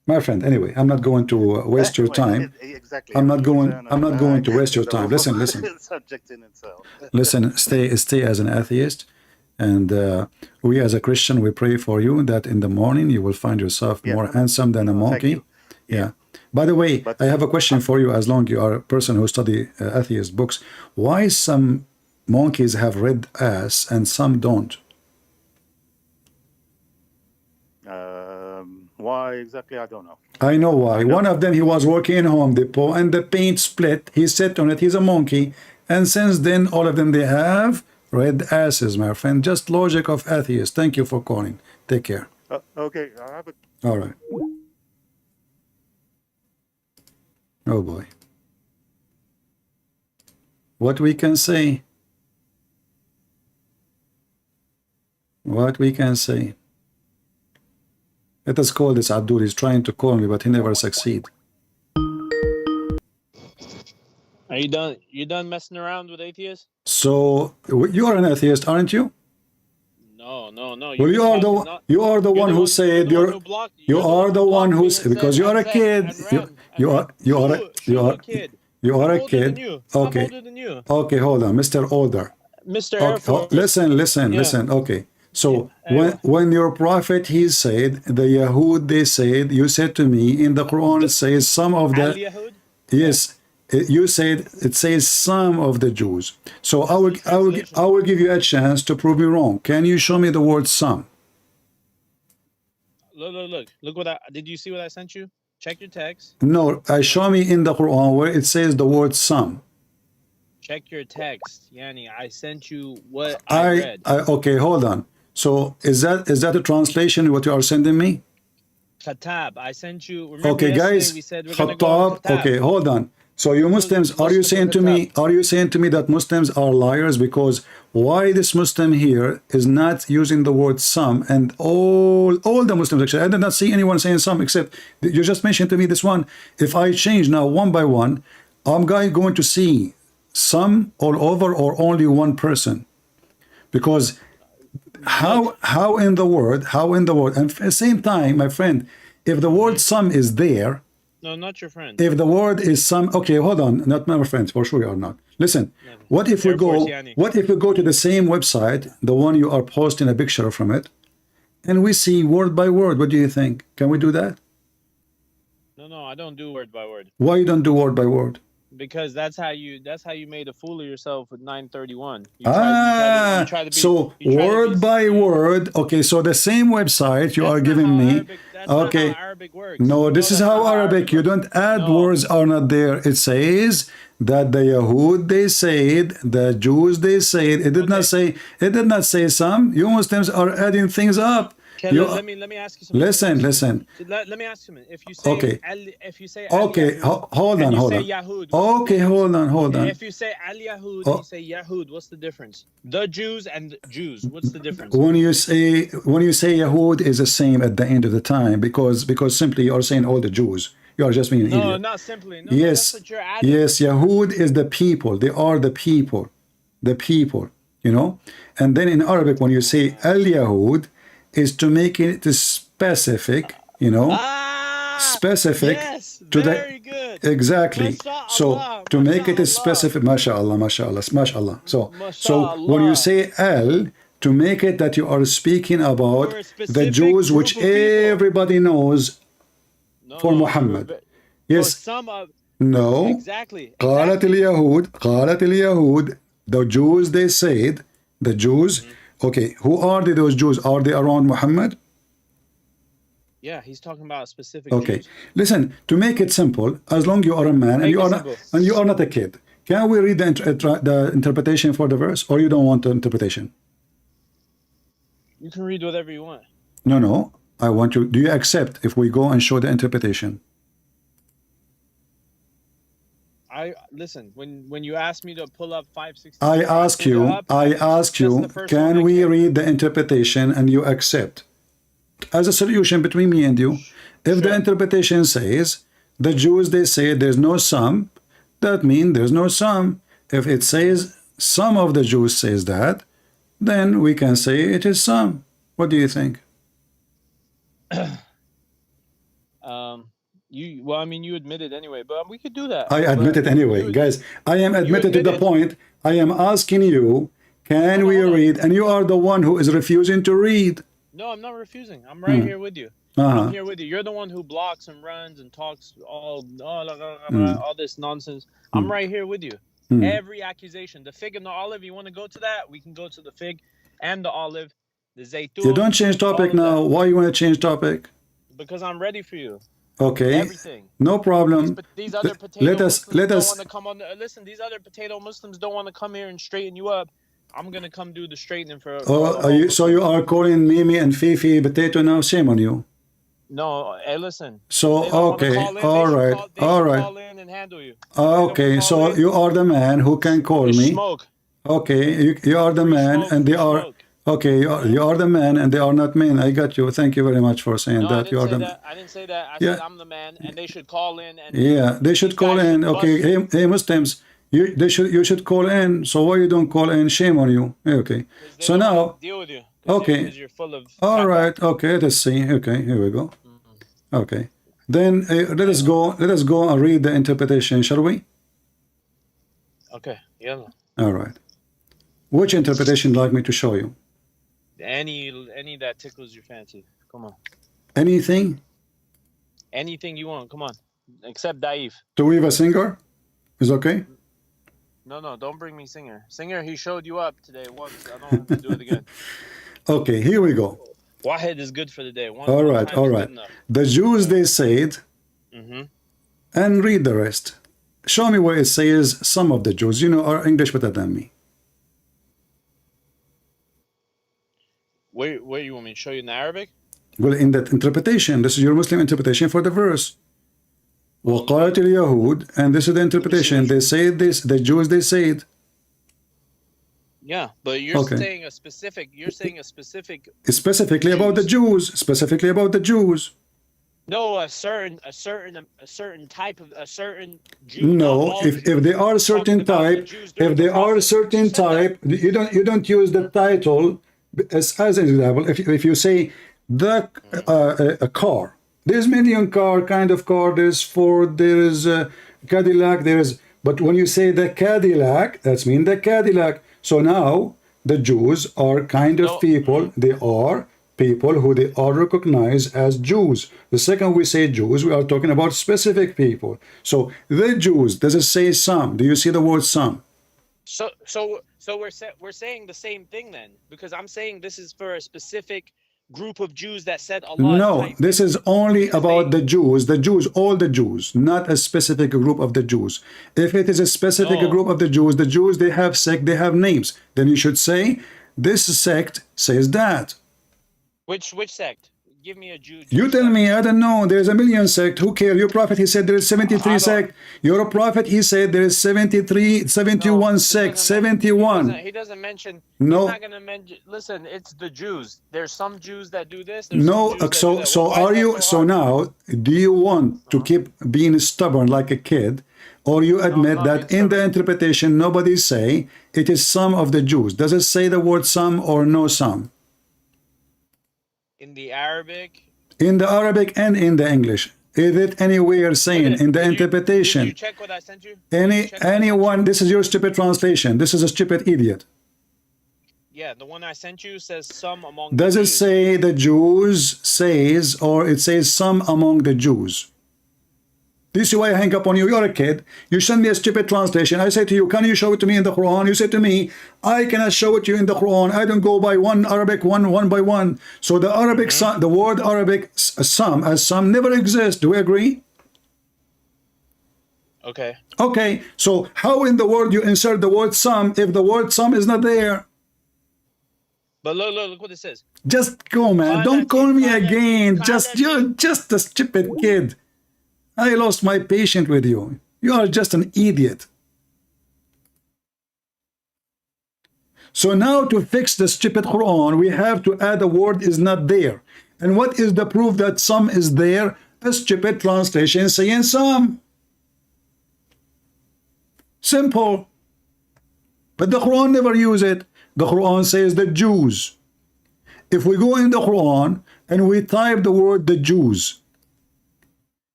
My friend, anyway, I'm not going to waste your time. Exactly. I'm not going to waste your time. Listen. Subject in itself. Listen, stay as an atheist. And we as a Christian, we pray for you that in the morning you will find yourself more handsome than a monkey. Yeah. By the way, I have a question for you as long you are a person who study atheist books. Why some monkeys have red ass and some don't? Why exactly? I don't know. I know why. One of them, he was working in Home Depot and the paint split. He sat on it. He's a monkey. And since then, all of them, they have red asses, my friend. Just logic of atheists. Thank you for calling. Take care. Okay. I have All right. Oh, boy. What we can say? What we can say? Let us call this Abdul. He's trying to call me, but he never succeed. Are you done? You done messing around with atheists? So you are an atheist, aren't you? No. Well, you are the one who said you are the one who said, because you are a kid. You are a kid. Okay. Okay, hold on, Mr. Older. Mr. Air Force. Listen. Okay. So when your prophet, he said, the Yahud, they said, you said to me in the Quran, it says some of the, yes, you said it says some of the Jews. So I will give you a chance to prove me wrong. Can you show me the word some? Look what did you see what I sent you? Check your text. No, show me in the Quran where it says the word some. Check your text, Yanni. I sent you what I read. Okay, hold on. So is that a translation what you are sending me? Khatab. I sent you. Remember okay, guys. We said we're gonna go Khatab. Okay, hold on. So you Muslims, are you saying to me that Muslims are liars? Because why this Muslim here is not using the word some, and all the Muslims actually, I did not see anyone saying some except you just mentioned to me this one. If I change now one by one, I'm going to see some all over or only one person, because how in the word, and at the same time, my friend, if the word some is there. No, not your friend. If the word is some, okay, hold on, not my friends, for sure you are not. Listen, what if we go to the same website, the one you are posting a picture from it, and we see word by word? What do you think? Can we do that? No, I don't do word by word. Why you don't do word by word? Because that's how you made a fool of yourself with 931. So word by word. Okay, so the same website you are giving me. Okay. Arabic works. No, this is how Arabic. You don't add words are not there. It says that the Yahud they said, the Jews they said. It did not say some. You Muslims are adding things up. Okay, You let me ask you something. listen. Let me ask you something. If you say Okay. if you say Okay. Al-Yahud, Hold and on. you Hold say on. Yahud, what's the Okay. difference? Hold on. If you say Al-Yahud and Oh, you say Yahud, what's the difference? The Jews and Jews, what's the difference? when you say Yahud is the same at the end of the time, because simply you are saying all the Jews. You are just being an No, idiot. not simply. No, Yes. that's what you're adding. Yes. Yahud is the people. They are the people. The people. You know. And then in Arabic, when you say Al-Yahud, is to make it specific. You know. Specific Yes, to very the good. exactly. So Mashallah, to make it mashallah. specific, mashallah. So when you Mashallah. say al, to make it that you are speaking about For a the specific Jews, group which of people. everybody knows for Muhammad. For Yes. some of No. exactly. قالت اليهود. The Jews, they said, the Jews. Okay, who are those Jews? Are they around Muhammad? Yeah, he's talking about specific Okay, Jews. listen. To make it simple, as long you are a man and you are not a kid, can we read the interpretation for the verse, or you don't want the interpretation? You can read whatever you want. No. I want you. Do you accept if we go and show the interpretation? Listen. When you ask me to pull up 560, I ask you. Can we read the interpretation and you accept? As a solution between me and you, if the interpretation says the Jews, they say there's no some, that means there's no some. If it says some of the Jews says that, then we can say it is some. What do you think? You admit it anyway, but we could do that. I admit it anyway, guys. I am admitted to the point. I am asking you, can we read? And you are the one who is refusing to read. No, I'm not refusing. I'm right here with you. I'm here with you. You're the one who blocks and runs and talks all this nonsense. I'm right here with you. Every accusation, the fig and the olive, you want to go to that? We can go to the fig and the olive, the zaytun. You don't change topic now. Why you want to change topic? Because I'm ready for you. Okay. Everything. No problem. These other potato Muslims don't want to come on. Listen, these other potato Muslims don't want to come here and straighten you up. I'm gonna come do the straightening for. So you are calling Mimi and Fifi potato now? Shame on you. No, hey, listen. So okay, all right. Call in and handle you. Okay, so you are the man who can call me. Smoke. Okay, you are the man, and they are. Okay, you are the man, and they are not men. I got you. Thank you very much for saying that. You are the man. I didn't say that. I said I'm the man, and they should call in. And they should call in. Okay, hey Muslims. You should call in. So why you don't call in? Shame on you. Okay. So now. Deal with you. Okay. You're full of. All right. Okay. Let's see. Okay. Here we go. Okay. Then let us go. Let us go and read the interpretation, shall we? Okay. Yeah. All right. Which interpretation would you like me to show you? Any that tickles your fancy. Come on. Anything? Anything you want. Come on. Except Daif. To weave a singer? Is okay? No, don't bring me Singer. Singer, he showed you up today once. I don't have to do it again. Okay, here we go. Wahid is good for the day. All right. The Jews, they said, and read the rest. Show me where it says some of the Jews. You know, are English better than me. Where you want me to show you in the Arabic? Well, in that interpretation, this is your Muslim interpretation for the verse. وَقَالَتِ الْيَهُودِ, and this is the interpretation. They say this, the Jews, they say it. Yeah, but you're saying a specific. You're saying a specific. Specifically about the Jews. Specifically about the Jews. No, a certain type of a certain Jew. No, if they are a certain type, if they are a certain type, you don't use the title as an example. If you say a car, there's million car kind of car. There's Ford. There is Cadillac. There is. But when you say the Cadillac, that's mean the Cadillac. So now the Jews are kind of people. They are people who they are recognized as Jews. The second we say Jews, we are talking about specific people. So the Jews, does it say some? Do you see the word some? So we're saying the same thing then, because I'm saying this is for a specific group of Jews that said Allah. No, this is only about the Jews, all the Jews, not a specific group of the Jews. If it is a specific group of the Jews, they have sect, they have names. Then you should say, this sect says that. Which sect? Give me a Jew. You tell me, I don't know. There's a million sect. Who cares? Your prophet, he said there is 73 sect. Your prophet, he said there is 73, 71 sect, 71. He doesn't mention. No. He's not going to mention. Listen, it's the Jews. There's some Jews that do this. There's No. some Jews that do So that. so Why are is you? that So hard? now, do you want to keep being stubborn like a kid, or you admit that in the interpretation nobody say it is some of the Jews? Does it say the word some or no some? In the Arabic. In the Arabic and in the English. Is it anywhere saying in the interpretation? Did you check what I sent you? Anyone, this is your stupid translation. This is a stupid idiot. Yeah, the one I sent you says some among Does the it Jews. say the Jews says, or it says some among the Jews? This is why I hang up on you. You're a kid. You send me a stupid translation. I say to you, can you show it to me in the Quran? You say to me, I cannot show it to you in the Quran. I don't go by one Arabic, one by one. So the Arabic, the word Arabic, some, as some, never exists. Do we agree? Okay. Okay. So how in the word you insert the word some if the word some is not there? But look what it says. Just go, man. Don't call me again. You're just a stupid kid. I lost my patience with you. You are just an idiot. So now to fix the stupid Quran, we have to add a word is not there. And what is the proof that some is there? A stupid translation saying some. Simple. But the Quran never use it. The Quran says the Jews. If we go in the Quran and we type the word the Jews,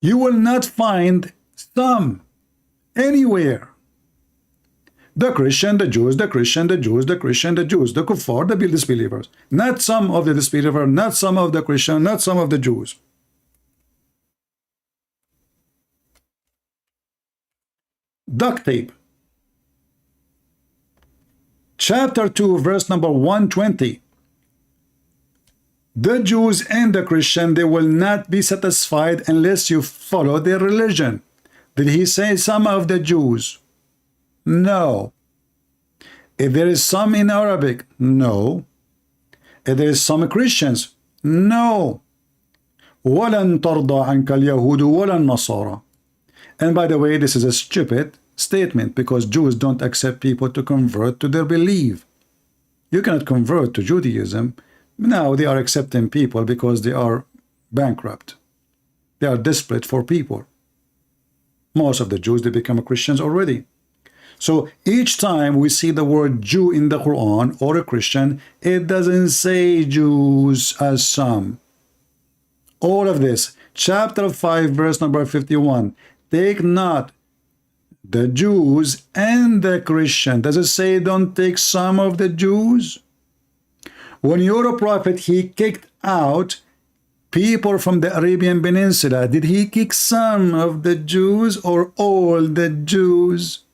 you will not find some anywhere. The Christian, the Jews, the Christian, the Jews, the Christian, the Jews, the kuffar, the disbelievers. Not some of the disbelievers, not some of the Christian, not some of the Jews. Duct tape. Chapter 2, verse number 120. The Jews and the Christian, they will not be satisfied unless you follow their religion. Did he say some of the Jews? No. If there is some in Arabic, no. If there is some Christians, no. وَلَن تَرْضَى عَنْكَ الْيَهُودُ وَلَا النَّصَارَى. And by the way, this is a stupid statement because Jews don't accept people to convert to their belief. You cannot convert to Judaism. Now they are accepting people because they are bankrupt. They are desperate for people. Most of the Jews, they become Christians already. So each time we see the word Jew in the Quran or a Christian, it doesn't say Jews as some. All of this. Chapter 5, verse number 51. Take not the Jews and the Christian. Does it say don't take some of the Jews? When your prophet, he kicked out people from the Arabian Peninsula, did he kick some of the Jews or all the Jews?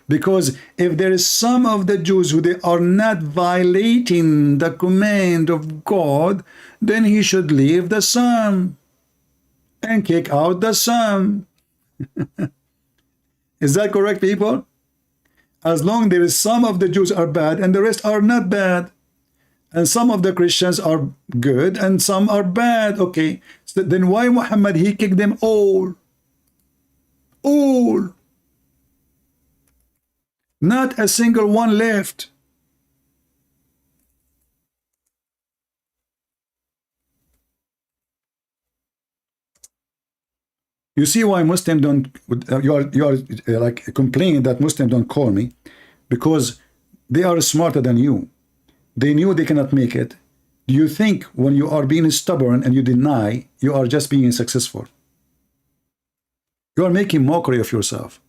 Because if there is some of the Jews who they are not violating the command of God, then he should leave the some and kick out the some. Is that correct, people? As long there is some of the Jews are bad and the rest are not bad. And some of the Christians are good and some are bad. Okay, so then why Muhammad, he kicked them all? All. Not a single one left. You see why Muslims don't, you are like complaining that Muslims don't call me, because they are smarter than you. They knew they cannot make it. Do you think when you are being stubborn and you deny, you are just being successful? You are making mockery of yourself.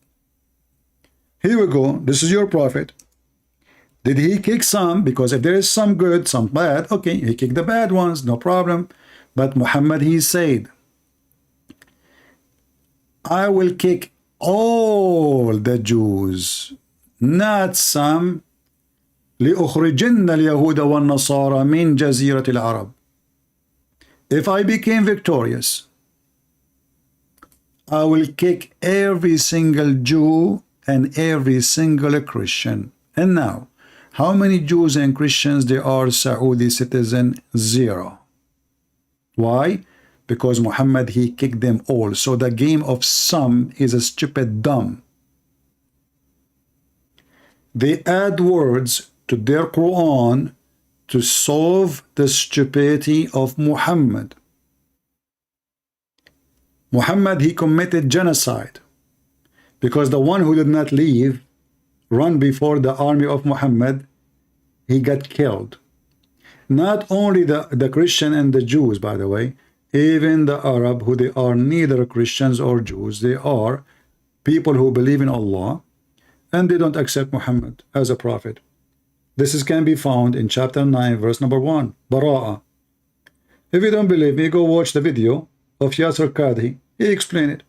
Here we go. This is your prophet. Did he kick some? Because if there is some good, some bad, okay, he kicked the bad ones, no problem. But Muhammad, he said, I will kick all the Jews, not some. لأخرجن اليهود والنصارى من جزيرة العرب. If I became victorious, I will kick every single Jew and every single Christian. And now, how many Jews and Christians there are Saudi citizen? 0. Why? Because Muhammad, he kicked them all. So the game of some is a stupid dumb. They add words to their Quran to solve the stupidity of Muhammad. Muhammad, he committed genocide because the one who did not leave, run before the army of Muhammad, he got killed. Not only the Christian and the Jews, by the way, even the Arab, who they are neither Christians or Jews, they are people who believe in Allah and they don't accept Muhammad as a prophet. This can be found in chapter 9, verse number 1, Bara'ah. If you don't believe me, go watch the video of Yasser Qadhi. He explained it.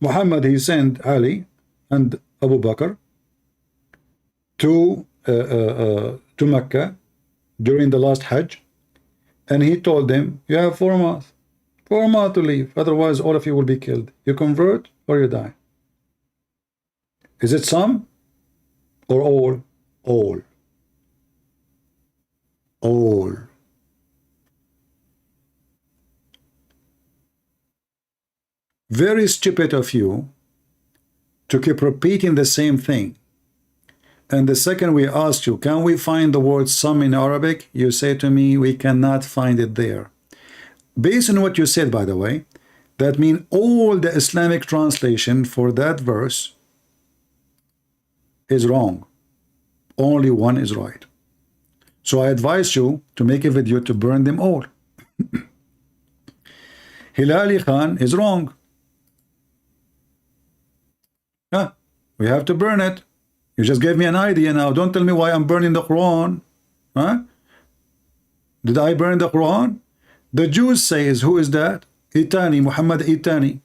Muhammad, he sent Ali and Abu Bakr to Mecca during the last Hajj, and he told them, you have 4 months. 4 months to leave, otherwise all of you will be killed. You convert or you die. Is it some or all? All. All. Very stupid of you to keep repeating the same thing. And the second we ask you, can we find the word some in Arabic? You say to me, we cannot find it there. Based on what you said, by the way, that means all the Islamic translation for that verse is wrong. Only one is right. So I advise you to make a video to burn them all. Hilali Khan is wrong. Huh? We have to burn it. You just gave me an idea now. Don't tell me why I'm burning the Quran. Huh? Did I burn the Quran? The Jews says, who is that? Itani, Muhammad Itani.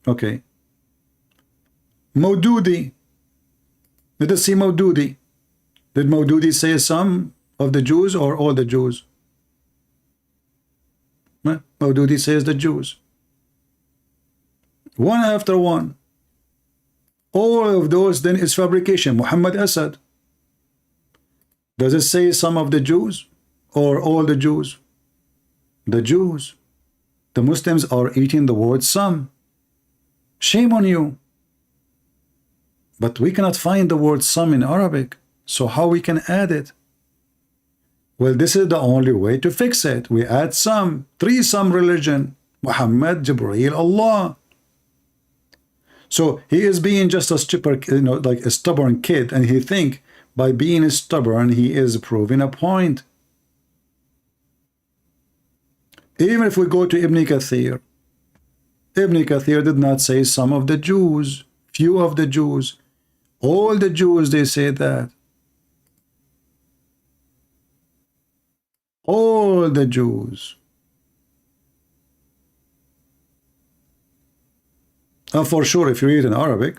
Okay. Maududi. Let us see Maududi. Did Maududi say some of the Jews or all the Jews? Maududi says the Jews. One after one. All of those then is fabrication. Muhammad Asad. Does it say some of the Jews or all the Jews? The Jews. The Muslims are eating the word some. Shame on you. But we cannot find the word some in Arabic. So how we can add it? Well, this is the only way to fix it. We add some. 3 some religion. Muhammad, Jibreel, Allah. So he is being just a stupid, like a stubborn kid, and he think by being stubborn he is proving a point. Even if we go to Ibn Kathir, Ibn Kathir did not say some of the Jews, few of the Jews. All the Jews, they say that. All the Jews. And for sure, if you read in Arabic,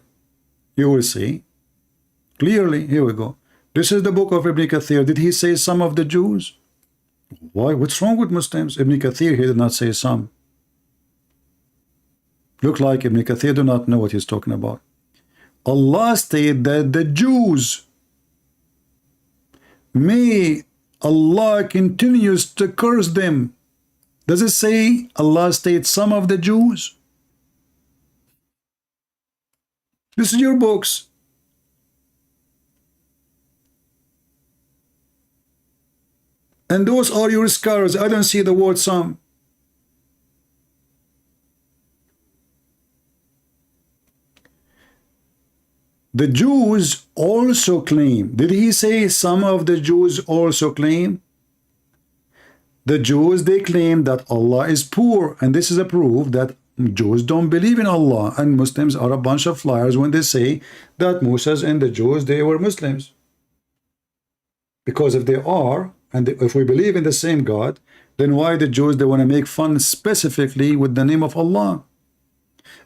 you will see clearly. Here we go. This is the book of Ibn Kathir. Did he say some of the Jews? Why? What's wrong with Muslims? Ibn Kathir, he did not say some. Look like Ibn Kathir do not know what he's talking about. Allah stated that the Jews, may Allah continues to curse them. Does it say Allah states some of the Jews? This is your books. And those are your scholars. I don't see the word some. The Jews also claim. Did he say some of the Jews also claim? The Jews, they claim that Allah is poor. And this is a proof that Jews don't believe in Allah. And Muslims are a bunch of liars when they say that Moses and the Jews, they were Muslims. Because if they are, and if we believe in the same God, then why the Jews, they want to make fun specifically with the name of Allah?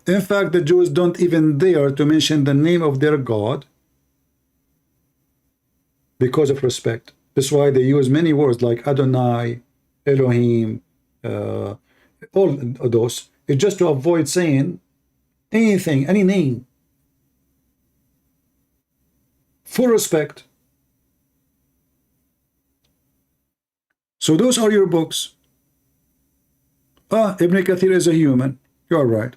In fact, the Jews don't even dare to mention the name of their God because of respect. That's why they use many words like Adonai, Elohim, all those. It's just to avoid saying anything, any name. For respect. So those are your books. Ah, Ibn Kathir is a human. You are right.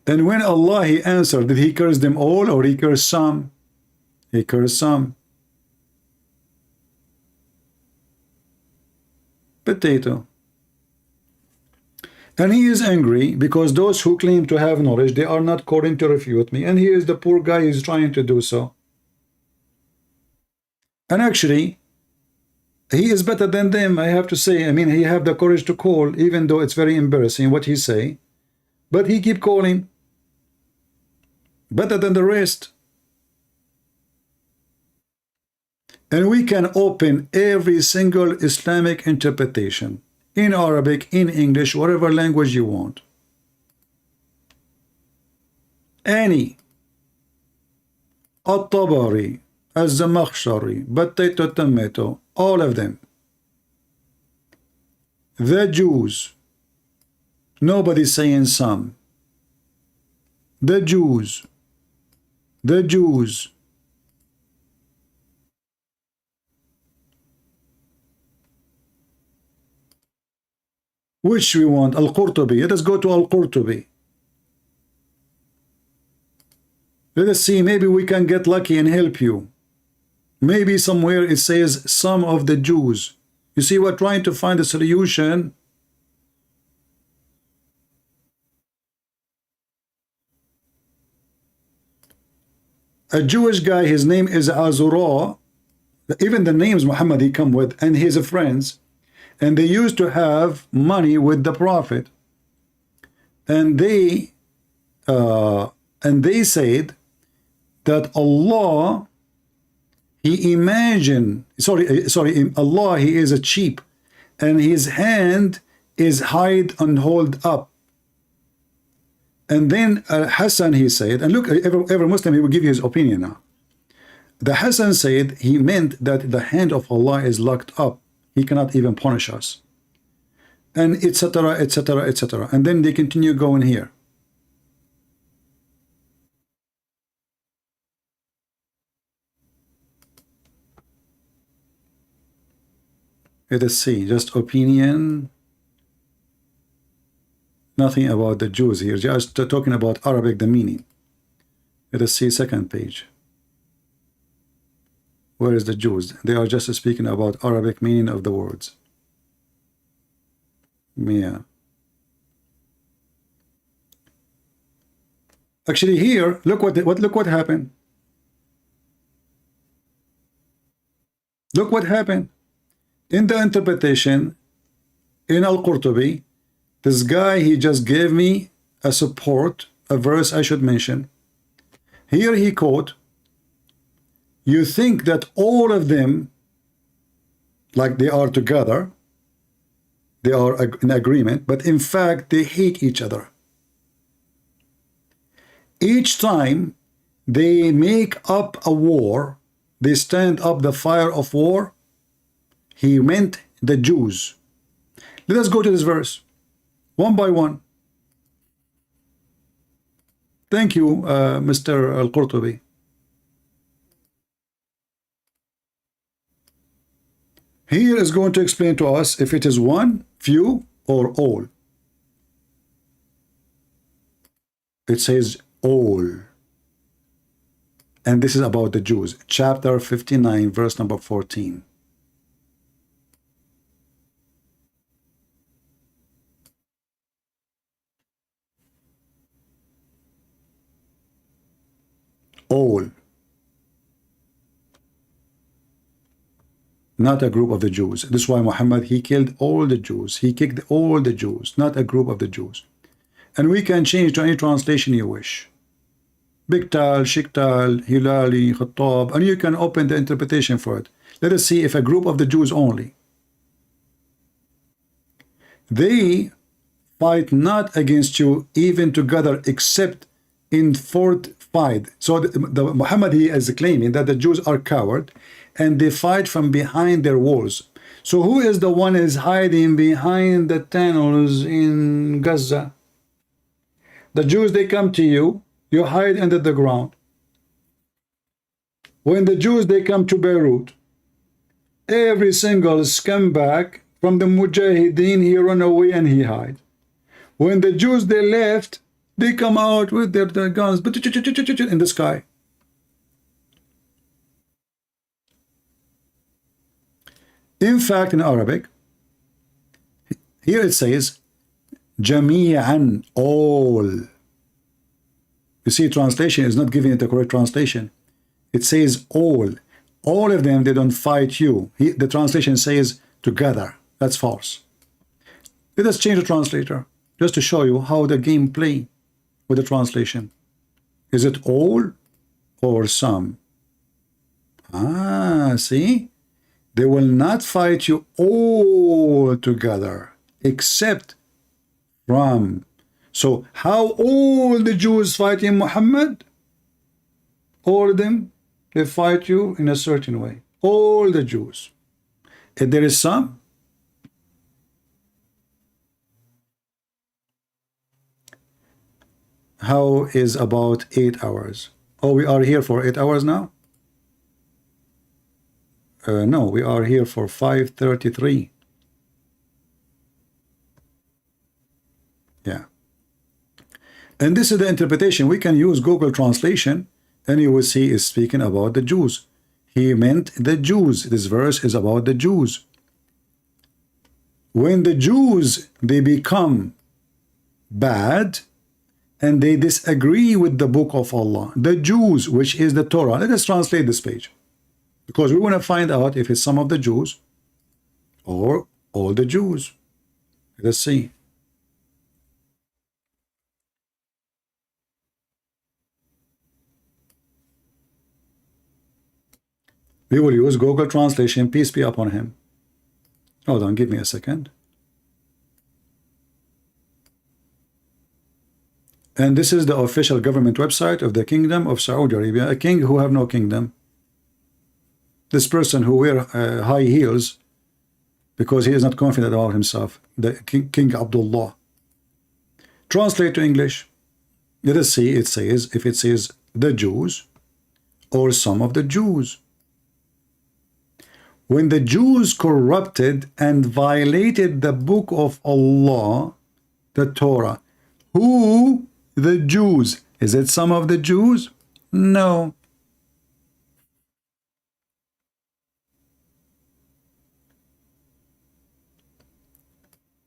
And when Allah he answered, did he curse them all or he cursed some? He cursed some. Potato. And he is angry because those who claim to have knowledge, they are not calling to refute me. And he is the poor guy who is trying to do so. And actually, he is better than them, I have to say. I mean, he have the courage to call, even though it's very embarrassing what he say. But he keep calling. Better than the rest. And we can open every single Islamic interpretation. In Arabic, in English, whatever language you want. Any. At-Tabari, Az-Zamakhshari, Potato Tomato, all of them. The Jews. Nobody's saying some. The Jews. The Jews. Which we want? Al-Qurtubi. Let us go to Al-Qurtubi. Let us see, maybe we can get lucky and help you. Maybe somewhere it says some of the Jews. You see, we're trying to find a solution. A Jewish guy, his name is Azura. Even the names Muhammad he come with, and his friends, and they used to have money with the Prophet, and they said that Allah, he imagined, Allah, he is a sheep, and his hand is hide and hold up. And then Hassan, he said, and look, every Muslim, he will give you his opinion now. The Hassan said he meant that the hand of Allah is locked up. He cannot even punish us. And etc., etc., etc. And then they continue going here. Let us see, just opinion. Nothing about the Jews here, just talking about Arabic, the meaning. Let us see second page. Where is the Jews? They are just speaking about Arabic meaning of the words. Yeah. Actually here, look what happened. Look what happened. In the interpretation, in Al-Qurtubi, this guy, he just gave me a support, a verse I should mention. Here he quote, you think that all of them, like they are together, they are in agreement, but in fact they hate each other. Each time they make up a war, they stand up the fire of war, he meant the Jews. Let us go to this verse, one by one. Thank you, Mr. Al-Qurtubi. Here is going to explain to us if it is one, few, or all. It says all. And this is about the Jews. Chapter 59, verse number 14. All. Not a group of the Jews. This is why Muhammad, he killed all the Jews. He kicked all the Jews, not a group of the Jews. And we can change to any translation you wish. Biktal, Shiktal, Hilali, Khattab, and you can open the interpretation for it. Let us see if a group of the Jews only. They fight not against you even together except in fortified. So the Muhammad, he is claiming that the Jews are coward and they fight from behind their walls. So who is the one is hiding behind the tunnels in Gaza? The Jews, they come to you, you hide under the ground. When the Jews, they come to Beirut, every single scumbag from the Mujahideen, he run away and he hide. When the Jews, they left, they come out with their guns in the sky. In fact, in Arabic, here it says, Jami'an, all. You see, translation is not giving it the correct translation. It says all. All of them, they don't fight you. The translation says together. That's false. Let us change the translator just to show you how the game play with the translation. Is it all or some? Ah, see? They will not fight you all together, except from. So how all the Jews fighting Muhammad? All of them, they fight you in a certain way. All the Jews. If there is some, how is about 8 hours? Oh, we are here for 8 hours now? No, we are here for 5:33. Yeah. And this is the interpretation. We can use Google Translation, and you will see it's speaking about the Jews. He meant the Jews. This verse is about the Jews. When the Jews, they become bad, and they disagree with the book of Allah, the Jews, which is the Torah. Let us translate this page, because we want to find out if it's some of the Jews or all the Jews. Let's see. We will use Google Translation, peace be upon him. Hold on, give me a second. And this is the official government website of the Kingdom of Saudi Arabia, a king who have no kingdom. This person who wear high heels because he is not confident about himself, the King Abdullah. Translate to English. Let us see it says, if it says the Jews or some of the Jews. When the Jews corrupted and violated the book of Allah, the Torah, who? The Jews. Is it some of the Jews? No.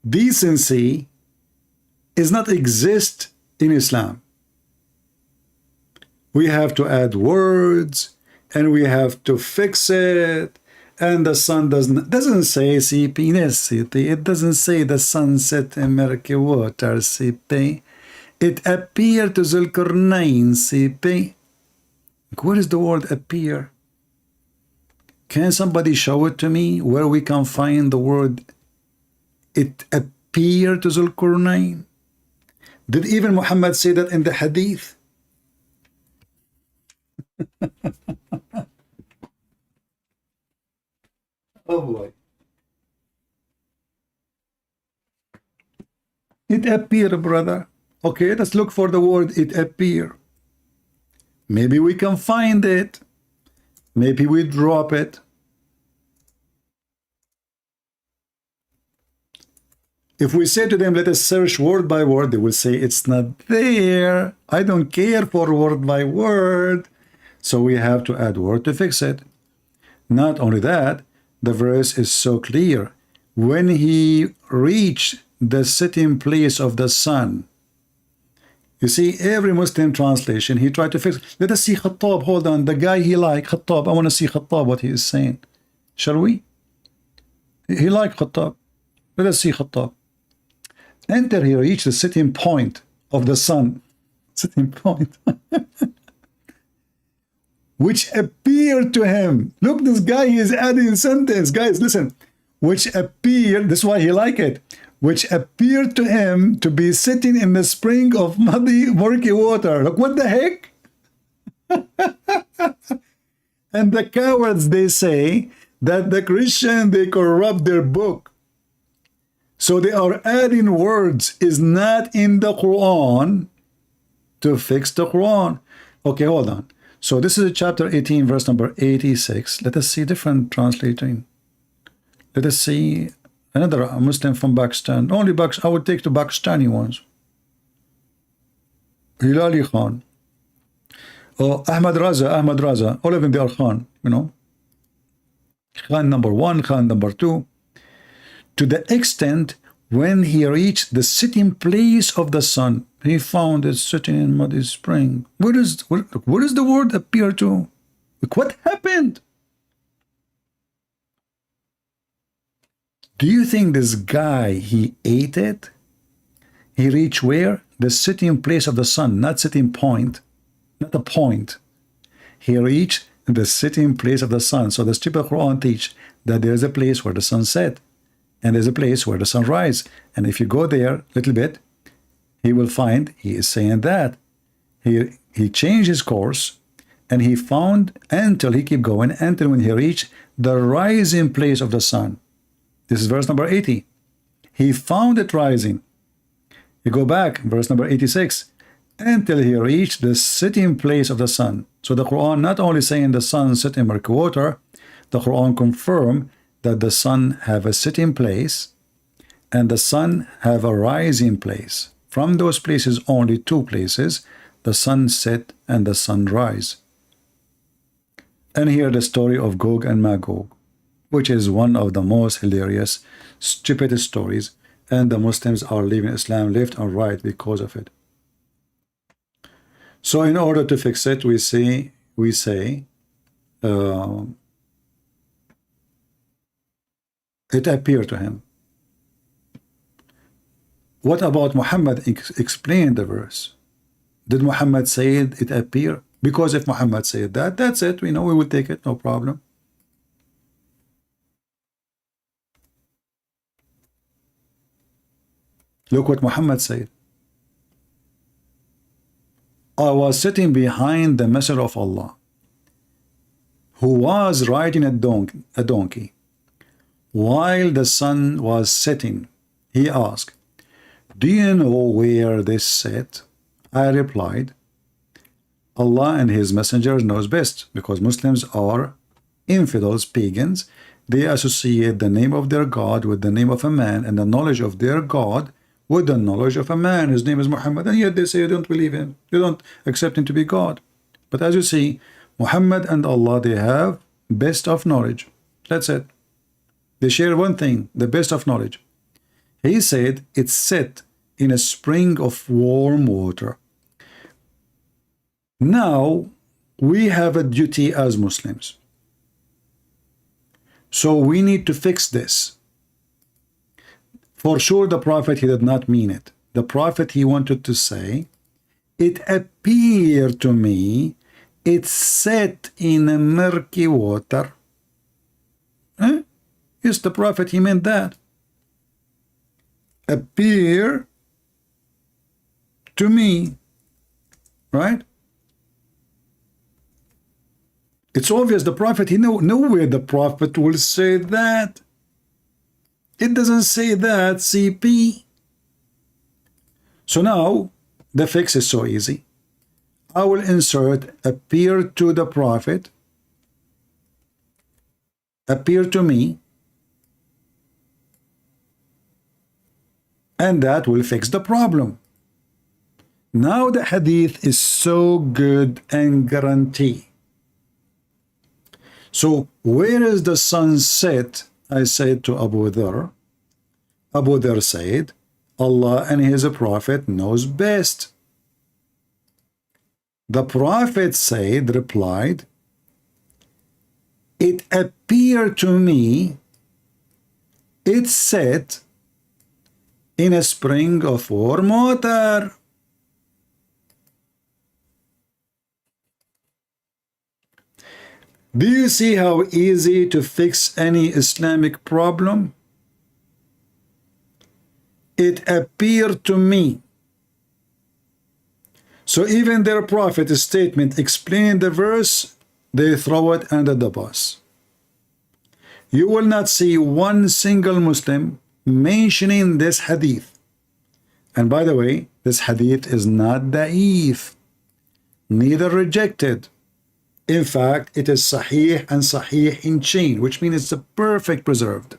Decency is not exist in Islam. We have to add words and we have to fix it, and the sun doesn't say CP. It doesn't say the sunset in murky water, CP. It appeared to Zulkarnain, CP. What is the word appear? Can somebody show it to me where we can find the word it appeared to Zulkarnain? Did even Muhammad say that in the hadith? Oh boy. It appeared, brother. Okay, let's look for the word it appear. Maybe we can find it. Maybe we drop it. If we say to them, let us search word by word, they will say it's not there. I don't care for word by word. So we have to add word to fix it. Not only that, the verse is so clear. When he reached the sitting place of the sun, you see, every Muslim translation, he tried to fix. Let us see Khattab. Hold on. The guy he liked, Khattab. I want to see Khattab, what he is saying. Shall we? He liked Khattab. Let us see Khattab. Enter, he reached the sitting point of the sun. Sitting point. Which appeared to him. Look, this guy is adding sentence. Guys, listen. Which appeared, this is why he liked it. Which appeared to him to be sitting in the spring of muddy, murky water. Look, what the heck? And the cowards, they say that the Christian, they corrupt their book. So they are adding words is not in the Quran to fix the Quran. Okay, hold on. So this is chapter 18, verse number 86. Let us see different translating. Let us see another Muslim from Pakistan. Only I would take the Pakistani ones. Hilali Khan. Oh, Ahmad Raza. All of them, they are Khan, you know. Khan number 1, Khan number 2. To the extent when he reached the sitting place of the sun, he found it sitting in muddy spring. Where does the word appear to? Like, what happened? Do you think this guy, he ate it? He reached where? The sitting place of the sun, not sitting point, not a point. He reached the sitting place of the sun. So the stupid Quran teach that there's a place where the sun set, and there's a place where the sun rise. And if you go there a little bit, he will find he is saying that. He changed his course, and he found until he kept going, until when he reached the rising place of the sun. This is verse number 80. He found it rising. You go back, verse number 86, until he reached the sitting place of the sun. So the Quran not only saying the sun sit in murky water, the Quran confirm that the sun have a sitting place and the sun have a rising place. From those places, only two places, the sun set and the sun rise. And here the story of Gog and Magog, which is one of the most hilarious, stupidest stories, and the Muslims are leaving Islam left and right because of it. So in order to fix it, we say it appeared to him. What about Muhammad explained the verse? Did Muhammad say it appear? Because if Muhammad said that, that's it. We know we would take it, no problem. Look what Muhammad said. I was sitting behind the Messenger of Allah, who was riding a donkey. While the sun was setting, he asked, do you know where this set? I replied, Allah and his messenger knows best, because Muslims are infidels, pagans. They associate the name of their God with the name of a man, and the knowledge of their God with the knowledge of a man. His name is Muhammad, and yet they say you don't believe him. You don't accept him to be God. But as you see, Muhammad and Allah, they have best of knowledge. That's it. They share one thing, the best of knowledge. He said it's set in a spring of warm water. Now, we have a duty as Muslims. So we need to fix this. For sure, the Prophet, he did not mean it. The Prophet, he wanted to say, it appeared to me, it's set in a murky water. Eh? Yes, the Prophet, he meant that. Appear to me, right? It's obvious the Prophet, he nowhere the Prophet will say that. It doesn't say that, CP. So now, the fix is so easy. I will insert appear to the Prophet, appear to me, and that will fix the problem. Now the hadith is so good and guaranteed. So where is the sun set? I said to Abu Dhar. Abu Dhar said, Allah and his Prophet knows best. The Prophet said, replied, it appeared to me, it's set in a spring of warm water. Do you see how easy to fix any Islamic problem? It appeared to me. So even their Prophet's statement explaining the verse, they throw it under the bus. You will not see one single Muslim mentioning this hadith. And by the way, this hadith is not da'if, neither rejected. In fact, it is sahih and sahih in chain, which means it's a perfect preserved.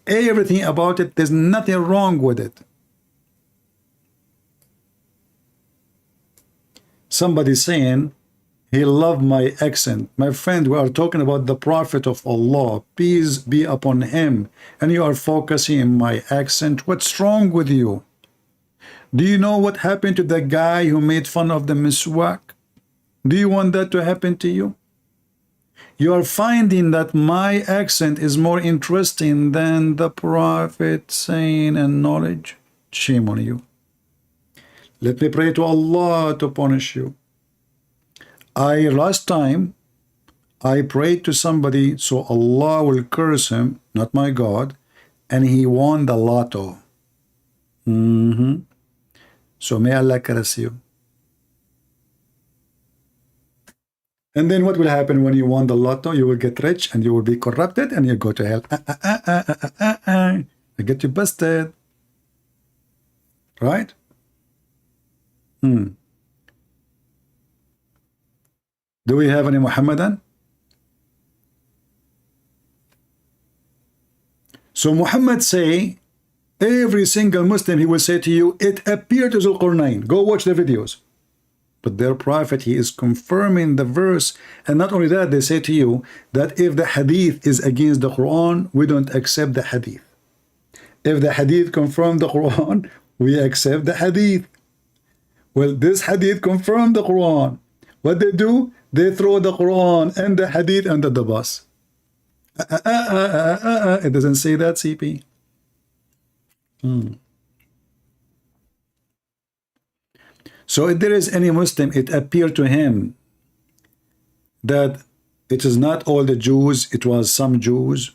Everything about it, there's nothing wrong with it. Somebody saying he loved my accent. My friend, we are talking about the Prophet of Allah, peace be upon him, and you are focusing on my accent. What's wrong with you? Do you know what happened to the guy who made fun of the miswak? Do you want that to happen to you? You are finding that my accent is more interesting than the Prophet saying and knowledge. Shame on you. Let me pray to Allah to punish you. Last time, I prayed to somebody so Allah will curse him, not my God, and he won the lotto. So may Allah curse you. And then what will happen when you won the lotto? You will get rich and you will be corrupted and you go to hell. I get you busted. Right? Do we have any Muhammadan? So Muhammad say, every single Muslim, he will say to you, it appeared to Zulqarnain. Go watch the videos. But their prophet, he is confirming the verse. And not only that, they say to you that if the hadith is against the Quran, we don't accept the hadith. If the hadith confirm the Quran, we accept the hadith. Well, this hadith confirmed the Quran. What they do? They throw the Quran and the hadith under the bus. It doesn't say that, CP. So if there is any Muslim, it appeared to him that it is not all the Jews, it was some Jews.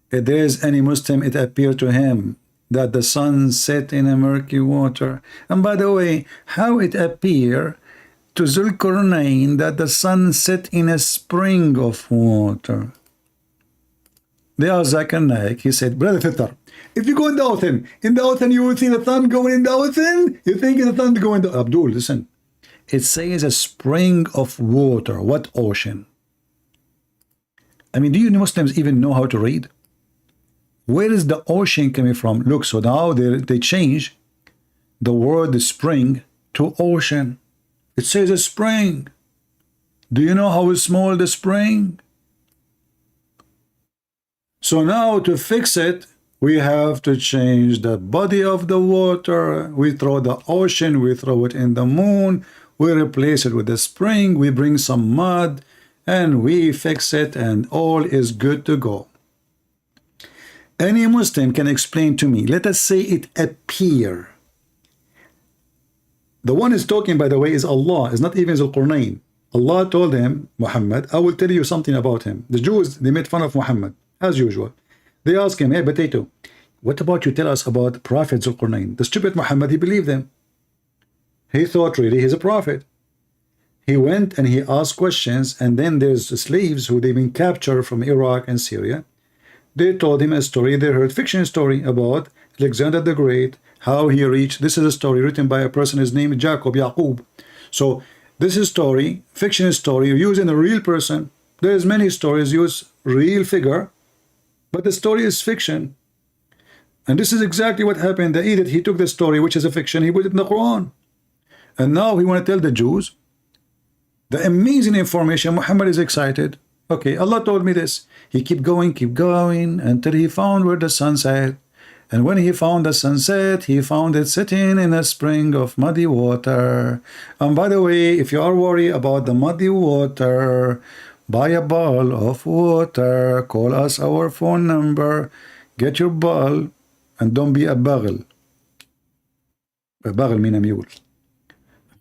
If there is any Muslim, it appeared to him that the sun set in a murky water. And by the way, how it appeared to Zulqarnain that the sun set in a spring of water? They asked Zakir Naik, he said, Brother Fitr, if you go in the ocean you will see the sun going in the ocean. You think the sun going to Abdul, listen. It says a spring of water. What ocean? I mean, do you Muslims even know how to read? Where is the ocean coming from? Look, so now they change the word spring to ocean. It says a spring. Do you know how small the spring? So now to fix it, we have to change the body of the water. We throw the ocean, we throw it in the moon, we replace it with the spring, we bring some mud, and we fix it, and all is good to go. Any Muslim can explain to me, let us say it appear. The one is talking, by the way, is Allah, is not even Zulqarnain. Allah told him, Muhammad, I will tell you something about him. The Jews, they made fun of Muhammad, as usual. They asked him, hey, potato, what about you tell us about Prophet Zulqarnain? The stupid Muhammad, he believed them. He thought really he's a prophet. He went and he asked questions, and then there's the slaves who they've been captured from Iraq and Syria. They told him a story, they heard fiction story about Alexander the Great, how he reached, this is a story written by a person, his name is Yaqub. So this is story, fiction story, using a real person. There's many stories use real figure, but the story is fiction. And this is exactly what happened. The idiot, he took the story, which is a fiction, he put it in the Quran. And now he want to tell the Jews the amazing information. Muhammad is excited. Okay, Allah told me this. He keep going until he found where the sun set. And when he found the sunset, he found it sitting in a spring of muddy water. And by the way, if you are worried about the muddy water, buy a bottle of water, call us our phone number, get your bottle, and don't be a bagel. A bagel means a mule.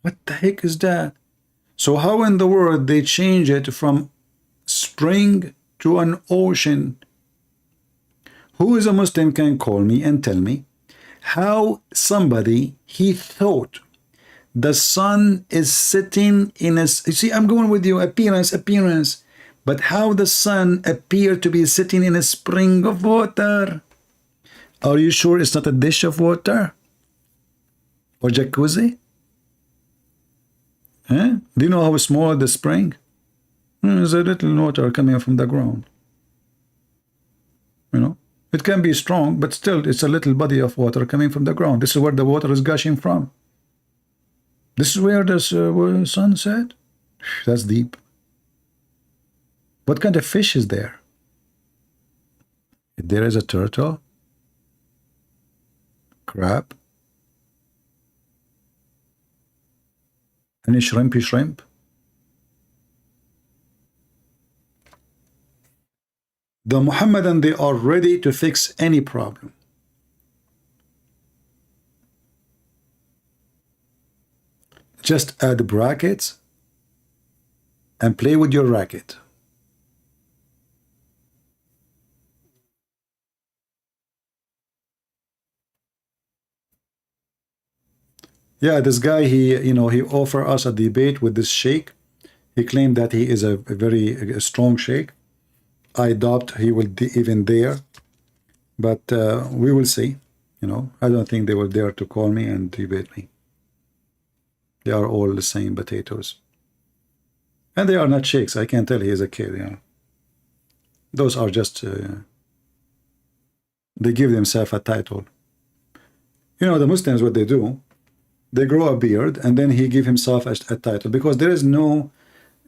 What the heck is that? So how in the world they change it from spring to an ocean? Who is a Muslim can call me and tell me how somebody, he thought the sun is sitting in a, you see, I'm going with you, appearance, but how the sun appeared to be sitting in a spring of water? Are you sure it's not a dish of water? Or jacuzzi? Do you know how small the spring? There's a little water coming from the ground. You know, it can be strong, but still it's a little body of water coming from the ground. This is where the water is gushing from. This is where the sun set. That's deep. What kind of fish is there? There is a turtle, crab, any shrimpy shrimp. The Muhammadan, they are ready to fix any problem. Just add brackets and play with your racket. Yeah, this guy, he offered us a debate with this sheikh. He claimed that he is a very strong sheikh. I doubt he will even dare, but we will see. I don't think they will dare to call me and debate me. They are all the same potatoes. And they are not sheikhs. I can tell he is a kid. Those are just, they give themselves a title. The Muslims, what they do, they grow a beard and then he give himself a title, because there is no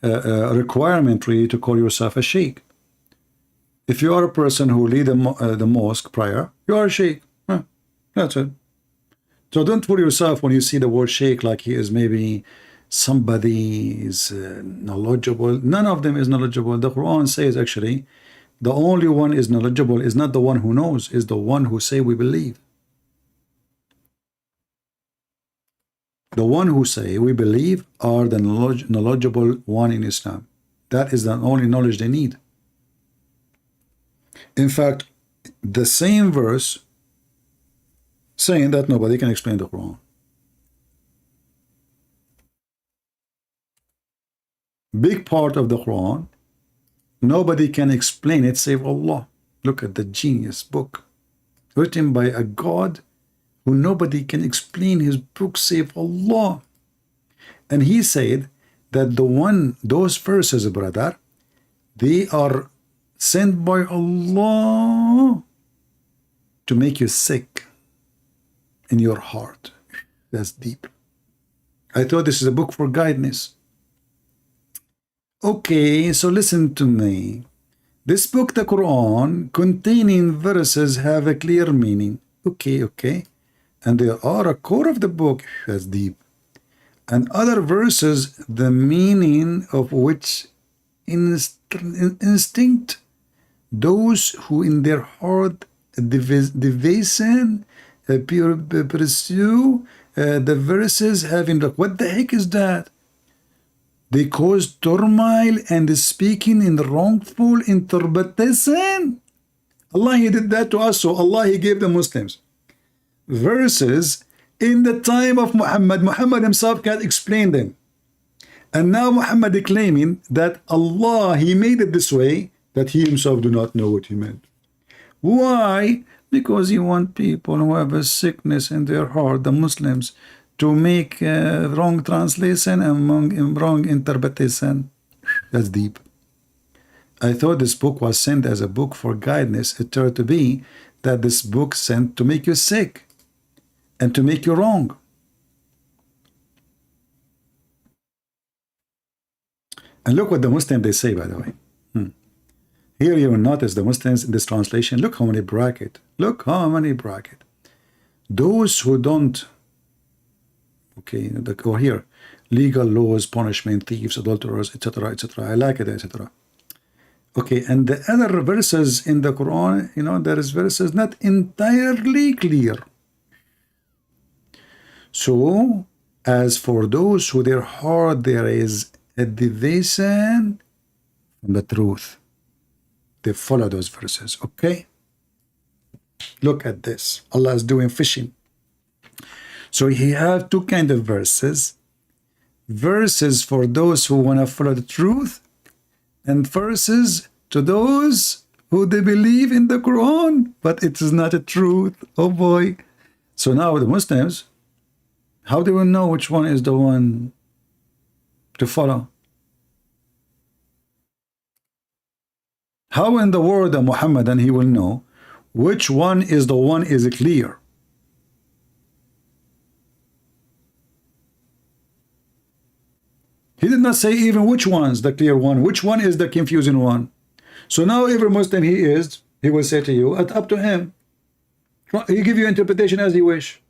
requirement really to call yourself a sheikh. If you are a person who lead the mosque prayer, you are a sheikh. That's it. So don't fool yourself when you see the word sheikh like he is maybe somebody is knowledgeable. None of them is knowledgeable. The Quran says actually the only one is knowledgeable is not the one who knows, is the one who say we believe. The one who say we believe are the knowledgeable one in Islam. That is the only knowledge they need. In fact, the same verse saying that nobody can explain the Quran. Big part of the Quran, nobody can explain it save Allah. Look at the genius book written by a God who nobody can explain his book save Allah. And he said that those verses, brother, they are sent by Allah to make you sick in your heart. That's deep. I thought this is a book for guidance. Okay, so listen to me. This book, the Quran, containing verses have a clear meaning. Okay. And there are a core of the book, that's deep. And other verses, the meaning of which instinct, those who in their heart devasation, pursue the verses having, like, what the heck is that? They cause turmoil and speaking in wrongful interpretation. Allah, he did that to us, so Allah, he gave the Muslims verses in the time of Muhammad. Muhammad himself can't explain them. And now Muhammad is claiming that Allah, he made it this way, that he himself do not know what he meant. Why? Because he wants people who have a sickness in their heart, the Muslims, to make wrong translation and wrong interpretation. That's deep. I thought this book was sent as a book for guidance. It turned to be that this book sent to make you sick and to make you wrong. And look what the Muslims, they say, by the way. Here you will notice the Muslims in this translation. Look how many brackets. Look how many brackets. Those who don't, okay, or here, legal laws, punishment, thieves, adulterers, etc., etc. I like it, etc. Okay, and the other verses in the Quran, there is verses not entirely clear. So, as for those who their heart there is a deviation from the truth, they follow those verses. Okay, look at this. Allah is doing fishing. So he have two kind of verses for those who want to follow the truth, and verses to those who they believe in the Quran, but it is not a truth. Oh boy. So now the Muslims, how do we know which one is the one to follow. How in the world a Muhammadan he will know which one is the one is clear? He did not say even which one's the clear one, which one is the confusing one. So now every Muslim he will say to you, it's up to him. He give you interpretation as he wish.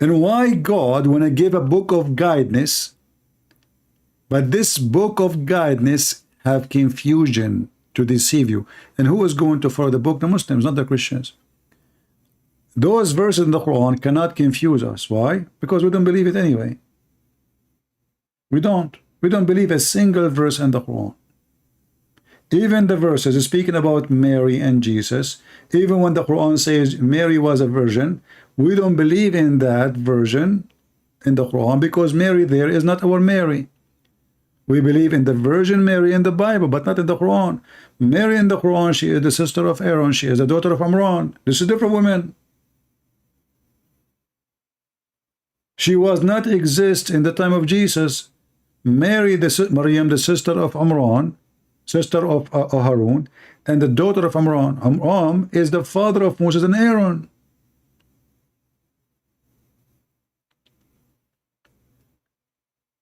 And why God, when I gave a book of guidance, but this book of guidance have confusion to deceive you. And who is going to follow the book? The Muslims, not the Christians. Those verses in the Quran cannot confuse us. Why? Because we don't believe it anyway. We don't. We don't believe a single verse in the Quran. Even the verses speaking about Mary and Jesus, even when the Quran says Mary was a virgin, we don't believe in that version in the Quran because Mary there is not our Mary. We believe in the Virgin Mary in the Bible, but not in the Quran. Mary in the Quran, she is the sister of Aaron. She is the daughter of Imran. This is different woman. She was not exist in the time of Jesus. Mary, Maryam, the sister of Imran, sister of Harun, and the daughter of Imran. Imran is the father of Moses and Aaron.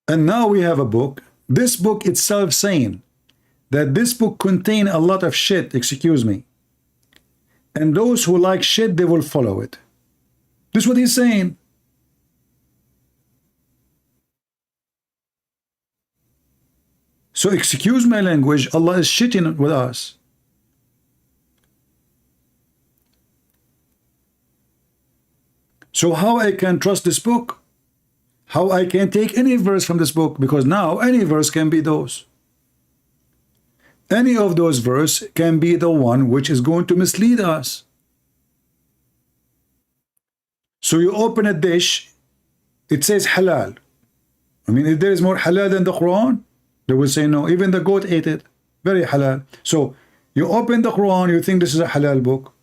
And now we have a book. This book itself saying that this book contain a lot of shit, excuse me. And those who like shit, they will follow it. This is what he's saying. So excuse my language, Allah is shitting with us. So how I can trust this book? How I can take any verse from this book? Because now any verse can be those. Any of those verses can be the one which is going to mislead us. So you open a dish, it says halal. I mean, if there is more halal than the Quran, they will say no. Even the goat ate it. Very halal. So you open the Quran, you think this is a halal book.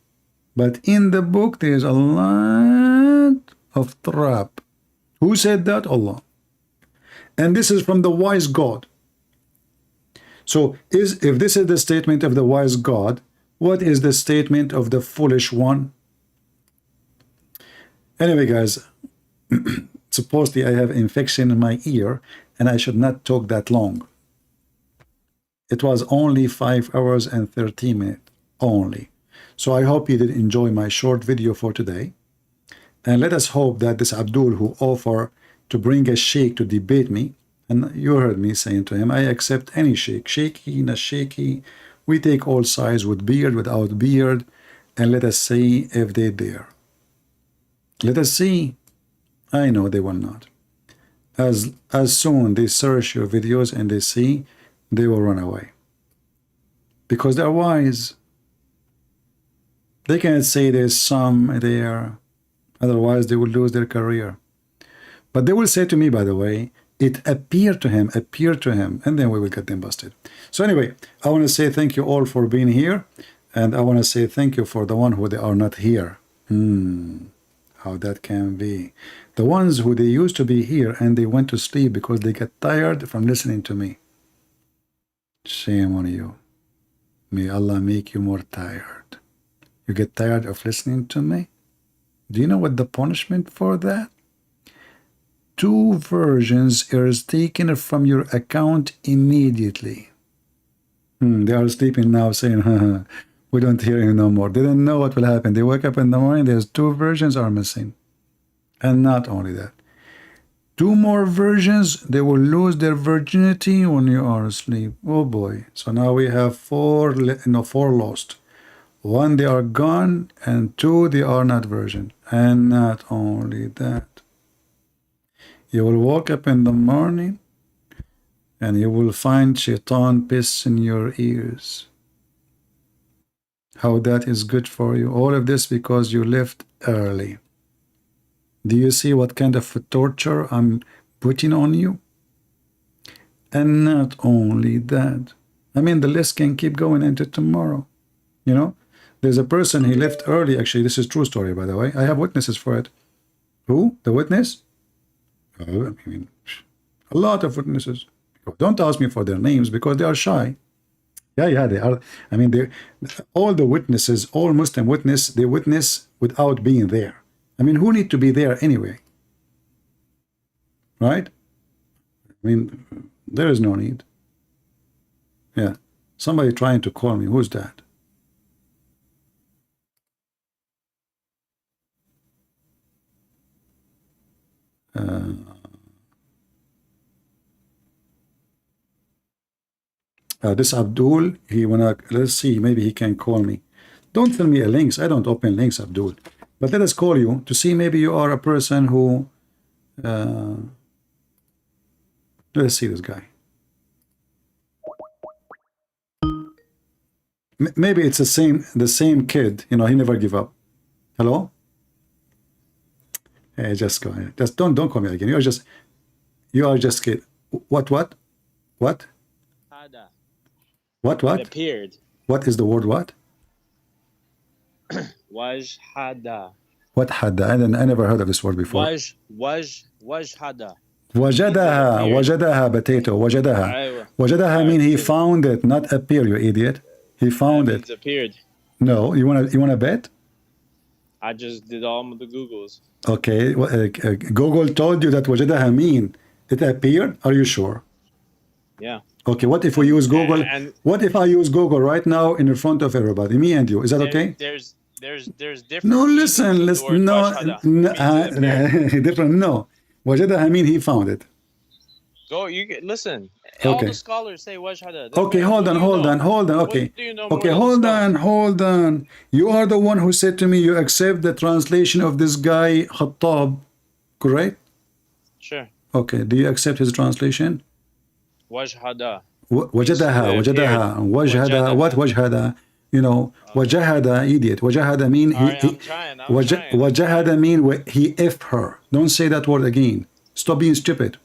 But in the book, there is a lot of trap. Who said that? Allah. And this is from the wise God. So if this is the statement of the wise God, what is the statement of the foolish one? Anyway, guys, supposedly I have infection in my ear and I should not talk that long. It was only 5 hours and 13 minutes only. So I hope you did enjoy my short video for today. And let us hope that this Abdul who offered to bring a sheikh to debate me, and you heard me saying to him, I accept any sheikh, shaky, not shaky. We take all sides with beard, without beard, and let us see if they dare. Let us see. I know they will not. As soon they search your videos and they see, they will run away. Because they're wise. They can't say there's some there. Otherwise, they will lose their career. But they will say to me, by the way, it appeared to him, and then we will get them busted. So anyway, I want to say thank you all for being here, and I want to say thank you for the one who they are not here. How that can be. The ones who they used to be here and they went to sleep because they got tired from listening to me. Shame on you. May Allah make you more tired. You get tired of listening to me? Do you know what the punishment for that? 2 versions is taken from your account immediately. They are sleeping now saying, we don't hear you no more. They don't know what will happen. They wake up in the morning, there's 2 versions are missing. And not only that. 2 more versions, they will lose their virginity when you are asleep. Oh boy. So now we have 4 lost. 1, they are gone, and 2, they are not virgin. And not only that. You will wake up in the morning and you will find shaitan piss in your ears. How that is good for you. All of this because you left early. Do you see what kind of torture I'm putting on you? And not only that. I mean, the list can keep going into tomorrow. You know? There's a person, he left early. Actually, this is true story, by the way. I have witnesses for it. Who? The witness? Oh, I mean, A lot of witnesses. Don't ask me for their names because they are shy. Yeah, they are. I mean, all the witnesses, all Muslim witness, they witness without being there. I mean, who need to be there anyway? Right? I mean, there is no need. Yeah. Somebody trying to call me. Who's that? This Abdul, he wanna, let's see, maybe he can call me. Don't tell me a links. I don't open links, Abdul. But let us call you to see maybe you are a person who. Let's see this guy. Maybe it's the same kid. You know, he never give up. Hello. Hey, just go ahead. Just don't call me again. You are just kid. What? Hada. What? It appeared. What is the word what? Wajhada. What hada? I never heard of this word before. Wajhada. Wajadaha potato. Wajadaha mean he found it, not appear, you idiot. He found it. Appeared. No, you wanna bet? I just did all of the Googles. Okay, Google told you that wajadaha mean it appeared. Are you sure? Yeah. Okay, what if we use Google? What if I use Google right now in front of everybody, me and you? Is that okay? There's different. No, listen, no, different. No, wajadaha mean he found it. Go, listen. Okay. All the scholars say wajhada. Okay, hold on. Okay, okay, hold on. You are the one who said to me you accept the translation of this guy Khattab, correct? Sure. Okay, do you accept his translation? Wajhada. Wajadaha. What wajhada? You know, wajahada, idiot. Wajahada mean I'm trying. Wajahada mean he F her. Don't say that word again. Stop being stupid.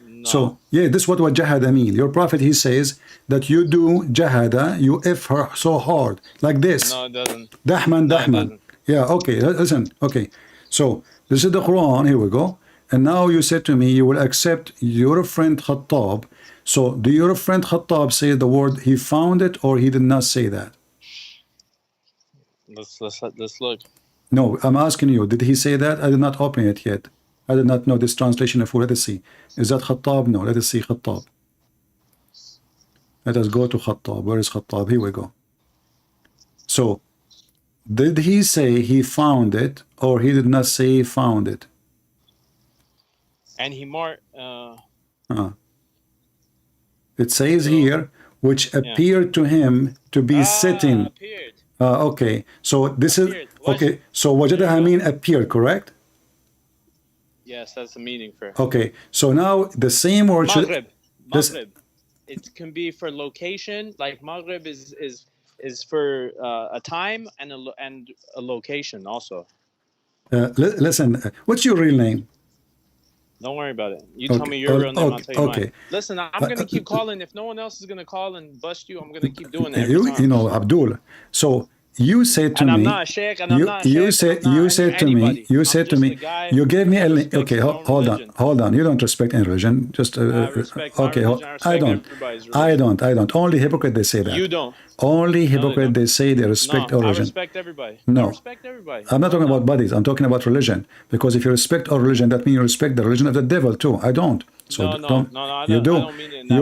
No. So, yeah, this is what jahada mean. Your prophet, he says that you do jahada, you F her so hard, like this. No, it doesn't. Dahman. Yeah, okay, listen. Okay, so this is the Quran. Here we go. And now you said to me, you will accept your friend Khattab. So, do your friend Khattab say the word he found it or he did not say that? Let's look. No, I'm asking you, did he say that? I did not open it yet. I did not know this translation of who. Let us see. Is that Khattab? No, let us see Khattab. Let us go to Khattab. Where is Khattab? Here we go. So, did he say he found it or he did not say he found it? And he more. It says here, which appeared to him to be sitting. Appeared. Okay, so this is okay. So wajadaha mean appeared, correct? Yes, that's the meaning for. Okay, so now the same word. Maghrib. It can be for location. Like Maghrib is for a time and a location also. Listen, what's your real name? Don't worry about it. You tell me your real name, I'll tell you mine. Listen, I'm going to keep calling. If no one else is going to call and bust you, I'm going to keep doing it every time. You know, Abdul. So you said to me. I'm not a sheikh, and I'm not a sheikh. You said to me. You gave me a link. Okay, hold on. You don't respect any religion. Just I respect my religion. I don't. Only hypocrite they say that. You don't. Only hypocrite they say they respect all religion. I respect everybody. No. I respect everybody. I'm not talking about bodies. I'm talking about religion. Because if you respect all religion, that means you respect the religion of the devil too. I don't. So no, I you do. I don't mean it in that way.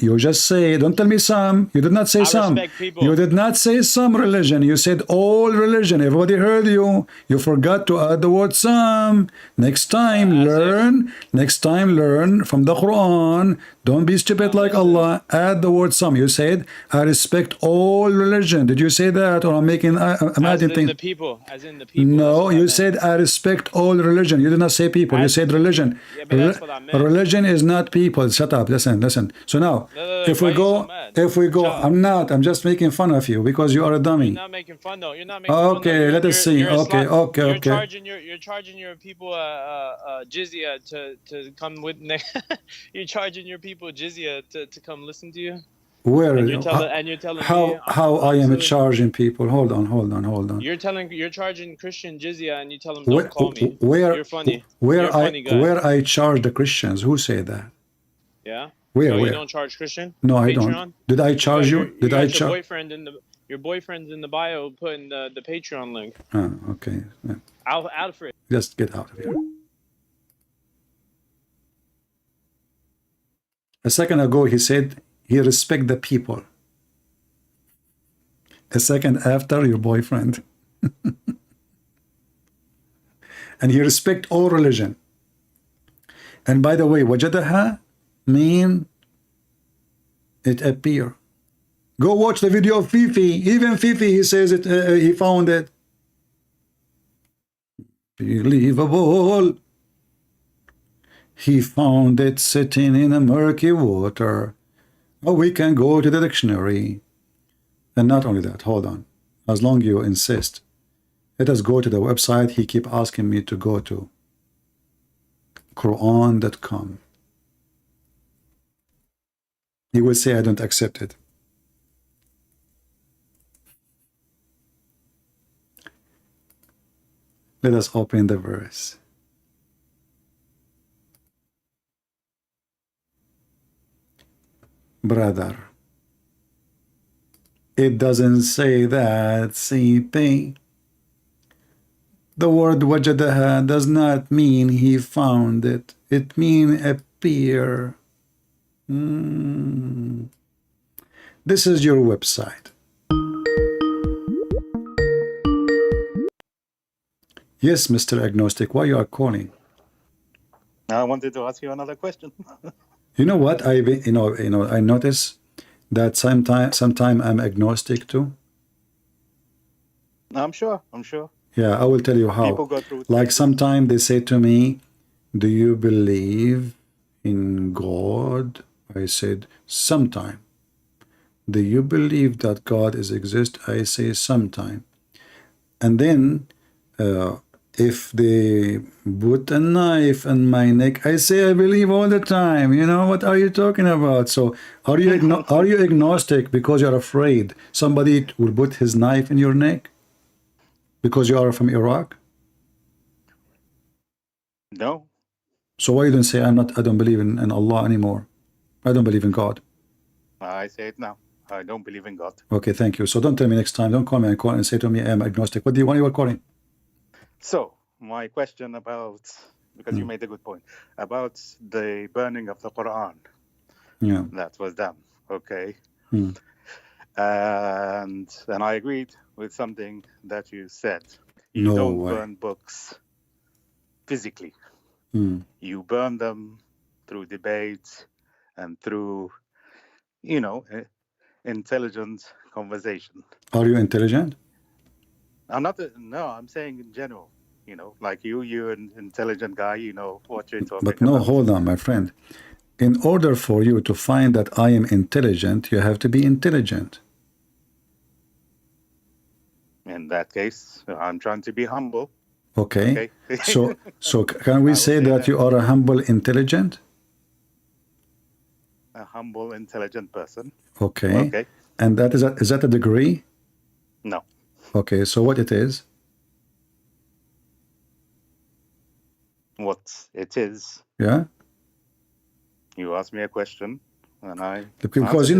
You just said. Don't tell me some. You did not say some. Respect people. You did not say some religion. You said all religion. Everybody heard you. You forgot to add the word some. Next time, learn. Next time, learn from the Quran. Don't be stupid like Allah. Add the word some. You said, I respect all religion. Did you say that? Or I'm adding things? The people. As in the people. No, you said, I respect all religion. You did not say people. You said religion. Yeah, but that's what I meant. Religion is not people. Shut up. Listen. So now, if we go, I'm just making fun of you because you are a dummy. You're not making fun though. You're not making fun. Okay, let us see. Okay. You're charging your people jizya to come with. You're charging your people jizya to come listen to you. Where? And you're telling how I am charging people? Hold on. You're charging Christian jizya, and you tell them don't call me. Where? You're funny. Where I charge the Christians? Who say that? Yeah. Where? Oh, you Where? don't charge Christian? No, I Patreon? don't. Did I charge you? You Did I got your charge? boyfriend in your boyfriend's in the bio putting the Patreon link. Ah, okay. Yeah. Alfred. Just get out of here. A second ago, he said he respect the people. A second after, your boyfriend. And he respect all religion. And by the way, wajadaha mean it appear. Go watch the video of Fifi. Even Fifi, he says it. He found it. Believable. He found it sitting in a murky water. Oh, we can go to the dictionary. And not only that, hold on. As long as you insist, let us go to the website he keep asking me to go to. Quran.com. He will say I don't accept it. Let us open the verse. Brother, it doesn't say that, CP. The word wajadaha does not mean he found it. It means appear. This is your website. Yes, Mr. Agnostic, why you are calling? I wanted to ask you another question. You know what? I notice that sometime I'm agnostic too. I'm sure. Yeah, I will tell you how. People go through Like sometime they say to me, do you believe in God? I said, sometime. Do you believe that God is exist? I say, sometime. And then if they put a knife in my neck, I say, I believe all the time. You know, what are you talking about? So are you agnostic because you're afraid somebody will put his knife in your neck? Because you are from Iraq? No. So why you don't say I don't believe in Allah anymore? I don't believe in God. I say it now. I don't believe in God. Okay, thank you. So don't tell me next time. Don't call me and call and say to me I'm agnostic. What do you want? You are calling? So my question about, because you made a good point about the burning of the Quran. Yeah. That was done. Okay. Mm. And I agreed with something that you said. You No don't way. burn books physically. Mm. You burn them through debate and through, intelligent conversation. Are you intelligent? No, I'm saying in general, like you're an intelligent guy, you know what you're talking But no, about. hold on, my friend. In order for you to find that I am intelligent, you have to be intelligent. In that case, I'm trying to be humble. Okay. So can we say that you are a humble, intelligent? A humble, intelligent person. Okay. And is that a degree? No. Okay, so what it is? What it is. Yeah. You asked me a question, and I because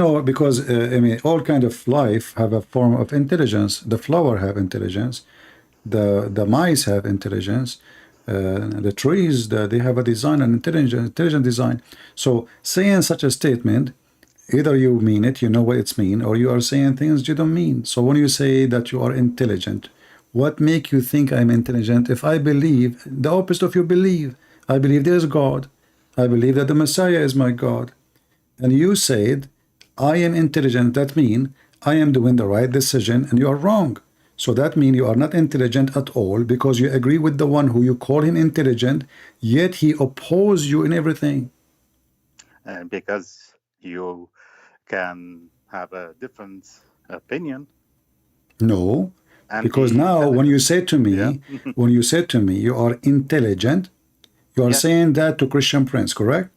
I mean, all kind of life have a form of intelligence. The flower have intelligence. The mice have intelligence. The trees, they have a design, an intelligent design. So saying such a statement, either you mean it, you know what it's mean, or you are saying things you don't mean. So when you say that you are intelligent, what make you think I'm intelligent? If I believe the opposite of you believe, I believe there is God. I believe that the Messiah is my God. And you said, I am intelligent. That means I am doing the right decision and you are wrong. So that means you are not intelligent at all because you agree with the one who you call him intelligent, yet he opposes you in everything. And because you can have a different opinion. No, because now when you say to me, you are intelligent, you are saying that to Christian Prince, correct?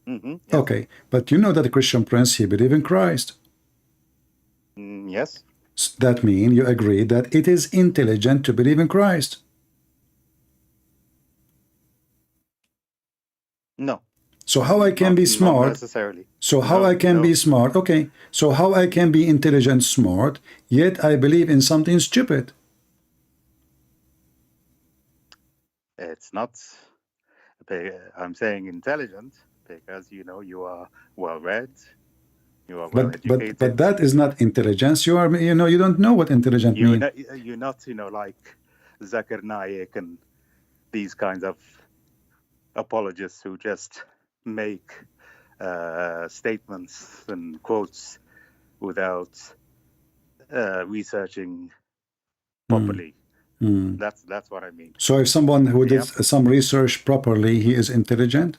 Yes. Okay, but you know that the Christian Prince, he believes in Christ. Yes. That means you agree that it is intelligent to believe in Christ. No. So how I can be Not smart? necessarily. So how I can be smart? Okay. So how I can be intelligent, smart, yet I believe in something stupid? It's not. I'm saying intelligent because you know you are well read, you are well educated. But that is not intelligence. You are, you know, you don't know what intelligent means. You're not, you know, like Zakir Naik and these kinds of apologists who just make statements and quotes without researching properly. That's what I mean. So if someone who did some research properly, he is intelligent?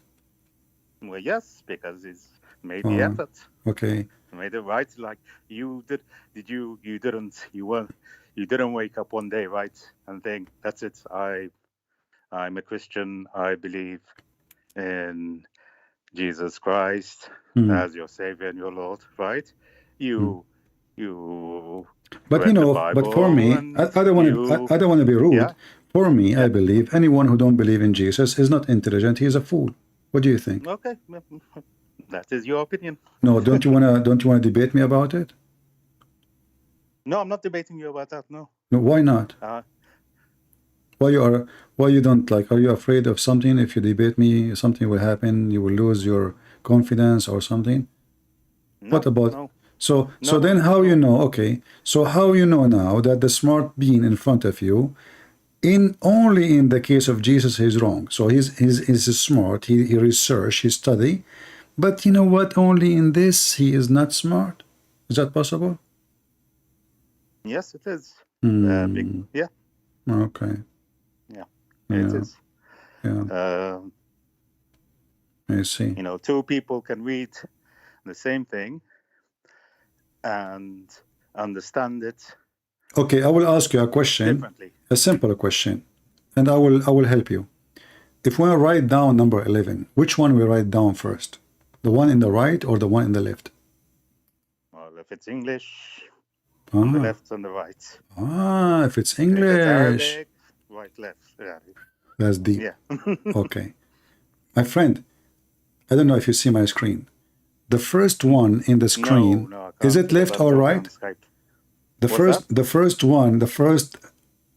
Well, yes, because he's made the effort. Okay. Made it right. Like you did. You didn't wake up one day, right, and think, that's it. I'm a Christian. I believe in Jesus Christ as your Savior and your Lord, right? But you know, but for me, I don't want to be rude. Yeah? For me, I believe anyone who don't believe in Jesus is not intelligent. He is a fool. What do you think? Okay, that is your opinion. No, don't you wanna debate me about it? No, I'm not debating you about that. No. No, why not? Why you don't like? Are you afraid of something? If you debate me, something will happen. You will lose your confidence or something. No, what about? No. So then how you know? Okay, so how you know now that the smart being in front of you, only in the case of Jesus, he's wrong. So he's smart. He research, he study, but you know what? Only in this he is not smart. Is that possible? Yes, it is. Yeah. Okay. Yeah, it is. Yeah. I see. You know, two people can read the same thing and understand it. Okay, I will ask you a question, a simple question, and I will help you. If we write down number 11, which one we write down first? The one in the right or the one in the left? Well, if it's English, on the left, on the right. If it's English. If it's Arabic, right, left. Yeah. That's deep. Yeah. Okay. My friend, I don't know if you see my screen. The first one in the screen, is it left or right? The first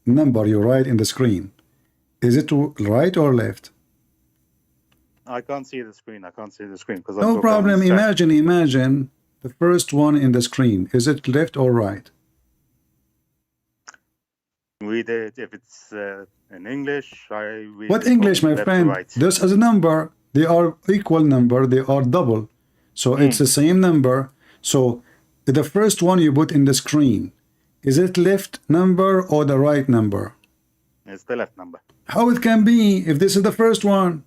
number you write in the screen, is it right or left? I can't see the screen. Because no problem. Imagine the first one in the screen. Is it left or right? Read it. If it's in English, I read. What English, my friend? Right. This is a number. They are equal number. They are double. So it's the same number. So the first one you put in the screen, is it left number or the right number? It's the left number. How it can be if this is the first one?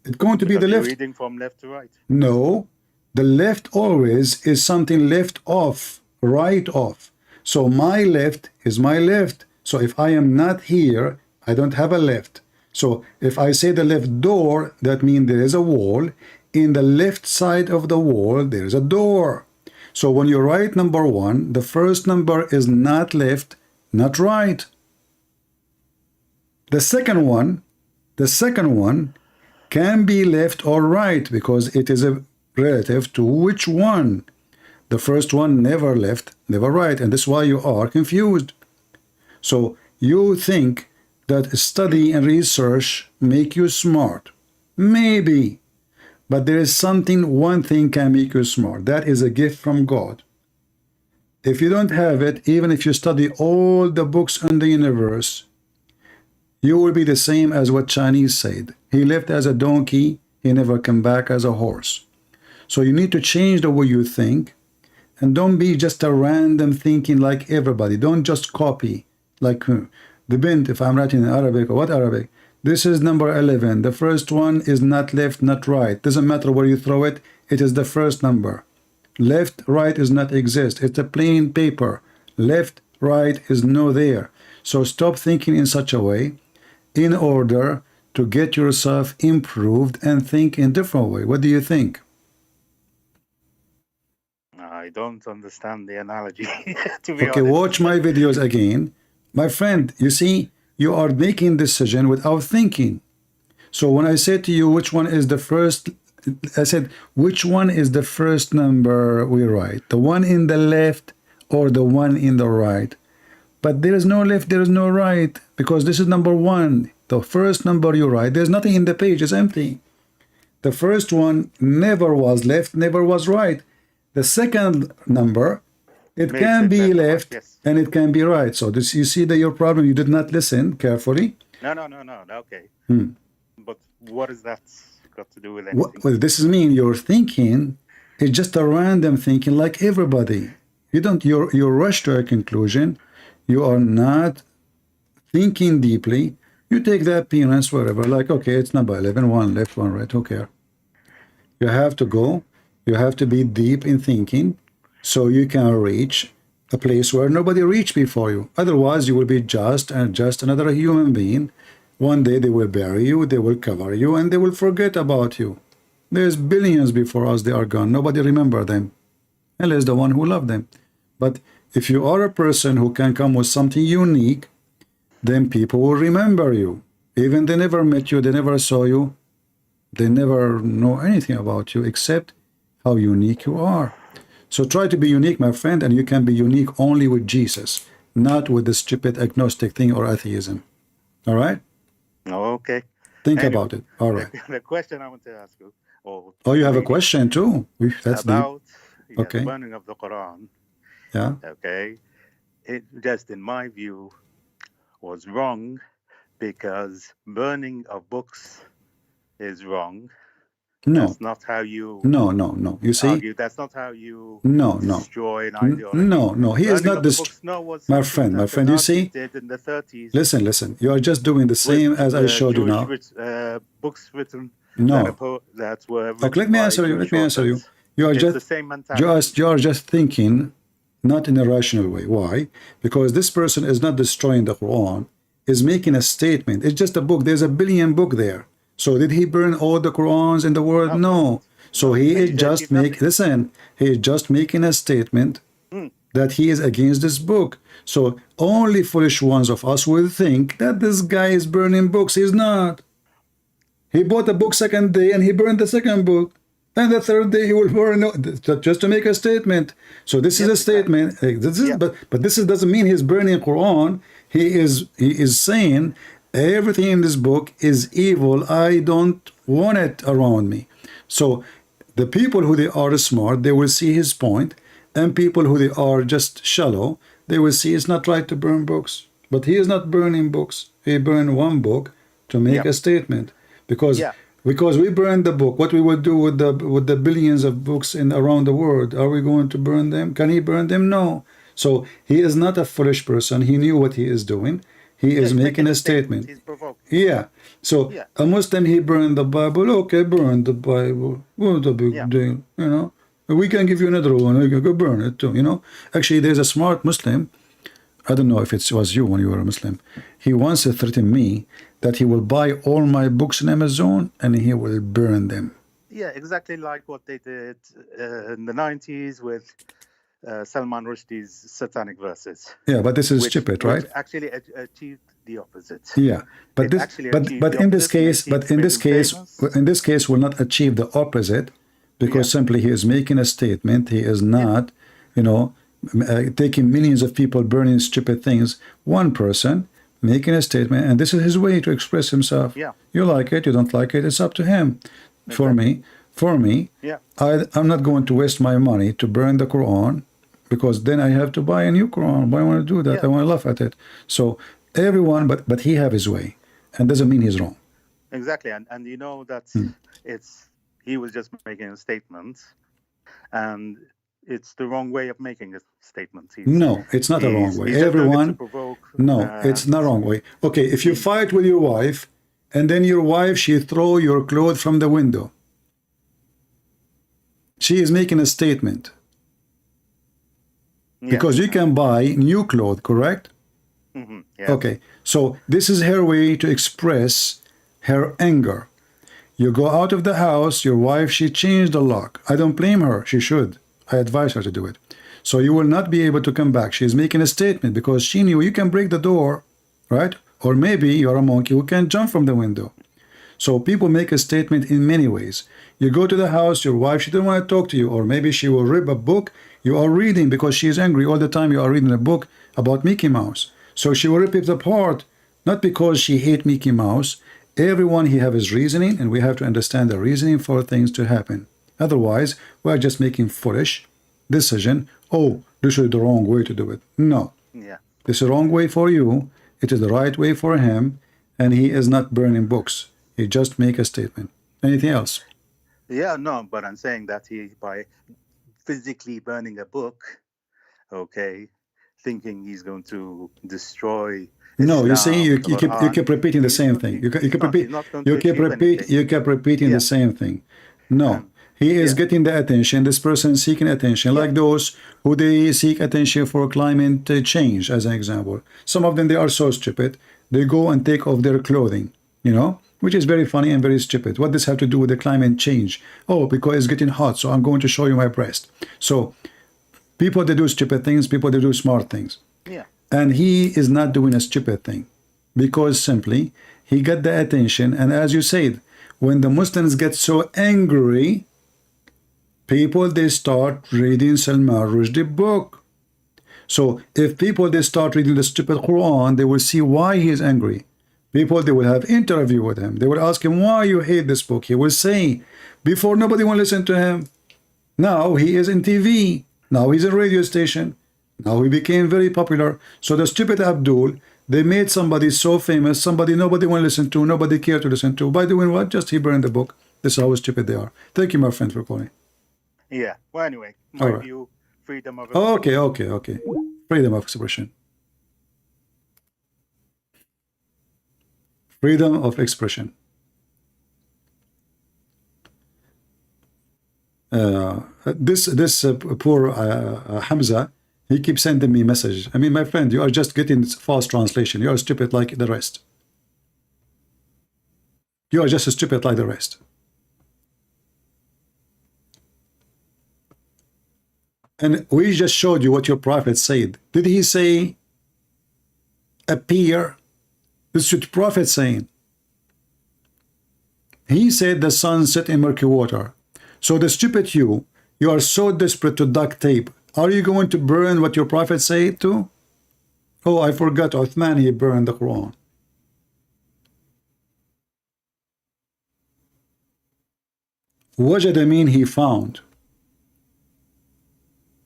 It's going to be the left. Reading from left to right. No, the left always is something left off, right off. So my left is my left. So if I am not here, I don't have a left. So if I say the left door, that means there is a wall. In the left side of the wall, there is a door. So when you write number 1, the first number is not left, not right. The second one can be left or right because it is a relative to which one. The first one never left, never right, and that's why you are confused. So you think that study and research make you smart. Maybe. But there is one thing can make you smart. That is a gift from God. If you don't have it, even if you study all the books in the universe, you will be the same as what Chinese said. He lived as a donkey, he never came back as a horse. So you need to change the way you think, and don't be just a random thinking like everybody. Don't just copy. Like the bint, if I'm writing in Arabic, or what Arabic? This is number 11. The first one is not left, not right. Doesn't matter where you throw it. It is the first number. Left, right does not exist. It's a plain paper. Left, right is no there. So stop thinking in such a way in order to get yourself improved and think in a different way. What do you think? I don't understand the analogy, to be honest. Watch my videos again. My friend, you see, you are making decision without thinking. So when I say to you which one is the first I said, which one is the first number we write? The one in the left or the one in the right? But there is no left, there is no right, because this is number one. The first number you write, there's nothing in the page, it's empty. The first one never was left, never was right. The second number, it can be left and it can be right. So this, you see that your problem, you did not listen carefully. No. Okay. But what does that got to do with Well, anything? this is mean your thinking is just a random thinking like everybody. You don't, you rush to a conclusion. You are not thinking deeply. You take the appearance, whatever, like, okay, it's number 11, one left, one right, who cares? You have to go, you have to be deep in thinking so you can reach a place where nobody reached before you. Otherwise, you will be just another human being. One day they will bury you, they will cover you, and they will forget about you. There's billions before us, they are gone. Nobody remember them, unless the one who loved them. But if you are a person who can come with something unique, then people will remember you. Even they never met you, they never saw you, they never know anything about you except how unique you are. So try to be unique, my friend, and you can be unique only with Jesus, not with the stupid agnostic thing or atheism. All right? Okay. Think about it. All right. The question I want to ask you. Oh, you have a question too? That's about okay. burning of the Quran. Yeah. Okay. It just, in my view, was wrong because burning of books is wrong. No. That's not how you No. You see? argue. That's not how you No. destroy an ideology. No. He is not this. My friend, you see? Did in the 30s. Listen. You are just doing the same as I showed you now. Books written No. that were Okay, let me answer you. You are just the same mentality. you are just thinking not in a rational way. Why? Because this person is not destroying the Quran, is making a statement. It's just a book. There's a billion book there. So did he burn all the Qurans in the world? No. So he is just he is just making a statement that he is against this book. So only foolish ones of us will think that this guy is burning books. He's not. He bought a book second day and he burned the second book. And the third day he will burn just to make a statement. So this is a statement. But this doesn't mean he's burning Quran. He is saying everything in this book is evil. I don't want it around me. So the people who they are smart, they will see his point, and people who they are just shallow, they will see it's not right to burn books. But he is not burning books. He burned one book to make a statement. Because we burned the book, what we will do with the billions of books around the world? Are we going to burn them? Can he burn them? No. So he is not a foolish person. He knew what he is doing. He is making a statement. Yeah. So a Muslim, he burned the Bible. Okay, burn the Bible. What's the big deal? You know, we can give you another one. You can go burn it too. You know, actually, there's a smart Muslim. I don't know if it was you when you were a Muslim. He once threatened me that he will buy all my books on Amazon and he will burn them. Yeah, exactly like what they did in the 90s with Salman Rushdie's satanic verses. Yeah, but this is stupid, right? Which actually achieved the opposite. Yeah, but in this case will not achieve the opposite because simply he is making a statement. He is not, taking millions of people burning stupid things. One person making a statement, and this is his way to express himself. Yeah. You like it, you don't like it, it's up to him. Okay. For me, I'm not going to waste my money to burn the Quran because then I have to buy a new Quran. Why want to do that? I want to laugh at it. So everyone, but he have his way, and doesn't mean he's wrong. Exactly, and you know that he was just making a statement, and it's the wrong way of making a statement. No, it's not a wrong way. Everyone, it's not a wrong way. Okay, if you fight with your wife, and then your wife, she throw your clothes from the window. She is making a statement. Because you can buy new clothes, correct? Mm-hmm. Yeah. Okay, so this is her way to express her anger. You go out of the house, your wife, she changed the lock. I don't blame her, she should. I advise her to do it. So you will not be able to come back. She is making a statement because she knew you can break the door, right? Or maybe you're a monkey who can jump from the window. So people make a statement in many ways. You go to the house, your wife, she doesn't want to talk to you, or maybe she will rip a book you are reading because she is angry all the time. You are reading a book about Mickey Mouse. So she will rip it apart, not because she hates Mickey Mouse. Everyone he have his reasoning, and we have to understand the reasoning for things to happen. Otherwise, we are just making foolish decision. Oh, this is the wrong way to do it. No. Yeah. This is the wrong way for you. It is the right way for him, and he is not burning books. He just make a statement. Anything else? Yeah, no, but I'm saying that he, by physically burning a book, okay, thinking he's going to destroy No, you see, Islam, you keep repeating the he's same not- thing. he's You keep not- repeat he's not going you to keep achieve repeat anything. you keep repeating Yeah. the same thing. No, he is getting the attention. This person is seeking attention, like those who they seek attention for climate change, as an example. Some of them, they are so stupid, they go and take off their clothing, you know, which is very funny and very stupid. What does have to do with the climate change? Oh, because it's getting hot, so I'm going to show you my breast. So people that do stupid things, people that do smart things. Yeah. And he is not doing a stupid thing, because simply he got the attention. And as you said, when the Muslims get so angry, people, they start reading Salman Rushdie book. So if people, they start reading the stupid Quran, they will see why he is angry. People, they will have interview with him. They will ask him why you hate this book. He will say, before nobody will listen to him. Now he is in TV. Now he's in radio station. Now he became very popular. So the stupid Abdul, they made somebody so famous, somebody nobody want to listen to, nobody care to listen to. By doing what? Just he burned the book. This is how stupid they are. Thank you, my friend, for calling. Yeah. Well, anyway, All my right. view, freedom of Okay. Freedom of expression. Freedom of expression. This poor Hamza, he keeps sending me message. I mean, my friend, you are just getting false translation. You are stupid like the rest. You are just as stupid like the rest. And we just showed you what your prophet said. Did he say appear? This is what the prophet saying. He said the sun set in murky water. So the stupid you are so desperate to duct tape. Are you going to burn what your prophet said too? Oh, I forgot, Uthman, he burned the Quran. Wajada mean he found.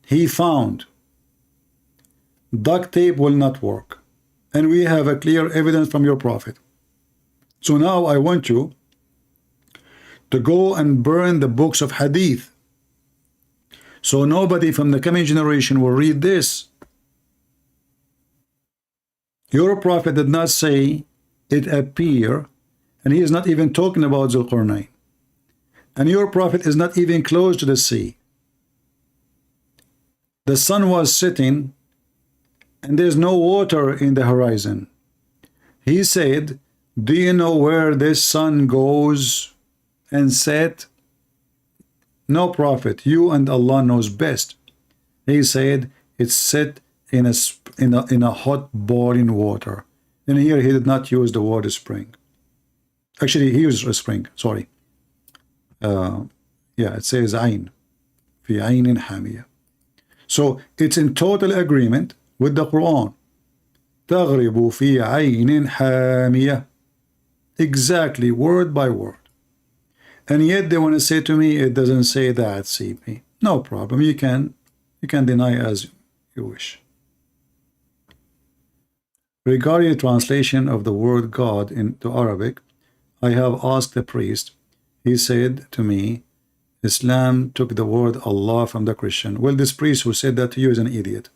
He found. Duct tape will not work. And we have a clear evidence from your prophet. So now I want you to go and burn the books of hadith. So nobody from the coming generation will read this. Your prophet did not say it appear, and he is not even talking about Zulqarnain. And your prophet is not even close to the sea. The sun was setting, and there's no water in the horizon. He said, do you know where this sun goes and set? No prophet, you and Allah knows best. He said it's set in a hot boiling water. And here he did not use the word spring. Actually, he used a spring, sorry. Yeah, it says ayn. Fi aynin hamiyah. So it's in total agreement with the Quran. تغرب في عين حامية. Exactly, word by word. And yet they want to say to me, it doesn't say that, CP. No problem, you can deny as you wish. Regarding the translation of the word God into Arabic, I have asked the priest. He said to me, Islam took the word Allah from the Christian. Well, this priest who said that to you is an idiot.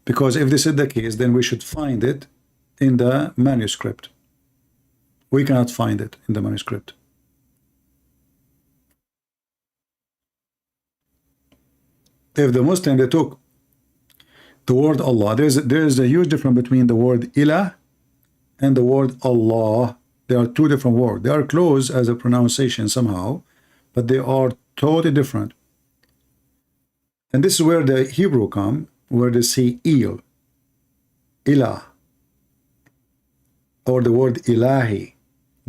Because if this is the case, then we should find it in the manuscript. We cannot find it in the manuscript. If the Muslim, they took the word Allah, there's a huge difference between the word ilah and the word Allah. They are two different words. They are close as a pronunciation somehow, but they are totally different. And this is where the Hebrew come, where they say ilah, or the word ilahi.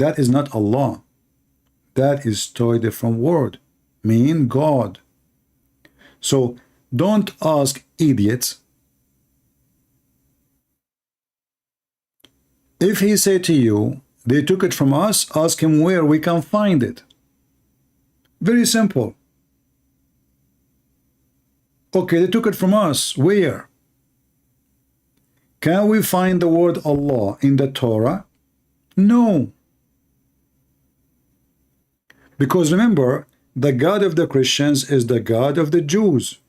That is not Allah. That is totally different word, mean God. So don't ask idiots. If he say to you, they took it from us, ask him where we can find it. Very simple. Okay, they took it from us. Where? Can we find the word Allah in the Torah? No. Because remember, the God of the Christians is the God of the Jews.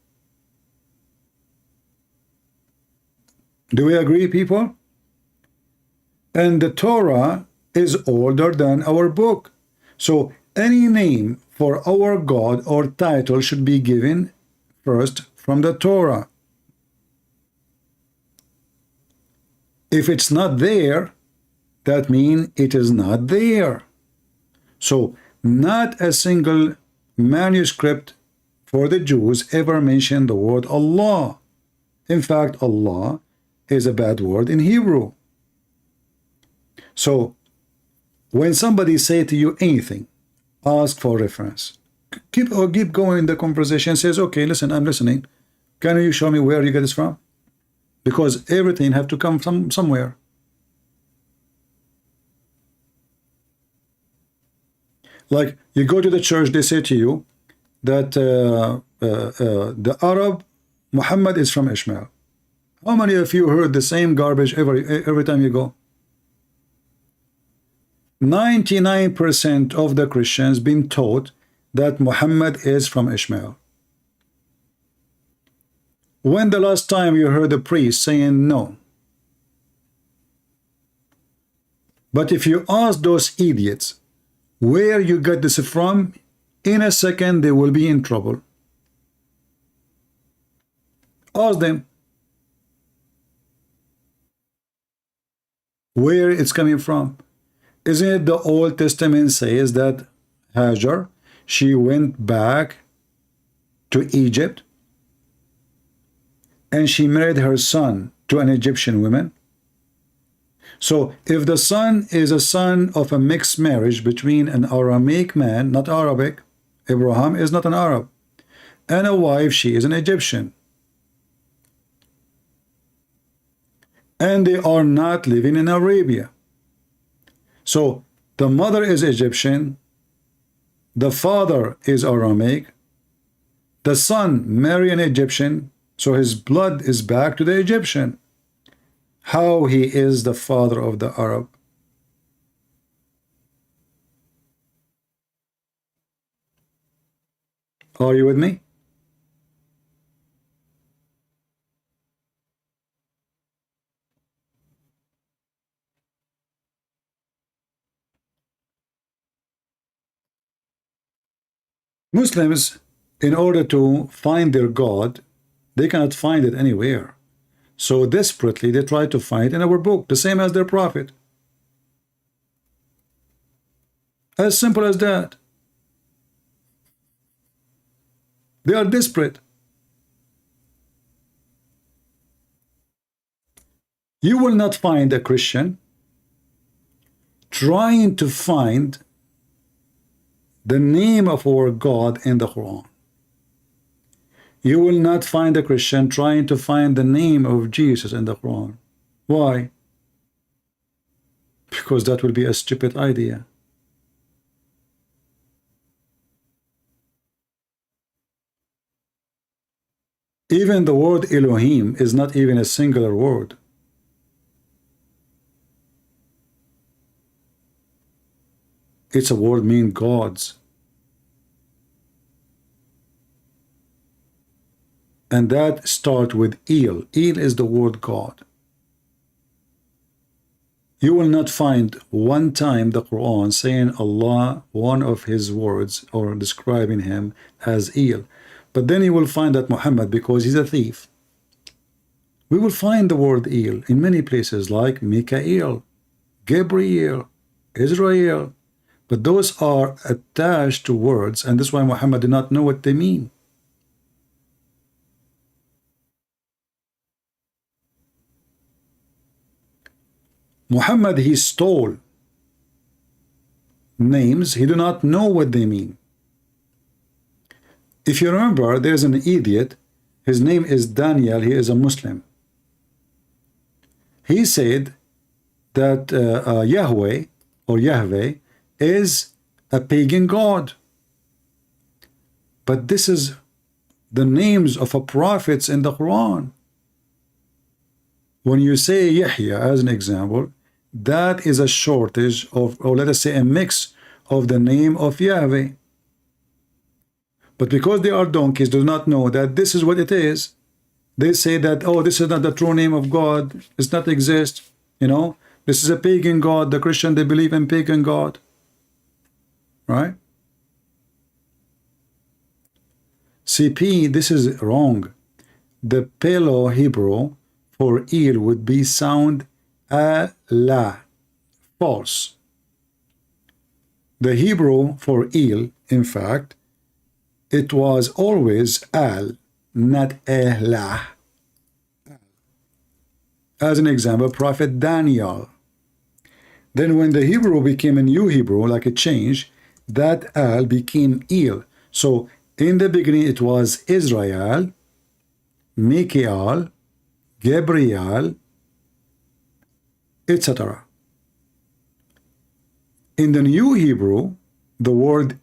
Do we agree, people? And the Torah is older than our book. So any name for our God or title should be given first from the Torah. If it's not there, that means it is not there. So not a single manuscript for the Jews ever mentioned the word Allah. In fact, Allah is a bad word in Hebrew. So when somebody say to you anything, ask for reference. Keep going the conversation. Says, okay, listen, I'm listening. Can you show me where you get this from? Because everything have to come from somewhere. Like you go to the church, they say to you that the Arab Muhammad is from Ishmael. How many of you heard the same garbage every time you go? 99% of the Christians been taught that Muhammad is from Ishmael. When the last time you heard a priest saying no? But if you ask those idiots where you got this from, in a second they will be in trouble. Ask them where it's coming from. Isn't it the Old Testament says that Hajar, she went back to Egypt and she married her son to an Egyptian woman? So if the son is a son of a mixed marriage between an Aramaic man, not Arabic, Abraham is not an Arab, and a wife, she is an Egyptian, and they are not living in Arabia. So the mother is Egyptian, the father is Aramaic, the son marry an Egyptian, so his blood is back to the Egyptian. How he is the father of the Arab? Are you with me? Muslims, in order to find their God, they cannot find it anywhere. So desperately they try to find it in our book, the same as their prophet. As simple as that. They are desperate. You will not find a Christian trying to find the name of our God in the Quran. You will not find a Christian trying to find the name of Jesus in the Quran. Why? Because that will be a stupid idea. Even the word Elohim is not even a singular word. It's a word meaning gods. And that starts with El. El is the word God. You will not find one time the Quran saying Allah, one of his words, or describing him as El. But then you will find that Muhammad, because he's a thief. We will find the word El in many places like Mikael, Gabriel, Israel. But those are attached to words, and that's why Muhammad did not know what they mean. Muhammad, he stole names, he do not know what they mean. If you remember, there's an idiot, his name is Daniel, he is a Muslim. He said that Yahweh or Yahweh is a pagan god. But this is the names of a prophets in the Quran. When you say Yahya as an example, that is a shortage of, or let us say a mix of the name of Yahweh. But because they are donkeys, do not know that this is what it is. They say that, oh, this is not the true name of God. It's not exist. You know, this is a pagan God. The Christian, they believe in pagan God. Right? CP, this is wrong. The Paleo Hebrew for eel would be sound Allah, false. The Hebrew for eel, in fact, it was always al, not Allah. As an example, Prophet Daniel. Then when the Hebrew became a new Hebrew, like a change, that al became il. So in the beginning it was Israel, Michael, Gabriel, etc. In the new Hebrew, the word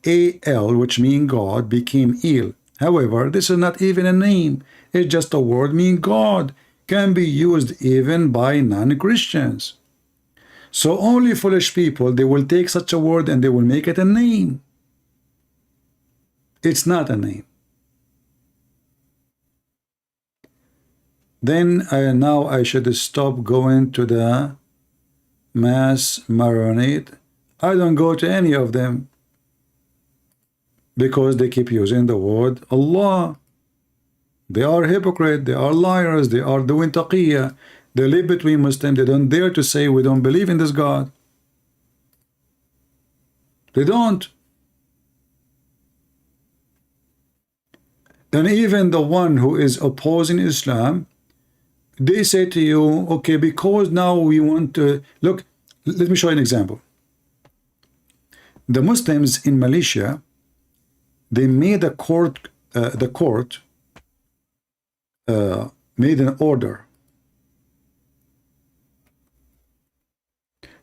al, which means God, became il. However, this is not even a name. It's just a word meaning God. Can be used even by non-Christians. So only foolish people, they will take such a word and they will make it a name. It's not a name. Then now I should stop going to the mass maronite. I don't go to any of them because they keep using the word Allah. They are hypocrite, they are liars, they are doing taqiyya. They live between Muslims. They don't dare to say we don't believe in this God. They don't. And even the one who is opposing Islam, they say to you, okay, because now we want to look, let me show you an example. The Muslims in Malaysia, they made a court, the court made an order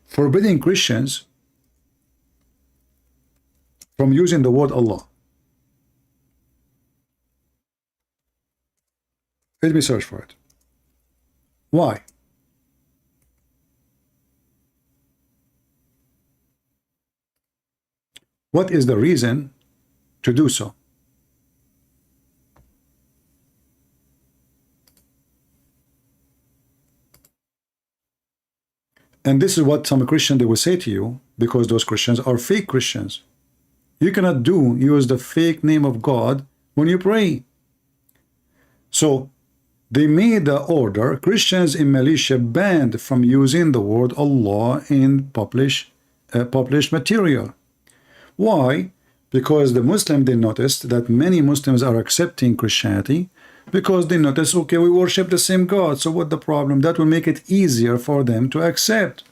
forbidding Christians from using the word Allah. Let me search for it. Why? What is the reason to do so? And this is what some Christians they will say to you, because those Christians are fake Christians. You cannot use the fake name of God when you pray. So they made the order, Christians in Malaysia banned from using the word Allah in published material. Why? Because the Muslims, they noticed that many Muslims are accepting Christianity because they notice, okay, we worship the same God, so what the problem? That will make it easier for them to accept.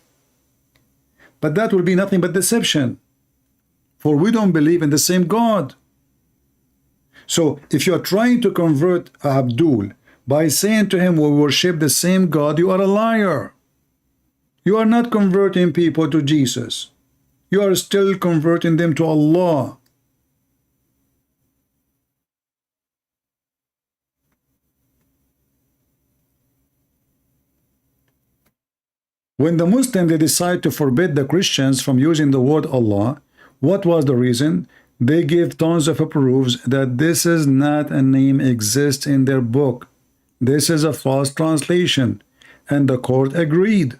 But that will be nothing but deception, for we don't believe in the same God. So if you are trying to convert Abdul by saying to him we worship the same God, you are a liar. You are not converting people to Jesus. You are still converting them to Allah. When the Muslims they decide to forbid the Christians from using the word Allah, what was the reason? They give tons of proofs that this is not a name exists in their book. This is a false translation, and the court agreed.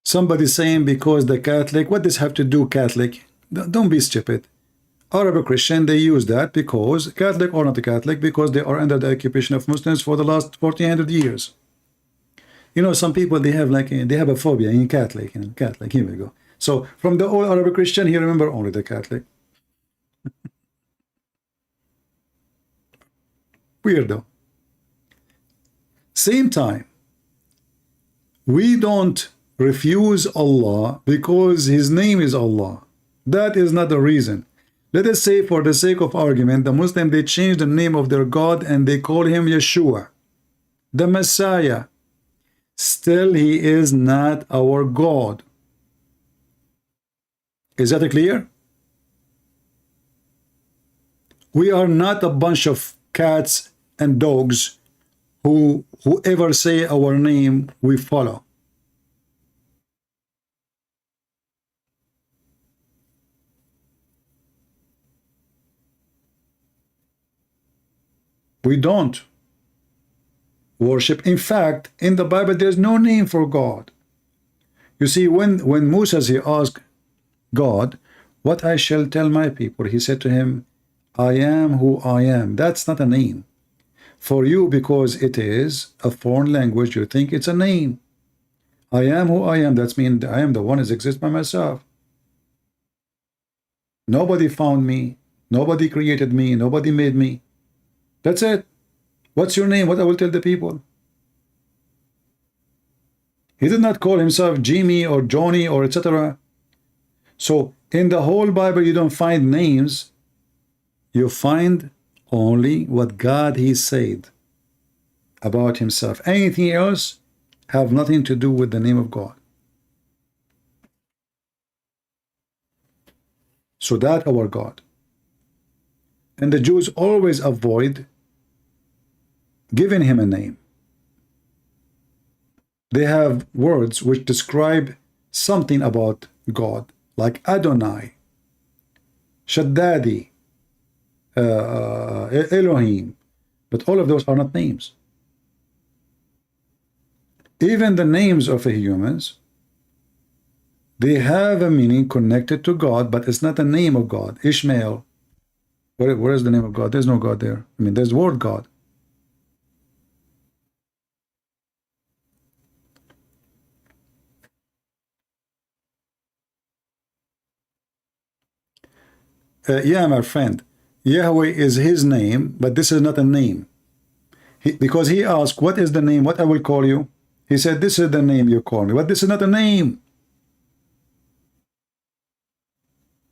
Somebody saying because the Catholic, what does have to do Catholic? Don't be stupid. Arab Christian, they use that because, Catholic or not Catholic, because they are under the occupation of Muslims for the last 1400 years. You know, some people, they have a phobia in Catholic, Catholic, here we go. So, from the old Arab Christian, he remember only the Catholic. Weirdo. Same time, we don't refuse Allah because his name is Allah. That is not the reason. Let us say, for the sake of argument, the Muslim, they change the name of their God and they call him Yeshua, the Messiah. Still, he is not our God. Is that clear? We are not a bunch of cats and dogs who whoever say our name, we follow. We don't worship. In fact, in the Bible, there's no name for God. You see, when Moses, he asked God, what I shall tell my people, he said to him, I am who I am. That's not a name. For you, because it is a foreign language, you think it's a name. I am who I am. That means I am the one that exists by myself. Nobody found me. Nobody created me. Nobody made me. That's it. What's your name? What I will tell the people? He did not call himself Jimmy or Johnny or etc. So in the whole Bible, you don't find names. You find only what God he said about himself. Anything else have nothing to do with the name of God. So that our God. And the Jews always avoid giving him a name. They have words which describe something about God, like Adonai, Shaddadi, Elohim, but all of those are not names. Even the names of the humans, they have a meaning connected to God, but it's not the name of God. Ishmael, where is the name of God? There's no God there. I mean, there's the word God. Yeah, my friend, Yahweh is his name, but this is not a name. Because he asked, what is the name? What I will call you? He said, this is the name you call me, but this is not a name.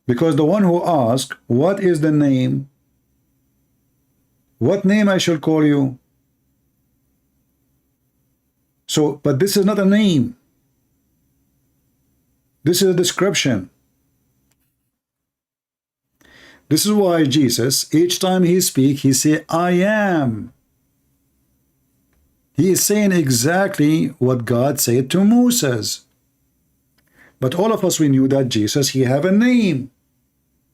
Because the one who asked, what is the name? What name I shall call you? So, but this is not a name. This is a description. This is why Jesus, each time he speaks, he say, I am. He is saying exactly what God said to Moses. But all of us, we knew that Jesus, he have a name,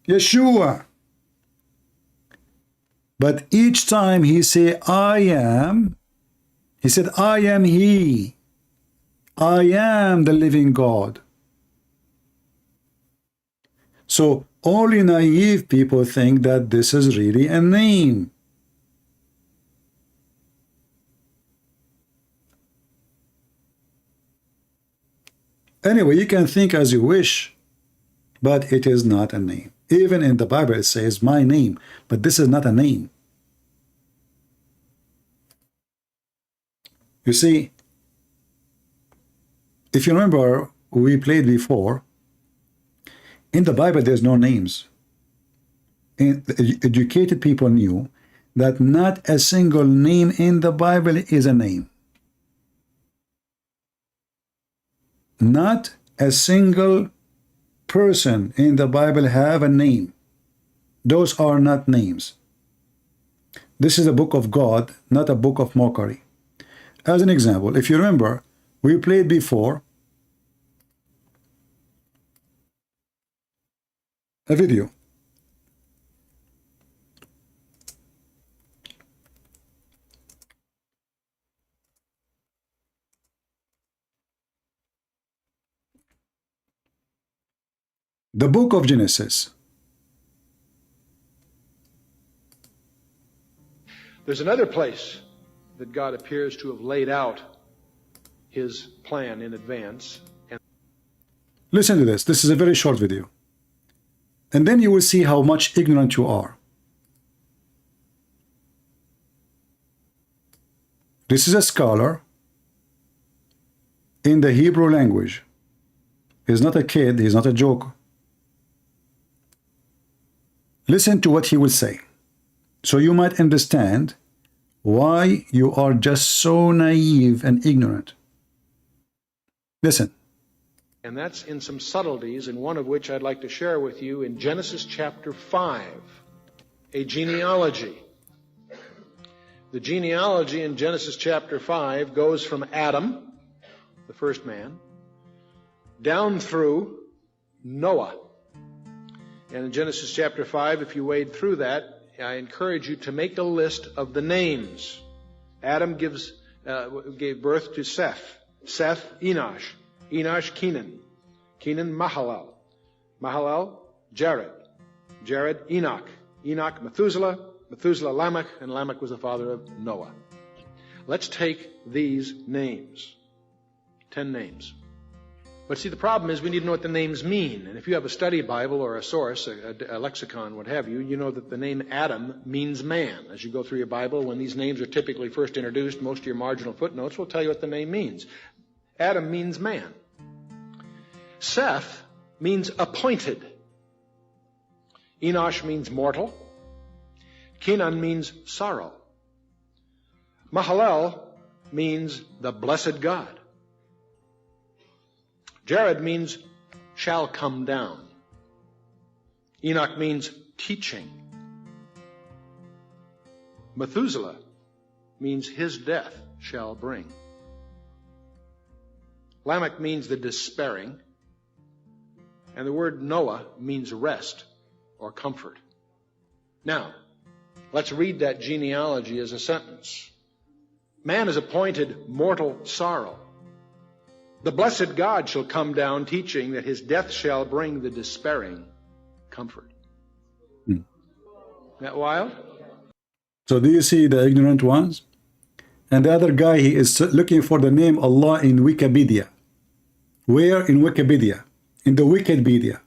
Yeshua. But each time he say, I am, he said, I am he. I am the living God. So only naive people think that this is really a name. Anyway, you can think as you wish, but it is not a name. Even in the Bible it says my name, but this is not a name. You see, if you remember, we played before, in the Bible there's no names. And educated people knew that not a single name in the Bible is a name. Not a single person in the Bible have a name. Those are not names. This is a book of God, not a book of mockery. As an example, if you remember, we played before a video. The book of Genesis. There's another place that God appears to have laid out his plan in advance. Listen to this. This is a very short video. And then you will see how much ignorant you are. This is a scholar in the Hebrew language. He's not a kid, he's not a joke. Listen to what he will say, so you might understand why you are just so naive and ignorant. Listen. And that's in some subtleties, and one of which I'd like to share with you in Genesis chapter 5, a genealogy. The genealogy in Genesis chapter 5 goes from Adam, the first man, down through Noah. And in Genesis chapter 5, if you wade through that, I encourage you to make a list of the names. Adam gave birth to Seth. Seth, Enosh. Enosh, Kenan. Kenan, Mahalalel. Mahalalel, Jared. Jared, Enoch. Enoch, Methuselah. Methuselah, Lamech. And Lamech was the father of Noah. Let's take these names. 10 names. But see, the problem is we need to know what the names mean. And if you have a study Bible or a source, a lexicon, what have you, you know that the name Adam means man. As you go through your Bible, when these names are typically first introduced, most of your marginal footnotes will tell you what the name means. Adam means man. Seth means appointed. Enosh means mortal. Kenan means sorrow. Mahalalel means the blessed God. Jared means shall come down. Enoch means teaching. Methuselah means his death shall bring. Lamech means the despairing. And the word Noah means rest or comfort. Now, let's read that genealogy as a sentence. Man is appointed mortal sorrow. The blessed God shall come down, teaching that his death shall bring the despairing comfort. That wild? So do you see the ignorant ones? And the other guy, he is looking for the name Allah in Wikipedia. Where in Wikipedia? In the Wikipedia.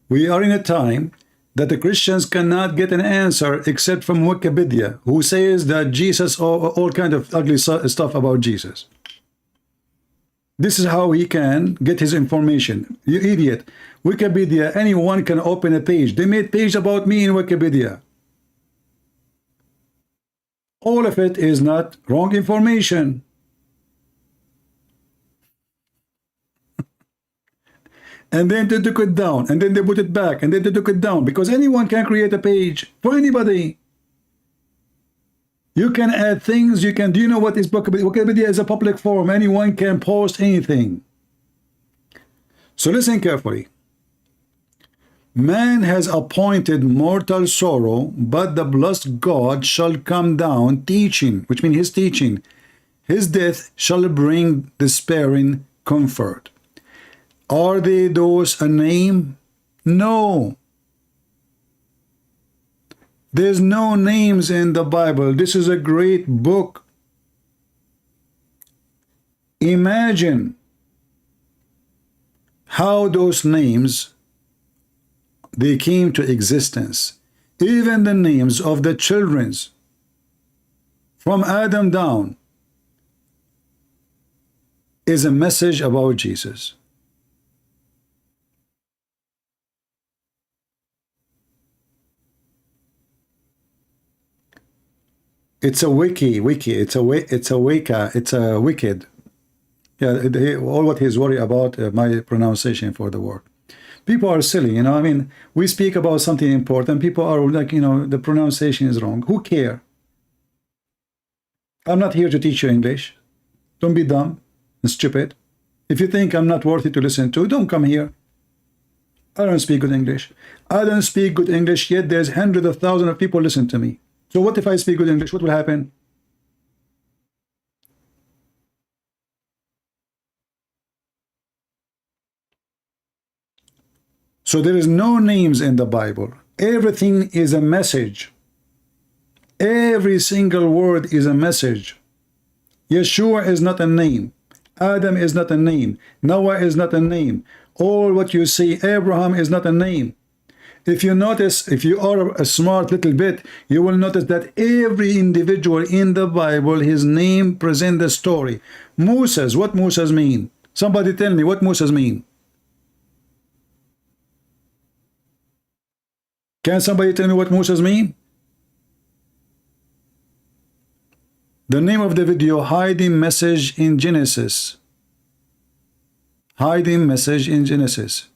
We are in a time that the Christians cannot get an answer except from Wikipedia, who says that Jesus, all kind of ugly stuff about Jesus. This is how he can get his information. You idiot. Wikipedia, anyone can open a page. They made page about me in Wikipedia. All of it is not wrong information. And then they took it down, and then they put it back, and then they took it down, because anyone can create a page for anybody. You can add things, you can, do you know what is Wikipedia? Wikipedia is a public forum, anyone can post anything. So listen carefully. Man has appointed mortal sorrow, but the blessed God shall come down teaching, which means his teaching. His death shall bring despairing comfort. Are they those a name? No. There's no names in the Bible. This is a great book. Imagine how those names, they came to existence. Even the names of the children's from Adam down is a message about Jesus. It's a it's a wicked. Yeah, all what he's worried about my pronunciation for the word. People are silly, you know. I mean, we speak about something important. People are like, you know, the pronunciation is wrong. Who care? I'm not here to teach you English. Don't be dumb and stupid. If you think I'm not worthy to listen to, don't come here. I don't speak good English. I don't speak good English, yet there's hundreds of thousands of people listen to me. So what if I speak good English? What will happen? So there is no names in the Bible. Everything is a message. Every single word is a message. Yeshua is not a name. Adam is not a name. Noah is not a name. All what you see, Abraham is not a name. If you notice, if you are a smart little bit, you will notice that every individual in the Bible, his name present the story. Moses, what Moses mean? Somebody tell me what Moses mean. Can somebody tell me what Moses mean? The name of the video, hiding message in Genesis. Hiding message in Genesis.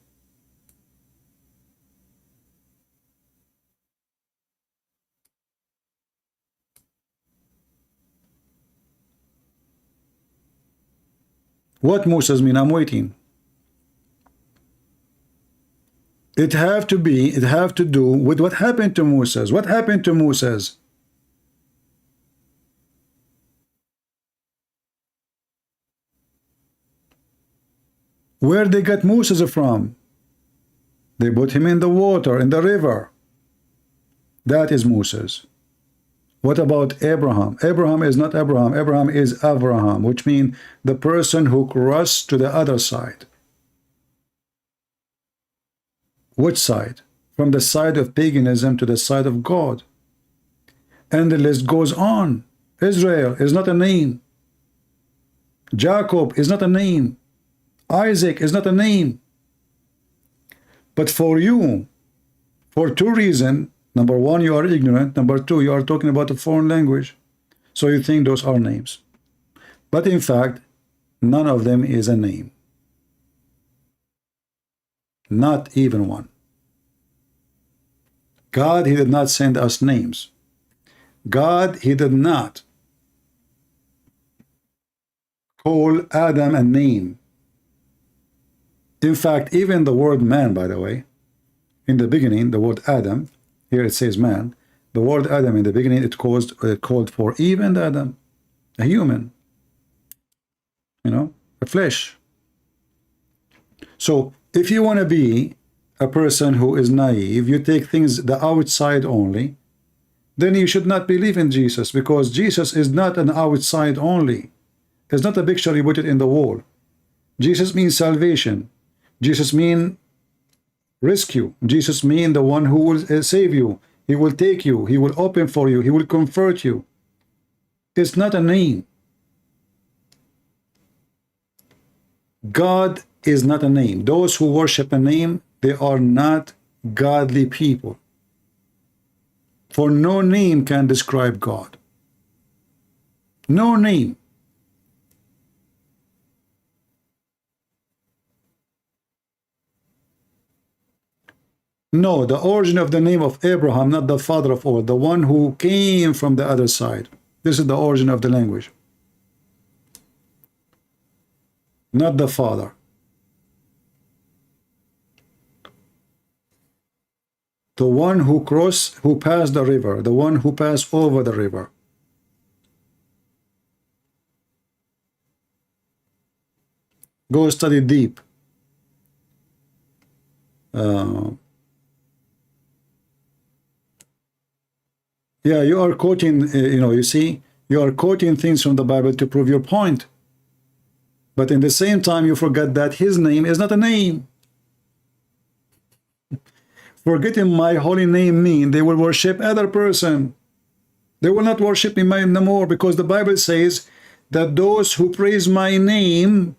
What Moses mean? I'm waiting. It have to do with what happened to Moses. What happened to Moses? Where they got Moses from? They put him in the water, in the river. That is Moses. What about Abraham? Abraham is not Abraham. Abraham is Avraham, which means the person who crossed to the other side. Which side? From the side of paganism to the side of God. And the list goes on. Israel is not a name. Jacob is not a name. Isaac is not a name. But for you, for two reasons, number one, you are ignorant. Number two, you are talking about a foreign language. So you think those are names. But in fact, none of them is a name. Not even one. God, he did not send us names. God, he did not call Adam a name. In fact, even the word man, by the way, in the beginning, the word Adam, here it says man, the word Adam in the beginning, it called for Eve and Adam, a human, you know, a flesh. So if you want to be a person who is naive, you take things the outside only, then you should not believe in Jesus, because Jesus is not an outside only. It's not a picture you put it in the wall. Jesus means salvation. Jesus means rescue. Jesus means the one who will save you. He will take you. He will open for you. He will comfort you. It's not a name. God is not a name. Those who worship a name, they are not godly people. For no name can describe God. No name. No, the origin of the name of Abraham, not the father of all, the one who came from the other side. This is the origin of the language. Not the father. The one who passed the river, the one who passed over the river. Go study deep. Yeah, you are quoting, you see, you are quoting things from the Bible to prove your point. But in the same time, you forget that his name is not a name. Forgetting my holy name mean they will worship other person. They will not worship me no more, because the Bible says that those who praise my name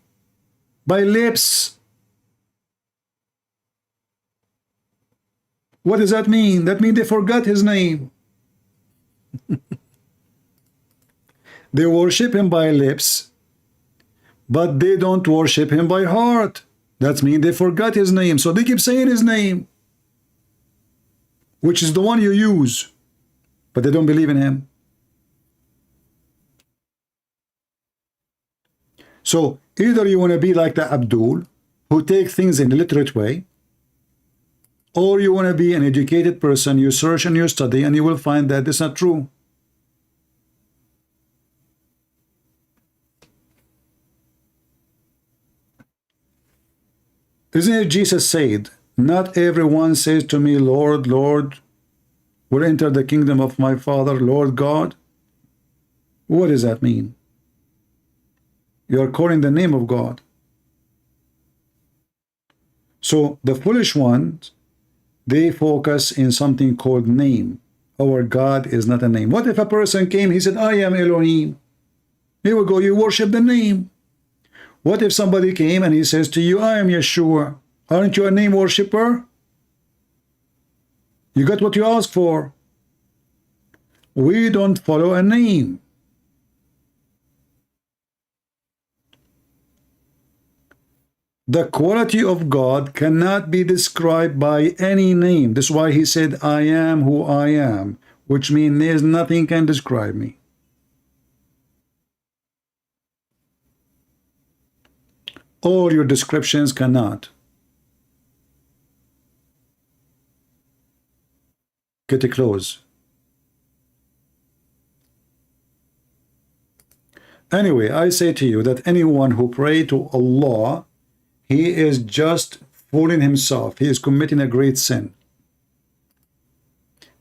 by lips. What does that mean? That means they forgot his name. They worship him by lips, but they don't worship him by heart. That means they forgot his name. So they keep saying his name, which is the one you use, but they don't believe in him. So either you want to be like the Abdul, who take things in a literate way, or you want to be an educated person, you search and you study, and you will find that it's not true. Isn't it Jesus said, not everyone says to me, Lord, Lord, will enter the kingdom of my Father, Lord God? What does that mean? You are calling the name of God. So the foolish ones, they focus in something called name. Our God is not a name. What if a person came, he said, I am Elohim? Here we go, you worship the name. What if somebody came and he says to you, I am Yeshua? Aren't you a name worshiper? You got what you asked for. We don't follow a name. The quality of God cannot be described by any name. That's why he said, I am who I am, which means there's nothing can describe me. All your descriptions cannot. Get it close. Anyway, I say to you that anyone who pray to Allah, he is just fooling himself. He is committing a great sin.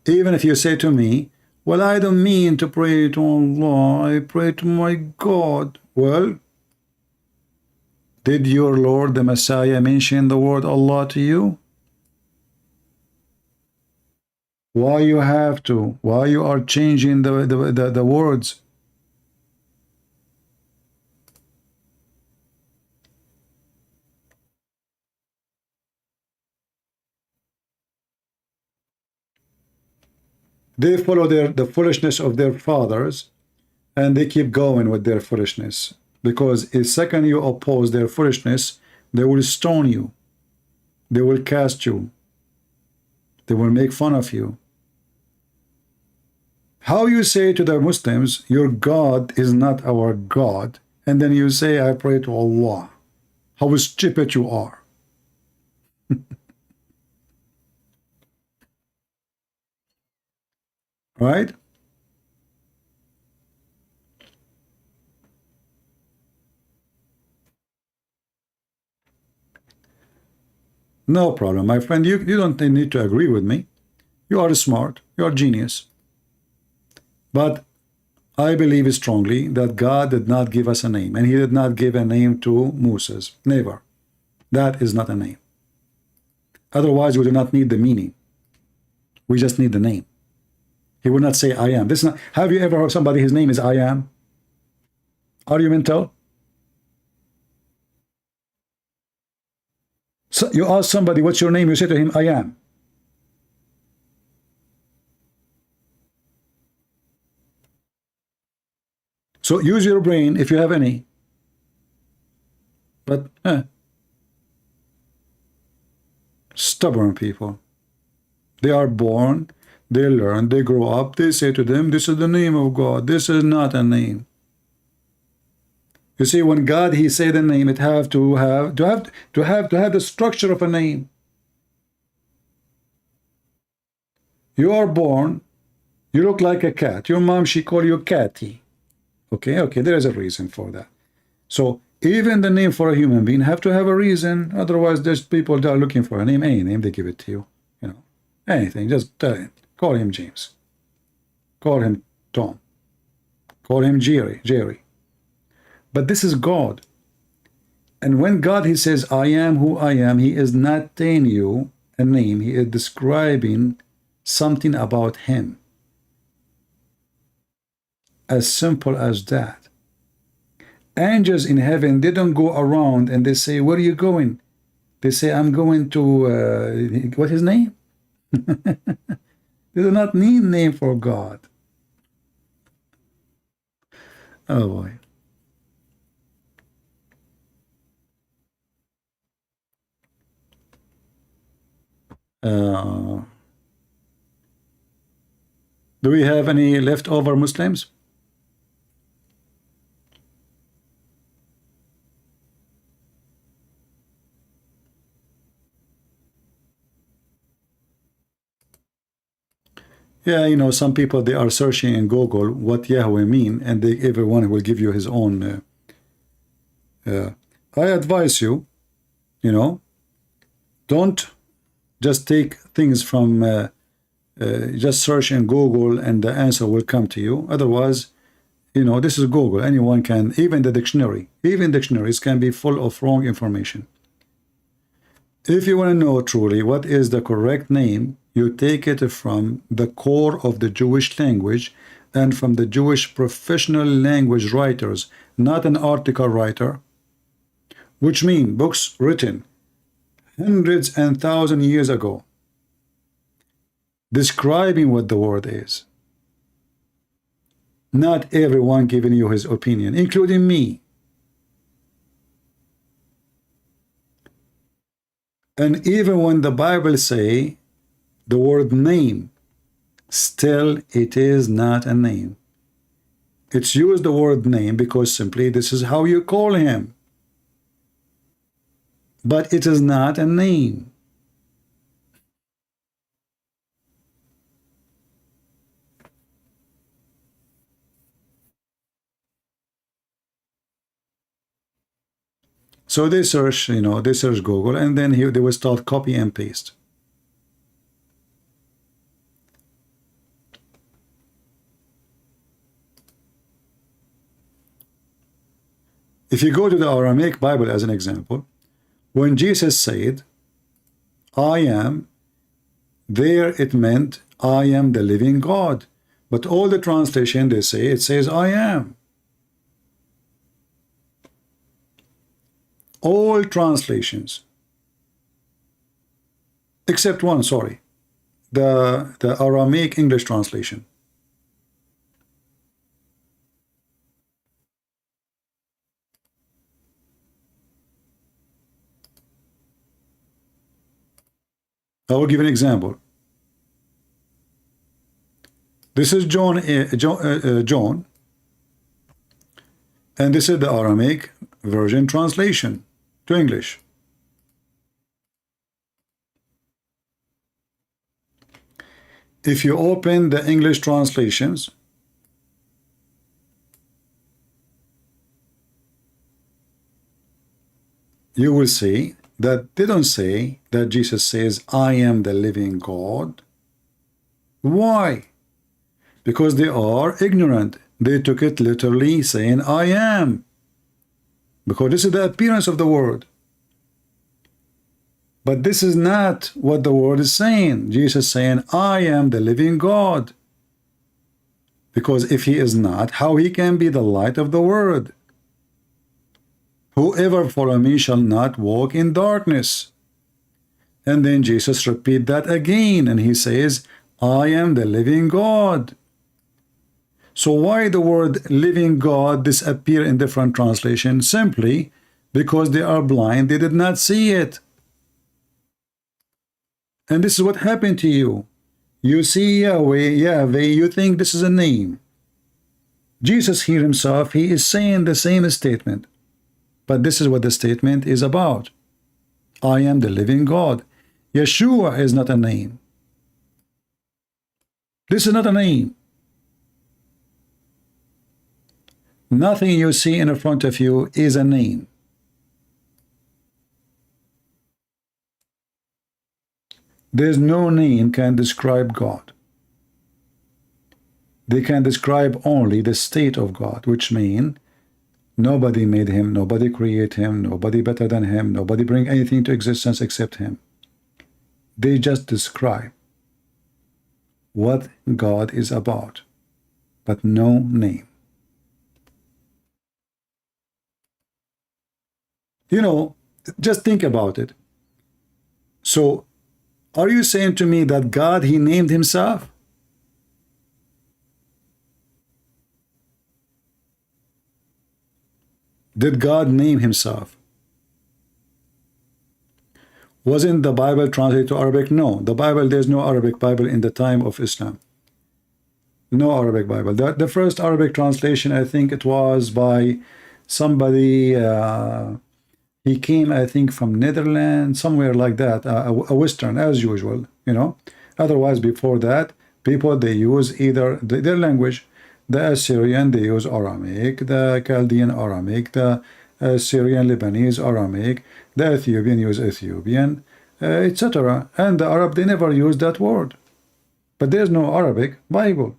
Even if you say to me, well, I don't mean to pray to Allah, I pray to my God. Well, did your Lord, the Messiah, mention the word Allah to you? Why you have to? Why you are changing the words? They follow the foolishness of their fathers, and they keep going with their foolishness. Because the second you oppose their foolishness, they will stone you. They will cast you. They will make fun of you. How you say to the Muslims, your God is not our God, and then you say, I pray to Allah. How stupid you are. Right? No problem, my friend. You don't need to agree with me. You are smart. You are genius. But I believe strongly that God did not give us a name, and he did not give a name to Moses. Never. That is not a name. Otherwise, we do not need the meaning. We just need the name. He will not say, I am. This is not, have you ever heard somebody, his name is I am? Are you mental? So you ask somebody, what's your name? You say to him, I am. So use your brain if you have any. But, stubborn people. They are born, they learn, they grow up, they say to them, this is the name of God. This is not a name. You see, when God, he said a name, it have to have the structure of a name. You are born, you look like a cat. Your mom, she call you Catty. Okay, there is a reason for that. So even the name for a human being have to have a reason. Otherwise, there's people that are looking for a name, any name, they give it to you. You know, anything, just tell him. Call him James. Call him Tom. Call him Jerry. But this is God. And when God, he says, I am who I am, he is not telling you a name. He is describing something about him. As simple as that. Angels in heaven, they don't go around and they say, where are you going? They say, I'm going to, what his name? They do not need name for God. Oh boy. Do we have any leftover Muslims? Yeah, you know, some people, they are searching in Google what Yahweh mean, and everyone will give you his own. I advise you, you know, don't just take things from, just search in Google and the answer will come to you. Otherwise, you know, this is Google. Anyone can, even the dictionary, even dictionaries can be full of wrong information. If you want to know truly what is the correct name, you take it from the core of the Jewish language and from the Jewish professional language writers, not an article writer, which mean books written hundreds and thousands of years ago, describing what the word is. Not everyone giving you his opinion, including me. And even when the Bible say the word name, still it is not a name. It's used the word name because simply this is how you call him. But it is not a name. So they search, they search Google, and then they will start copy and paste. If you go to the Aramaic Bible as an example, when Jesus said, I am, there it meant, I am the living God. But all the translation they say, it says, I am. All translations. Except one, sorry. The Aramaic English translation. I will give an example. This is John, and this is the Aramaic version translation to English. If you open the English translations, you will see that they don't say that Jesus says, I am the living God. Why? Because they are ignorant. They took it literally, saying, I am. Because this is the appearance of the word. But this is not what the word is saying. Jesus is saying, I am the living God. Because if he is not, how he can be the light of the world? Whoever follow me shall not walk in darkness. And then Jesus repeat that again, and he says, I am the living God. So why the word living God disappear in different translations? Simply because they are blind, they did not see it. And this is what happened to you. You see Yahweh, you think this is a name. Jesus here himself, he is saying the same statement. But this is what the statement is about. I am the living God. Yeshua is not a name. This is not a name. Nothing you see in front of you is a name. There's no name can describe God. They can describe only the state of God, which means nobody made him, nobody created him, nobody better than him, nobody bring anything to existence except him. They just describe what God is about, but no name. Just think about it. So, are you saying to me that God, he named himself? Did God name himself? Wasn't the Bible translated to Arabic? No, the Bible, there's no Arabic Bible in the time of Islam. No Arabic Bible. The first Arabic translation, I think it was by somebody, he came, I think, from Netherlands, somewhere like that, a Western, as usual, Otherwise, before that, people, they use either their language. The Assyrian, they use Aramaic, the Chaldean Aramaic, the Syrian Lebanese Aramaic, the Ethiopian use Ethiopian, etc. And the Arab, they never use that word. But there's no Arabic Bible.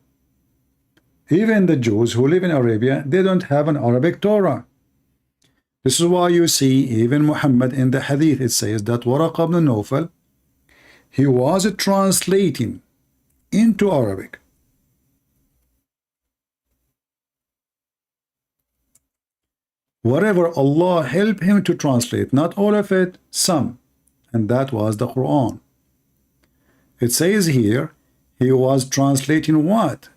Even the Jews who live in Arabia, they don't have an Arabic Torah. This is why you see even Muhammad in the hadith, it says that Waraq ibn Nawfal, he was translating into Arabic. Whatever Allah helped him to translate, not all of it, some, and that was the Quran. It says here, he was translating what?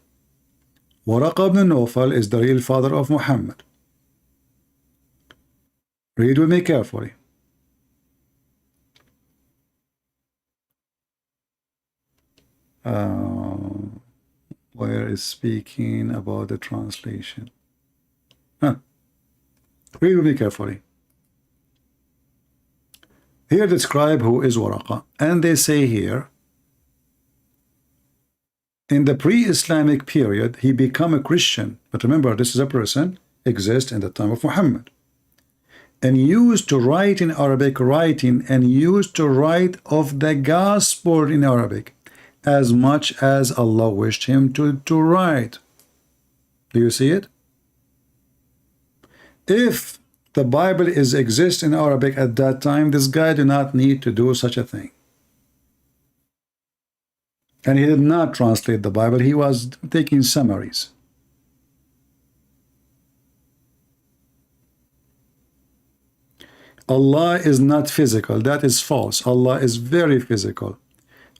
Waraq ibn Nawfal is the real father of Muhammad. Read with me carefully. Where is speaking about the translation? Read with me carefully. Here describe who is Waraqa, and they say here, in the pre-Islamic period, he became a Christian. But remember, this is a person exists in the time of Muhammad, and used to write in Arabic, and used to write of the gospel in Arabic, as much as Allah wished him to write. Do you see it? If the Bible exists in Arabic at that time, this guy did not need to do such a thing. And he did not translate the Bible, he was taking summaries. Allah is not physical, that is false. Allah is very physical.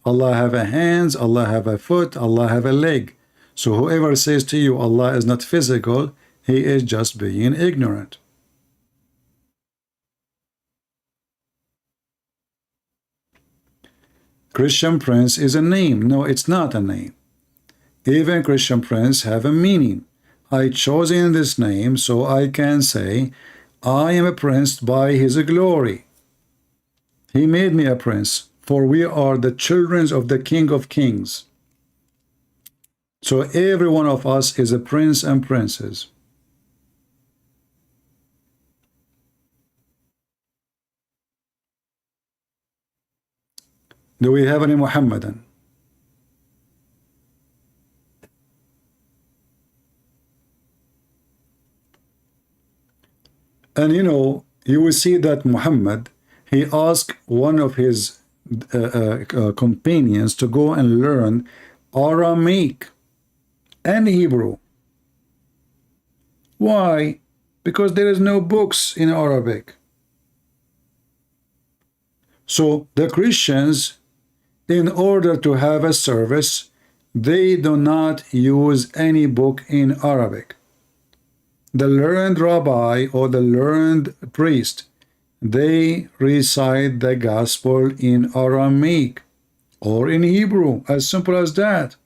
Allah have a hands, Allah have a foot, Allah have a leg. So whoever says to you Allah is not physical, he is just being ignorant. Christian Prince is a name. No, it's not a name. Even Christian Prince have a meaning. I chosen this name so I can say I am a prince by his glory. He made me a prince, for we are the children of the King of Kings. So every one of us is a prince and princess. Do we have any Muhammadan? And you know, you will see that Muhammad, he asked one of his companions to go and learn Aramaic and Hebrew. Why? Because there is no books in Arabic. So the Christians, in order to have a service, they do not use any book in Arabic. The learned rabbi or the learned priest, they recite the gospel in Aramaic or in Hebrew, as simple as that.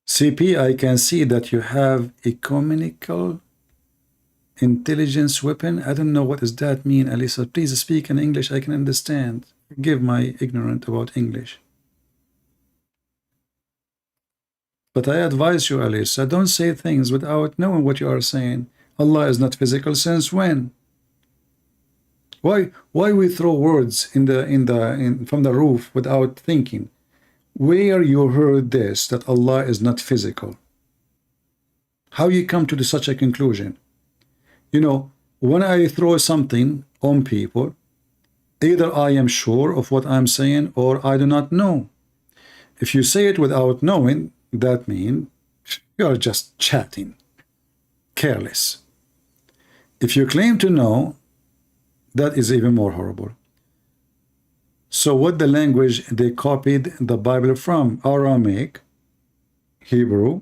CP, I can see that you have ecumenical intelligence weapon. I don't know what does that mean, Alisa. Please speak in English, I can understand. Forgive my ignorance about English. But I advise you, Alisa, don't say things without knowing what you are saying. Allah is not physical. Since when? Why we throw words from the roof without thinking? Where you heard this, that Allah is not physical? How you come to such a conclusion? You know, when I throw something on people, either I am sure of what I'm saying or I do not know. If you say it without knowing, that means you are just chatting, careless. If you claim to know, that is even more horrible. So what the language they copied the Bible from? Aramaic, Hebrew,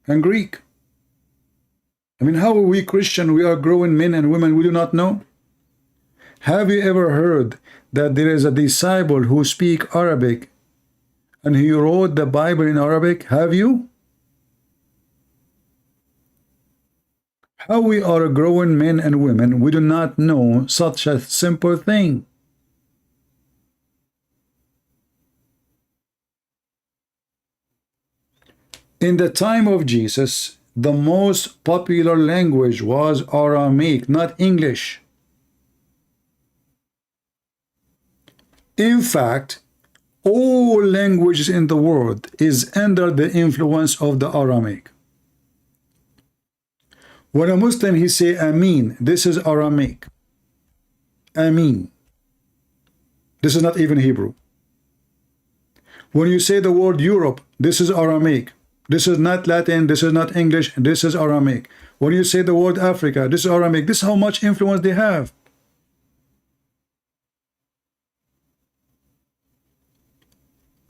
and Greek. I mean, how are we Christian? We are growing men and women, we do not know. Have you ever heard that there is a disciple who speaks Arabic and he wrote the Bible in Arabic? Have you? How we are growing men and women, we do not know such a simple thing. In the time of Jesus, the most popular language was Aramaic, not English. In fact, all languages in the world is under the influence of the Aramaic. When a Muslim, he say Amin, this is Aramaic. Amin. This is not even Hebrew. When you say the word Europe, this is Aramaic. This is not Latin, this is not English, this is Aramaic. When you say the word Africa, this is Aramaic. This is how much influence they have.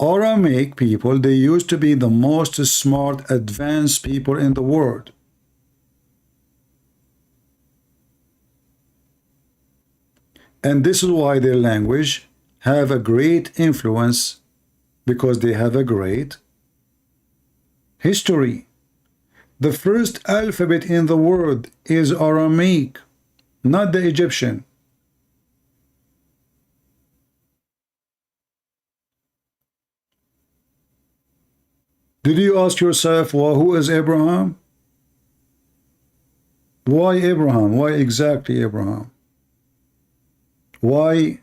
Aramaic people, they used to be the most smart, advanced people in the world. And this is why their language have a great influence, because they have a great history. The first alphabet in the world is Aramaic, not the Egyptian. Did you ask yourself, well, who is Abraham? Why Abraham? Why exactly Abraham? Why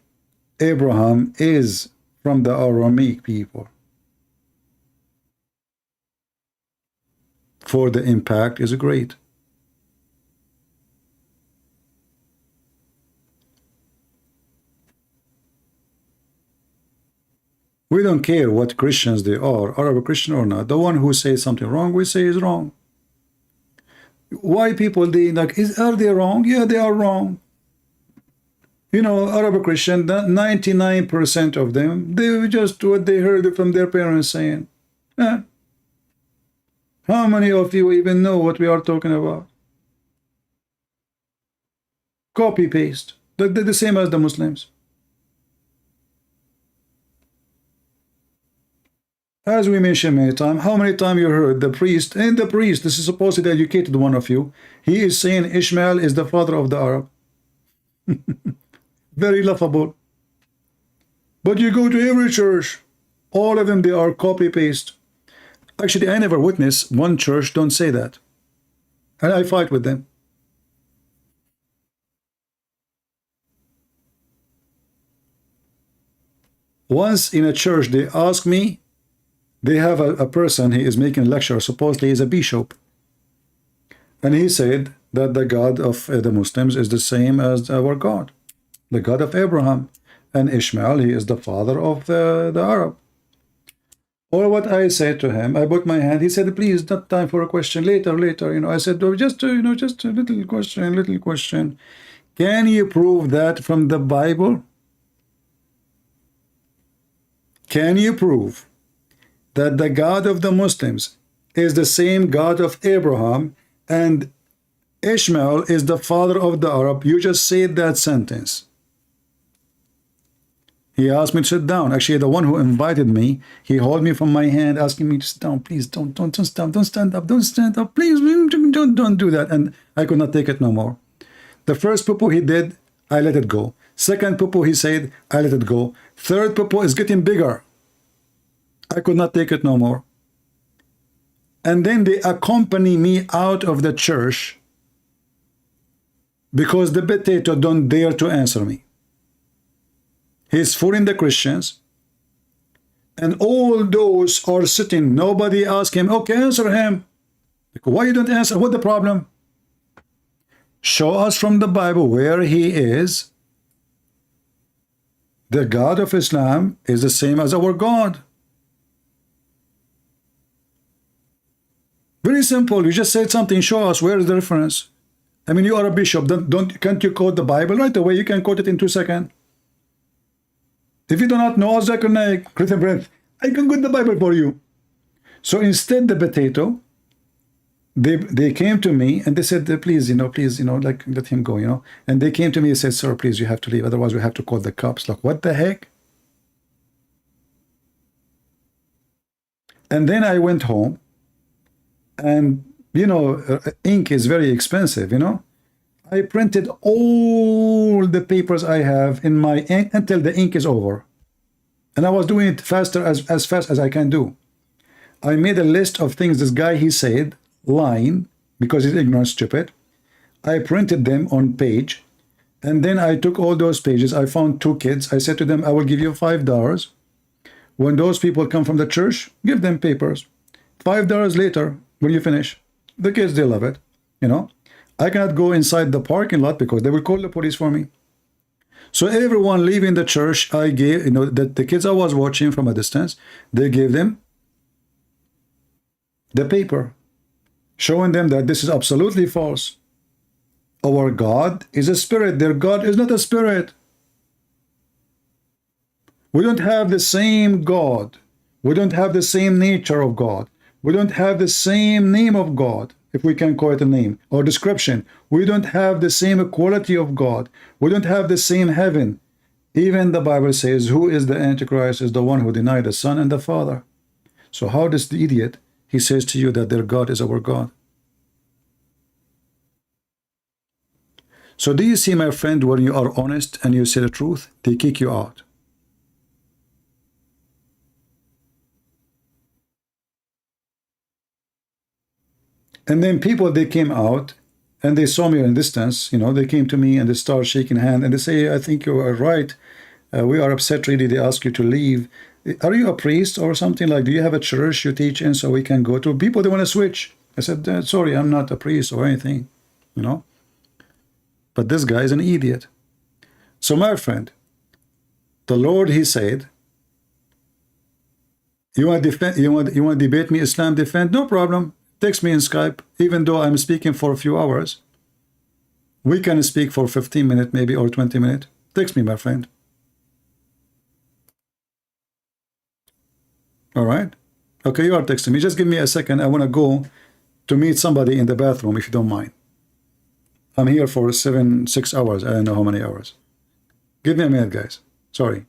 Abraham is from the Aramaic people? For the impact is great. We don't care what Christians they are a Christian or not. The one who says something wrong, we say is wrong. Why people, they like, are they wrong? Yeah, they are wrong. You know, Arab Christian, 99% of them, they just what they heard from their parents saying. Yeah. How many of you even know what we are talking about? Copy paste. They're the same as the Muslims. As we mentioned many times, how many times you heard the priest, and the priest, this is supposedly educated one of you, he is saying Ishmael is the father of the Arab. Very laughable. But you go to every church, all of them, they are copy-paste. Actually, I never witnessed one church don't say that. And I fight with them. Once in a church, they asked me, they have a person, he is making a lecture, supposedly he's a bishop. And he said that the God of the Muslims is the same as our God, the God of Abraham. And Ishmael, he is the father of the Arab. Or what I said to him, I put my hand, he said, please, not time for a question, later, you know. I said, oh, just a little question. Can you prove that from the Bible? Can you prove that the God of the Muslims is the same God of Abraham and Ishmael is the father of the Arab? You just said that sentence. He asked me to sit down. Actually, the one who invited me, he held me from my hand, asking me to sit down. Please don't stand up. Please don't do that. And I could not take it no more. The first poo he did, I let it go. Second poo he said, I let it go. Third poo is getting bigger. I could not take it no more. And then they accompany me out of the church because the potato don't dare to answer me. He's fooling the Christians. And all those are sitting. Nobody asked him, okay, answer him. Why you don't answer? What the problem? Show us from the Bible where he is. The God of Islam is the same as our God. Very simple. You just said something. Show us where is the reference. I mean, you are a bishop. Can't you quote the Bible right away? You can quote it in 2 seconds. If you do not know, I can quote the Bible for you. So instead, the potato, they came to me and they said, please, like let him go, And they came to me and said, sir, please, you have to leave. Otherwise, we have to call the cops. Like, what the heck? And then I went home. And, ink is very expensive, I printed all the papers I have in my ink until the ink is over. And I was doing it faster, as fast as I can do. I made a list of things this guy, he said, lying, because he's ignorant, stupid. I printed them on page. And then I took all those pages. I found two kids. I said to them, I will give you $5. When those people come from the church, give them papers. $5 later, when you finish, the kids, they love it. You know, I cannot go inside the parking lot because they will call the police for me. So everyone leaving the church, I gave, you know, the kids I was watching from a distance, they gave them the paper, showing them that this is absolutely false. Our God is a spirit. Their God is not a spirit. We don't have the same God. We don't have the same nature of God. We don't have the same name of God, if we can call it a name, or description. We don't have the same equality of God. We don't have the same heaven. Even the Bible says, who is the Antichrist is the one who denied the Son and the Father. So how does the idiot, he says to you that their God is our God? So do you see, my friend, when you are honest and you say the truth, they kick you out. And then people, they came out and they saw me in distance, you know, they came to me and they start shaking hand and they say, I think you are right. We are upset really. They ask you to leave. Are you a priest or something? Like, do you have a church you teach in so we can go to? People, they want to switch. I said, sorry, I'm not a priest or anything, you know. But this guy is an idiot. So my friend, the Lord, he said, you want to defend, you want to debate me, Islam defend? No problem. Text me in Skype, even though I'm speaking for a few hours. We can speak for 15 minutes maybe or 20 minutes. Text me, my friend. All right? Okay, you are texting me. Just give me a second. I want to go to meet somebody in the bathroom, if you don't mind. I'm here for 6 hours. I don't know how many hours. Give me a minute, guys. Sorry.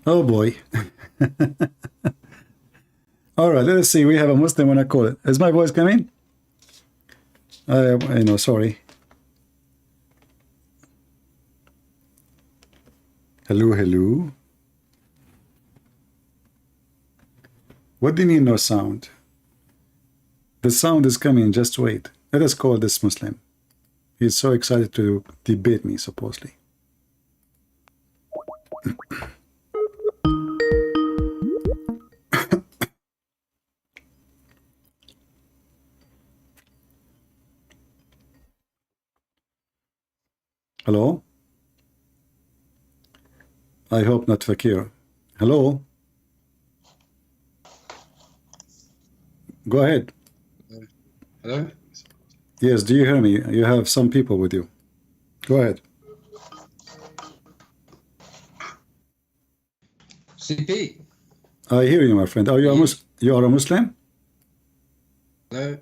Oh boy. All right, let's see. We have a Muslim when I call it. Is my voice coming? I know, sorry. Hello, hello. What do you mean no sound? The sound is coming, just wait. Let us call this Muslim. He's so excited to debate me, supposedly. Hello? I hope not Fakir. Hello? Go ahead. Hello? Yes, do you hear me? You have some people with you. Go ahead. CP. I hear you, my friend. Are you you are a Muslim? Hello?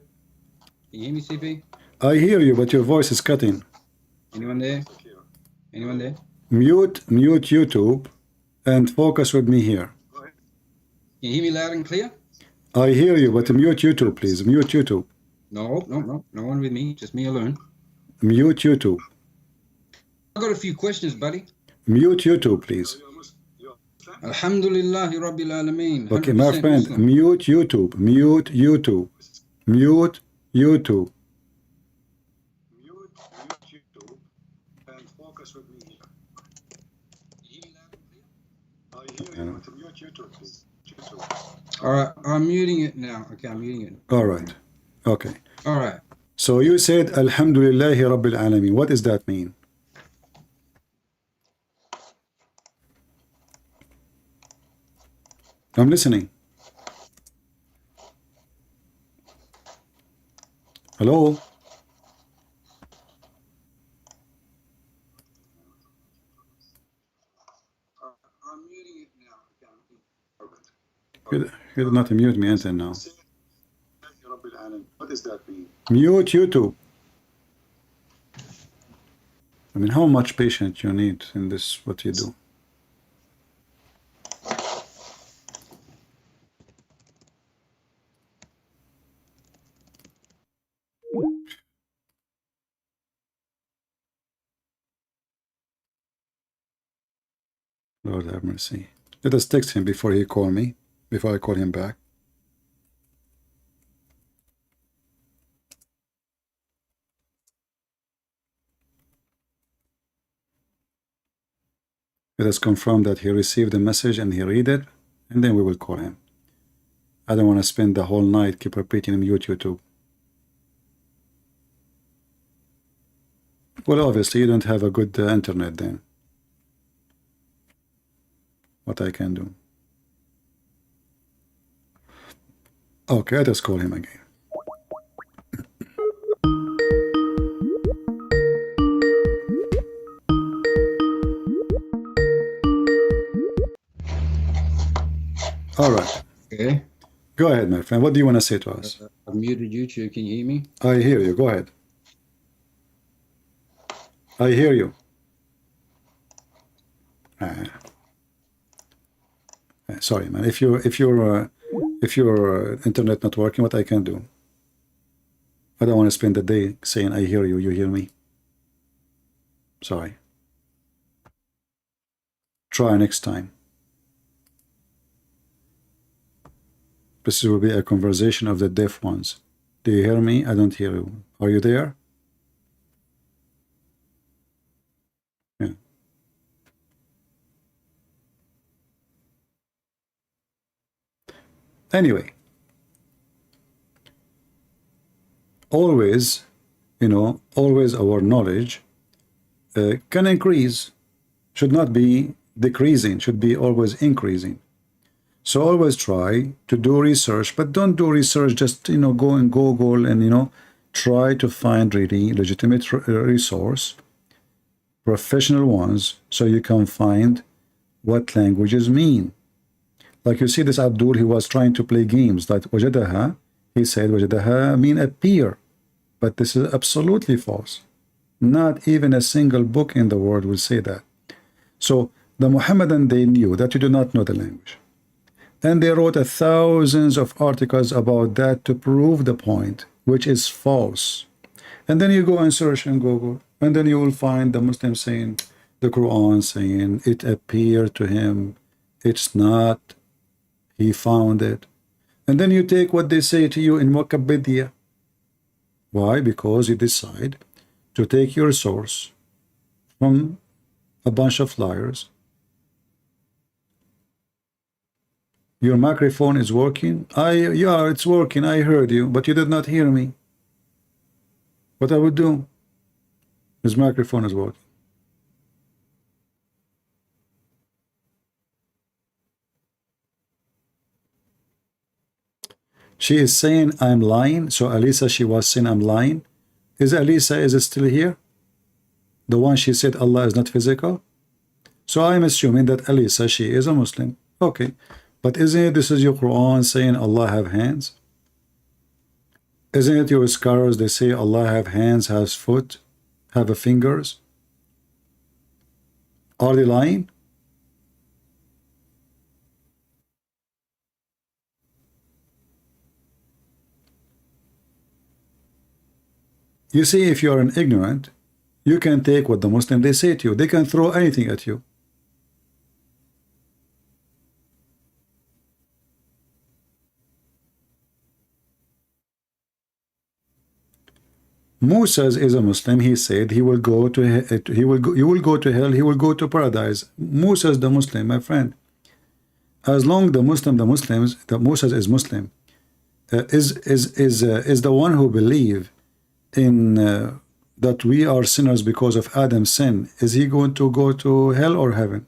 Can you hear me, CP? I hear you, but your voice is cutting. Anyone there? Anyone there? Mute YouTube and focus with me here. Can you hear me loud and clear? I hear you, but mute YouTube, please. Mute YouTube. No one with me, just me alone. Mute YouTube. I got a few questions, buddy. Mute YouTube, please. Alhamdulillah Rabbil Alameen. Okay, my friend, Muslim. mute YouTube. Mute YouTube. Mute YouTube. All right, I'm muting it now. Okay, I'm muting it. All right. Okay. All right. So you said Alhamdulillahi Rabbil Alameen. What does that mean? I'm listening. Hello? You did not mute me until now. What does that mean? Mute YouTube. I mean, how much patience you need in this, what you do? Lord have mercy. Let us text him before he call me, before I call him back. Let us confirm that he received the message and he read it, and then we will call him. I don't want to spend the whole night keep repeating mute YouTube. Well, obviously you don't have a good internet then. What I can do. Okay, let us call him again. All right. Okay. Go ahead, my friend. What do you want to say to us? I've muted YouTube. Can you hear me? I hear you. Go ahead. I hear you. Sorry, man. If your internet not working, what I can do? I don't want to spend the day saying I hear you. You hear me? Sorry. Try next time. This will be a conversation of the deaf ones. Do you hear me? I don't hear you. Are you there? Yeah. Anyway, always, always our knowledge can increase, should not be decreasing, should be always increasing. So always try to do research, but don't do research just, go and Google and, try to find really legitimate resource, professional ones, so you can find what languages mean. Like you see this Abdul, he was trying to play games like wajadaha. He said wajadaha mean appear, but this is absolutely false. Not even a single book in the world will say that. So the Muhammadan, they knew that you do not know the language. And they wrote thousands of articles about that to prove the point, which is false. And then you go and search in Google, and then you will find the Muslims saying, the Quran saying, it appeared to him. It's not. He found it. And then you take what they say to you in Wikipedia. Why? Because you decide to take your source from a bunch of liars. Your microphone is working? Yeah, it's working. I heard you, but you did not hear me. What I would do? His microphone is working. She is saying I'm lying. So Elisa, she was saying I'm lying. Is Elisa, is it still here? The one she said Allah is not physical? So I'm assuming that Elisa, she is a Muslim. Okay. But isn't it this is your Quran saying Allah have hands? Isn't it your scholars, they say Allah have hands, has foot, have a fingers? Are they lying? You see, if you are an ignorant, you can take what the Muslim they say to you. They can throw anything at you. Moses is a Muslim. He said he will go to you will go to hell. He will go to paradise. Moses the Muslim, my friend. As long the Muslims, the Moses is Muslim, is the one who believe in that we are sinners because of Adam's sin. Is he going to go to hell or heaven?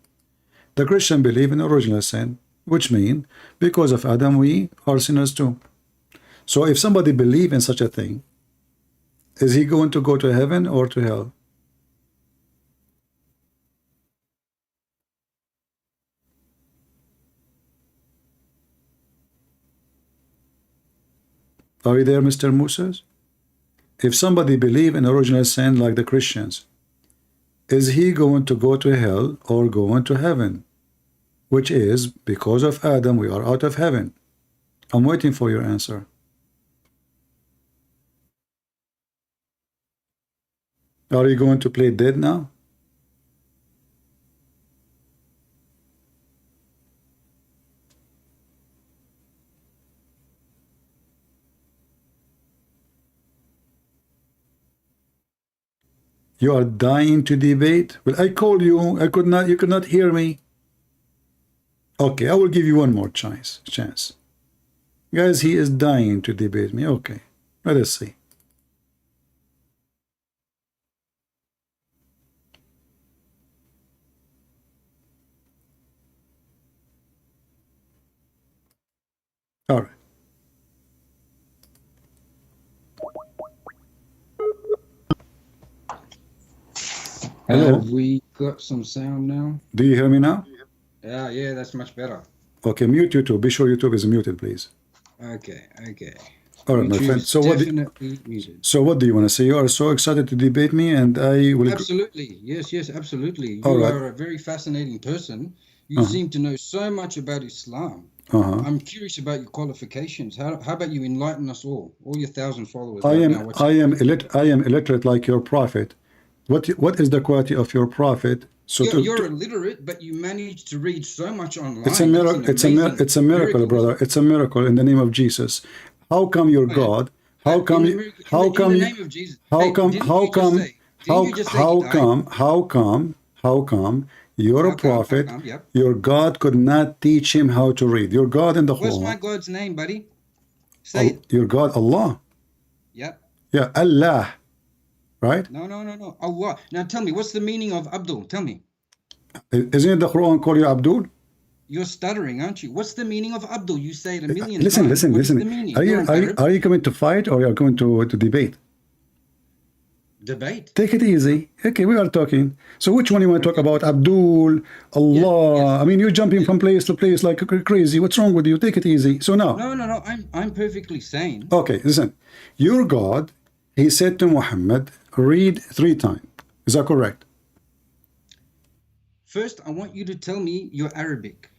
The Christian believe in original sin, which means because of Adam we are sinners too. So if somebody believe in such a thing, is he going to go to heaven or to hell? Are you there, Mr. Moses? If somebody believe in original sin like the Christians, is he going to go to hell or going to heaven? Which is, because of Adam, we are out of heaven. I'm waiting for your answer. Are you going to play dead now? You are dying to debate? Well, I called you. I could not. You could not hear me. Okay, I will give you one more chance. Guys, he is dying to debate me. Okay, let us see. All right. Hello. Have we got some sound now? Do you hear me now? Yeah, that's much better. Okay, mute YouTube. Be sure YouTube is muted, please. Okay. All right, my friend. So what? So what do you want to say? You are so excited to debate me, and I will. Absolutely, yes, absolutely. All you right. are a very fascinating person. You seem to know so much about Islam. I'm curious about your qualifications. How about you enlighten us all your 1,000 followers? I am illiterate like your prophet. What is the quality of your prophet? So you're illiterate, but you managed to read so much online. It's a miracle. It's a miracle, brother. It's a miracle in the name of Jesus. How come your God? How come? How come? You're a prophet. Your God could not teach him how to read. Your God in the Quran. What's my God's name, buddy? Say it. Your God, Allah. Yep. Yeah, Allah. Right? No. Allah. Now tell me, what's the meaning of Abdul? Tell me. Isn't it the Quran call you Abdul? You're stuttering, aren't you? What's the meaning of Abdul? You say it a million times. Listen. Are you coming to fight or are you going to debate? Debate. Take it easy. Okay, we are talking. So which one you want to talk about? Abdul, Allah. Yes. I mean, you're jumping from place to place like crazy. What's wrong with you? Take it easy. So now. No. I'm perfectly sane. Okay, listen. Your God, he said to Muhammad, read 3 times. Is that correct? First, I want you to tell me your Arabic.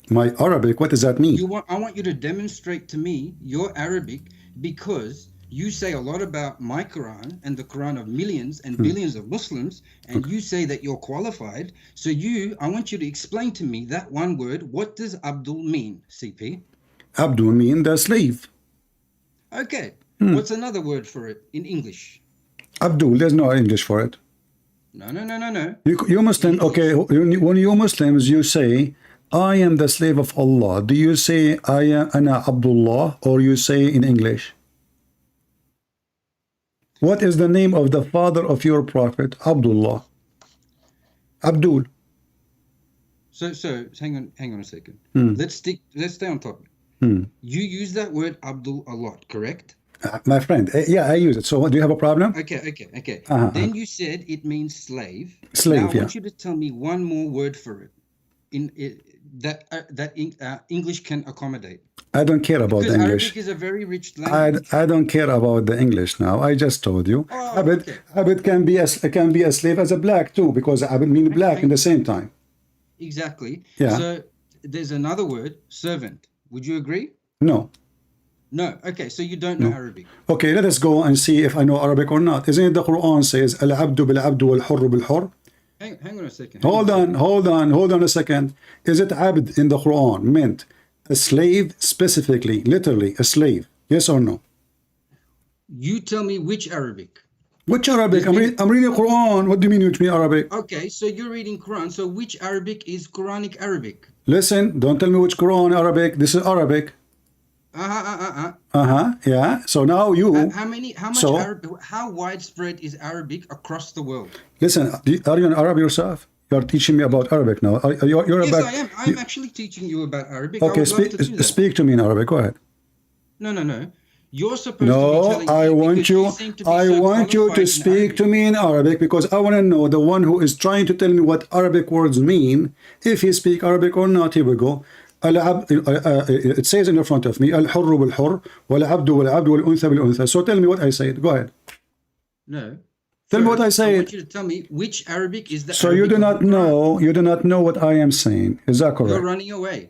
My Arabic, what does that mean? I want you to demonstrate to me your Arabic, because you say a lot about my Quran and the Quran of millions and billions of Muslims, and you say that you're qualified. So I want you to explain to me that one word. What does Abdul mean, CP? Abdul mean the slave. Okay. What's another word for it in English? Abdul, there's no English for it. No. You Muslim, okay, when you Muslims, you say, I am the slave of Allah. Do you say, I am Ana Abdullah, or you say in English? What is the name of the father of your prophet? Abdullah. Abdul. So hang on a second. Let's stay on topic. You use that word Abdul a lot, correct? My friend, yeah, I use it. So do you have a problem? Okay. Then you said it means slave. Slave, now, I want you to tell me one more word for it, that English can accommodate. I don't care about the English. Arabic is a very rich language. I don't care about the English now. I just told you. Abid can be a slave as a black too, because Abid means black in the same time. Exactly. Yeah. So there's another word, servant. Would you agree? No. No. Okay, so you don't know Arabic. Okay, let us go and see if I know Arabic or not. Isn't it the Quran says, Al-abdu bil-abdu wal-hurru bil-hurr? Hang on a second. Hold on a second. Is it abd in the Quran meant a slave specifically, literally a slave? Yes or no? You tell me which Arabic. Which Arabic? I'm reading Quran. What do you mean which mean Arabic? Okay, so you're reading Quran. So which Arabic is Quranic Arabic? Listen, don't tell me which Quran Arabic. This is Arabic. Yeah. So now you. How widespread is Arabic across the world? Listen, are you an Arab yourself? You're teaching me about Arabic now. Yes, I am. I'm actually teaching you about Arabic. Okay, speak to me in Arabic. Go ahead. No. You're supposed to be telling I want you to speak to me in Arabic, because I want to know the one who is trying to tell me what Arabic words mean, if he speak Arabic or not. Here we go. It says in the front of me, Al-hurru bil-hurr, wal-abdu wal-abdu wal-untha bil-untha. So tell me what I said. Go ahead. No. Tell me what I said. I want you to tell me which Arabic is the So Arabic you do not know what I am saying. Is that correct? You're running away.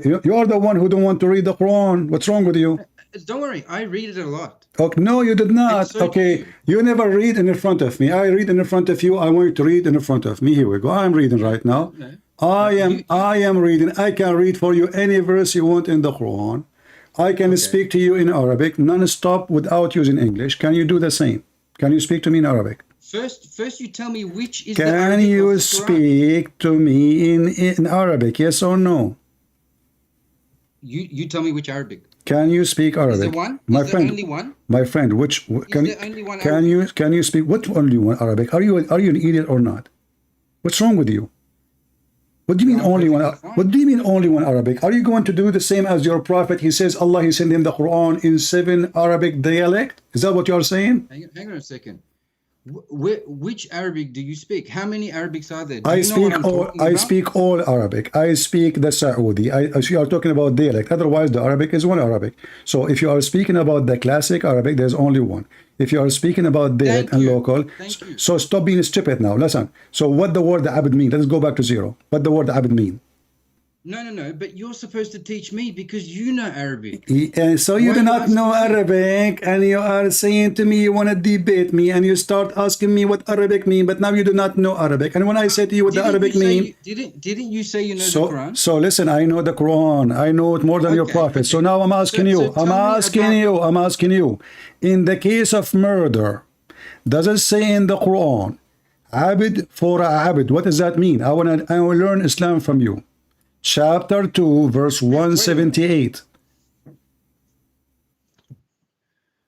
You are the one who don't want to read the Quran. What's wrong with you? Don't worry, I read it a lot. Okay, no, you did not. So okay, you never read in front of me. I read in front of you. I want you to read in front of me. Here we go. I'm reading right now. No. I am reading. I can read for you any verse you want in the Quran. I can speak to you in Arabic non-stop without using English. Can you do the same? Can you speak to me in Arabic? First you tell me which is can the Arabic you of the Quran. speak to me in Arabic? Yes or no? You tell me which Arabic. Can you speak Arabic? Is there one? My is friend, there only one? My friend, which can there only one Arabic? can you speak what only one Arabic? Are you an idiot or not? What's wrong with you? What do you mean only one? What do you mean only one Arabic? Are you going to do the same as your prophet? He says Allah he sent him the Quran in 7 Arabic dialect. Is that what you are saying? Hang on a second. Which Arabic do you speak? How many Arabics are there? I speak all Arabic. I speak the Saudi. You are talking about dialect. Otherwise, the Arabic is one Arabic. So if you are speaking about the classic Arabic, there's only one. If you are speaking about dialect and local, so stop being stupid now. Listen. So what the word abd mean? Let's go back to zero. What the word abd mean? No. But you're supposed to teach me because you know Arabic. So you do not know Arabic, and you are saying to me you want to debate me, and you start asking me what Arabic mean, but now you do not know Arabic. And when I say to you what the Arabic mean, didn't you say you know the Quran? So listen, I know the Quran. I know it more than your prophet. So now I'm asking you. I'm asking you. In the case of murder, does it say in the Quran, abid for abid? What does that mean? I want to learn Islam from you. Chapter 2, verse 178.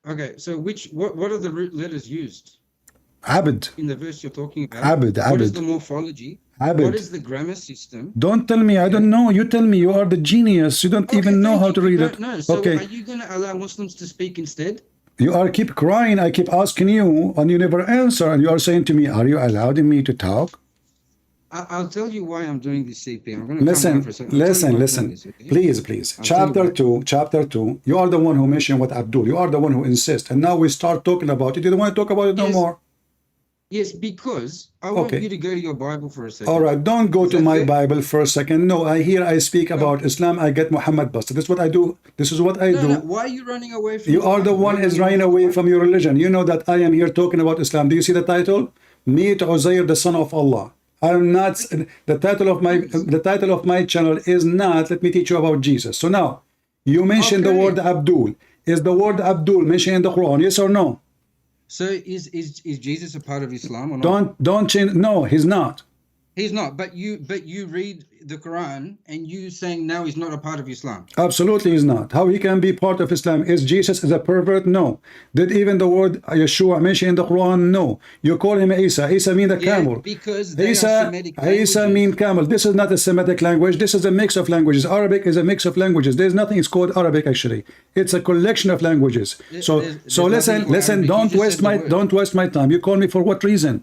Okay, so what are the root letters used? Abd. In the verse you're talking about. Abd. What is the morphology? Abd. What is the grammar system? Don't tell me, I don't know. You tell me, you are the genius. You don't even know how to read it. No, so are you going to allow Muslims to speak instead? You are keep crying, I keep asking you, and you never answer, and you are saying to me, are you allowing me to talk? I'll tell you why I'm doing this, CP. I'm going to listen. This, okay? Please. Chapter 2. You are the one who mentioned what Abdul. You are the one who insists. And now we start talking about it. You don't want to talk about it no more. Yes, because I want Okay. you to go to your Bible for a second. All right, don't go Is to that my fair? Bible for a second. No, I speak No. about Islam. I get Muhammad busted. This is what I do. This is what I No, do. no. Why are you running away from You the are the Bible? Why one are you is running running away away from from your religion. You know that I am here talking about Islam. Do you see the title? Meet Uzair, the son of Allah. I'm not the title of my channel is not let me teach you about Jesus. So now you mentioned the Okay. word Abdul. Is the word Abdul mentioned in the Quran? Yes or no? So is Jesus a part of Islam or not? Don't change. No, he's not. He's not. But you read the Quran and you saying now he's not a part of Islam. Absolutely he's not. How he can be part of Islam? Is Jesus is a pervert? No. Did even the word Yeshua mention in the Quran? No. You call him Isa. Isa mean the camel. Because they are Semitic Isa languages. mean camel. This is not a Semitic language. This is a mix of languages. Arabic is a mix of languages. There's nothing it's called Arabic actually. It's a collection of languages. So listen. Arabic. Don't waste my time. You call me for what reason?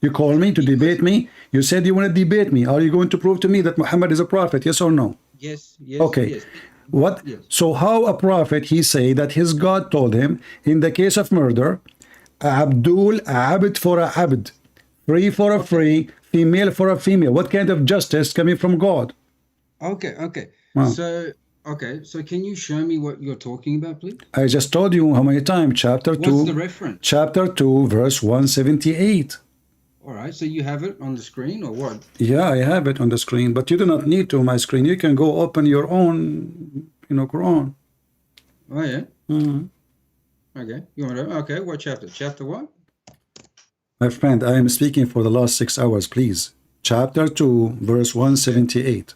You call me to debate me? You said you want to debate me. Are you going to prove to me that Muhammad is a prophet? Yes or no? Yes. Okay. Yes. What? Yes. So how a prophet he say that his God told him in the case of murder, Abdul Abd for a Abd, free for a free, female for a female. What kind of justice coming from God? Okay. Wow. So can you show me what you're talking about, please? I just told you how many times. Chapter 2. What's the reference? Chapter 2, verse 178. All right, so you have it on the screen or what? Yeah, I have it on the screen, but you do not need to my screen. You can go open your own, Quran. Oh yeah. Mm-hmm. Okay. You want to? Okay. What chapter? Chapter what? My friend, I am speaking for the last 6 hours, please. Chapter 2, verse 178.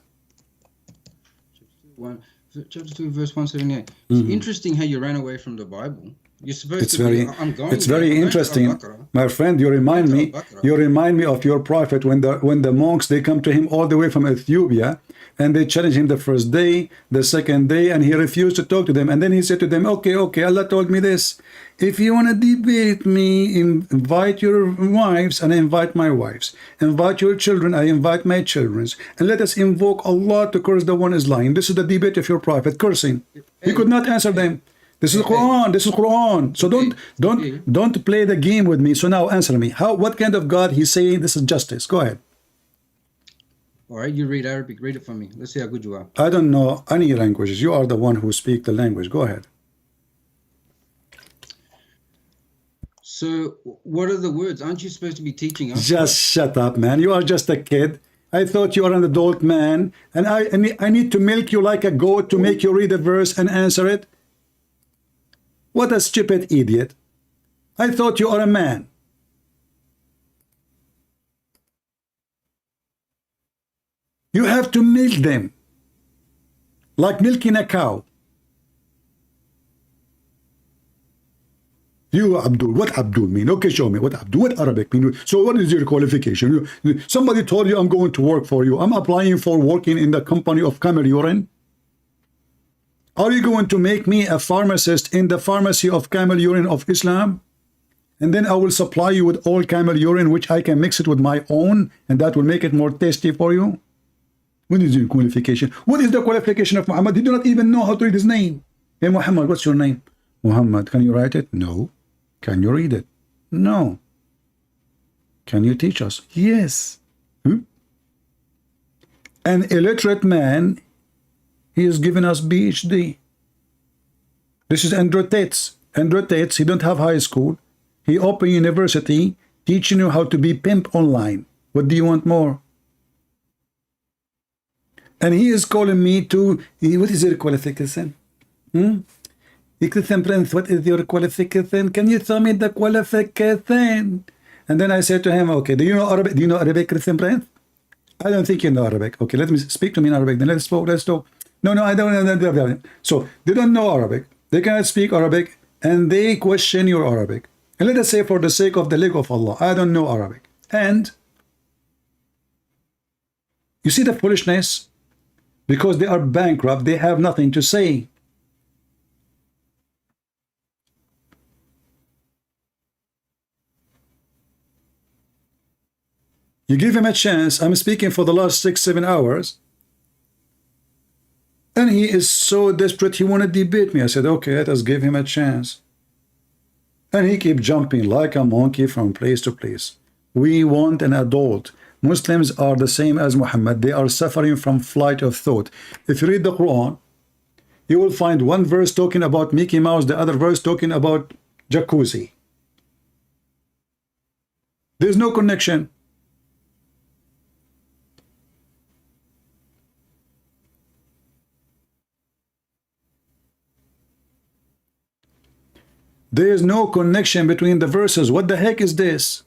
Chapter 2, verse 178. It's interesting how you ran away from the Bible. You're supposed It's to very, be, I'm going it's there. very I'm going to interesting, Al-Baqarah. my friend. You remind me of your prophet when the monks they come to him all the way from Ethiopia, and they challenge him the first day, the second day, and he refused to talk to them. And then he said to them, okay, Allah told me this. If you want to debate me, invite your wives, and I invite my wives. Invite your children, I invite my children. And let us invoke Allah to curse the one is lying. This is the debate of your prophet, cursing. He could not answer them. This is Quran. This is Quran. So don't play the game with me. So now answer me. What kind of God he's saying this is justice? Go ahead. All right, you read Arabic. Read it for me. Let's see how good you are. I don't know any languages. You are the one who speak the language. Go ahead. So what are the words? Aren't you supposed to be teaching us? Just shut up, man. You are just a kid. I thought you are an adult man, and I need to milk you like a goat to make you read a verse and answer it. What a stupid idiot. I thought you are a man. You have to milk them like milking a cow. You Abdul, what Abdul mean? Okay, show me what Abdul, what Arabic mean? So what is your qualification? Somebody told you I'm going to work for you. I'm applying for working in the company of camel urine. Are you going to make me a pharmacist in the pharmacy of camel urine of Islam? And then I will supply you with all camel urine, which I can mix it with my own, and that will make it more tasty for you? What is your qualification? What is the qualification of Muhammad? He do not even know how to read his name. Hey Muhammad, what's your name? Muhammad, can you write it? No. Can you read it? No. Can you teach us? Yes. An illiterate man, he is giving us PhD. This is Andrew Tate. Andrew Tate, he don't have high school. He open university, teaching you how to be pimp online. What do you want more? And he is calling me to, what is your qualification? Prince, what is your qualification? Can you tell me the qualification? And then I said to him, okay, do you know Arabic? Do you know Arabic, Christian Prince? I don't think you know Arabic. Okay, let me speak to me in Arabic. Then let's talk. No, I don't know. So they don't know Arabic. They cannot speak Arabic, and they question your Arabic. And let us say, for the sake of the leg of Allah, I don't know Arabic. And you see the foolishness? Because they are bankrupt, they have nothing to say. You give him a chance. I'm speaking for the last 6-7 hours. And he is so desperate, he want to debate me. I said, okay, let us give him a chance. And he keep jumping like a monkey from place to place. We want an adult. Muslims are the same as Muhammad. They are suffering from flight of thought. If you read the Quran, you will find one verse talking about Mickey Mouse, the other verse talking about jacuzzi. There's no connection. There is no connection between the verses. What the heck is this?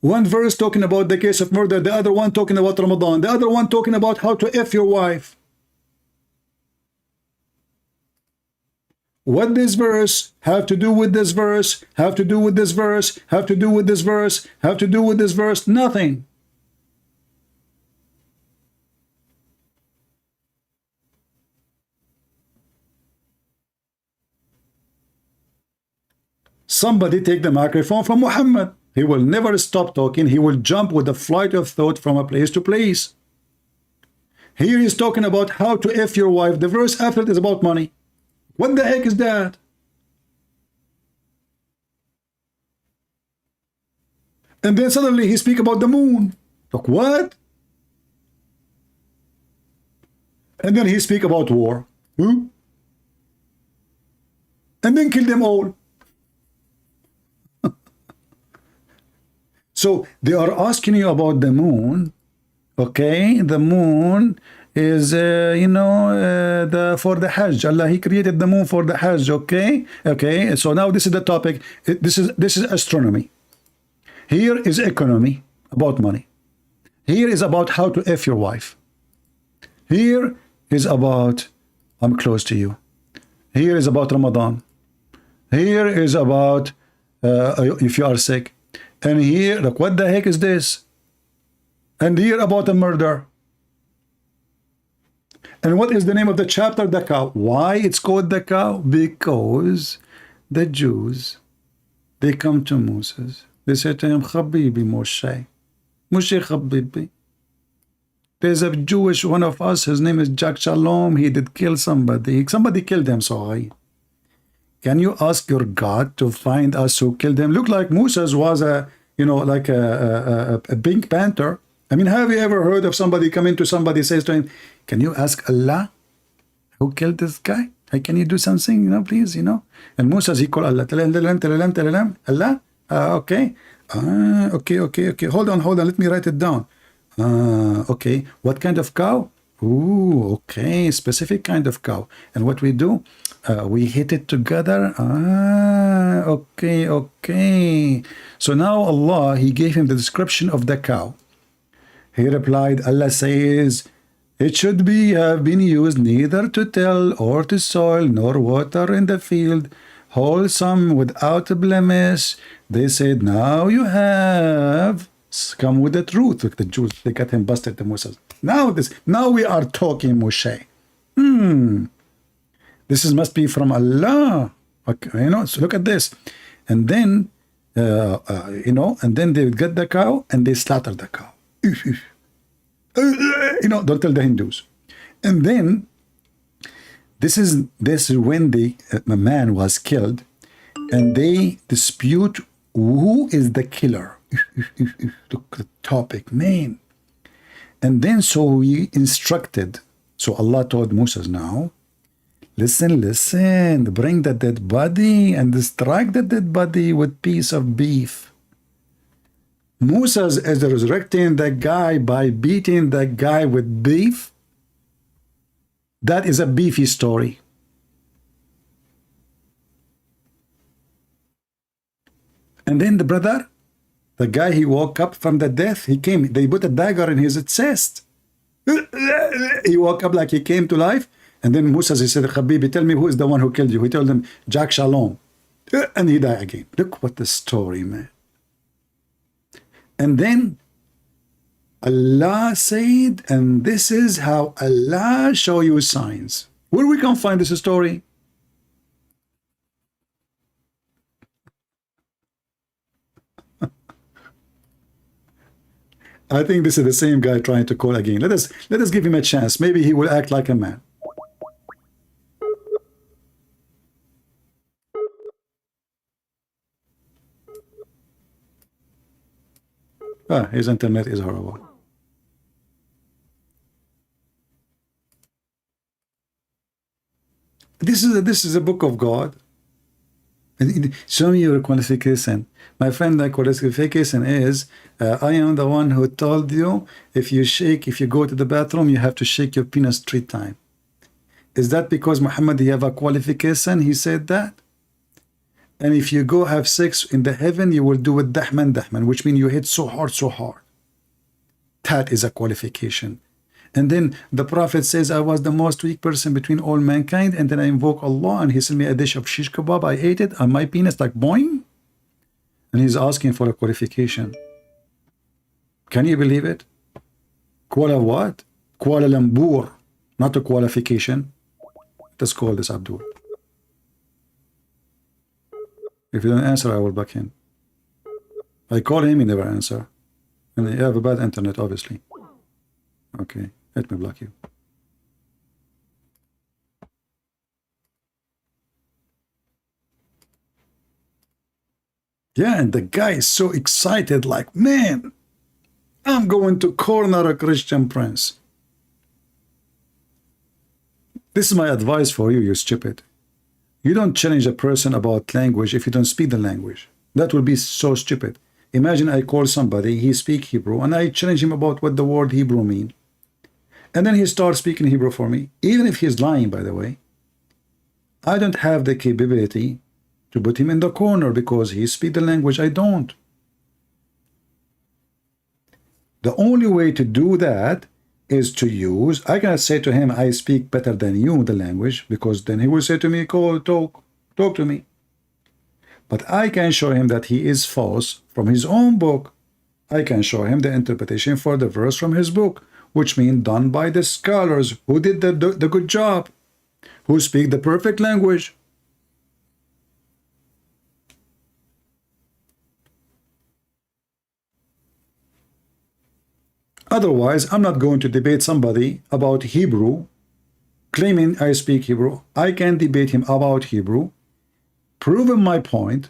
One verse talking about the case of murder, the other one talking about Ramadan, the other one talking about how to F your wife. What this verse have to do with this verse, have to do with this verse, have to do with this verse, have to do with this verse? Nothing. Somebody take the microphone from Muhammad. He will never stop talking. He will jump with a flight of thought from a place to place. Here he's talking about how to F your wife. The verse after it is about money. What the heck is that? And then suddenly he speak about the moon. Like what? And then he speak about war. And then kill them all. So they are asking you about the moon. Okay, the moon is for the Hajj. Allah, He created the moon for the Hajj. Okay. So now this is the topic. This is astronomy. Here is economy, about money. Here is about how to F your wife. Here is about I'm close to you. Here is about Ramadan. Here is about if you are sick. And here, look, what the heck is this? And here about a murder. And what is the name of the chapter? The cow. Why it's called the cow? Because the Jews, they come to Moses. They say to him, Habibi Moshe. Moshe Habibi. There's a Jewish one of us, his name is Jack Shalom. He did kill somebody. Somebody killed him, sorry. Can you ask your God to find us who killed him? Look like Moses was a Pink Panther. I mean, have you ever heard of somebody coming to somebody says to him, can you ask Allah who killed this guy? Hey, can you do something, please, And Moses, he called Allah. Tell him, Allah? Okay. Okay. Hold on. Let me write it down. Okay. What kind of cow? Ooh, okay. Specific kind of cow. And what we do? We hit it together. Okay. So now Allah, He gave him the description of the cow. He replied, Allah says, it should have been used neither to till or to soil nor water in the field, wholesome without blemish. They said, now you have come with the truth. Look, the Jews, they got him busted, the Moses. Now we are talking, Moshe. This must be from Allah. Okay, so look at this. And then, and then they get the cow and they slaughter the cow. Don't tell the Hindus. And then, this is when the man was killed, and they dispute who is the killer. Look, the topic, man. And then so he instructed. So Allah told Moses now, listen, bring the dead body and strike the dead body with piece of beef. Moses is resurrecting the guy by beating the guy with beef. That is a beefy story. And then the brother, the guy, he woke up from the death. They put a dagger in his chest. He woke up like he came to life. And then Moses, he said, Habibi, tell me who is the one who killed you. He told him, Jack Shalom. And he died again. Look what the story, man. And then Allah said, and this is how Allah show you signs. Where we can find this story? I think this is the same guy trying to call again. Let us give him a chance. Maybe he will act like a man. His internet is horrible. This is a book of God. Show me your qualification. My friend, the qualification is, I am the one who told you if you go to the bathroom, you have to shake your penis 3 times. Is that because Muhammad, he have a qualification? He said that? And if you go have sex in the heaven, you will do it dahman, which means you hit so hard. That is a qualification. And then the Prophet says, I was the most weak person between all mankind, and then I invoke Allah, and he sent me a dish of shish kebab. I ate it, and my penis like boing. And he's asking for a qualification. Can you believe it? Kuala what? Kuala Lumpur, not a qualification. Let's call this Abdul. If you don't answer, I will block him. I call him, he never answer. And you have a bad internet, obviously. Okay, let me block you. Yeah, and the guy is so excited, like, man, I'm going to corner a Christian prince. This is my advice for you, you stupid. You don't challenge a person about language if you don't speak the language. That will be so stupid. Imagine I call somebody, he speak Hebrew, and I challenge him about what the word Hebrew mean. And then he starts speaking Hebrew for me. Even if he's lying, by the way, I don't have the capability to put him in the corner because he speaks the language I don't. The only way to do that is to use, I cannot say to him, I speak better than you the language, because then he will say to me, talk to me. But I can show him that he is false from his own book. I can show him the interpretation for the verse from his book, which means done by the scholars who did the good job, who speak the perfect language. Otherwise, I'm not going to debate somebody about Hebrew, claiming I speak Hebrew. I can debate him about Hebrew, proving my point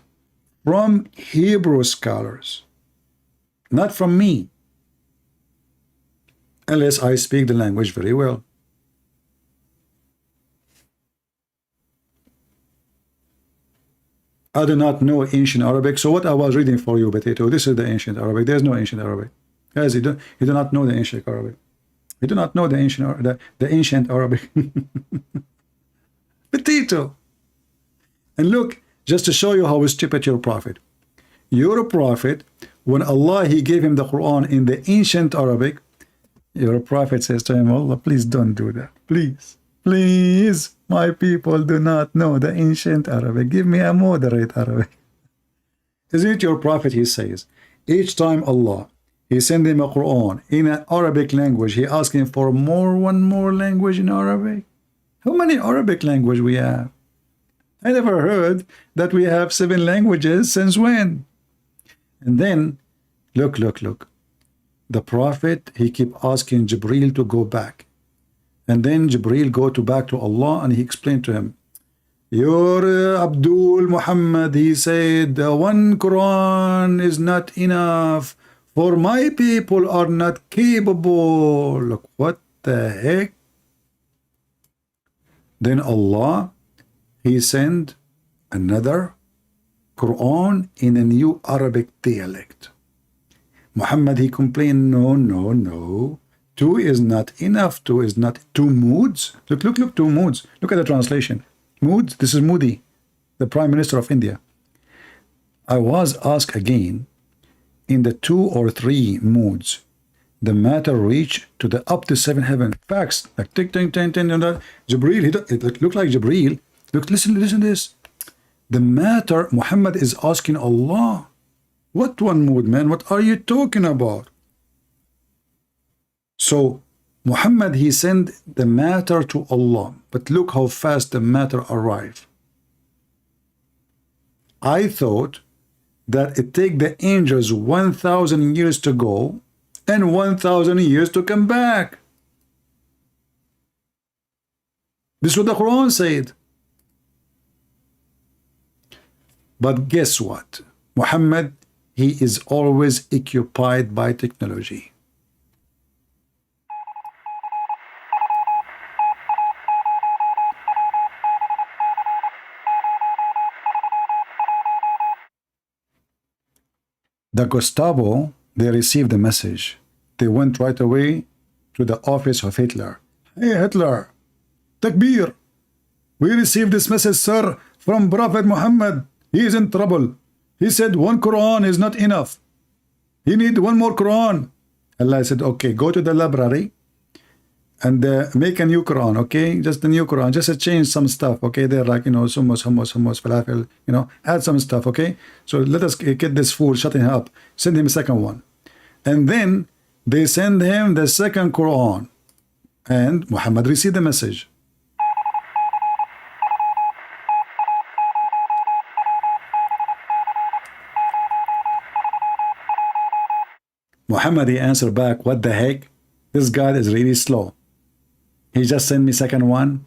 from Hebrew scholars, not from me, unless I speak the language very well. I do not know ancient Arabic, so what I was reading for you, Potato, this is the ancient Arabic. There's no ancient Arabic. Guys, you do not know the ancient Arabic. You do not know the ancient Arabic. Potato. And look, just to show you how stupid your prophet. Your prophet, when Allah, he gave him the Quran in the ancient Arabic, your prophet says to him, Allah, please don't do that. Please, my people do not know the ancient Arabic. Give me a moderate Arabic. Isn't it your prophet, he says, each time Allah, he sent him a Quran in an Arabic language, he asked him for one more language in Arabic. How many Arabic language we have? I never heard that we have 7 languages. Since when? And then, look. The prophet, he keep asking Jibreel to go back. And then Jibreel go back to Allah, and he explained to him, your Abdul Muhammad, he said, one Quran is not enough, for my people are not capable. Look, what the heck? Then Allah, he sent another Quran in a new Arabic dialect. Muhammad, he complained, no. 2 is not enough. 2 is not 2 moods. Look, 2 moods. Look at the translation. Moods, this is Modi, the Prime Minister of India. I was asked again, in the 2 or 3 moods, the matter reached to the up to 7 heaven. Facts, like tick, tick, tick, tick, and that. Jibreel, it looked like Jibreel. Look, listen to this. The matter, Muhammad is asking Allah. What one mood, man? What are you talking about? So, Muhammad, he sent the matter to Allah. But look how fast the matter arrived. I thought that it take the angels 1,000 years to go and 1,000 years to come back. This is what the Quran said. But guess what? Muhammad, he is always occupied by technology. The Gestapo, they received the message. They went right away to the office of Hitler. Hey, Hitler, Takbir, we received this message, sir, from Prophet Muhammad. He is in trouble. He said one Quran is not enough. He need one more Quran. Allah said, okay, go to the library and make a new Quran, okay? Just a new Quran, just change some stuff, okay? They're like, you know, hummus, falafel, you know, add some stuff, okay? So let us get this fool, shut him up, send him a second one. And then they send him the second Quran. And Muhammad received the message. Muhammad, he answered back, what the heck? This guy is really slow. He just sent me second one.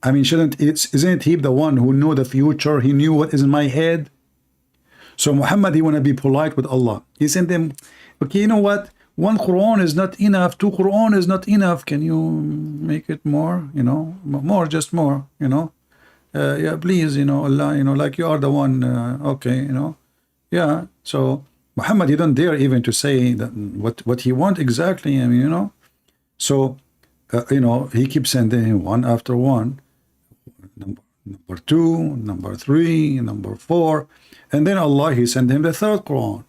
I mean, isn't he the one who knew the future? He knew what is in my head. So Muhammad, he want to be polite with Allah. He sent him, okay, you know what? One Quran is not enough. Two Quran is not enough. Can you make it more? You know, more, just more, you know. Yeah, please, you know, Allah, you know, like you are the one, okay, you know. Yeah, so Muhammad, he don't dare even to say that what he want exactly. I mean, you know. So, you know, he keeps sending him one after one. Number two, number three, number four. And then Allah, he sent him the third Quran.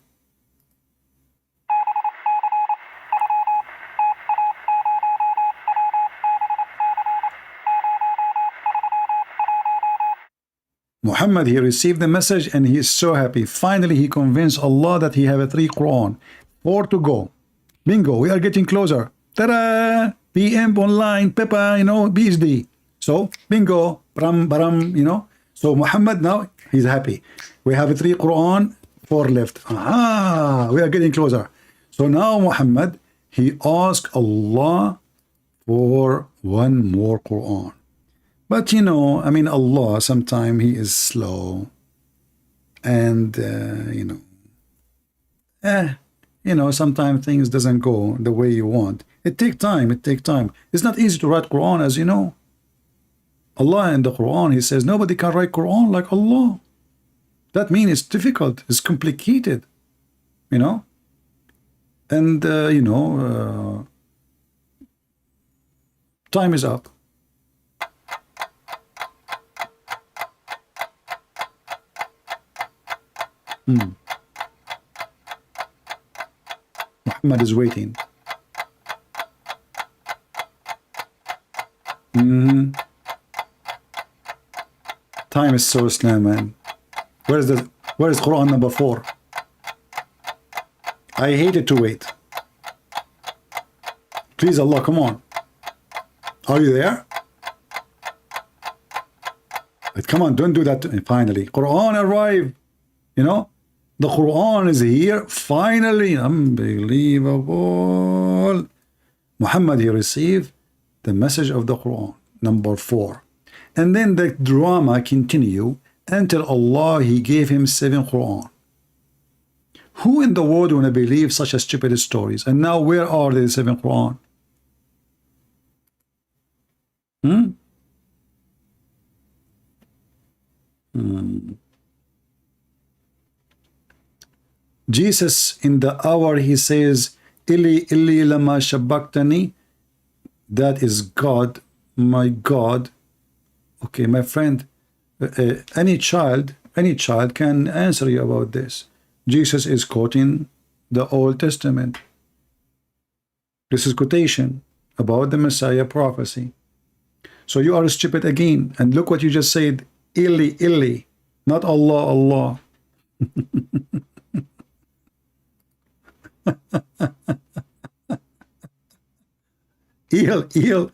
Muhammad, he received the message and he is so happy. Finally, he convinced Allah that he have a 3 Quran. 4 to go. Bingo, we are getting closer. Ta-da! PM online, Peppa, you know, BSD. So, bingo, baram, baram, you know. So, Muhammad now, he's happy. We have a 3 Quran, 4 left. Ah, we are getting closer. So now Muhammad, he asked Allah for 1 more Quran. But you know, I mean, Allah, sometimes he is slow. And, you know, sometimes things doesn't go the way you want. It takes time, it takes time. It's not easy to write Quran, as you know. Allah in the Quran, he says, nobody can write Quran like Allah. That means it's difficult, it's complicated, you know. And, time is up. Muhammad is waiting. Time is so slow, man. Where is Quran number 4? I hated to wait. Please, Allah, come on. Are you there? But come on, don't do that to me. Finally, Quran arrived. You know, the Quran is here. Finally, unbelievable. Muhammad, he received the message of the Quran, number 4. And then the drama continued until Allah, he gave him 7 Quran. Who in the world want to believe such a stupid stories? And now where are the 7 Quran? Jesus, in the hour, he says, Ili lama shabaktani. That is God, my God. Okay, my friend, any child can answer you about this. Jesus is quoting the Old Testament. This is quotation about the Messiah prophecy. So you are stupid again. And look what you just said. Ili, not Allah, Allah. Eel.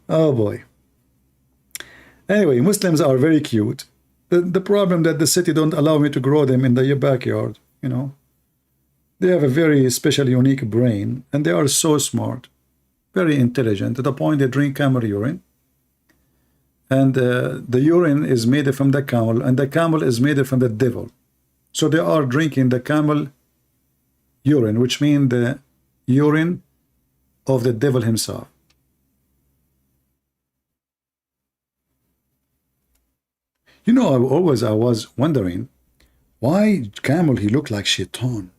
Oh boy. Anyway, Muslims are very cute. The problem that the city don't allow me to grow them in the backyard, you know. They have a very special, unique brain, and they are so smart, very intelligent, to the point they drink camel urine. and the urine is made from the camel, and the camel is made from the devil. So they are drinking the camel urine, which means the urine of the devil himself. You know, I was wondering why camel he looked like shaitan.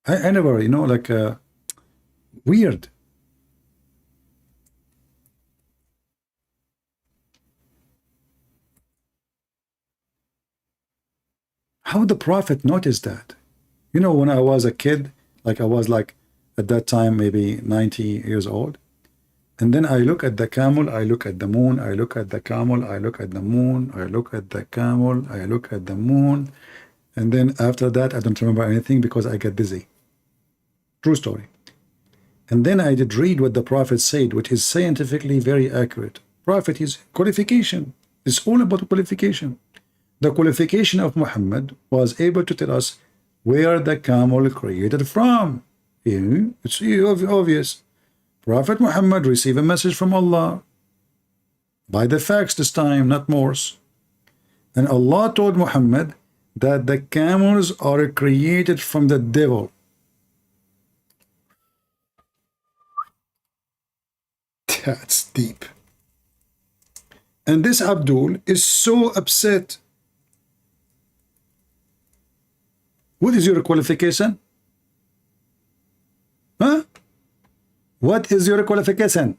I never, you know, like weird. How the prophet noticed that? You know, when I was a kid, like I was like at that time maybe 90 years old, and then I look at the camel, I look at the moon, I look at the camel, I look at the moon, I look at the camel, I look at the moon, and then after that I don't remember anything because I get busy. True story. And then I did read what the prophet said, which is scientifically very accurate. Prophet is qualification. It's all about qualification. The qualification of Muhammad was able to tell us where the camel created from. It's obvious. Prophet Muhammad received a message from Allah by the fax this time, not Morse. And Allah told Muhammad that the camels are created from the devil. That's deep. And this Abdul is so upset. What is your qualification? Huh? What is your qualification?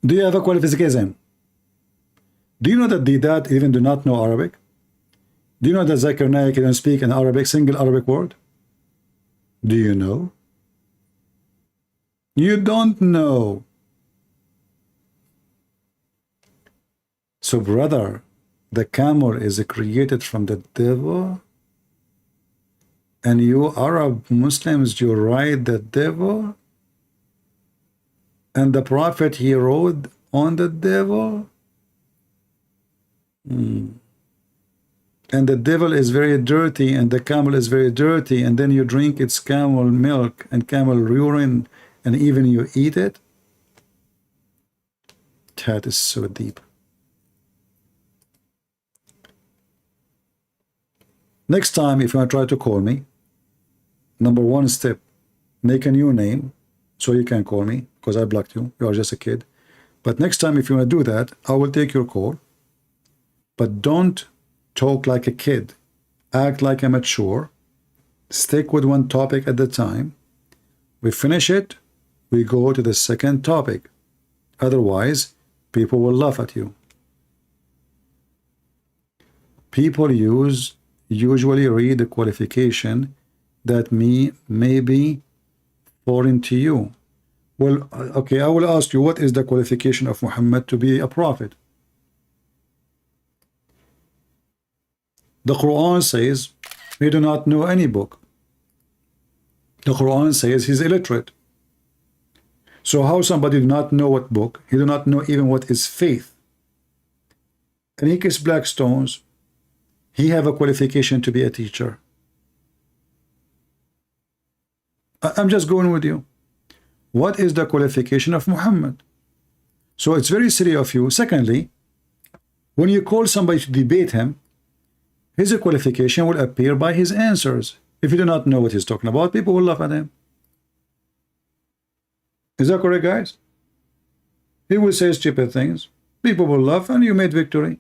Do you have a qualification? Do you know that the dad even do not know Arabic? Do you know that Zakir Naik can speak an Arabic, single Arabic word? Do you know? You don't know. So brother, the camel is created from the devil, and you Arab Muslims, you ride the devil, and the prophet he rode on the devil. And the devil is very dirty, and the camel is very dirty, and then you drink its camel milk and camel urine, and even you eat it. That is so deep. Next time, if you want to try to call me, number one step, make a new name so you can call me, because I blocked you. You are just a kid. But next time, if you want to do that, I will take your call. But don't talk like a kid. Act like a mature. Stick with one topic at a time. We finish it, we go to the second topic. Otherwise, people will laugh at you. People usually read the qualification that may be foreign to you. Well, okay, I will ask you, what is the qualification of Muhammad to be a prophet? The Quran says he do not know any book. The Quran says he's illiterate. So how somebody do not know what book? He do not know even what is faith. And he kissed black stones. He have a qualification to be a teacher. I'm just going with you. What is the qualification of Muhammad? So it's very silly of you. Secondly, when you call somebody to debate him, his qualification will appear by his answers. If you do not know what he's talking about, people will laugh at him. Is that correct, guys? He will say stupid things. People will laugh, and you made victory.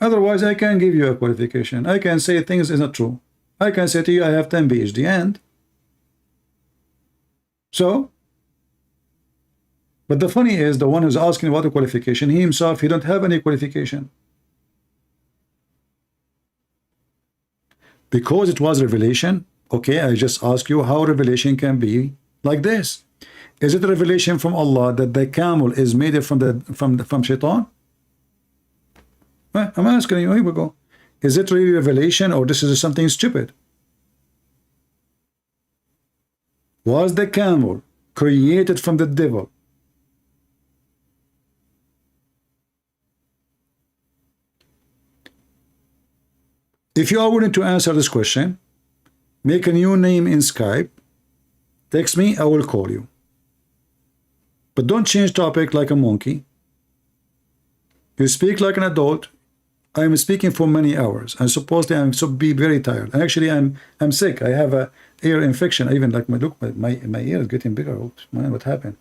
Otherwise, I can give you a qualification. I can say things is not true. I can say to you, I have 10 PhD, and so. But the funny is, the one who's asking about the qualification, he himself, he don't have any qualification. Because it was revelation, okay, I just ask you how revelation can be like this. Is it a revelation from Allah that the camel is made from shaitan? I'm asking you, here we go. Is it really revelation, or this is something stupid? Was the camel created from the devil? If you are willing to answer this question, make a new name in Skype Text me, I will call you. But don't change topic like a monkey. You speak like an adult. I am speaking for many hours, and supposedly I'm so be very tired. And actually, I'm sick. I have a ear infection. Even like my ear is getting bigger. Oops, man, what happened?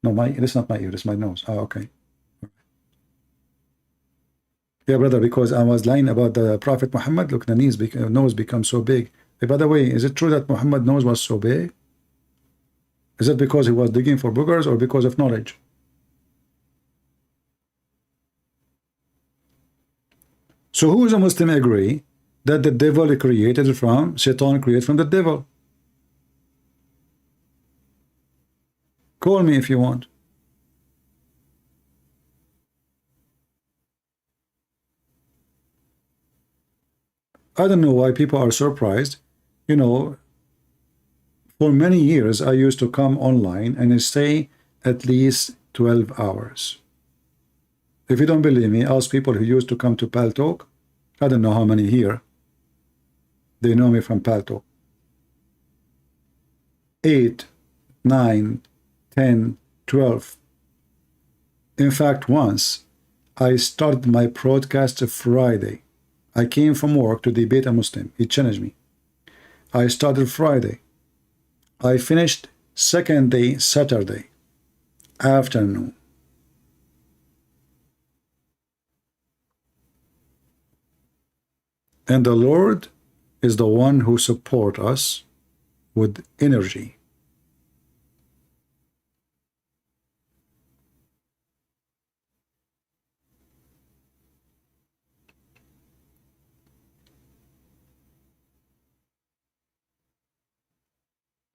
No, it's not my ear. It's my nose. Oh, okay. Yeah, brother, because I was lying about the Prophet Muhammad. Look, the nose becomes so big. Hey, by the way, is it true that Muhammad's nose was so big? Is it because he was digging for boogers or because of knowledge? So who is a Muslim agree that the devil created from, Satan created from the devil? Call me if you want. I don't know why people are surprised. You know, for many years, I used to come online and stay at least 12 hours. If you don't believe me, ask people who used to come to Paltalk. I don't know how many here. They know me from Paltalk. 8, 9, 10, 12. In fact, once I started my broadcast Friday. I came from work to debate a Muslim. He challenged me. I started Friday. I finished second day, Saturday afternoon. And the Lord is the one who supports us with energy.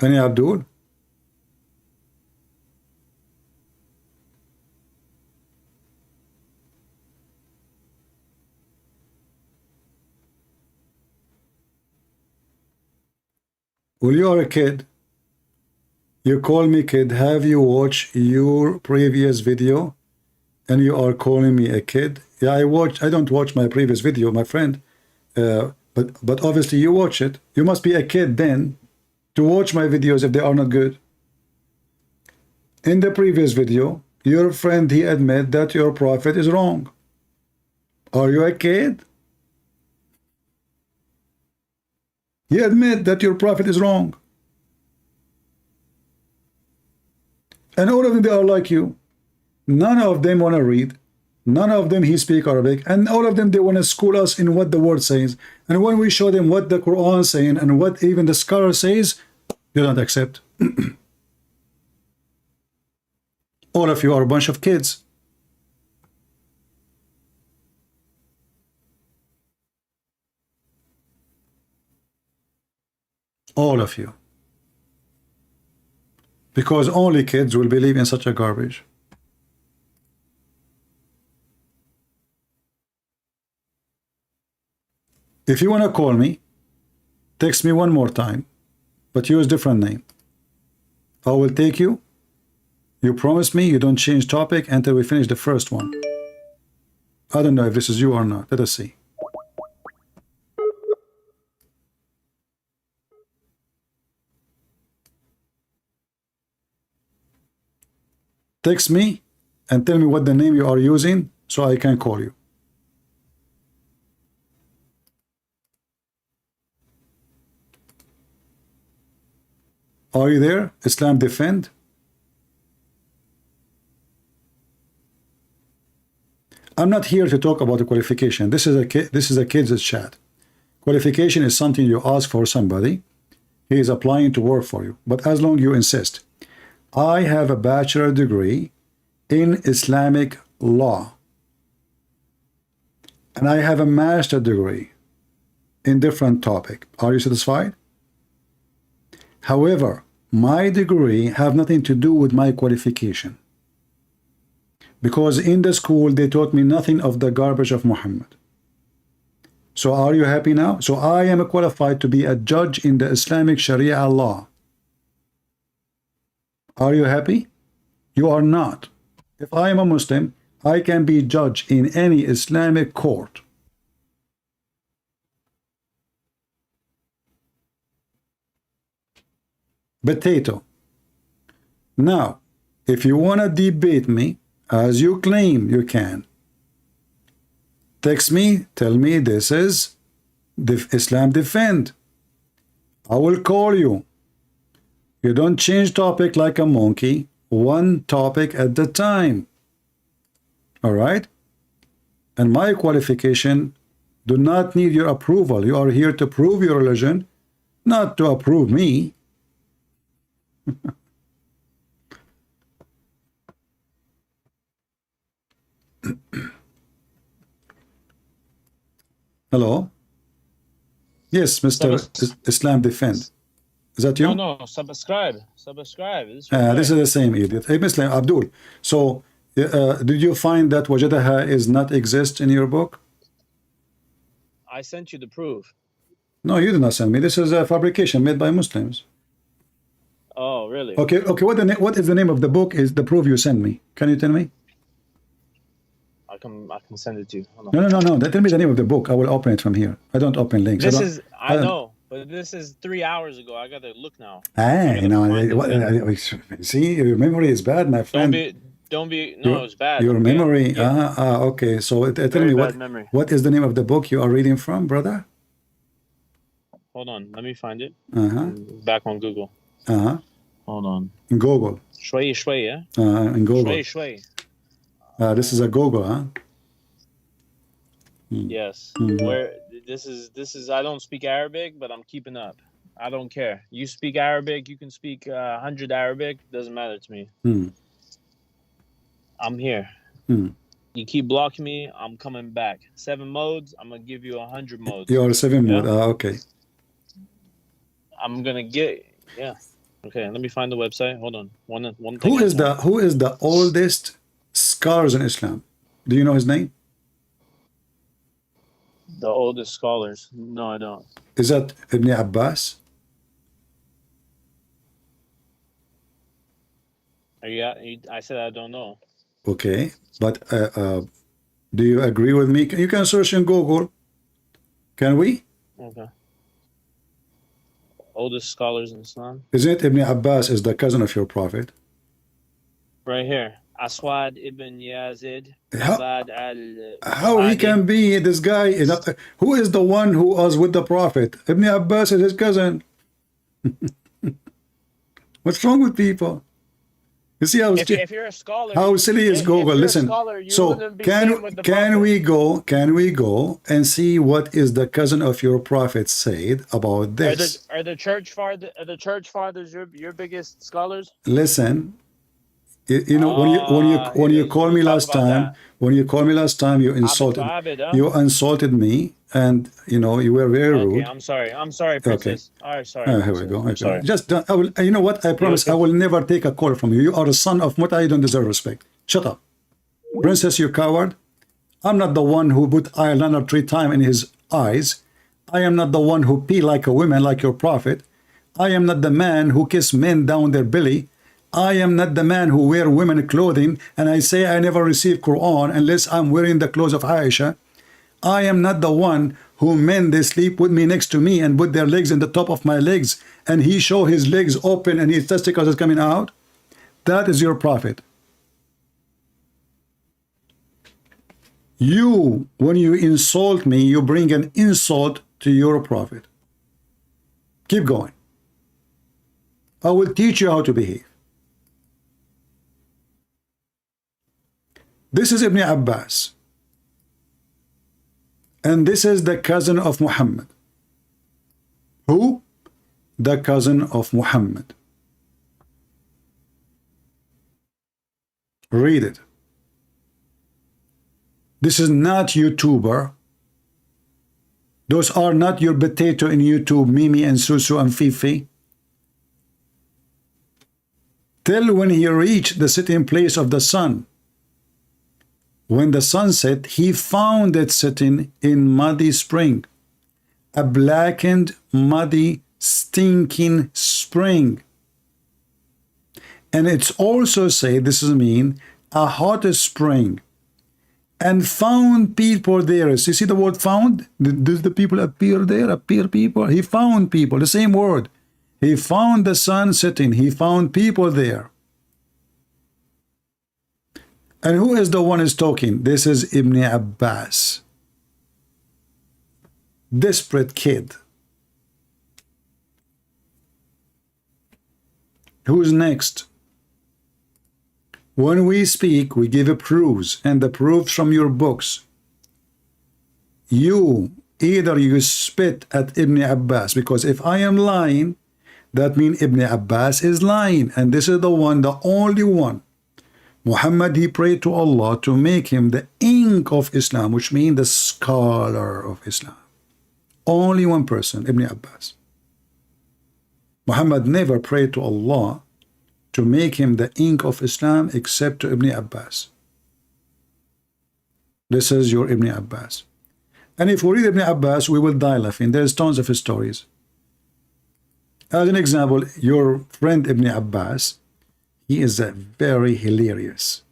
Any Abdul? Well, you are a kid. You call me kid. Have you watched your previous video? And you are calling me a kid? Yeah, I don't watch my previous video, my friend. But obviously you watch it. You must be a kid then to watch my videos if they are not good. In the previous video, your friend, he admit that your prophet is wrong. Are you a kid? He admit that your prophet is wrong. And all of them, they are like you. None of them want to read. None of them, he speak Arabic. And all of them, they want to school us in what the word says. And when we show them what the Quran is saying and what even the scholar says, they don't accept. All of you are a bunch of kids. All of you. Because only kids will believe in such a garbage. If you want to call me, text me one more time, but use different name. I will take you. You promise me you don't change topic until we finish the first one. I don't know if this is you or not. Let us see. Text me and tell me what the name you are using so I can call you. Are you there? Islam Defend? I'm not here to talk about the qualification. This is a kids' chat. Qualification is something you ask for somebody. He is applying to work for you. But as long as you insist. I have a bachelor degree in Islamic law. And I have a master degree in different topic. Are you satisfied? However, my degree have nothing to do with my qualification. Because in the school, they taught me nothing of the garbage of Muhammad. So are you happy now? So I am qualified to be a judge in the Islamic Sharia law. Are you happy? You are not. If I am a Muslim, I can be judge in any Islamic court. Potato. Now, if you want to debate me, as you claim you can, text me, tell me this is Islam Defend. I will call you. You don't change topic like a monkey, one topic at a time. All right? And my qualification do not need your approval. You are here to prove your religion, not to approve me. Hello? Yes, Mr. Islam Defend. Is that you? No, subscribe. This is the same idiot. Hey, Mr. Abdul. So, did you find that Wajadaha is not exist in your book? I sent you the proof. No, you did not send me. This is a fabrication made by Muslims. Oh, really? Okay. What is the name of the book? Is the proof you sent me? Can you tell me? I can send it to you. Hold on. No. Tell me the name of the book. I will open it from here. I don't open links. I know, but this is 3 hours ago. I gotta look now. See, your memory is bad, my friend. Don't be. No, it's bad. Your memory. Okay. So tell me what is the name of the book you are reading from, brother? Hold on, let me find it. Back on Google. Hold on. In Google. Shui, yeah. In Google. Shui. This is a Google, huh? Yes. Where this is. I don't speak Arabic, but I'm keeping up. I don't care. You speak Arabic. You can speak 100 Arabic. Doesn't matter to me. I'm here. You keep blocking me, I'm coming back. 7 modes, I'm gonna give you 100 modes. You are 7 mode. Okay. I'm gonna get Okay, let me find the website. Hold on. One thing. Who is the oldest scholars in Islam? Do you know his name? The oldest scholars. No, I don't. Is that Ibn Abbas? I said I don't know. Okay, but do you agree with me? You can search in Google. Can we? Okay. Oldest scholars in Islam. Isn't it Ibn Abbas is the cousin of your prophet? Right here. Aswad ibn Yazid. How he can be this guy? Who is the one who was with the prophet? Ibn Abbas is his cousin. What's wrong with people? You see how if you're a scholar, how silly is Google? Listen, so can we go and see what is the cousin of your prophet said about this? Are the church fathers your biggest scholars? Listen, you know when you call me last time, you insulted me, and you know you were very rude. I'm sorry, princess. Okay. All right, sorry. Here we go. Okay. Sorry. Just I will. You know what? I promise I will never take a call from you. You are a son of Muta. You don't deserve respect. Shut up, princess. You coward. I'm not the one who put eyeliner 3 times in his eyes. I am not the one who pee like a woman like your prophet. I am not the man who kiss men down their belly. I am not the man who wear women clothing and I say I never receive Quran unless I'm wearing the clothes of Aisha. I am not the one who men they sleep with me next to me and put their legs in the top of my legs and he show his legs open and his testicles is coming out. That is your prophet. You, when you insult me, you bring an insult to your prophet. Keep going. I will teach you how to behave. This is Ibn Abbas. And this is the cousin of Muhammad. Who? The cousin of Muhammad. Read it. This is not YouTuber. Those are not your potato in YouTube, Mimi and Susu and Fifi. Till when he reached the sitting place of the sun. When the sun set, he found it sitting in muddy spring, a blackened, muddy, stinking spring. And it's also said, this is mean, a hot spring, and found people there. So you see the word found? Does the people appear there? Appear people? He found people, the same word. He found the sun sitting. He found people there. And who is the one who's talking? This is Ibn Abbas. Desperate kid. Who's next? When we speak, we give proofs, and the proofs from your books. Either you spit at Ibn Abbas, because if I am lying, that means Ibn Abbas is lying, and this is the one, the only one. Muhammad, he prayed to Allah to make him the ink of Islam, which means the scholar of Islam. Only one person, Ibn Abbas. Muhammad never prayed to Allah to make him the ink of Islam except to Ibn Abbas. This is your Ibn Abbas. And if we read Ibn Abbas, we will die laughing. There's tons of stories. As an example, your friend Ibn Abbas, he is very hilarious.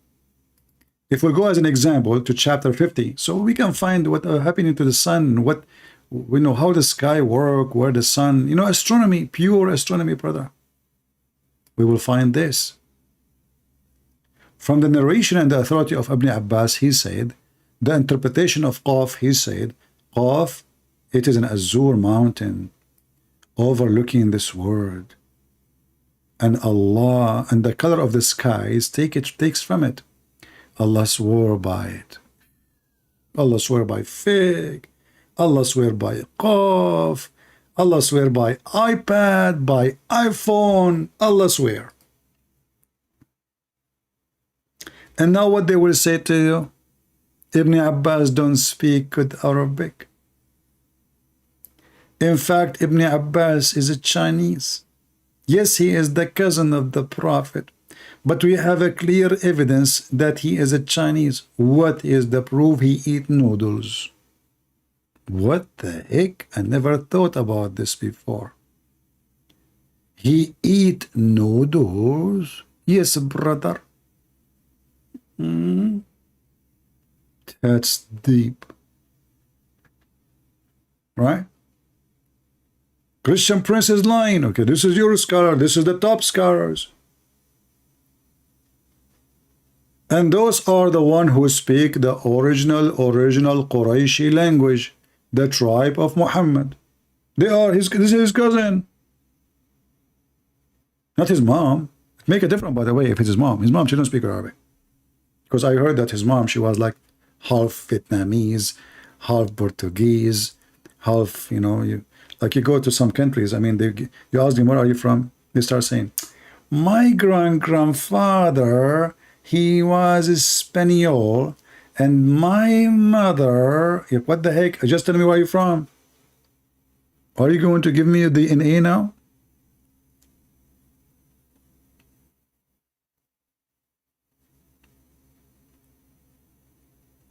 If we go as an example to chapter 50, so we can find what happening to the sun, what we know, how the sky work, where the sun, astronomy, pure astronomy, brother. We will find this. From the narration and the authority of Ibn Abbas, he said, the interpretation of Qaf, he said, Qaf, it is an azure mountain overlooking this world. And Allah, and the color of the skies takes from it. Allah swore by it. Allah swore by fig. Allah swore by Qaf. Allah swear by iPad, by iPhone. Allah swear. And now what they will say to you? Ibn Abbas don't speak good Arabic. In fact, Ibn Abbas is a Chinese. Yes, he is the cousin of the Prophet, but we have a clear evidence that he is a Chinese. What is the proof? He eat noodles. What the heck? I never thought about this before. He eat noodles? Yes, brother. That's deep. Right? Christian Prince is lying. Okay, this is your scholar. This is the top scholars. And those are the one who speak the original Qurayshi language, the tribe of Muhammad. This is his cousin. Not his mom. Make a difference, by the way, if it's his mom. His mom, she don't speak Arabic. Because I heard that his mom, she was like half Vietnamese, half Portuguese, half, you go to some countries, I mean, you ask them, where are you from? They start saying, my grandfather, he was Spanish, and my mother, what the heck? Just tell me where you're from. Are you going to give me a DNA now?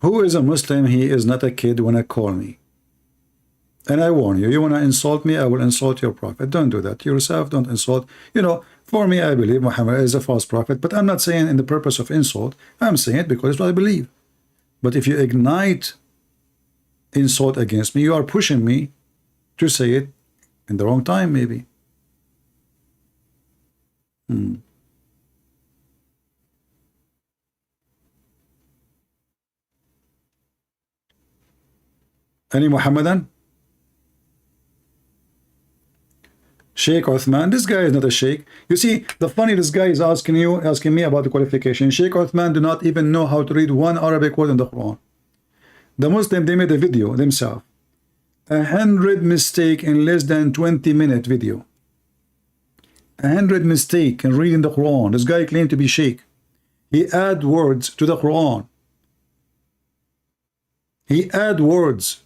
Who is a Muslim? He is not a kid when I call me. And I warn you, you want to insult me, I will insult your prophet. Don't do that. Yourself, don't insult. For me, I believe Muhammad is a false prophet, but I'm not saying in the purpose of insult. I'm saying it because it's what I believe. But if you ignite insult against me, you are pushing me to say it in the wrong time, maybe. Any Muhammadan? Sheikh Uthman, this guy is not a sheikh. You see, the funny, this guy is asking me about the qualification. Sheikh Uthman do not even know how to read one Arabic word in the Quran. The Muslim, they made a video themselves. 100 mistake in less than 20-minute video. 100 mistake in reading the Quran. This guy claimed to be sheikh. He add words to the Quran. He add words.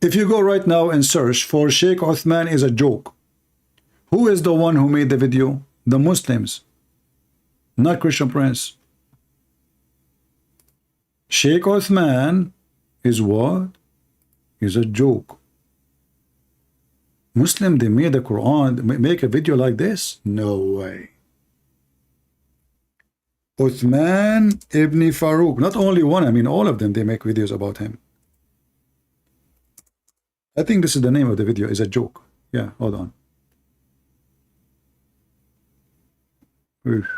If you go right now and search for Sheikh Uthman is a joke, who is the one who made the video? The Muslims, not Christian Prince. Sheikh Uthman is what? Is a joke. Muslim, they made the Quran, make a video like this? No way. Uthman ibn Farouk, not only one, I mean all of them, they make videos about him. I think this is the name of the video. Is a joke. Yeah, hold on. Oof.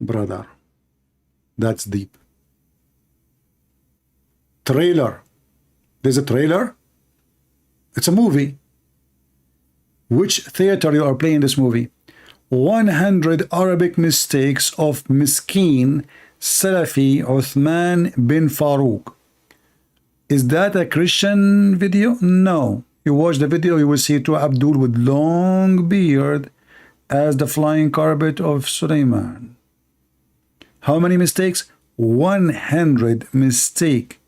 Brother, that's deep. Trailer. There's a trailer. It's a movie. Which theater you are playing this movie? 100 Arabic mistakes of Miskeen Salafi Uthman bin Farouk. Is that a Christian video? No. You watch the video, you will see two Abdul with long beard as the flying carpet of Sulaiman. How many mistakes? 100 mistake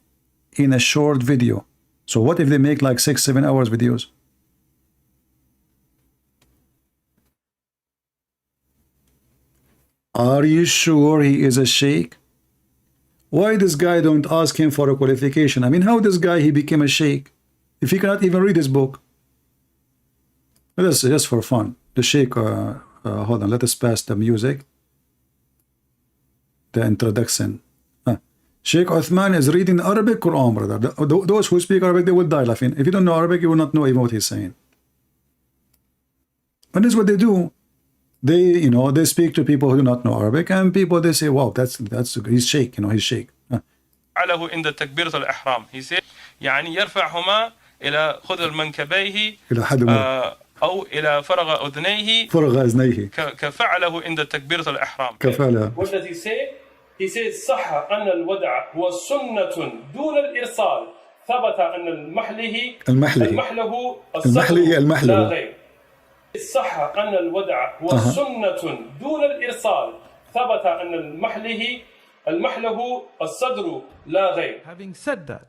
in a short video. So what if they make like 6-7 hours videos? Are you sure he is a sheikh? Why this guy don't ask him for a qualification? I mean, how this guy he became a sheikh if he cannot even read his book? This is just for fun. The sheikh, hold on, let us pass the music. The introduction. Sheikh Uthman is reading Arabic Quran, brother. Those who speak Arabic, they will die laughing. If you don't know Arabic, you will not know even what he's saying. And this is what they do. They, you know, they speak to people who do not know Arabic, and people they say, "Wow, that's he's sheikh, you know, he's sheikh." عليه عند تكبيرة الإحرام. He said, يعني يرفعهما إلى خذ منكبيه إلى حد أو إلى فرغ أذنيه فرغ أذنيه كفعله عند تكبيرة الإحرام. كفعله. What does he say? He says صح أن الودع هو سنة دون الإرسال. ثبت أن المحله الصدر لا غير. صح أن الودع هو سنة دون الإرسال. ثبت أن المحله الصدر لا غير. Having said that,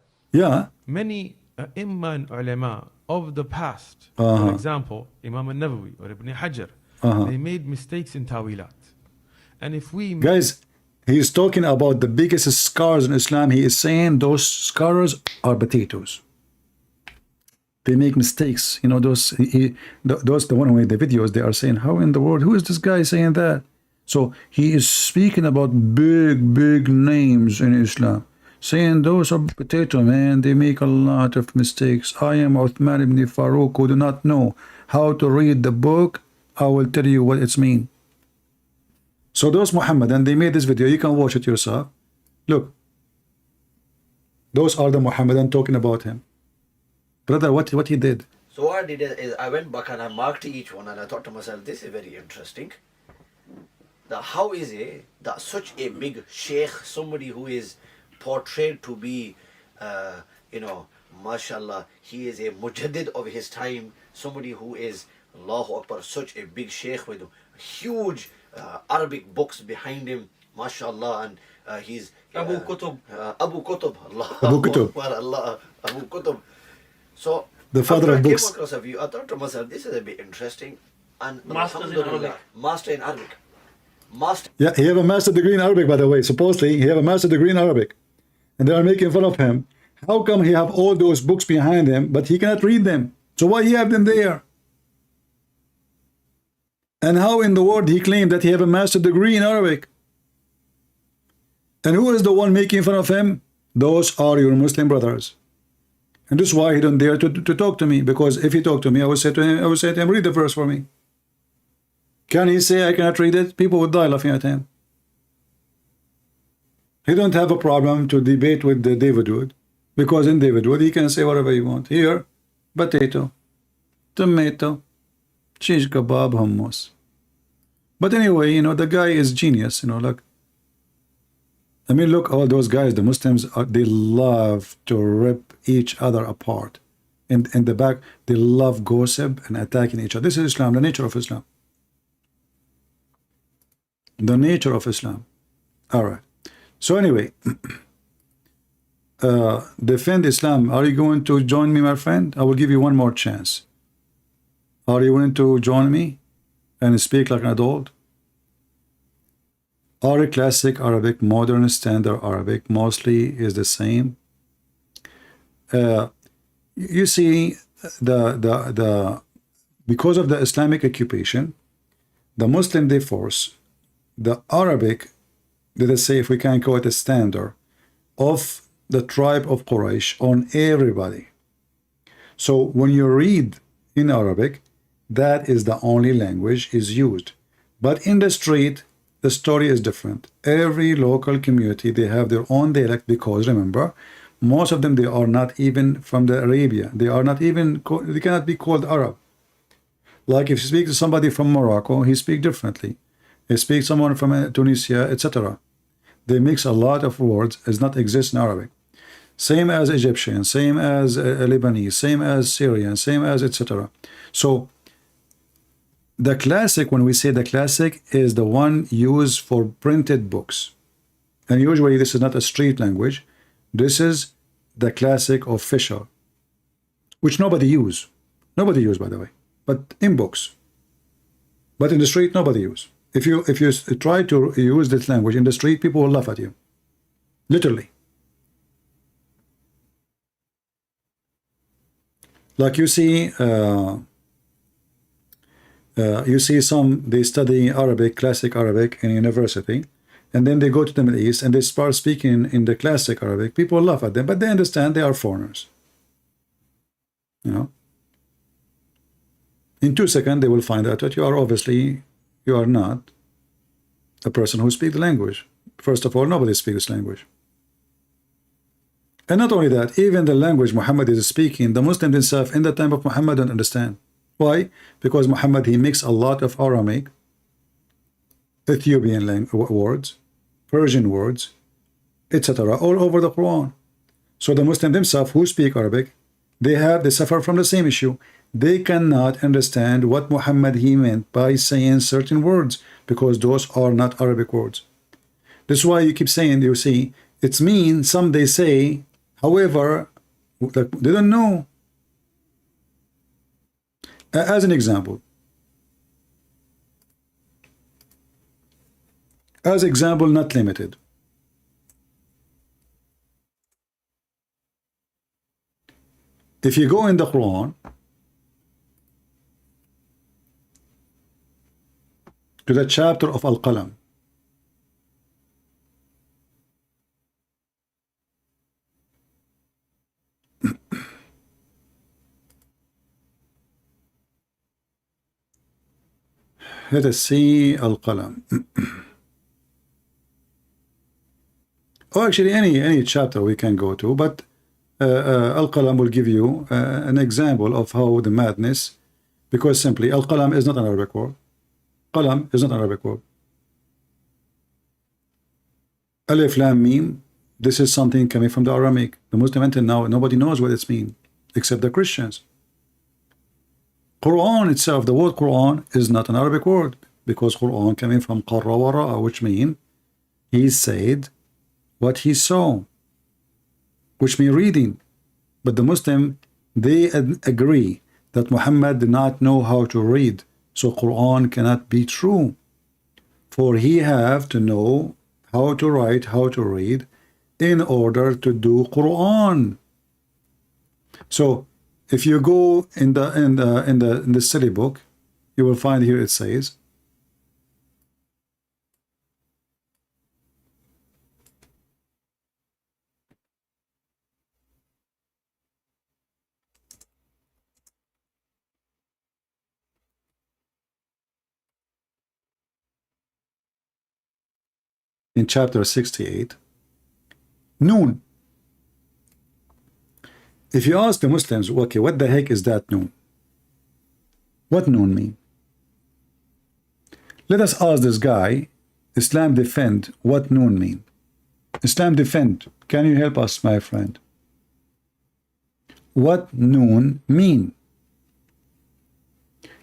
many Imam and ulama of the past, for example, Imam al-Nawawi or Ibn Hajar, they made mistakes in tawilat. And if we... Guys, he's talking about the biggest scars in Islam. He is saying those scars are potatoes. They make mistakes. You know, those the one who made the videos, they are saying, how in the world, who is this guy saying that? So he is speaking about big names in Islam, saying those are potato, man. They make a lot of mistakes. I am Uthman ibn Farouk, who do not know how to read the book. I will tell you what it's mean. So those Muhammadan, they made this video. You can watch it yourself. Look, those are the Muhammadan talking about him. Brother, what he did? So what I did is I went back and I marked each one, and I thought to myself, this is very interesting. How is it that such a big sheikh, somebody who is portrayed to be, you know, mashallah, he is a mujaddid of his time, somebody who is, Allahu Akbar, such a big sheikh with huge Arabic books behind him, mashallah, and he's Abu Qutb, Allah, Abu Qutb, Allah, Abu Qutb. So the father of books. I came across a view. I thought to myself, this is a bit interesting. And Master in Arabic. Master in Arabic. Master. Yeah, he have a master degree in Arabic, by the way. Supposedly, he have a master degree in Arabic, and they are making fun of him. How come he have all those books behind him, but he cannot read them? So why he have them there? And how in the world he claimed that he have a master degree in Arabic? And who is the one making fun of him? Those are your Muslim brothers. And this is why he don't dare to talk to me, because if he talked to me, I would say to him, read the verse for me. Can he say I cannot read it? People would die laughing at him. He don't have a problem to debate with the David Wood, because in David Wood he can say whatever he want. Here, potato, tomato, shish kebab, hummus. But anyway, you know, the guy is genius, you know, like, I mean, look, all those guys, the Muslims, they love to rip each other apart. In the back, they love gossip and attacking each other. This is Islam, the nature of Islam. The nature of Islam. All right. So anyway, defend Islam. Are you going to join me, my friend? I will give you one more chance. Are you willing to join me and speak like an adult? Our classic Arabic, modern standard Arabic, mostly is the same. You see, because of the Islamic occupation, the Muslim, they force the Arabic let us say, if we can call it a standard of the tribe of Quraysh on everybody. So when you read in Arabic, that is the only language is used. But in the street, the story is different. Every local community, they have their own dialect, because remember, most of them, they are not even from the Arabia. They are not even, they cannot be called Arab. Like if you speak to somebody from Morocco, he speaks differently. You speak to someone from Tunisia, etc. They mix a lot of words as not exist in Arabic. Same as Egyptian, same as Lebanese, same as Syrian, same as etc. So the classic, when we say the classic, is the one used for printed books. And usually this is not a street language. This is the classic official, which nobody use. Nobody use, by the way, but in books. But in the street, nobody use. If you try to use this language in the street, people will laugh at you. Literally. Like you see some, they study Arabic, classic Arabic in university, and then they go to the Middle East and they start speaking in the classic Arabic. People laugh at them, but they understand they are foreigners. You know, in 2 seconds they will find out that you are not a person who speaks the language. First of all, nobody speaks this language. And not only that, even the language Muhammad is speaking, the Muslims themselves in the time of Muhammad don't understand. Why? Because Muhammad, he mixed a lot of Aramaic, Ethiopian words, Persian words, etc. all over the Quran. So the Muslims themselves who speak Arabic, they suffer from the same issue. They cannot understand what Muhammad he meant by saying certain words, because those are not Arabic words. That's why you keep saying, you see, it's mean, some they say, however, they don't know. As an example, not limited. If you go in the Quran to the chapter of Al-Qalam, let us see Al-Qalam. Or actually any chapter we can go to, but Al-Qalam will give you an example of how the madness, because simply Al-Qalam is not an Arabic word. Qalam is not an Arabic word. Alif Lam Mim, this is something coming from the Aramaic. The Muslim until now, nobody knows what it means except the Christians. Quran itself, the word Quran is not an Arabic word, because Quran coming from Qarra wa Ra'a, which means he said what he saw, which means reading. But the Muslim, they agree that Muhammad did not know how to read, so Quran cannot be true, for he have to know how to write, how to read in order to do Quran. So if you go in the study book, you will find here it says, in chapter 68, Noon. If you ask the Muslims, okay, what the heck is that Noon? What Noon mean? Let us ask this guy, Islam defend, what Noon mean? Islam defend, can you help us, my friend? What Noon mean?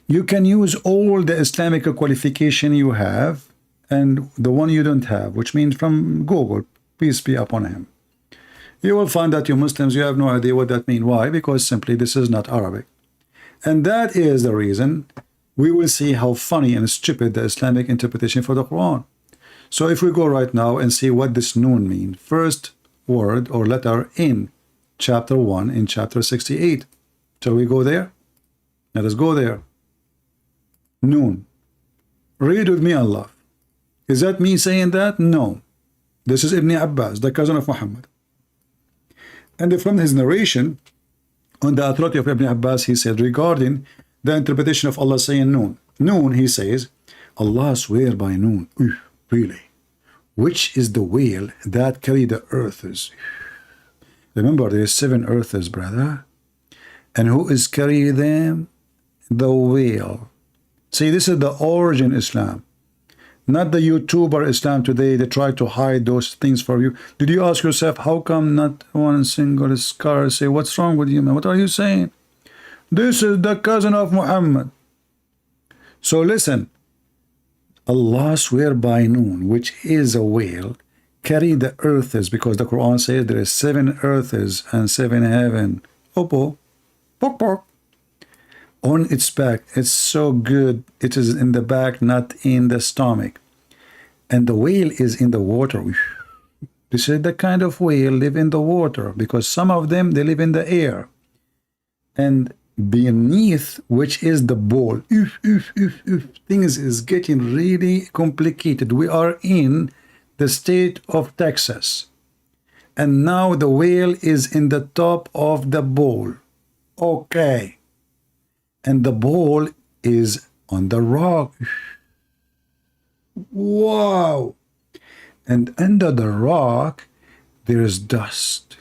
You can use all the Islamic qualification you have and the one you don't have, which means from Google, peace be upon him. You will find that you Muslims, you have no idea what that means. Why? Because simply this is not Arabic. And that is the reason we will see how funny and stupid the Islamic interpretation for the Quran. So if we go right now and see what this Noon means, first word or letter in chapter 1 in chapter 68. Shall we go there? Let us go there. Noon. Read with me, Allah. Is that me saying that? No. This is Ibn Abbas, the cousin of Muhammad. And from his narration, on the authority of Ibn Abbas, he said regarding the interpretation of Allah saying Noon. Noon, he says, Allah swear by Noon. Really? Which is the whale that carry the earths? Remember, there is 7 earths, brother. And who is carrying them? The whale. See, this is the origin Islam. Not the YouTuber Islam today. They try to hide those things for you. Did you ask yourself, how come not one single scholar say, what's wrong with you, man? What are you saying? This is the cousin of Muhammad. So listen. Allah swear by Noon, which is a whale, carry the earths, because the Quran says there is 7 earths and 7 heaven. Opo. Pok pok. On its back. It's so good. It is in the back, not in the stomach. And the whale is in the water. This is the kind of whale live in the water, because some of them, they live in the air. And beneath, which is the bowl. Things is getting really complicated. We are in the state of Texas. And now the whale is in the top of the bowl. Okay. And the ball is on the rock. Wow. And under the rock, there is dust.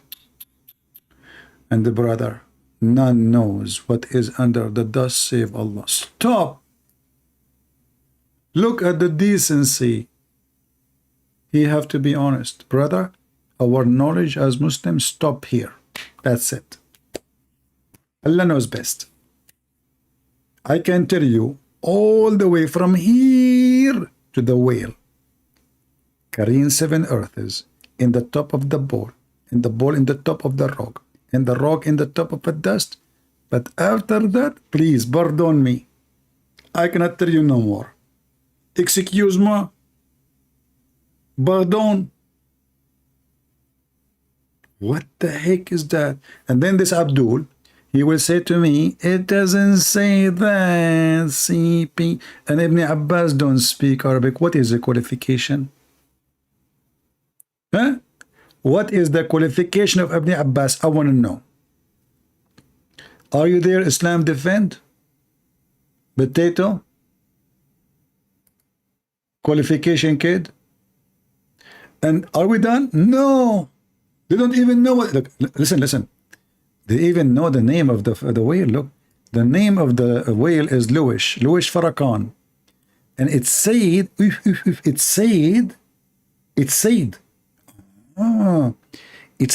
And the brother, none knows what is under the dust save Allah. Stop. Look at the decency. You have to be honest. Brother, our knowledge as Muslims stop here. That's it. Allah knows best. I can tell you all the way from here to the whale, carrying 7 earths in the top of the bowl, and the bowl in the top of the rock, and the rock in the top of the dust. But after that, please, pardon me. I cannot tell you no more. Excuse me. Pardon. What the heck is that? And then this Abdul, he will say to me, it doesn't say that, CP. And Ibn Abbas don't speak Arabic. What is the qualification? Huh? What is the qualification of Ibn Abbas? I want to know. Are you there, Islam defend? Potato? Qualification kid? And are we done? No. They don't even know what. Look, listen. They even know the name of the whale. Look, the name of the whale is Louis Farrakhan, and it said, its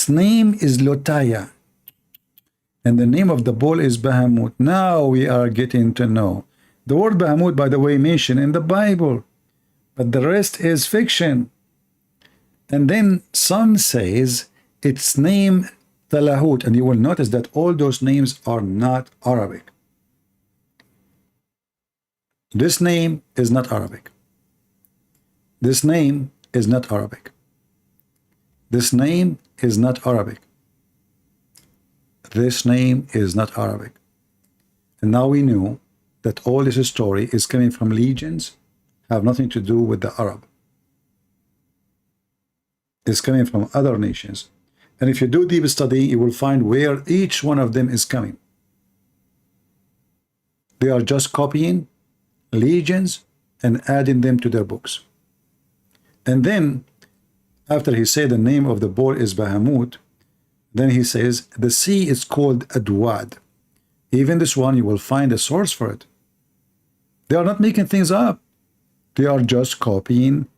name is Lotaya, and the name of the bull is Bahamut. Now we are getting to know. The word Bahamut, by the way, mentioned in the Bible, but the rest is fiction. And then some says its name Talahut, and you will notice that all those names are not Arabic. This name is not Arabic. This name is not Arabic. This name is not Arabic. This name is not Arabic. And now we know that all this story is coming from legions, have nothing to do with the Arab. It's coming from other nations. And if you do deep study, you will find where each one of them is coming. They are just copying legions and adding them to their books. And then, after he said the name of the boar is Bahamut, then he says, the sea is called Adwad. Even this one, you will find a source for it. They are not making things up. They are just copying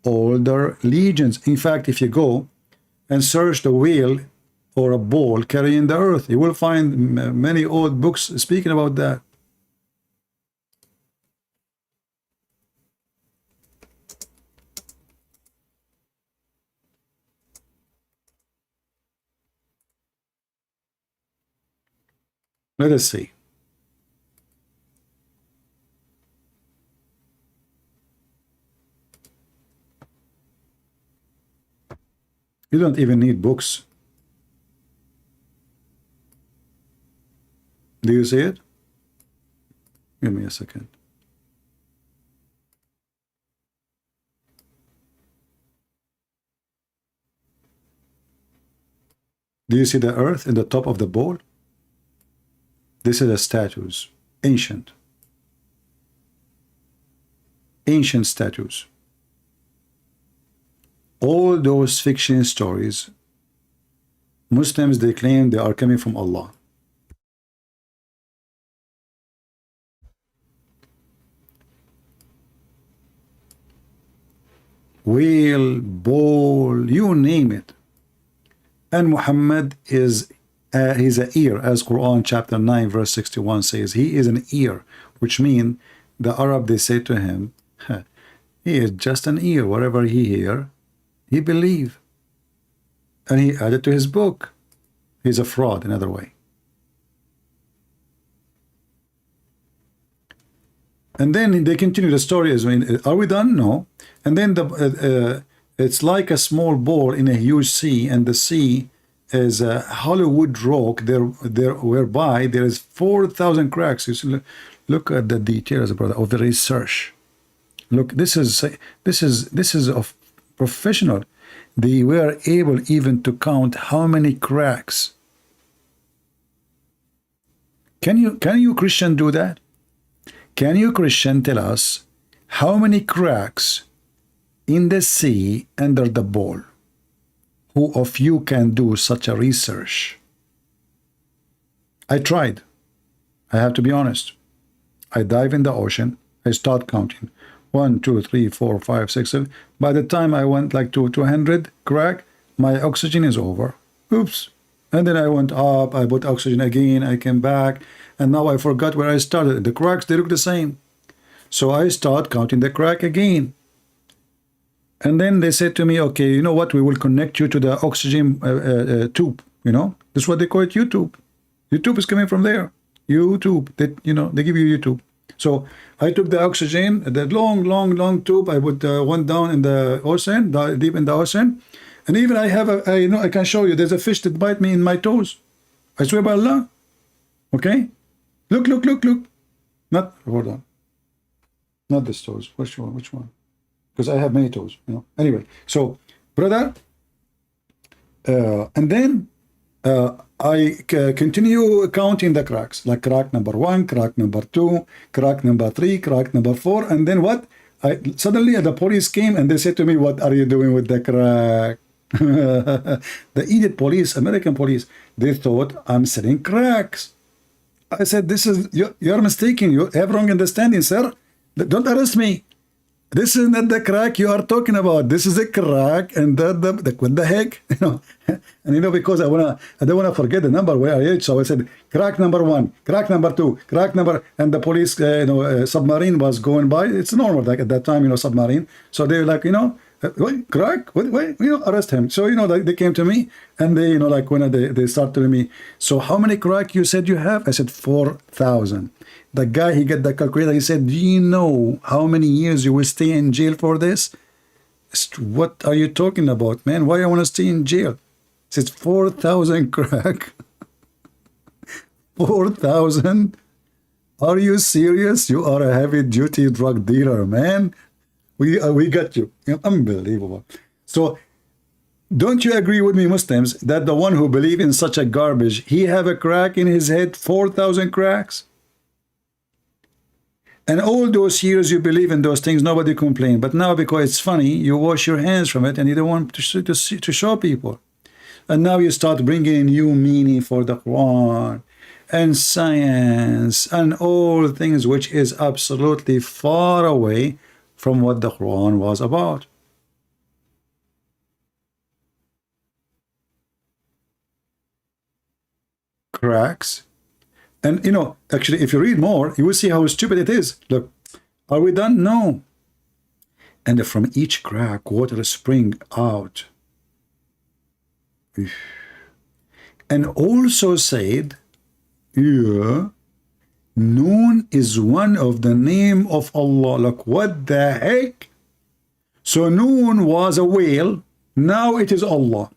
older legions. In fact, if you go and search the whale or a ball carrying the earth, you will find many old books speaking about that. Let us see. You don't even need books. Do you see it? Give me a second. Do you see the earth in the top of the bowl? This is a statues, ancient statues. All those fiction stories, Muslims, they claim they are coming from Allah. Whale, bowl, you name it. And Muhammad is he's an ear, as Quran chapter 9 verse 61 says. He is an ear, which means the Arab, they say to him, he is just an ear. Whatever he hear, he believe. And he added to his book. He's a fraud, another way. And then they continue the story. As are we done? No. And then it's like a small ball in a huge sea, and the sea is a Hollywood rock there whereby there is 4,000 cracks. You see, look at the details, brother, of the research. Look, this is of professional. They were able even to count how many cracks. Can you Christian do that? Can you Christian tell us how many cracks in the sea under the bowl? Who of you can do such a research? I tried. I have to be honest. I dive in the ocean. I start counting. 1, 2, 3, 4, 5, 6, 7. By the time I went like to 200 crack, my oxygen is over. Oops. And then I went up. I put oxygen again. I came back. And now I forgot where I started. The cracks, they look the same. So I start counting the crack again. And then they said to me, okay, you know what? We will connect you to the oxygen tube. You know, that's what they call it, YouTube. YouTube is coming from there. YouTube. They give you YouTube. So I took the oxygen, the long tube. I put one down in the ocean, deep in the ocean. And even I have I can show you. There's a fish that bite me in my toes. I swear by Allah. Okay. Look. Hold on. Not this toes. Which one? Because I have many toes, Anyway, so, brother, and then I continue counting the cracks, like crack number 1, crack number 2, crack number 3, crack number 4, and then what? Suddenly the police came and they said to me, what are you doing with the crack? The idiot police, American police, they thought I'm selling cracks. I said, you're mistaken. You have wrong understanding, sir. Don't arrest me. This is not the crack you are talking about. This is a crack, and what the heck, and because I don't wanna forget the number where I is. So I said crack number 1, crack number 2, crack number, and the police, submarine was going by. It's normal, like at that time, submarine. So they were like, what, crack? Wait, arrest him. So they came to me, and they, when they started telling me, so how many crack you said you have? I said 4,000. The guy, he got the calculator. He said, do you know how many years you will stay in jail for this? I said, what are you talking about, man? Why I want to stay in jail? He says 4,000 crack. 4,000? Are you serious? You are a heavy-duty drug dealer, man. We got you. Unbelievable. So, don't you agree with me, Muslims, that the one who believe in such a garbage, he have a crack in his head, 4,000 cracks? And all those years you believe in those things, nobody complained. But now, because it's funny, you wash your hands from it and you don't want to show people. And now you start bringing new meaning for the Quran and science and all things which is absolutely far away from what the Quran was about. Cracks. And actually, if you read more, you will see how stupid it is. Look, are we done? No. And from each crack, water spring out. And also said, yeah, Noon is one of the name of Allah. Look, what the heck? So Noon was a whale. Now it is Allah.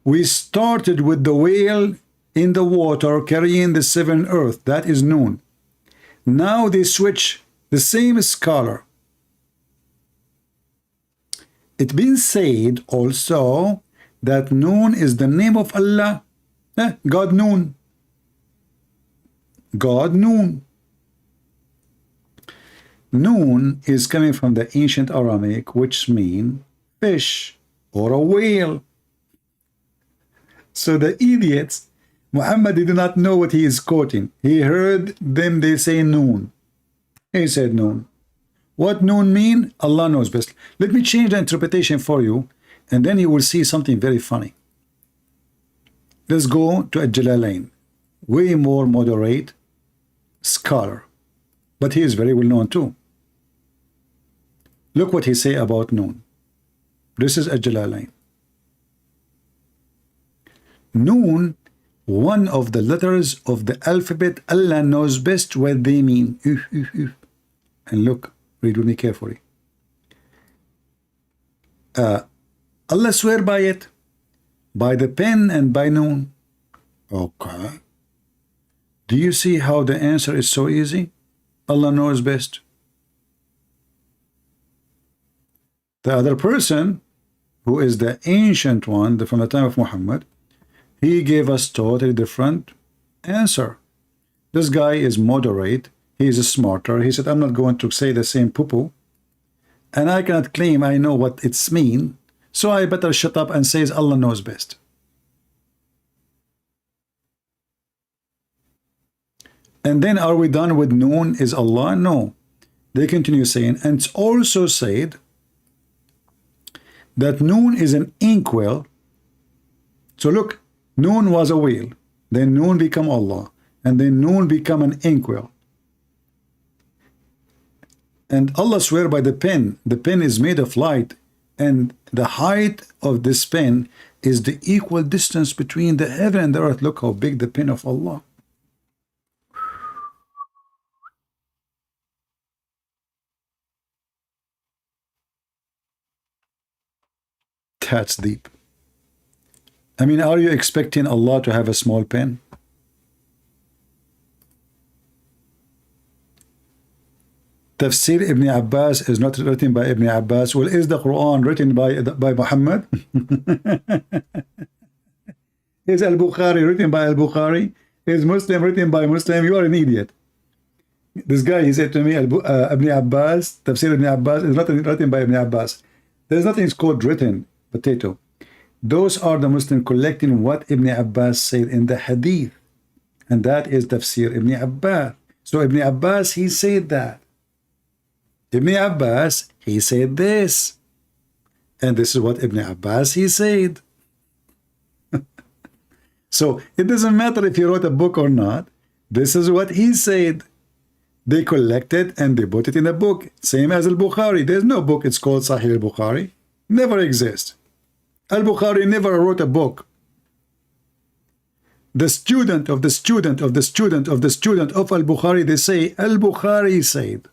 We started with the whale in the water carrying the 7 earth. That is Noon. Now they switch the same scholar. It's been said also that Noon is the name of Allah. God Noon. God Noon. Noon is coming from the ancient Aramaic, which means fish or a whale. So the idiots, Muhammad did not know what he is quoting. He heard them, they say Noon. He said Noon. What Noon mean? Allah knows best. Let me change the interpretation for you, and then you will see something very funny. Let's go to Al-Jalalain. Way more moderate scholar, but he is very well known too. Look what he say about Noon. This is Al-Jalalain. Noon, one of the letters of the alphabet, Allah knows best what they mean. And look, read with me carefully. Allah swear by it, by the pen and by Noon. Okay. Do you see how the answer is so easy? Allah knows best. The other person, who is the ancient one from the time of Muhammad, he gave us totally different answer. This guy is moderate. He is smarter. He said, I'm not going to say the same poo-poo. And I cannot claim I know what it's mean. So I better shut up and says Allah knows best. And then are we done with Noon is Allah? No. They continue saying, and it's also said that Noon is an inkwell. So look, Noon was a whale. Then Noon become Allah. And then Noon become an inkwell. And Allah swear by the pen. The pen is made of light. And the height of this pen is the equal distance between the heaven and the earth. Look how big the pen of Allah. That's deep. I mean, are you expecting Allah to have a small pen? Tafsir Ibn Abbas is not written by Ibn Abbas. Well, is the Quran written by Muhammad? Is Al-Bukhari written by Al-Bukhari? Is Muslim written by Muslim? You are an idiot. This guy, he said to me, Ibn Abbas, Tafsir Ibn Abbas is not written by Ibn Abbas. There's nothing called written, potato. Those are the Muslims collecting what Ibn Abbas said in the Hadith. And that is Tafsir Ibn Abbas. So Ibn Abbas, he said that. Ibn Abbas, he said this. And this is what Ibn Abbas, he said. So it doesn't matter if he wrote a book or not. This is what he said. They collected and they put it in a book. Same as Al-Bukhari. There's no book, it's called Sahih Al-Bukhari. Never exists. Al-Bukhari never wrote a book. The student of the student of the student of the student of Al-Bukhari, they say Al-Bukhari said.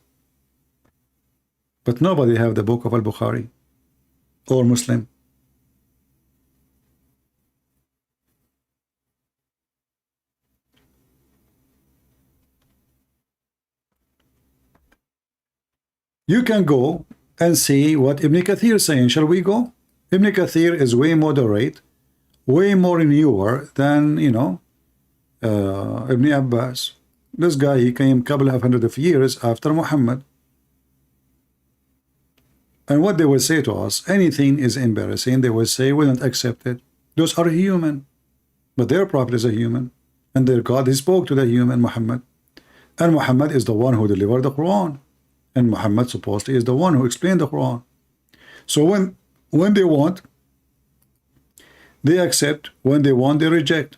But nobody have the book of Al-Bukhari or Muslim. You can go and see what Ibn Kathir is saying. Shall we go? Ibn Kathir is way moderate, way more newer than, Ibn Abbas. This guy, he came a couple of hundred of years after Muhammad. And what they will say to us, anything is embarrassing, they will say, we don't accept it. Those are human. But their prophet is a human. And their God, he spoke to the human, Muhammad. And Muhammad is the one who delivered the Quran. And Muhammad supposedly is the one who explained the Quran. So when they want, they accept. When they want, they reject.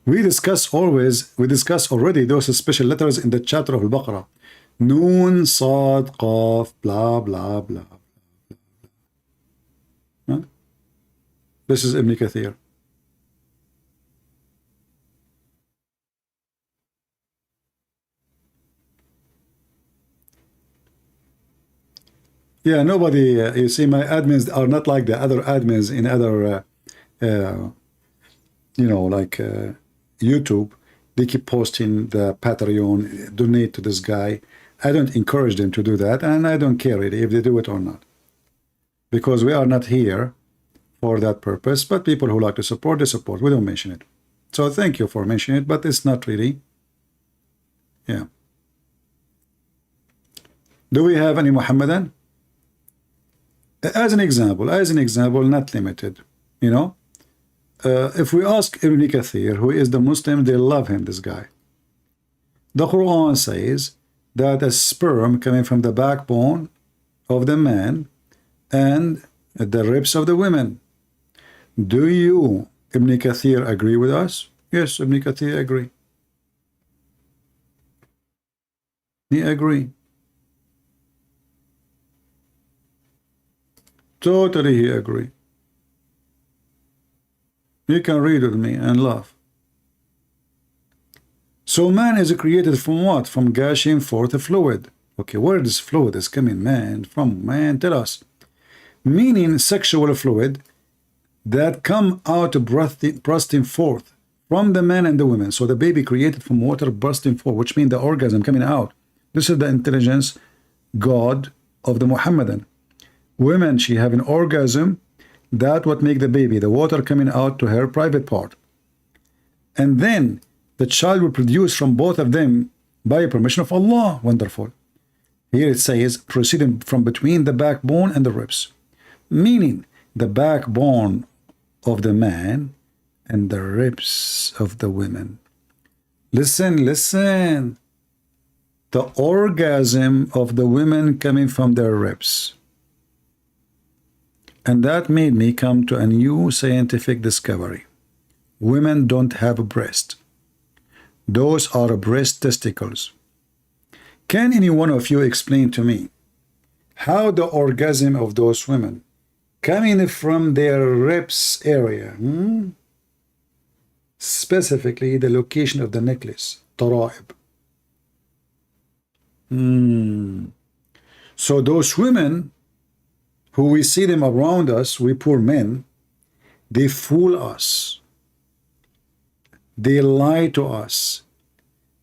We discuss already those special letters in the chapter of Al-Baqarah. Noon, Sad, Qaf, blah, blah, blah. Huh? This is Ibn Kathir. Yeah, nobody, you see, my admins are not like the other admins in other, you know, like YouTube. They keep posting the Patreon, donate to this guy. I don't encourage them to do that, and I don't care really if they do it or not. Because we are not here for that purpose, but people who like to support, they support. We don't mention it. So thank you for mentioning it, but it's not really, yeah. Do we have any Muhammadan? As an example, not limited, you know. If we ask Ibn Kathir, who is the Muslim, they love him, this guy. The Quran says that a sperm coming from the backbone of the man and the ribs of the women. Do you, Ibn Kathir, agree with us? Yes, Ibn Kathir agree. He agree. Totally he agree. You can read with me and laugh. So man is created from what? From gushing forth a fluid. Okay, where this fluid is coming, man? From, man, tell us. Meaning sexual fluid that come out bursting forth from the man and the woman. So the baby created from water bursting forth, which means the orgasm coming out. This is the intelligence God of the Muhammadan. Women, she have an orgasm. That what make the baby, the water coming out to her private part. And then the child will produce from both of them by permission of Allah. Wonderful. Here it says, proceeding from between the backbone and the ribs. Meaning the backbone of the man and the ribs of the women. Listen, listen. The orgasm of the women coming from their ribs. And that made me come to a new scientific discovery. Women don't have a breast. Those are breast testicles. Can any one of you explain to me how the orgasm of those women coming from their ribs area, specifically the location of the necklace, tara'ib. So those women who we see them around us, we poor men, they fool us. They lie to us.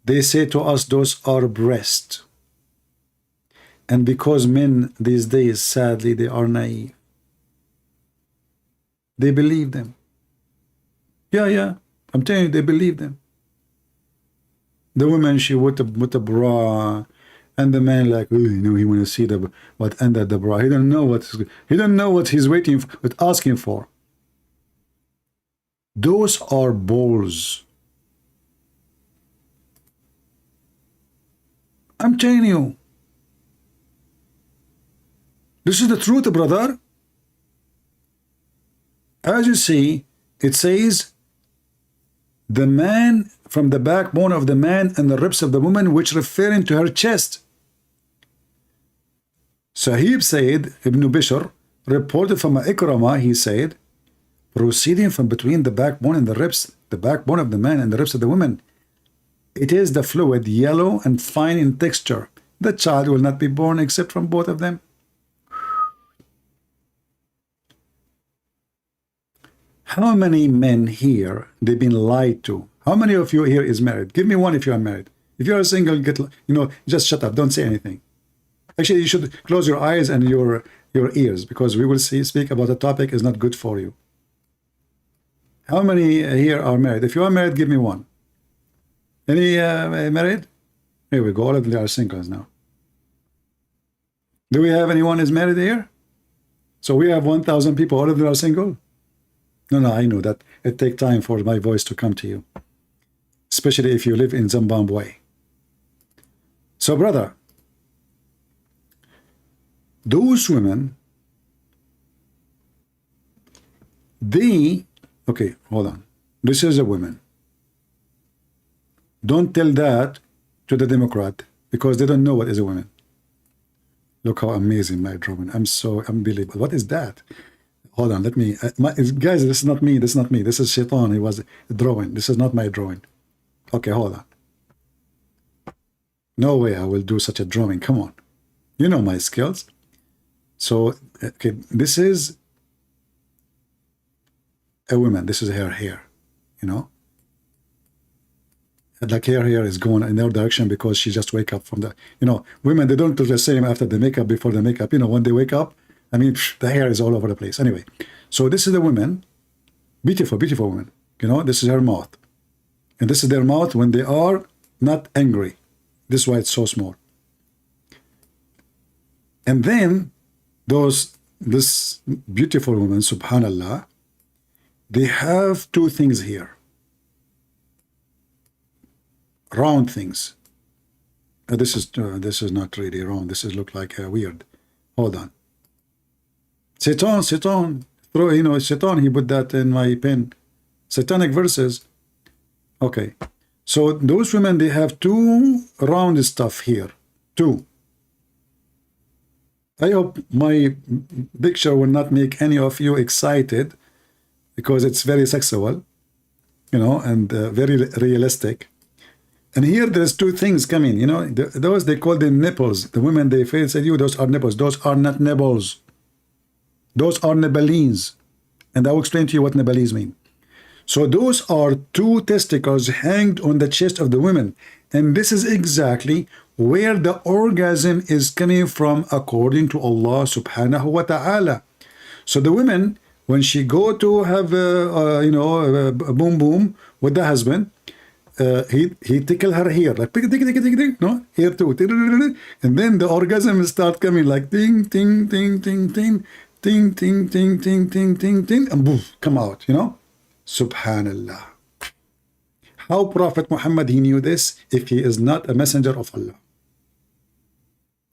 They say to us those are breasts. And because men these days, sadly, they are naive. They believe them. Yeah, I'm telling you, they believe them. The woman, she with a bra, and the man like, oh, you know, he want to see what under the bra. He don't know what he's waiting for, but asking for. Those are balls. I'm telling you. This is the truth, brother. As you see, it says, the man from the backbone of the man and the ribs of the woman, which referring to her chest. Sahib said, Ibn Bishr reported from Ikramah, he said, proceeding from between the backbone and the ribs, the backbone of the man and the ribs of the woman, it is the fluid, yellow and fine in texture. The child will not be born except from both of them. How many men here they've been lied to? How many of you here is married? Give me one if you are married. If you are single, just shut up. Don't say anything. Actually, you should close your eyes and your ears, because we will speak about a topic is not good for you. How many here are married? If you are married, give me one. Any married? Here we go. All of them are singles now. Do we have anyone is married here? So we have 1,000 people. All of them are single? No, I know that it takes time for my voice to come to you, especially if you live in Zimbabwe. So, brother, those women, okay, hold on. This is a woman. Don't tell that to the Democrat, because they don't know what is a woman. Look how amazing my drawing. I'm so unbelievable. What is that? Hold on, let me, guys, this is not me, this is Shaitan, he was drawing, this is not my drawing. Okay, hold on. No way I will do such a drawing, come on. You know my skills. So, okay, this is a woman. This is her hair, you know. Like her hair is going in their direction because she just wake up from the, you know, women, they don't look the same after the makeup, before the makeup. You know, when they wake up, I mean, the hair is all over the place. Anyway, so this is the woman, beautiful, beautiful woman. You know, this is her mouth. And this is their mouth when they are not angry. This is why it's so small. And then this beautiful woman, subhanallah, they have two things here. Round things. This is not really round. This is look like weird. Hold on. Satan. Throw, you know, Satan, he put that in my pen. Satanic verses. Okay. So those women, they have two round stuff here. Two. I hope my picture will not make any of you excited because it's very sexual, you know, and very realistic. And here there's two things coming, you know, those they call them nipples. The women, they face at you, those are nipples. Those are not nipples. Those are nibelines. And I will explain to you what nibelines mean. So those are two testicles hanged on the chest of the women. And this is exactly where the orgasm is coming from according to Allah subhanahu wa ta'ala. So the women, when she go to have, you know, a boom boom with the husband, he tickle her here, like tick, tick, tick, tick, tick, no, here too, and then the orgasm start coming like ting, ting, ting, ting, ting, ting, ting, ting, ting, ting, ting, ting, and boom, come out, you know. Subhanallah. How Prophet Muhammad, he knew this if he is not a messenger of Allah?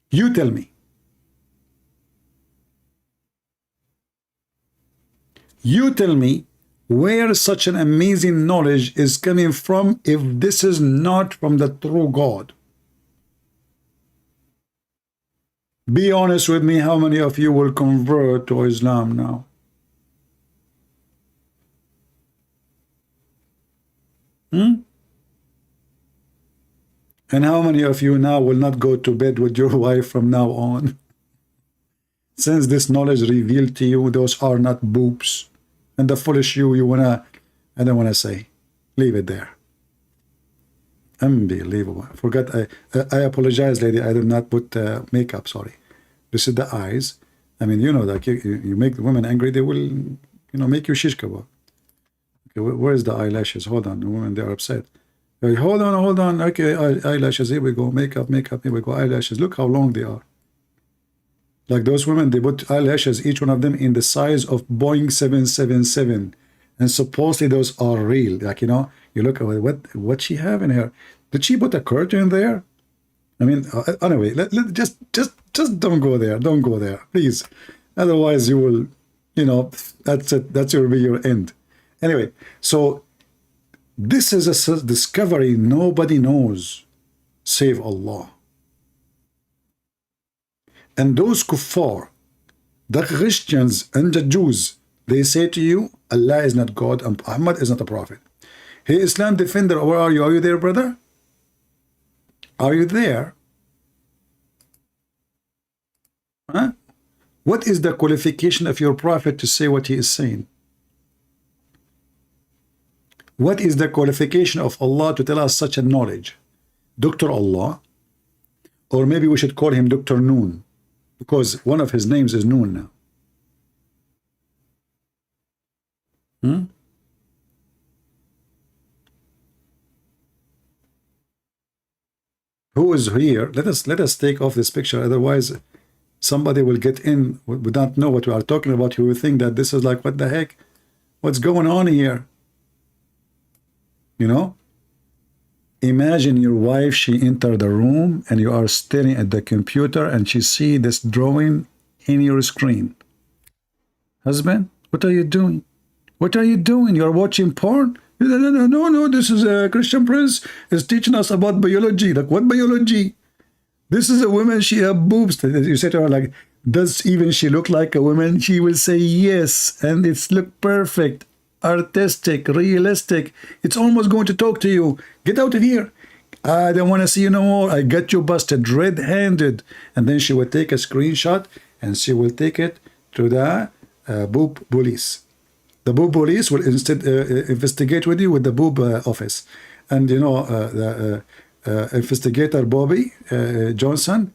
You tell me. You tell me where such an amazing knowledge is coming from if this is not from the true God. Be honest with me, how many of you will convert to Islam now? And how many of you now will not go to bed with your wife from now on? Since this knowledge revealed to you, those are not boobs. And the foolish you wanna, I don't wanna say. Leave it there. Unbelievable. Forgot, I apologize, lady. I did not put makeup, sorry. This is the eyes. I mean, you know that you make the women angry, they will, you know, make you shish kebab. Okay, where is the eyelashes? Hold on, the women, they are upset. Hold on. Okay, eyelashes, here we go. Makeup, here we go. Eyelashes, look how long they are. Like those women, they put eyelashes, each one of them in the size of Boeing 777. And supposedly those are real. Like, you know, you look at what she have in her. Did she put a curtain there? I mean, anyway, just don't go there. Don't go there, please. Otherwise you will, you know, that's it. That will be your end. Anyway, so this is a discovery nobody knows save Allah. And those kuffar, the Christians and the Jews, they say to you, Allah is not God and Muhammad is not a prophet. Hey, Islam defender, where are you? Are you there, brother? Are you there? Huh? What is the qualification of your prophet to say what he is saying? What is the qualification of Allah to tell us such a knowledge? Dr. Allah? Or maybe we should call him Dr. Noon, because one of his names is Noon now. Who is here? Let us take off this picture, otherwise somebody will get in would not know what we are talking about. Who will think that this is like, what the heck? What's going on here? You know? Imagine your wife, she entered the room and you are staring at the computer and she see this drawing in your screen. Husband, what are you doing? What are you doing? You're watching porn? No, this is a Christian prince is teaching us about biology. Like, what biology? This is a woman, she have boobs. You say to her, like, does even she look like a woman? She will say yes, and it's look perfect, artistic, realistic. It's almost going to talk to you. Get out of here. I don't want to see you no more. I got you busted red-handed. And then she would take a screenshot and she will take it to the boob police. The boob police will instead investigate with you with the boob office. And you know, the investigator Bobby Johnson,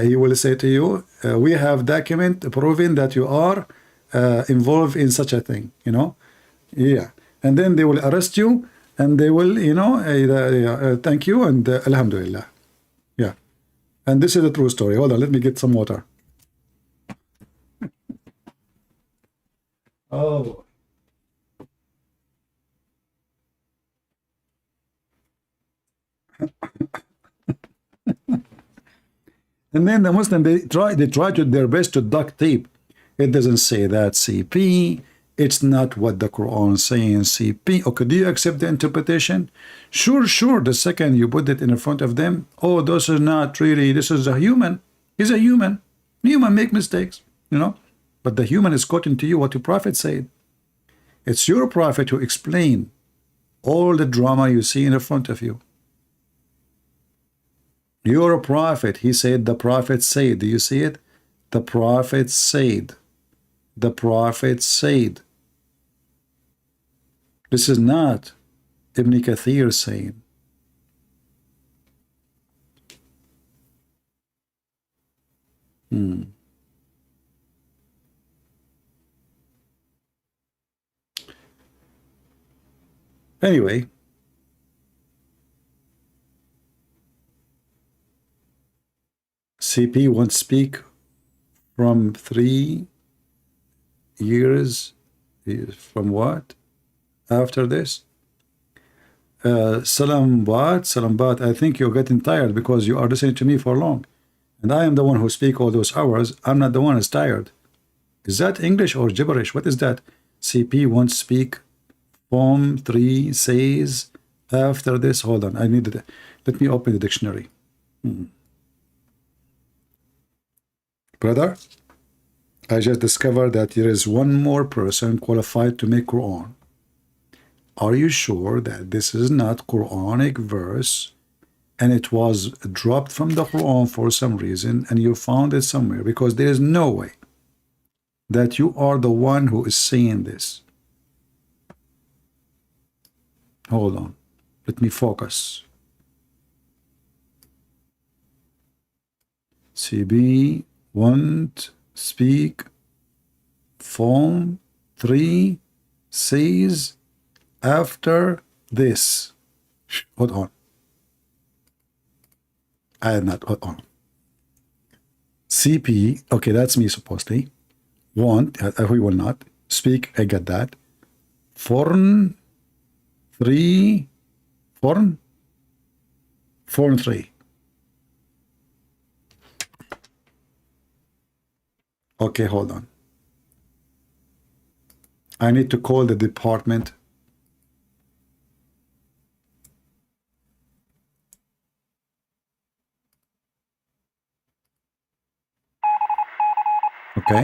he will say to you, we have document proving that you are involved in such a thing, you know. Yeah. And then they will arrest you, and they will, you know, thank you, and alhamdulillah. Yeah. And this is a true story. Hold on, let me get some water. Oh. And then the Muslim, they try to their best to duct tape. It doesn't say that CP. It's not what the Quran is saying, CP. Okay, do you accept the interpretation? Sure. The second you put it in front of them, oh, this is not really, this is a human. He's a human. Human make mistakes, you know. But the human is quoting to you what the Prophet said. It's your Prophet who explained all the drama you see in front of you. You're a prophet. He said, the Prophet said. Do you see it? The Prophet said. The Prophet said. This is not Ibn Kathir saying. Anyway, CP won't speak from 3 years. From what? After this? Salam Bat, I think you're getting tired because you are listening to me for long. And I am the one who speak all those hours. I'm not the one who's tired. Is that English or gibberish? What is that? CP won't speak. Form 3 says after this. Hold on. I need it. Let me open the dictionary. Brother, I just discovered that there is one more person qualified to make Quran. Are you sure that this is not Quranic verse and it was dropped from the Quran for some reason and you found it somewhere? Because there is no way that you are the one who is saying this. Hold on. Let me focus. CB won't speak. Form 3 says after this. Hold on. I am not. Hold on. CP. Okay, that's me supposedly. Won't. We will not speak. I get that. Form 3. Form 3. Okay, hold on. I need to call the department. Okay.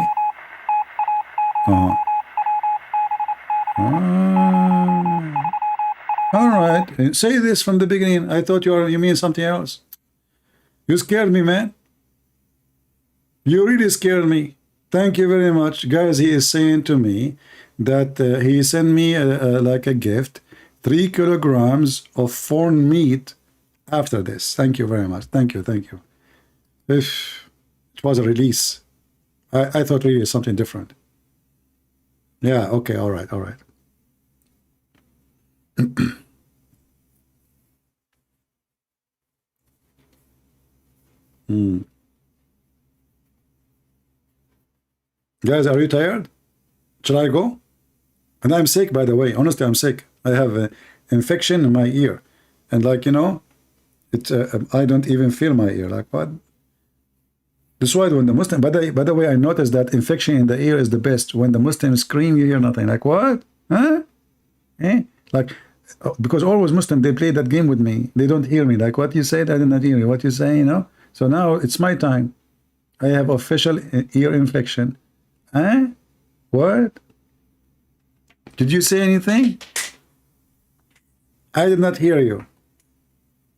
All right. Say this from the beginning. I thought you mean something else. You scared me, man. You really scared me. Thank you very much. Guys, he is saying to me that he sent me like a gift 3 kilograms of fawn meat after this. Thank you very much. Thank you. If it was a release. I thought really something different. Yeah, okay, all right. Guys, are you tired? Shall I go? And I'm sick, by the way. Honestly, I'm sick. I have an infection in my ear. And like, you know, I don't even feel my ear. Like, what? That's why when the Muslim, by the way, I noticed that infection in the ear is the best. When the Muslims scream, you hear nothing. Like, what? Huh? Like, because always Muslim, they play that game with me. They don't hear me. Like, what you said, I did not hear you. What you say, you know? So now it's my time. I have official ear infection. Huh? What? Did you say anything? I did not hear you.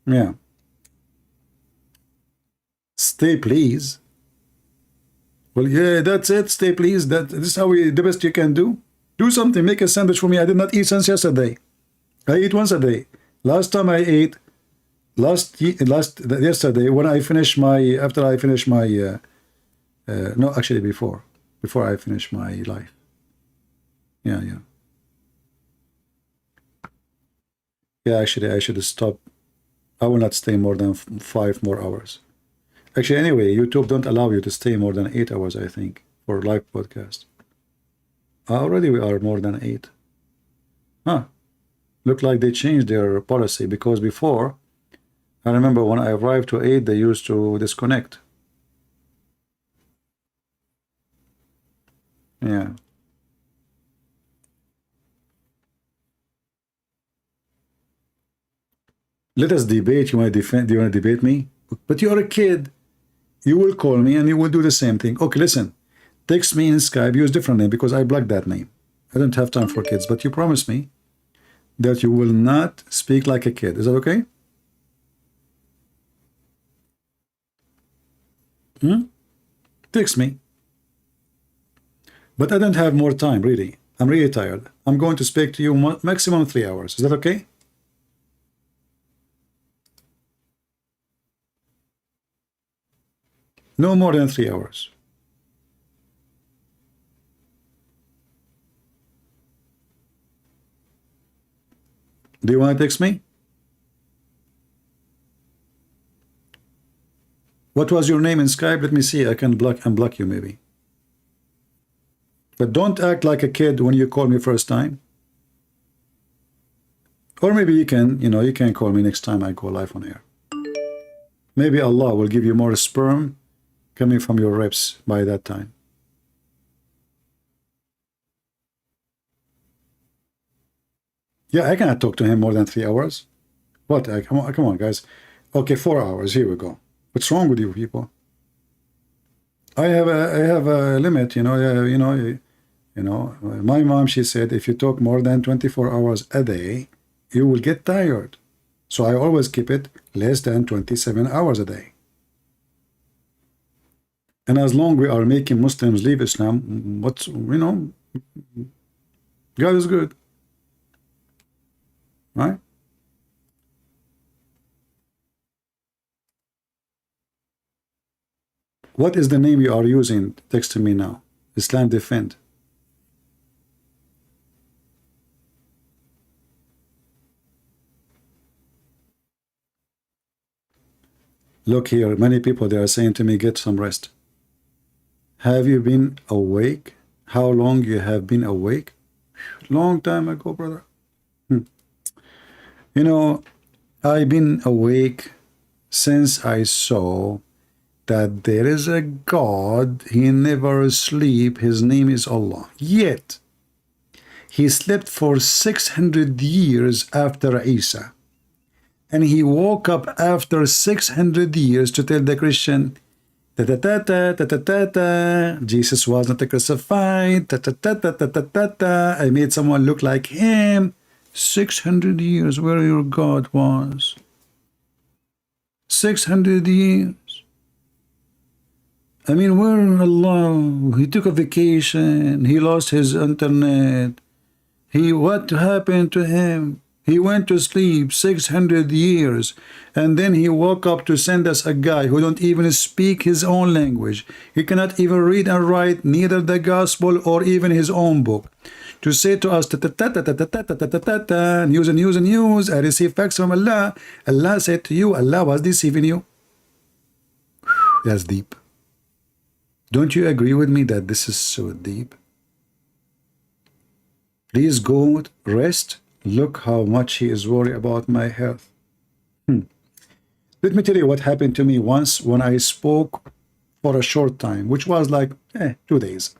Yeah. Stay, please. Well, yeah, that's it. Stay, please. This is how the best you can do. Do something. Make a sandwich for me. I did not eat since yesterday. I eat once a day. Last time I ate, yesterday when I finished after I finished my, no, actually before I finished my life. Yeah. Yeah, actually, I should stop. I will not stay more than 5 more hours. Actually, anyway, YouTube don't allow you to stay more than 8 hours, I think, for live podcast. Already we are more than 8. Huh. Look like they changed their policy, because before, I remember when I arrived to 8, they used to disconnect. Yeah. Let us debate. You want to defend? Do you want to debate me? But you are a kid. You will call me and you will do the same thing. Okay, listen. Text me in Skype. Use different name because I blocked that name. I don't have time for kids. But you promise me that you will not speak like a kid. Is that okay? Text me. But I don't have more time, really. I'm really tired. I'm going to speak to you maximum 3 hours. Is that okay? No more than 3 hours. Do you want to text me? What was your name in Skype? Let me see. I can unblock you maybe. But don't act like a kid when you call me first time. Or maybe you can call me next time I go live on air. Maybe Allah will give you more sperm coming from your ribs by that time. Yeah, I cannot talk to him more than 3 hours. What? Come on, guys. Okay, 4 hours. Here we go. What's wrong with you people? I have a limit, My mom, she said, if you talk more than 24 hours a day, you will get tired. So I always keep it less than 27 hours a day. And as long we are making Muslims leave Islam, God is good. Right? What is the name you are using? Text to me now. Islam Defend. Look here, many people, they are saying to me, get some rest. Have you been awake? How long you have been awake? Long time ago, brother. I've been awake since I saw that there is a God, he never sleep, his name is Allah. Yet, he slept for 600 years after Isa. And he woke up after 600 years to tell the Christian, Jesus was not crucified, I made someone look like him. 600 years where your God was. 600 years. I mean, where Allah? He took a vacation. He lost his internet. What happened to him? He went to sleep 600 years, and then he woke up to send us a guy who don't even speak his own language. He cannot even read and write, neither the gospel or even his own book. To say to us, news, I receive facts from Allah. Allah said to you, Allah was deceiving you. That's deep. Don't you agree with me that this is so deep? Please go rest. Look how much he is worried about my health. Let me tell you what happened to me once when I spoke for a short time, which was like 2 days.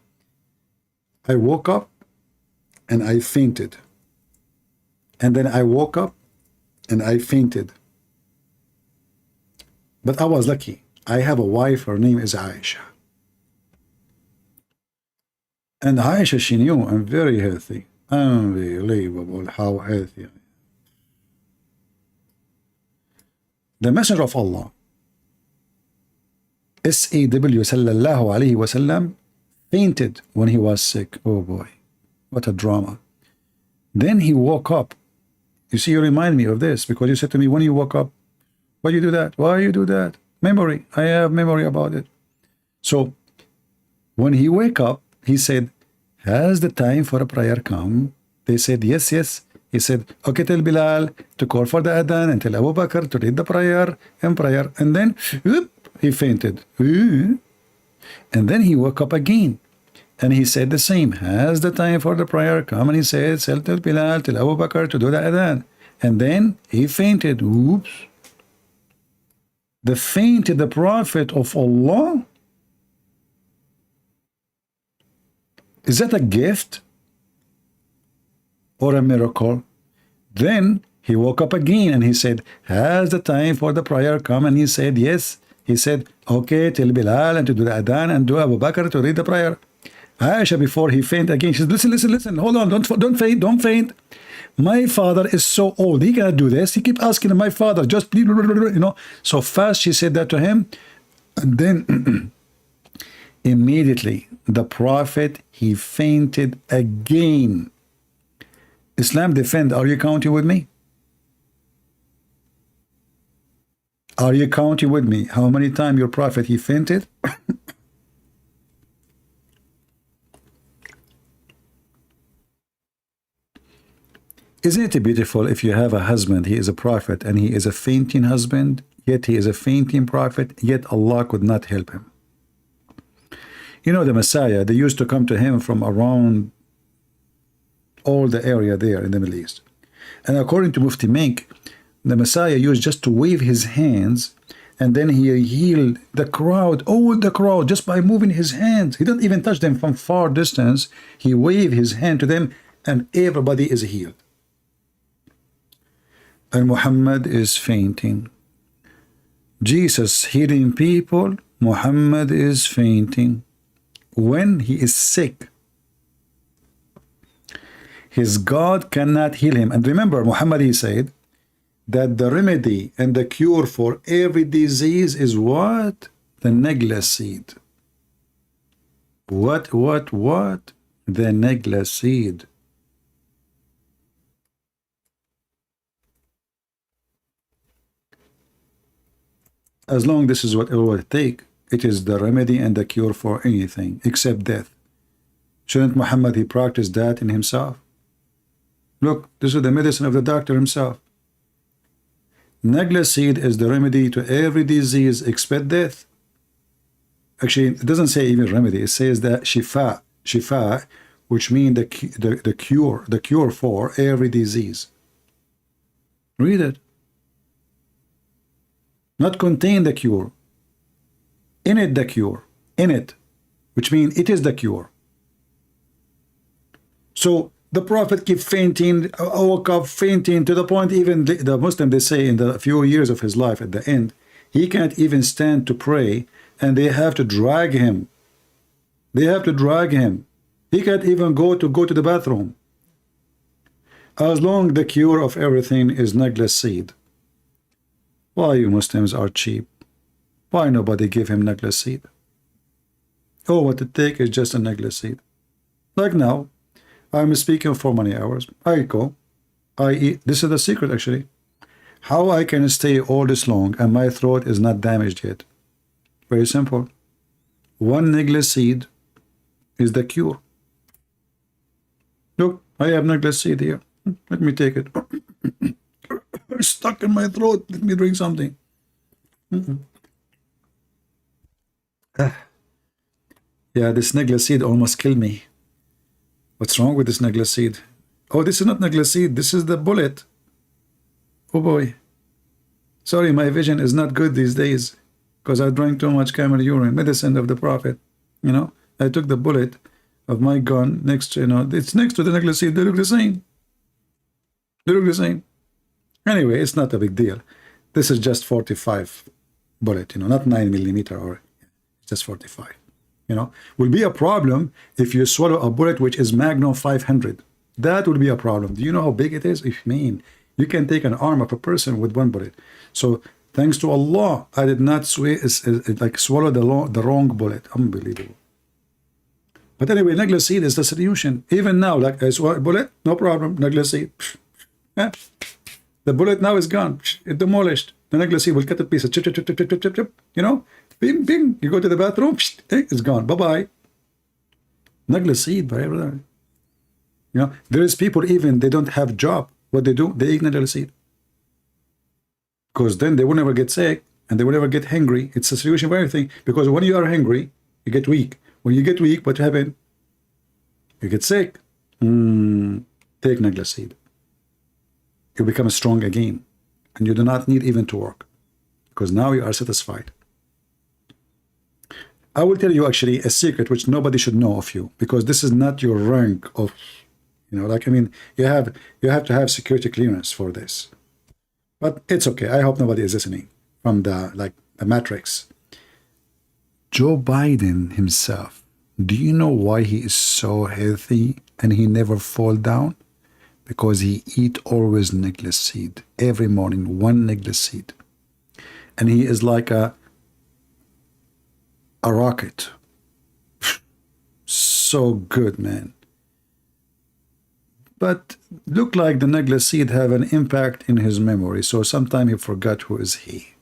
I woke up and I fainted. And then I woke up and I fainted. But I was lucky. I have a wife, her name is Aisha. And Aisha, she knew I'm very healthy. Unbelievable how healthy I am. The Messenger of Allah, SAW sallallahu alayhi wasallam fainted when he was sick. Oh boy, what a drama. Then he woke up. You see, you remind me of this because you said to me, when you woke up, why you do that? Why you do that? Memory. I have memory about it. So when he wake up, he said, has the time for a prayer come? They said, yes, yes. He said, okay, tell Bilal to call for the adhan and tell Abu Bakr to read the prayer and prayer. And then whoop, he fainted. And then he woke up again. And he said the same. Has the time for the prayer come? And he said, tell Bilal, tell Abu Bakr to do the adhan. And then he fainted. Oops. The fainted the Prophet of Allah? Is that a gift or a miracle? Then he woke up again and he said, has the time for the prayer come? And he said, yes. He said, okay, tell Bilal and to do the adhan and do Abu Bakr to read the prayer. Aisha, before he faint again, she said, listen, hold on, don't faint. My father is so old, he cannot do this. He keep asking my father, just, So fast she said that to him. And then immediately the Prophet, he fainted again. Islam defend, are you counting with me? Are you counting with me? How many times your Prophet, he fainted? Isn't it beautiful if you have a husband, he is a prophet, and he is a fainting husband, yet he is a fainting prophet, yet Allah could not help him. You know, the Messiah, they used to come to him from around all the area there in the Middle East. And according to Mufti Mink, the Messiah used just to wave his hands, and then he healed the crowd, all the crowd, just by moving his hands. He didn't even touch them from far distance. He waved his hand to them, and everybody is healed. And Muhammad is fainting. Jesus healing people, Muhammad is fainting. When he is sick, his God cannot heal him. And remember, Muhammad, he said that the remedy and the cure for every disease is what? The negla seed. What? The negla seed. As long this is what it will take, it is the remedy and the cure for anything except death. Shouldn't Muhammad, he practiced that in himself? Look, this is the medicine of the doctor himself. Negla seed is the remedy to every disease except death. Actually, it doesn't say even remedy. It says that shifa, which means the cure for every disease. Read it. Not contain the cure. In it the cure. In it. Which means it is the cure. So the Prophet kept fainting, woke up fainting to the point even the Muslim, they say in the few years of his life at the end, he can't even stand to pray and they have to drag him. They have to drag him. He can't even go to the bathroom. As long the cure of everything is negla seed. Why you Muslims are cheap? Why nobody give him negla seed? Oh, what it take is just a negla seed. Like now, I'm speaking for many hours. I go, I eat. This is the secret actually. How I can stay all this long and my throat is not damaged yet. Very simple. One negla seed is the cure. Look, I have negla seed here. Let me take it. It's stuck in my throat. Let me drink something. Yeah, this negla seed almost killed me. What's wrong with this negla seed? Oh, this is not negla seed. This is the bullet. Oh boy. Sorry, my vision is not good these days because I drank too much camel urine, medicine of the Prophet. You know, I took the bullet of my gun next to, it's next to the negla seed. They look the same. They look the same. Anyway, it's not a big deal. This is just 45 bullet, not 9mm or just 45. Will be a problem if you swallow a bullet which is Magnum 500. That would be a problem. Do you know how big it is? You can take an arm of a person with one bullet. So Thanks to Allah, I did not swallow the wrong bullet. Unbelievable. But anyway, Nagla seed is the solution. Even now, like I swallow a bullet, no problem. Nagla seed. The bullet now is gone. It demolished. The Nagla seed will cut a piece. Chip, chip, chip, chip, chip, chip, chip. You know, bing, bing. You go to the bathroom. It's gone. Bye bye. Nagla seed, brother. You know, there is people even they don't have job. What they do, they eat Nagla seed. Because then they will never get sick and they will never get hungry. It's a solution for everything. Because when you are hungry, you get weak. When you get weak, what happens? You get sick. Take Nagla seed. You become strong again. And you do not need even to work. Because now you are satisfied. I will tell you actually a secret which nobody should know of you. Because this is not your rank of, you know, like, I mean, you have to have security clearance for this. But it's okay. I hope nobody is listening from the Matrix. Joe Biden himself, do you know why he is so healthy and he never fall down? Because he eat always Nagla seed. Every morning, one Nagla seed. And he is like a rocket. So good, man. But look like the Nagla seed have an impact in his memory, so sometime he forgot who is he.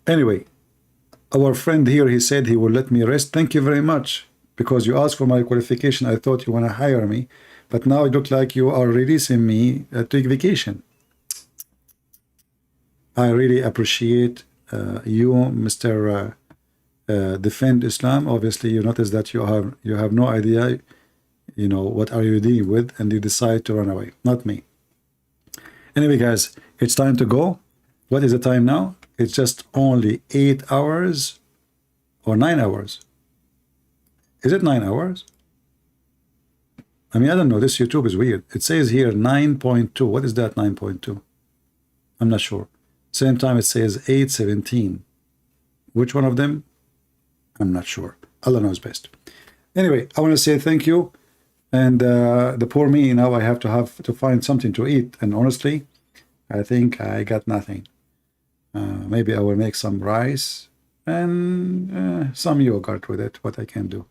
Anyway, our friend here, he said he will let me rest. Thank you very much, because you asked for my qualification. I thought you want to hire me, but now it looks like you are releasing me to take vacation. I really appreciate you, Mr. Defend Islam. Obviously, you notice that you have no idea, you know, what are you dealing with, and you decide to run away. Not me. Anyway, guys, it's time to go. What is the time now? It's just only 8 hours or 9 hours. Is it 9 hours? I mean, I don't know. This YouTube is weird. It says here 9.2. What is that 9.2? I'm not sure. Same time it says 8:17. Which one of them? I'm not sure. Allah knows best. Anyway, I want to say thank you. And the poor me, now I have to find something to eat. And honestly, I think I got nothing. Maybe I will make some rice and some yogurt with it, what I can do.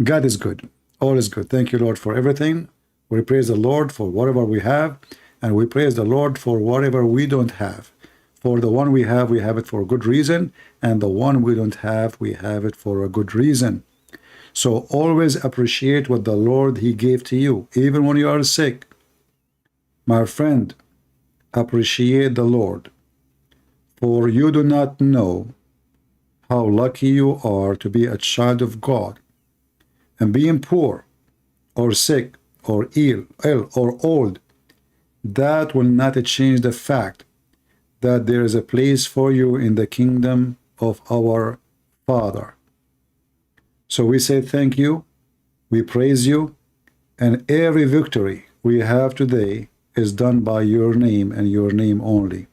God is good. All is good. Thank you, Lord, for everything. We praise the Lord for whatever we have. And we praise the Lord for whatever we don't have. For the one we have it for a good reason. And the one we don't have it for a good reason. So always appreciate what the Lord, He gave to you. Even when you are sick. My friend, appreciate the Lord. For you do not know how lucky you are to be a child of God. And being poor, or sick, or ill, or old, that will not change the fact that there is a place for you in the kingdom of our Father. So we say thank you, we praise you, and every victory we have today is done by your name and your name only.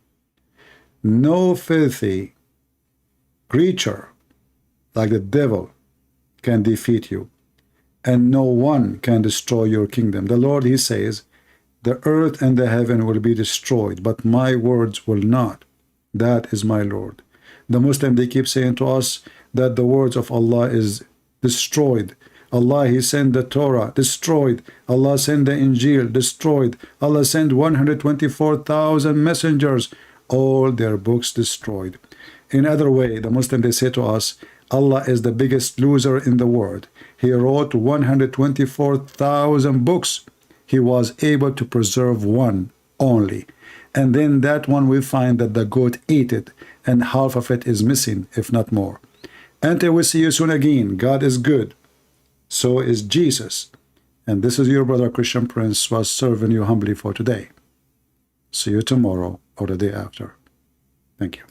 No filthy creature like the devil can defeat you, and no one can destroy your kingdom. The Lord, He says, the earth and the heaven will be destroyed, but my words will not. That is my Lord. The Muslim, they keep saying to us that the words of Allah is destroyed. Allah, He sent the Torah, destroyed. Allah sent the Injil, destroyed. Allah sent 124,000 messengers, all their books destroyed. In other way, the Muslim, they say to us, Allah is the biggest loser in the world. He wrote 124,000 books. He was able to preserve one only. And then that one we find that the goat ate it, and half of it is missing, if not more. Until we see you soon again, God is good. So is Jesus. And this is your brother Christian Prince was serving you humbly for today. See you tomorrow or the day after. Thank you.